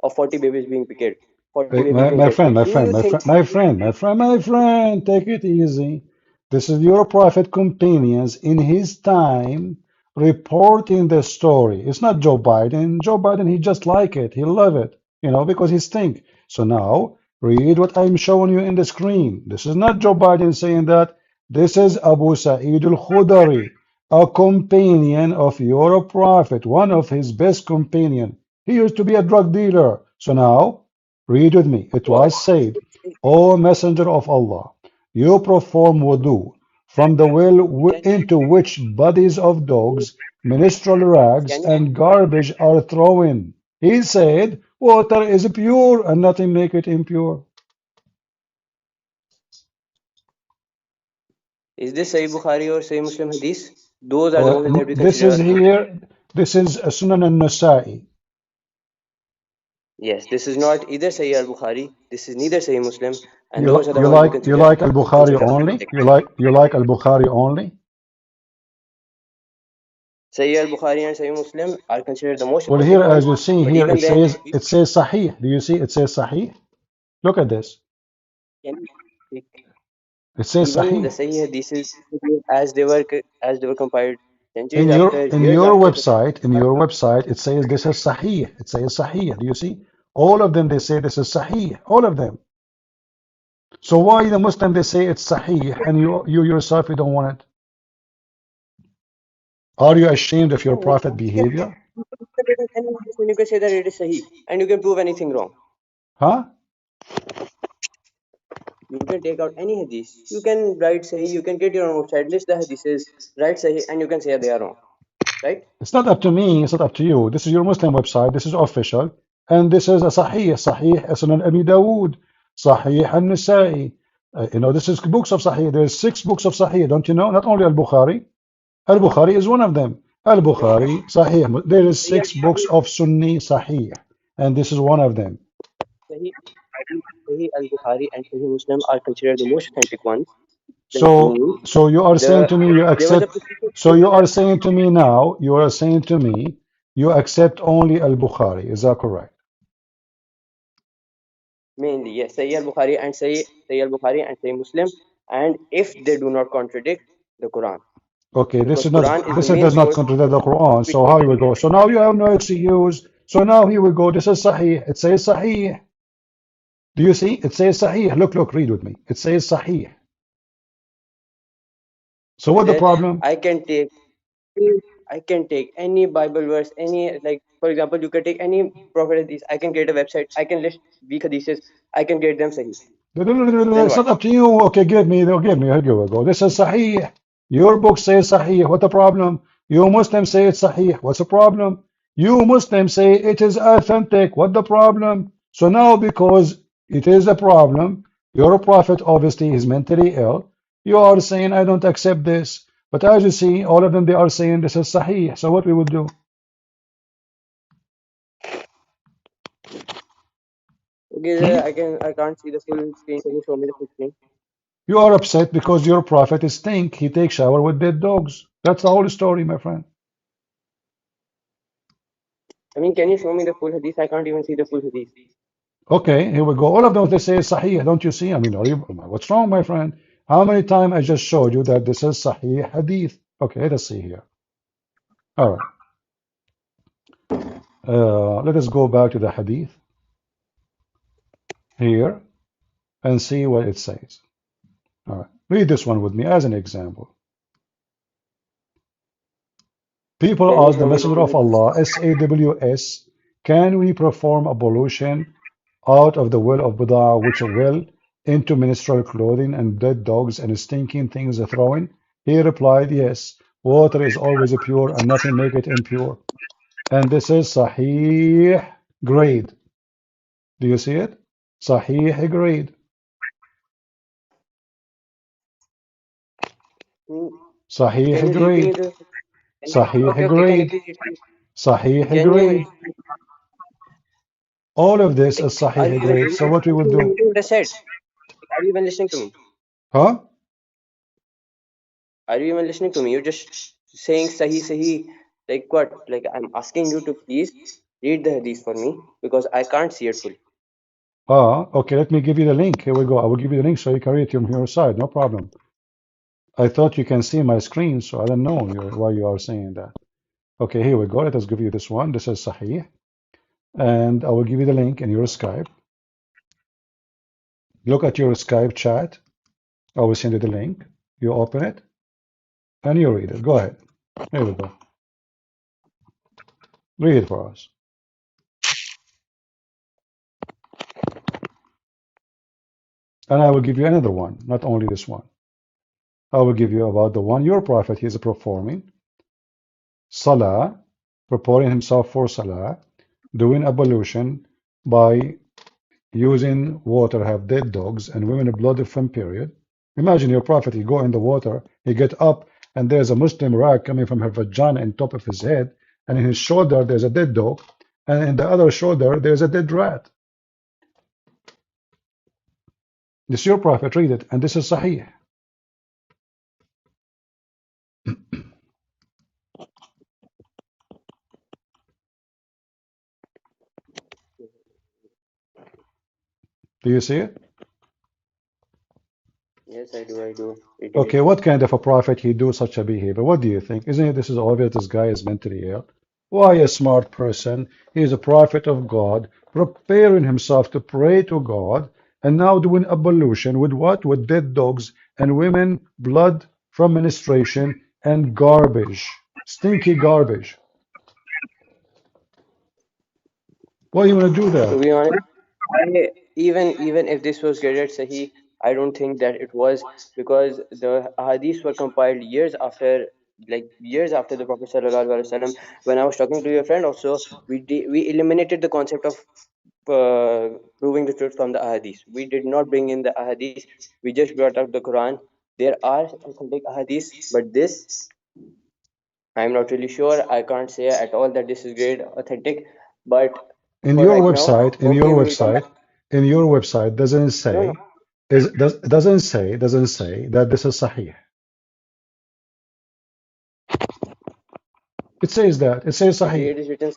of 40 babies being killed. 40 Hey, babies being my killed. So friend, my do friend, you my think friend, my friend, my friend, my friend, take it easy. This is your prophet companions in his time reporting the story. It's not Joe Biden. Joe Biden, he just like it. He love it, because he stink. So now read what I'm showing you in the screen. This is not Joe Biden saying that. This is Abu Sa'id al-Khudri, a companion of your prophet, one of his best companion. He used to be a drug dealer. So now read with me. It what? was said, O Messenger of Allah, you perform wudu from the well Can into which bodies of dogs, menstrual rags, can you and garbage are thrown. He said, water is pure and nothing make it impure. is this Sahih Bukhari or Sahih Muslim Hadith? Those are the Uh, ones that we this consider is authentic. here, this is Sunan al-Nasa'i. Yes, this is not either Sahih al-Bukhari, this is neither Sahih Muslim, and You, those are the you ones we like you consider like al-Bukhari only? authentic. You like al-Bukhari only? Sahih al-Bukhari and Sahih Muslim are considered the most Well, authentic here, as ones, you see but here, even it then, says it says Sahih. Do you see? It says Sahih. Look at this. can we- It says even the Sahih. Sahih Hadiths as they were compiled In centuries your after, in years your after. website, it says this is Sahih. It says Sahih. Do you see? All of them they say this is Sahih. All of them. So why the Muslim they say it's Sahih and you yourself you don't want it? Are you ashamed of your No, prophet behavior? can take out any hadith and you can say that it is Sahih, and you can prove anything wrong. Huh? You can take out any hadith. You can write Sahih. You can get your own website, list the hadiths, write Sahih, and you can say they are wrong, right? It's not up to me, it's not up to you. This is your Muslim website, this is official, and this is a Sahih, Sahih Sunan Abi Dawood, Sahih An-Nasa'i. This is books of Sahih. There's 6 books of Sahih, don't you know? Not only Al-Bukhari. Al-Bukhari is one of them. Al-Bukhari, Sahih. There is Sahih 6 books of Sunni Sahih, and this is one of them. Sahih, Sahih al-Bukhari and Sahih Muslim are considered the most authentic ones. That So, means so you are saying to me you there was a accept. So you are saying to me now, you are saying to me you accept only Al-Bukhari. Is that correct? mainly yes, Sahih al-Bukhari and Sahih Muslim, and if they do not contradict the Quran, Okay, this because is not Quran is the this main does not source contradict the Quran. which So how you will go? So now you have no excuse. So now here we go. This is Sahih. It says Sahih. Do you see? It says Sahih. Look, read with me. It says Sahih. So what the that problem? I can take any Bible verse, any, like for example, you can take any prophet hadith. I can create a website. I can list weak hadiths. I can get them Sahih. Then It's what? not up to you. Okay, give me. Here you go. This is Sahih. Your book says Sahih. What the problem? You Muslims say it's Sahih. What's the problem? You Muslims say it is authentic. What the problem? So now, because it is a problem, your prophet obviously is mentally ill. You are saying I don't accept this. But as you see, all of them they are saying this is Sahih. So what we would do? Okay, Hmm? I can't see the full screen. Can you show me the full screen? You are upset because your prophet is stink. He takes shower with dead dogs. That's the whole story, my friend. I mean, can you show me the full hadith? I can't even see the full hadith. Okay, here we go. All of them, they say Sahih. Don't you see? I mean, what's wrong, my friend? How many times I just showed you that this is Sahih Hadith? Okay, let us see here. All right. Let us go back to the Hadith here and see what it says. All right. Read this one with me as an example. People Can you ask the show me the Messenger full of hadith? Allah, SAWS, can we perform ablution out of the well of Bid'ah, which well into menstrual clothing and dead dogs and stinking things throwing? He replied, yes, water is always pure and nothing make it impure. And this is Sahih grade. Do you see it? Sahih grade. Hmm, can Sahih you read me grade. the? Sahih Okay. Can you grade. please read me? Sahih Can you read? grade. All of this is Are you Sahih even grade. So what we would do? what I said? Are you even listening to me? Huh? Are you even listening to me? You're just saying Sahih. Like what? Like I'm asking you to please read the hadith for me because I can't see it fully. Okay, let me give you the link. Here we go. I will give you the link so you can read it from your side. No problem. I thought you can see my screen, so I don't know why you are saying that. Okay, here we go. Let us give you this one. This is Sahih. And I will give you the link in your Skype. Look at your Skype chat. I will send you the link. You open it and you read it. Go ahead. Here we go. Read it for us. And I will give you another one, not only this one. I will give you about the one your prophet is performing. Salah, preparing himself for Salah, doing ablution by using water, have dead dogs and women blood from period. Imagine your prophet, he go in the water, he get up, and there's a Muslim rag coming from her vagina on top of his head, and in his shoulder there's a dead dog, and in the other shoulder there's a dead rat. This is your prophet, read it, and this is Sahih. Do you see it? Yes, I do. It is. Okay, what kind of a prophet he do such a behavior? What do you think? Isn't it this is obvious this guy is mentally ill? Why a smart person? He is a prophet of God, preparing himself to pray to God, and now doing ablution with what? With dead dogs and women, blood from menstruation, and garbage. Stinky garbage. Why you want to do To that? be honest, even if this was graded Sahih, I don't think that it was, because the hadiths were compiled years after, like years after the Prophet sallallahu alaihi wasallam. When I was talking to your friend also, we eliminated the concept of proving the truth from the ahadith. We did not bring in the ahadith. We just brought up the Quran. There are authentic ahadiths, but this I'm not really sure. I can't say at all that this is great authentic. But In for your right now, website, okay, we will come back. in your website doesn't No, no. say doesn't say that this is Sahih. It says that. It says Okay, Sahih. it is written.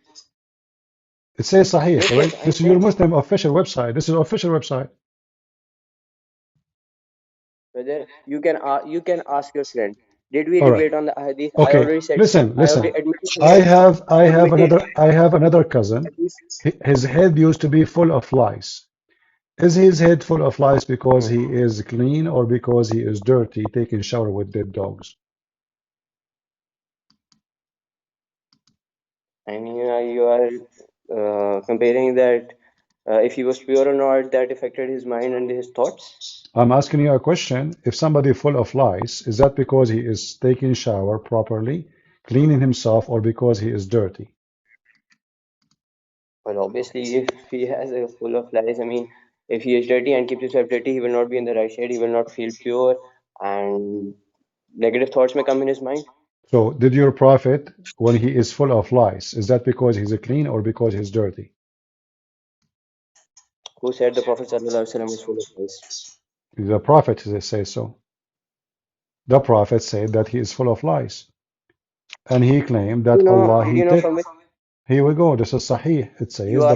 It says Sahih, Yes, yes, correct? I'm This is your saying, Muslim official website. This is official website. whether you can ask your friend. Did we All right. debate on the hadith? I Okay. already said. Listen, I already listen. admitted to him. I admitted I have another cousin. hadith. His head used to be full of lice. Is his head full of lice because he Mhm. is clean or because he is dirty, taking shower with dead dogs? I mean, you are comparing that if he was pure or not, that affected his mind and his thoughts. I'm asking you a question. If somebody full of lice, is that because he is taking shower properly, cleaning himself, or because he is dirty? Well, obviously, if he has a full of lies, I mean, if he is dirty and keeps himself dirty, he will not be in the right state. He will not feel pure, and negative thoughts may come in his mind. So, did your prophet, when he is full of lice, is that because he's clean or because he's dirty? Who said the Prophet ﷺ was full of lies? The prophet says so. The prophet said that he is full of lies. And he claimed Did you that know? Allah, Did he you know take. from which Here we go. This is Sahih. It you says are?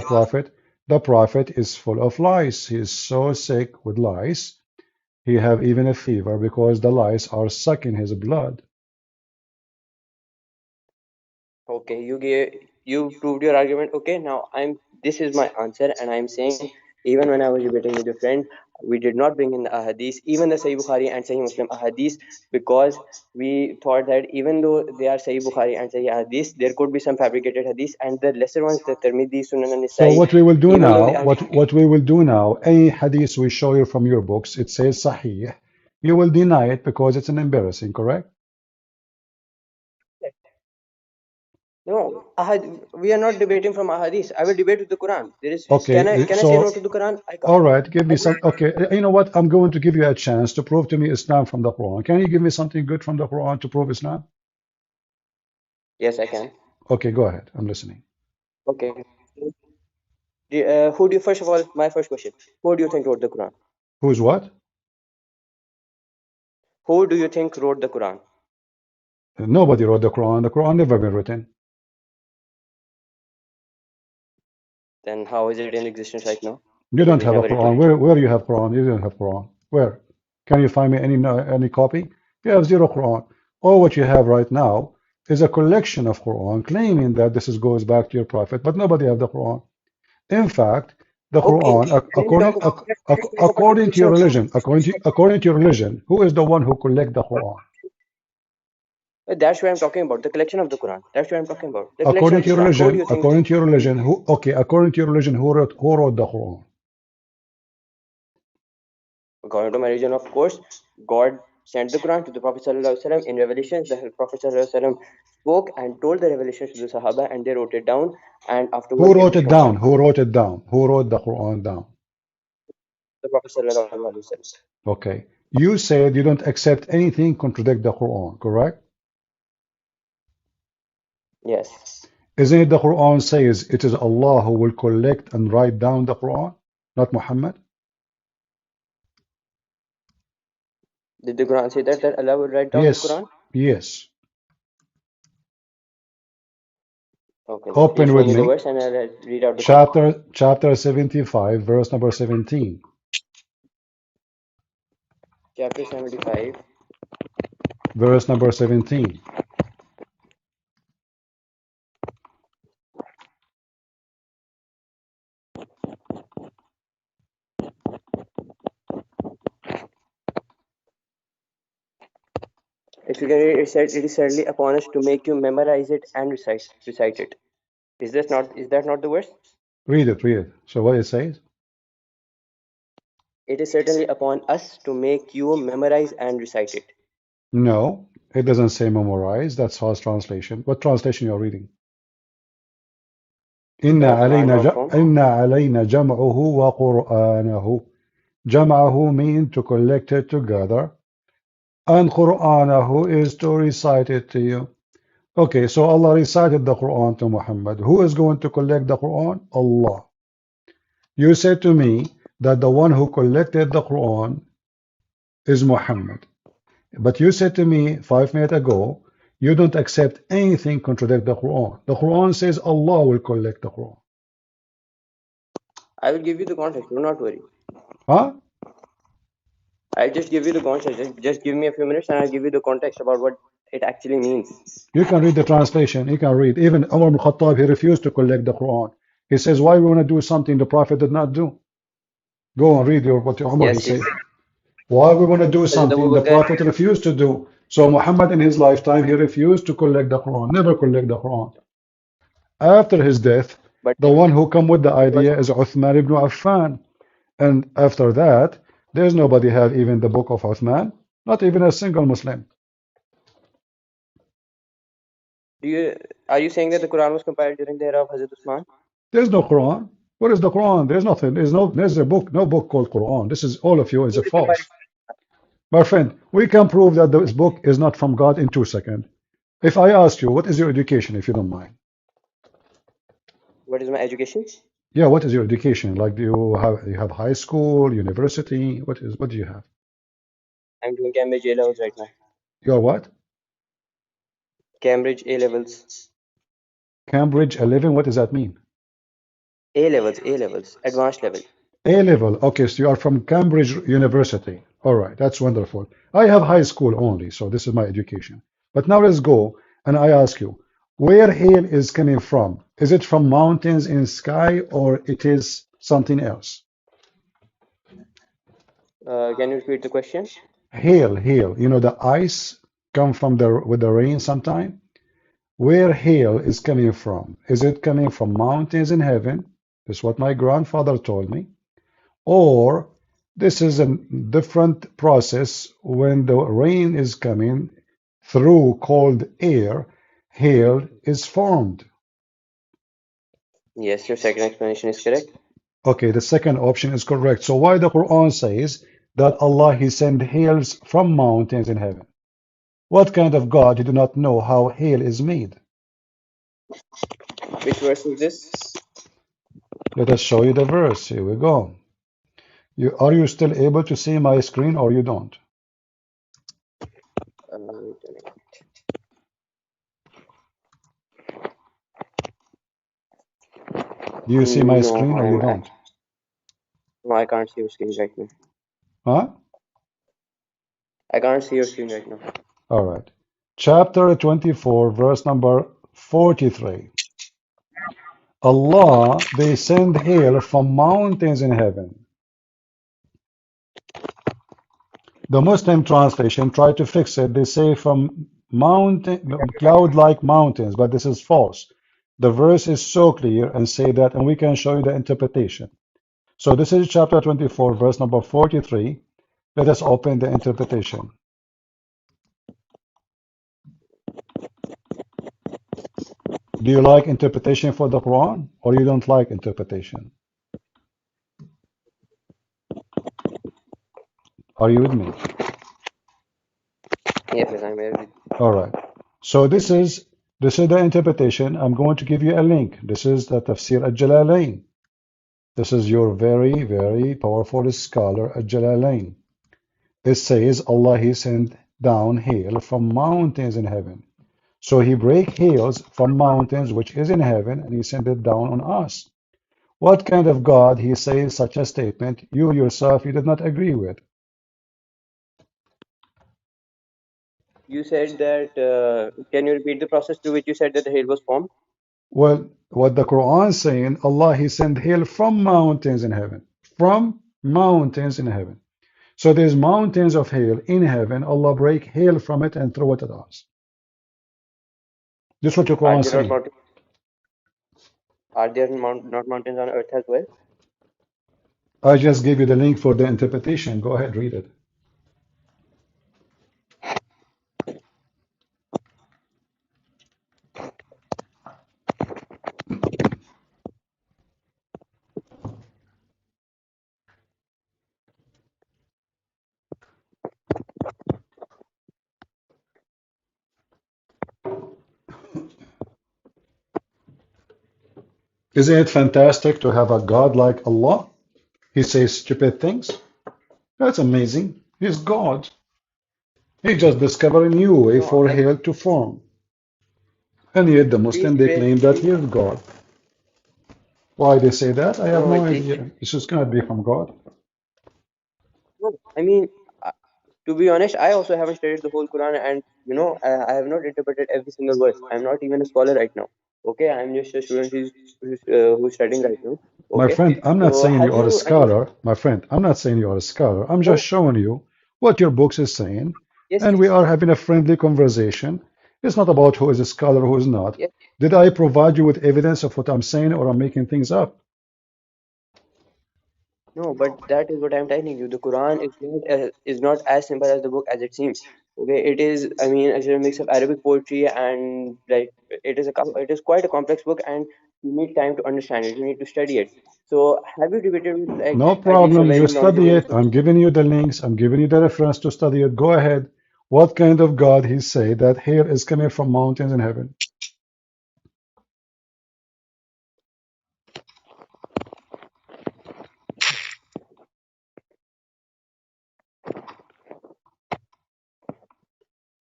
the prophet is full of lice. He is so sick with lice. He have even a fever because the lice are sucking his blood. Okay, you proved your argument. Okay, now this is my answer, and I'm saying even when I was debating with a friend, we did not bring in the ahadith, even the Sahih Bukhari and Sahih Muslim ahadith, because we thought that even though they are Sahih Bukhari and Sahih hadith, there could be some fabricated hadith, and the lesser ones, the Tirmidhi, Sunan and So Nisai, what we will do even though now, they are what we will do now, any hadith we show you from your books, it says Sahih. You will deny it because it's an embarrassing, correct? no, we are not debating from ahadith. I will debate with the Quran. There is Okay, can I say no so to the Quran? I can't. all right, give I me can. some. Okay, you know what? I'm going to give you a chance to prove to me Islam from the Quran. Can you give me something good from the Quran to prove Islam? Yes, I can. Okay, go ahead. I'm listening. Okay. Who do you, first of all, my first question, who do you think wrote the Quran? Who's what? Who do you think wrote the Quran? Nobody wrote the Quran. The Quran never been written. Then how is it in existence right now? You If don't we have a never written Quran. it. Where you have Quran? You don't have Quran. Where? Can you find me any copy? You have zero Quran. All what you have right now is a collection of Quran claiming that this goes back to your prophet, but nobody have the Quran. In fact, the Okay, Quran, let's talk about the according to collection your of Quran. religion, according to your religion, who is the one who collect the Quran? That's what I'm talking about. The collection of the Quran. That's what I'm talking about. The collection of the Quran. Who do you think? According to your religion, according to your religion, who wrote the Quran? According to my religion, of course, God sent the Quran to the Prophet ﷺ in revelations. The Prophet ﷺ spoke and told the revelations to the Sahaba, and they wrote it down. And Who afterwards, it wrote was it stopped. down? Who wrote it down? Who wrote the Quran down? The Prophet ﷺ. Okay. You said you don't accept anything contradict the Quran, correct? Yes. Isn't it the Quran says it is Allah who will collect and write down the Quran, not Muhammad? Did the Quran say that Allah will write down the Yes, Quran? yes. Okay, then Open please show with me the me. verse and I'll read out the Quran. Chapter 75, verse number 17. Chapter 75. Verse number 17. If you can read, it said, it is certainly upon us to make you memorize it and recite it. Is that not the verse? Read it, read it. So what it says? It is certainly upon us to make you memorize and recite it. No, it doesn't say memorize. That's false translation. What translation you're reading? The command.com. إن علينا جمعه وقرآنه. جمعه mean to collect it together, and Qur'anahu is to recite it to you. Okay, so Allah recited the Quran to Muhammad. Who is going to collect the Quran? Allah. You said to me that the one who collected the Quran is Muhammad. But you said to me 5 minutes ago, you don't accept anything contradict the Quran. The Quran says Allah will collect the Quran. I will give you the context. Do not worry. Huh? I'll just give you the context. Just give me a few minutes and I'll give you the context about what it actually means. You can read the translation. You can read. Even Umar ibn Khattab, he refused to collect the Quran. He says, why we want to do something the Prophet did not do? Go and read what Umar he Yes, said. Why we want to do Hazrat Abu something the Bakr, Prophet refused to do? So Muhammad in his lifetime, he refused to collect the Quran, never collect the Quran. After his death, but the one who come with the he was idea is Uthman ibn Affan. And after that, there's nobody have even the book of Uthman, not even a single Muslim. are you saying that the Quran was compiled during the era of Hazrat Usman? There's no Quran. What is the Quran? There's nothing. There's a book, no book called Quran. This is all of you is a false. My friend, we can prove that this book is not from God in 2 seconds. If I ask you, what is your education, if you don't mind? What is my education? Yeah, what is your education? Like, do you have high school, university? What do you have? I'm doing Cambridge A levels right now. You're what? Cambridge A levels. Cambridge 11. What does that mean? A levels, advanced level. A level. Okay, so you are from Cambridge University. All right, that's wonderful. I have high school only, so this is my education. But now let's go, and I ask you, where hail is coming from? Is it from mountains in sky, or it is something else? Can you repeat the question? Hail, hail. You know the ice come from with the rain sometime. Where hail is coming from? Is it coming from mountains in heaven? That's what my grandfather told me. Or this is a different process when the rain is coming through cold air, hail is formed. Yes, your second explanation is correct. Okay, the second option is correct. So why the Quran says that Allah He sent hails from mountains in heaven? What kind of God he do not know how hail is made? Which verse is this? Let us show you the verse. Here we go. Are you still able to see my screen or you don't? Wait a minute. Do you see my No, screen or you don't? No, I can't see your screen right now. Huh? I can't see your screen right now. All right. Chapter 24, verse number 43. Allah, they send hail from mountains in heaven. The Muslim translation try to fix it. They say from cloud-like mountains, but this is false. The verse is so clear and say that, and we can show you the interpretation. So this is chapter 24, verse number 43. Let us open the interpretation. Do you like interpretation for the Quran, or you don't like interpretation? Are you with me? Yes, I'm here. All right. So this is the interpretation. I'm going to give you a link. This is the Tafsir al-Jalalain. This is your very, very powerful scholar al-Jalalain. It says Allah He sent down hail from mountains in heaven. So He break hails from mountains which is in heaven, and He sent it down on us. What kind of God He says such a statement? You yourself you did not agree with. You said that, can you repeat the process through which you said that the hail was formed? Well, what the Quran is saying, Allah He sent hail from mountains in heaven. From mountains in heaven. So there's mountains of hail in heaven. Allah break hail from it and throw it at us. This is what the I Quran is did not saying. want to. Are there not mountains on earth as well? I just gave you the link for the interpretation. Go ahead, read it. Isn't it fantastic to have a God like Allah? He says stupid things. That's amazing. He's God. He just discovered a new way No, for hell to form. And yet the Muslim, they claim that he is God. Why they say that? I have no, no idea. This just cannot be from God. no. I mean, to be honest, I also haven't studied the whole Quran, and I have not interpreted every single verse. I'm not even a scholar right now. Okay, I'm just a student who's studying right now. My Okay, friend, I'm not so saying have you are a you? I mean, scholar. My friend, I'm not saying you are a scholar. I'm just no, showing you what your books is saying, yes, and we yes, are having a friendly conversation. It's not about who is a scholar, who is not. yes. Did I provide you with evidence of what I'm saying, or I'm making things up? No, but that is what I'm telling you. The Quran is not as simple as the book as it seems. Okay, it is. I mean, it's a mix of Arabic poetry and like it is quite a complex book, and you need time to understand it. You need to study it. So, have you debated with like No at least a problem. You very study knowledgeable it. Muslim? I'm giving you the links. I'm giving you the reference to study it. Go ahead. What kind of God he say that here is coming from mountains in heaven?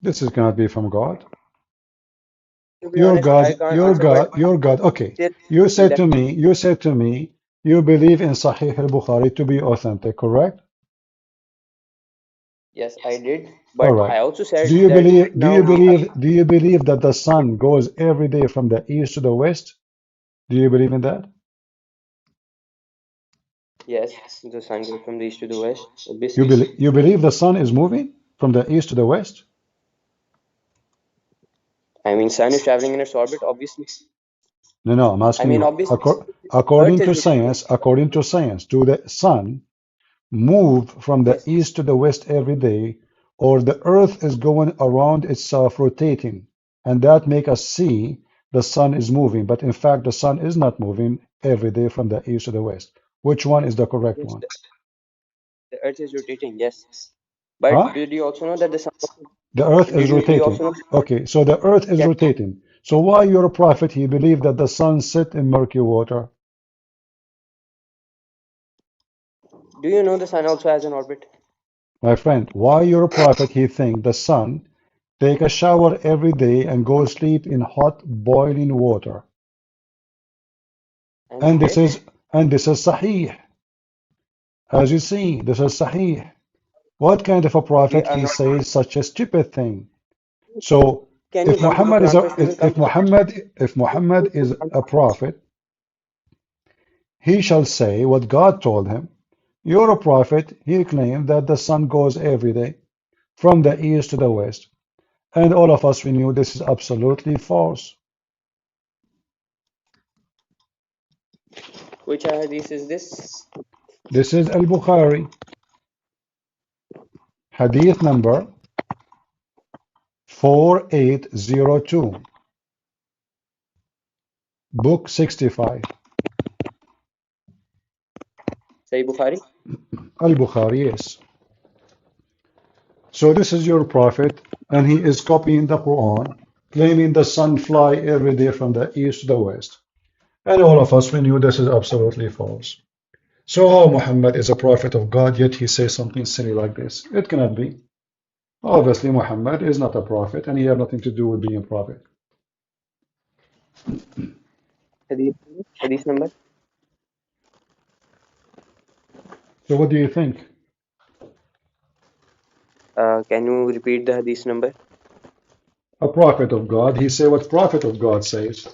This is cannot be from God. To be honest, I can't Your answer, but God, your God. Okay. still You in said that. to me, you said to me, you believe in Sahih al-Bukhari to be authentic, correct? Yes, I did, All but right. I also Do said you that right believe, do now you we have. believe, do you believe that the sun goes every day from the east to the west? Do you believe in that? Yes, the sun goes from the east to the west, You obviously. believe, you believe the sun is moving from the east to the west? I mean, sun is traveling in its orbit, obviously. No, no, I'm I asking mean, you. obviously, Earth According is to rotating. science, do the sun move from the Yes. east to the west every day, or the earth is going around itself rotating, and that make us see the sun is moving, but in fact the sun is not moving every day from the east to the west. Which one is the correct Yes, one? the Earth is rotating. Yes, but Huh? did you also know that the sun? The earth is Do you rotating. also know? Okay, so the earth is Can, rotating. So why your prophet he believed that the sun sit in murky water? do you know the sun also has an orbit? My friend, why your prophet he think the sun take a shower every day and go sleep in hot boiling water? And And he this did. is and this is Sahih. As you see, this is Sahih. What kind of a We prophet are he not. says such a stupid thing? So Can you if come to the Muhammad is Quran a, first? We will come to the. if Muhammad is a prophet, he shall say what God told him. You're a prophet, he claimed that the sun goes every day from the east to the west. And all of us we knew this is absolutely false. Which hadith is this? This is Al-Bukhari, hadith number 4802, book 65. Sahih Bukhari. Al-Bukhari, yes. So this is your prophet, and he is copying the Quran, claiming the sun fly every day from the east to the west. And all of us, we knew this is absolutely false. So how Muhammad is a prophet of God, yet he says something silly like this? It cannot be. Obviously, Muhammad is not a prophet, and he has nothing to do with being a prophet. Hadith. Hadith number. So what do you think? Can you repeat the hadith number? A prophet of God, he say what prophet of God says.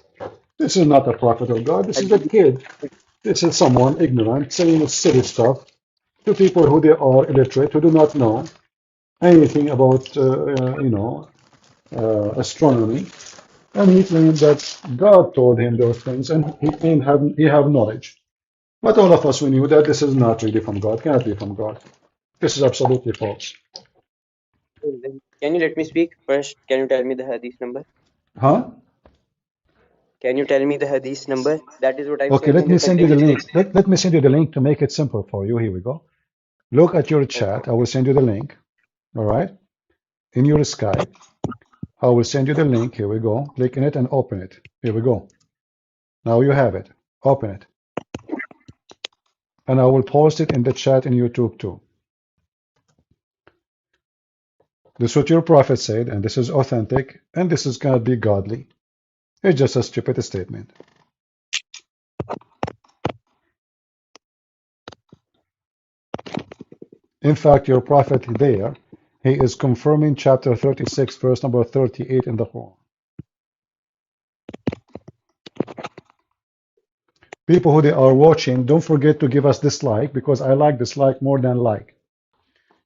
This is not a prophet of God. This is a Hadith. kid. This is someone ignorant saying silly stuff to people who they are illiterate, who do not know anything about, astronomy. And he claimed that God told him those things, and he claimed he have knowledge. But all of us, we knew that this is not really from God, cannot be from God. This is absolutely false. Can you let me speak first? Can you tell me the hadith number? Huh? Can you tell me the hadith number? That is what I'm Okay, saying let in me the send you the context. link. Let me send you the link to make it simple for you. Here we go. Look at your Okay. chat. I will send you the link. All right. In your Skype, I will send you the link. Here we go. Click in it and open it. Here we go. Now you have it. Open it. And I will post it in the chat in YouTube too. This is what your prophet said, and this is authentic, and this is gonna be godly. It's just a stupid statement. In fact, your prophet there, he is confirming chapter 36, verse number 38 in the Quran. People who they are watching, don't forget to give us dislike, because I like dislike more than like.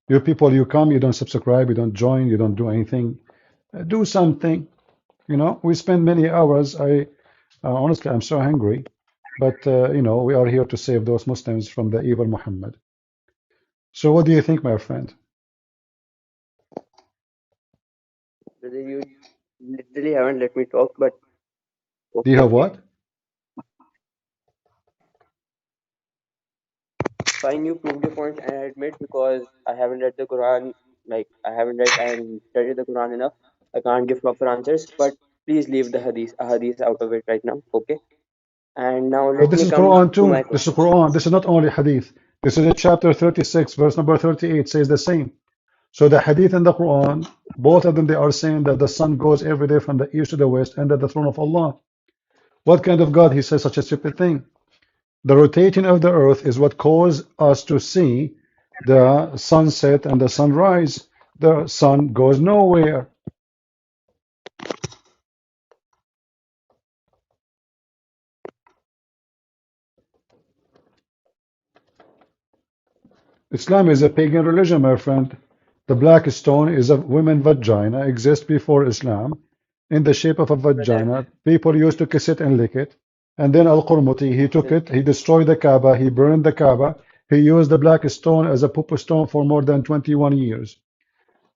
You people, you come, you don't subscribe, you don't join, you don't do anything. Do something. You know, we spend many hours. Honestly, I'm so hungry, but you know, we are here to save those Muslims from the evil Muhammad. So, what do you think, my friend? Brother, you literally haven't let me talk, but Do you okay, have okay. what? Fine, you proved your point, and I admit because I haven't read the Quran, like I haven't read and studied the Quran enough. I can't give proper answers, but please leave the hadith out of it right now, okay? And now But let this me is come Quran to my too. This is questions. Quran. This is not only Hadith. This is in chapter 36, verse number 38 says the same. So the Hadith and the Quran, both of them, they are saying that the sun goes every day from the east to the west and at the throne of Allah. What kind of God he says such a stupid thing? The rotating of the earth is what caused us to see the sunset and the sunrise. The sun goes nowhere. Islam is a pagan religion, my friend. The black stone is a woman vagina, exists before Islam, in the shape of a Brother, vagina. People used to kiss it and lick it. And then Al-Qurmuti, he took it, he destroyed the Kaaba, he burned the Kaaba, he used the black stone as a pupa stone for more than 21 years.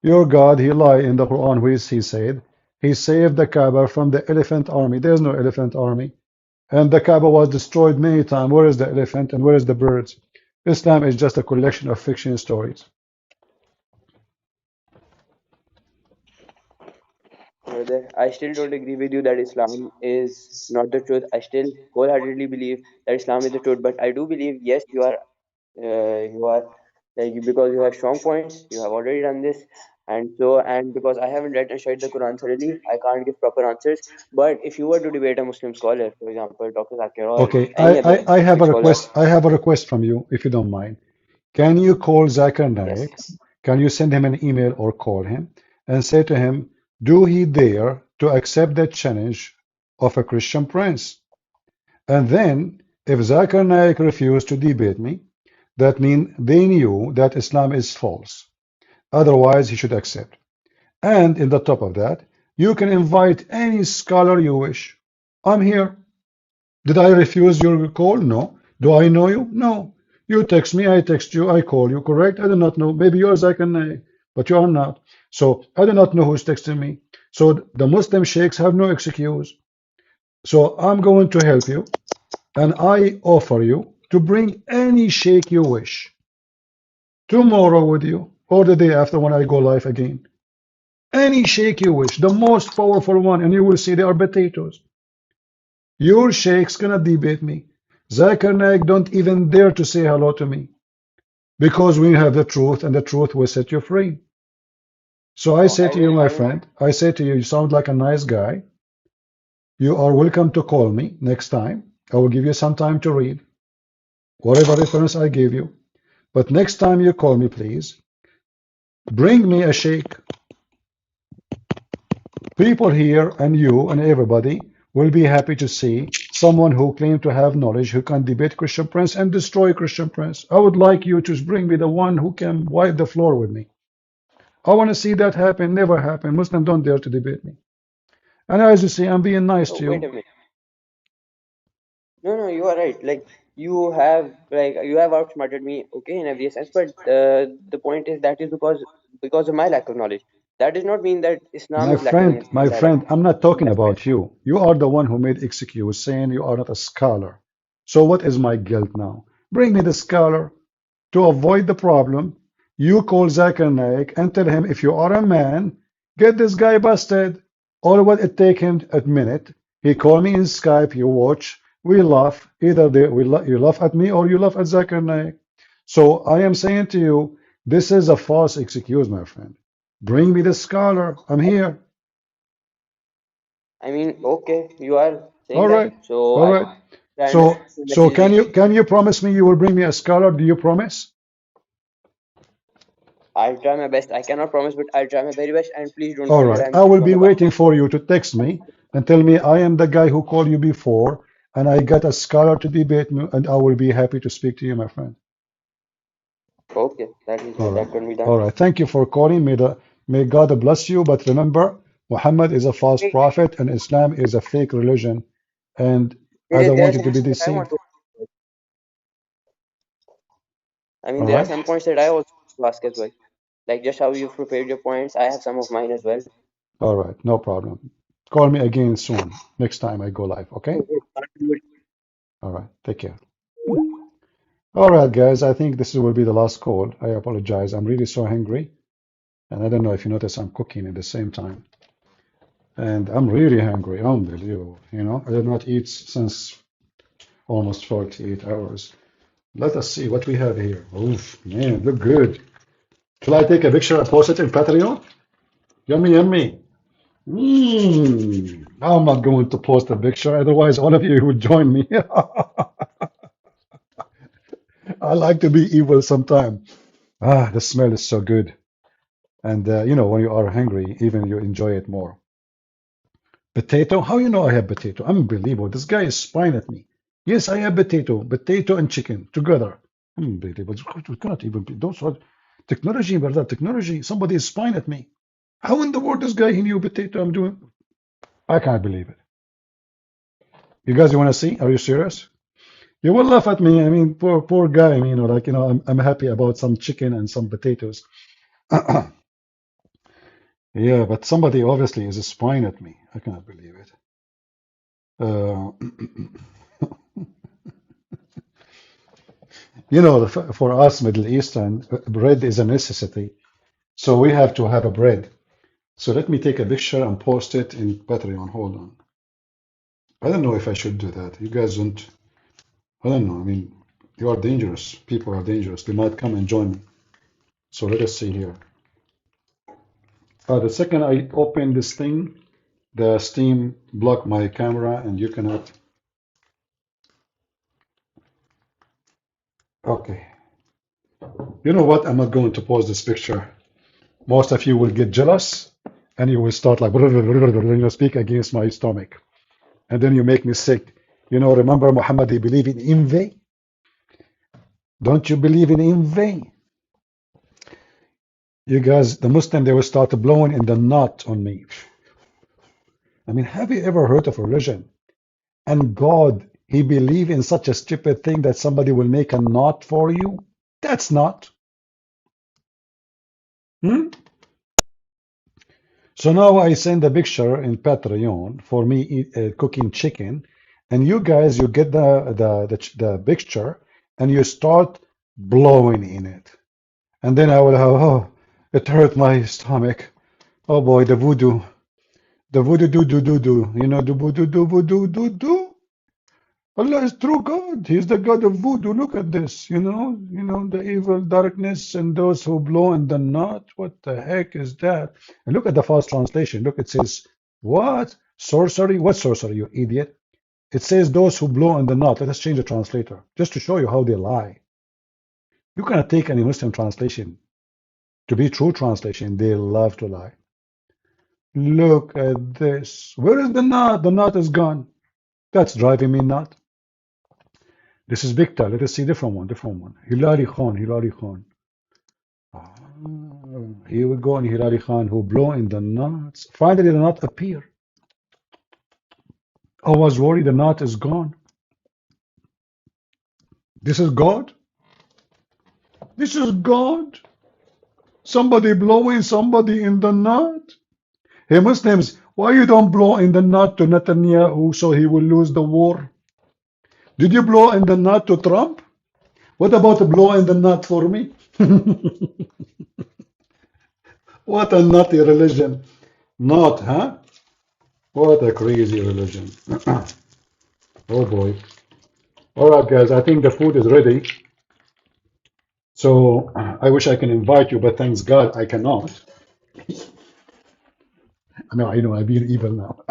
Your God, he lied in the Quran, which he said, he saved the Kaaba from the elephant army. There's no elephant army. And the Kaaba was destroyed many times. Where is the elephant and where is the birds? Islam is just a collection of fiction stories. brother, I still don't agree with you that Islam is not the truth. I still wholeheartedly believe that Islam is the truth, but I do believe yes, you are like because you have strong points, you have already done this, and so and because I haven't read and studied the Quran thoroughly, I can't give proper answers. But if you were to debate a Muslim scholar, for example, Dr. Zakir or Okay, any other I have Islamic a scholar, request. I have a request from you, if you don't mind. Can you call Zakir yes, Naik? Can you send him an email or call him and say to him, do he dare to accept the challenge of a Christian prince? And then, if Zakir Naik refused to debate me, that means they knew that Islam is false. Otherwise, he should accept. And in the top of that, you can invite any scholar you wish. I'm here. Did I refuse your call? No. Do I know you? No. You text me, I text you, I call you, correct? I do not know. Maybe yours I can, but you are not. So I do not know who's texting me. So the Muslim sheikhs have no excuse. So I'm going to help you, and I offer you to bring any sheikh you wish tomorrow with you, or the day after when I go live again. Any sheikh you wish, the most powerful one, and you will see they are potatoes. Your sheikh's gonna debate me. Zakir Naik don't even dare to say hello to me because we have the truth and the truth will set you free. So I no, say to you, my I won't. friend, I say to you, you sound like a nice guy. You are welcome to call me next time. I will give you some time to read whatever reference I gave you. But next time you call me, please bring me a sheikh. People here and you and everybody will be happy to see someone who claims to have knowledge who can debate Christian Prince and destroy Christian Prince. I would like you to bring me the one who can wipe the floor with me. I want to see that happen. Never happen. Muslims don't dare to debate me. And as you see, I'm being nice Oh, to wait you. a minute. No, no, you are right. Like you have outsmarted me, okay, in every sense. But the point is that is because of my lack of knowledge. That does not mean that Islam is lacking My in dialect. friend, I'm not talking about you. You are the one who made excuse saying you are not a scholar. So what is my guilt now? Bring me the scholar to avoid the problem. You call Zakir Naik and tell him if you are a man, get this guy busted. All what it take him a minute. He call me in Skype, you watch, we laugh. Either you laugh at me or you laugh at Zakir Naik. So I am saying to you, this is a false excuse, my friend. Bring me the scholar. I'm here. I mean, okay, you are All saying that, right. so All I right. understand So the so message. can you promise me you will bring me a scholar? Do you promise? I'll try my best. I cannot promise, but I'll try my very best. And please don't All feel that right. I'm I will from be the back. waiting for you to text me and tell me I am the guy who called you before and I got a scholar to debate me and I will be happy to speak to you, my friend. Okay, All right. that can be done. All right. Thank you for calling. May God bless you. But remember, Muhammad is a false Hey, prophet and Islam is a fake religion. And I don't there are want you some to be points that I want deceived. to. I mean, All there are right. some points that I also want to ask as well. Like just how you've prepared your points, I have some of mine as well. All right. No problem. Call me again soon. Next time I go live. Okay. Oh, can't do it. All right. Take care. All right, guys. I think this will be the last call. I apologize. I'm really so hungry. And I don't know if you notice I'm cooking at the same time. And I'm really hungry. Unbelievable. I did not eat since almost 48 hours. Let us see what we have here. Oof, man, look good. Shall I take a picture and post it in Patreon? Yummy, yummy. I'm not going to post a picture, otherwise all of you would join me. I like to be evil sometime. The smell is so good. And when you are hungry, even you enjoy it more. Potato? How you know I have potato? Unbelievable. This guy is spying at me. Yes, I have potato and chicken together. Unbelievable. We cannot even be those are technology, brother. Technology. Somebody is spying at me. How in the world this guy he knew potato I'm doing? I can't believe it. You guys, you want to see? Are you serious? You will laugh at me. I mean, poor guy. I mean, I'm happy about some chicken and some potatoes. Yeah, but somebody obviously is spying at me. I cannot believe it. Uh, for us Middle Eastern, bread is a necessity. So we have to have a bread. So let me take a picture and post it in Patreon. Hold on. I don't know if I should do that. You guys don't. I don't know. I mean, you are dangerous. People are dangerous. They might come and join me. So let us see here. The second I open this thing, the Steam blocked my camera and you cannot. Okay. You know what? I'm not going to post this picture. Most of you will get jealous and you will start like, speak against my stomach. And then you make me sick. Remember Muhammad, he believed in envy. Don't you believe in envy? You guys, the Muslim, they will start blowing in the knot on me. I mean, have you ever heard of a religion? And God, he believe in such a stupid thing that somebody will make a knot for you? That's not. Hmm? So now I send a picture in Patreon for me cooking chicken, and you guys, you get the picture and you start blowing in it. And then I will have, oh, it hurt my stomach. Oh boy, the voodoo do do do do. The voodoo do voodoo do do. Allah is true God. He's the God of voodoo. Look at this. The evil darkness and those who blow in the knot. What the heck is that? And look at the false translation. Look, it says, what? Sorcery? What sorcery, you idiot? It says those who blow in the knot. Let us change the translator just to show you how they lie. You cannot take any Muslim translation to be true translation. They love to lie. Look at this. Where is the knot? The knot is gone. That's driving me nuts. This is Victor. Let us see different one, different one. Hilary Khan, Hilary Khan. Ah, here we go on Hilary Khan who blow in the knots. Finally the knot appear. I was worried the knot is gone. This is God. This is God. Somebody blowing somebody in the knot. Hey Muslims, why you don't blow in the knot to Netanyahu so he will lose the war? Did you blow in the knot to Trump? What about the blow in the knot for me? What a nutty religion. Not, huh? What a crazy religion. Oh boy. All right, guys, I think the food is ready. So I wish I can invite you, but thanks God I cannot. I know, I'm being evil now.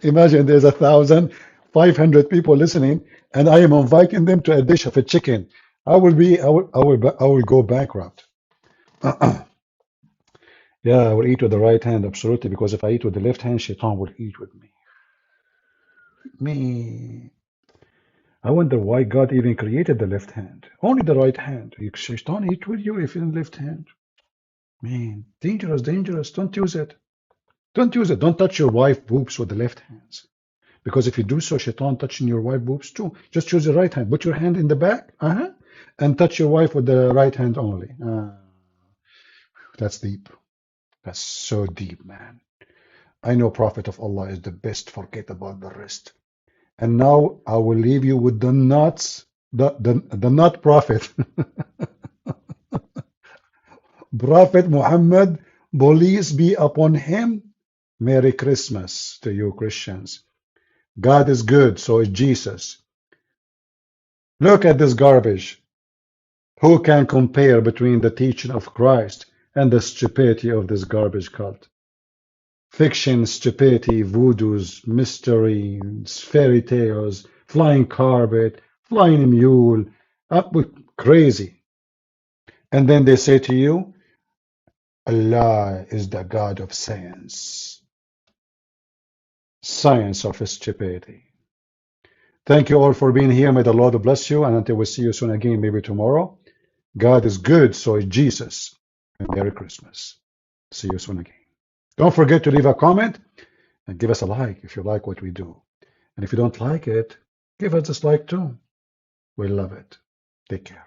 Imagine there's 1,500 people listening, and I am inviting them to a dish of a chicken. I will go bankrupt. Yeah, I will eat with the right hand, absolutely, because if I eat with the left hand, Shaitan will eat with me. Me. I wonder why God even created the left hand. Only the right hand. Shaitan eat with you if in left hand. Man, dangerous, dangerous. Don't use it. Don't use it. Don't touch your wife boobs with the left hands. Because if you do so, Shaitan touching your wife boobs too. Just use the right hand. Put your hand in the back, and touch your wife with the right hand only. That's deep. That's so deep, man. I know Prophet of Allah is the best. Forget about the rest. And now I will leave you with the nuts, the nut prophet, Prophet Muhammad, peace be upon him. Merry Christmas to you Christians. God is good, so is Jesus. Look at this garbage. Who can compare between the teaching of Christ and the stupidity of this garbage cult? Fiction, stupidity, voodoos, mysteries, fairy tales, flying carpet, flying mule, crazy. And then they say to you, Allah is the God of science. Science of stupidity. Thank you all for being here. May the Lord bless you. And until we see you soon again, maybe tomorrow. God is good, so is Jesus. And Merry Christmas. See you soon again. Don't forget to leave a comment and give us a like if you like what we do. And if you don't like it, give us a dislike too. We love it. Take care.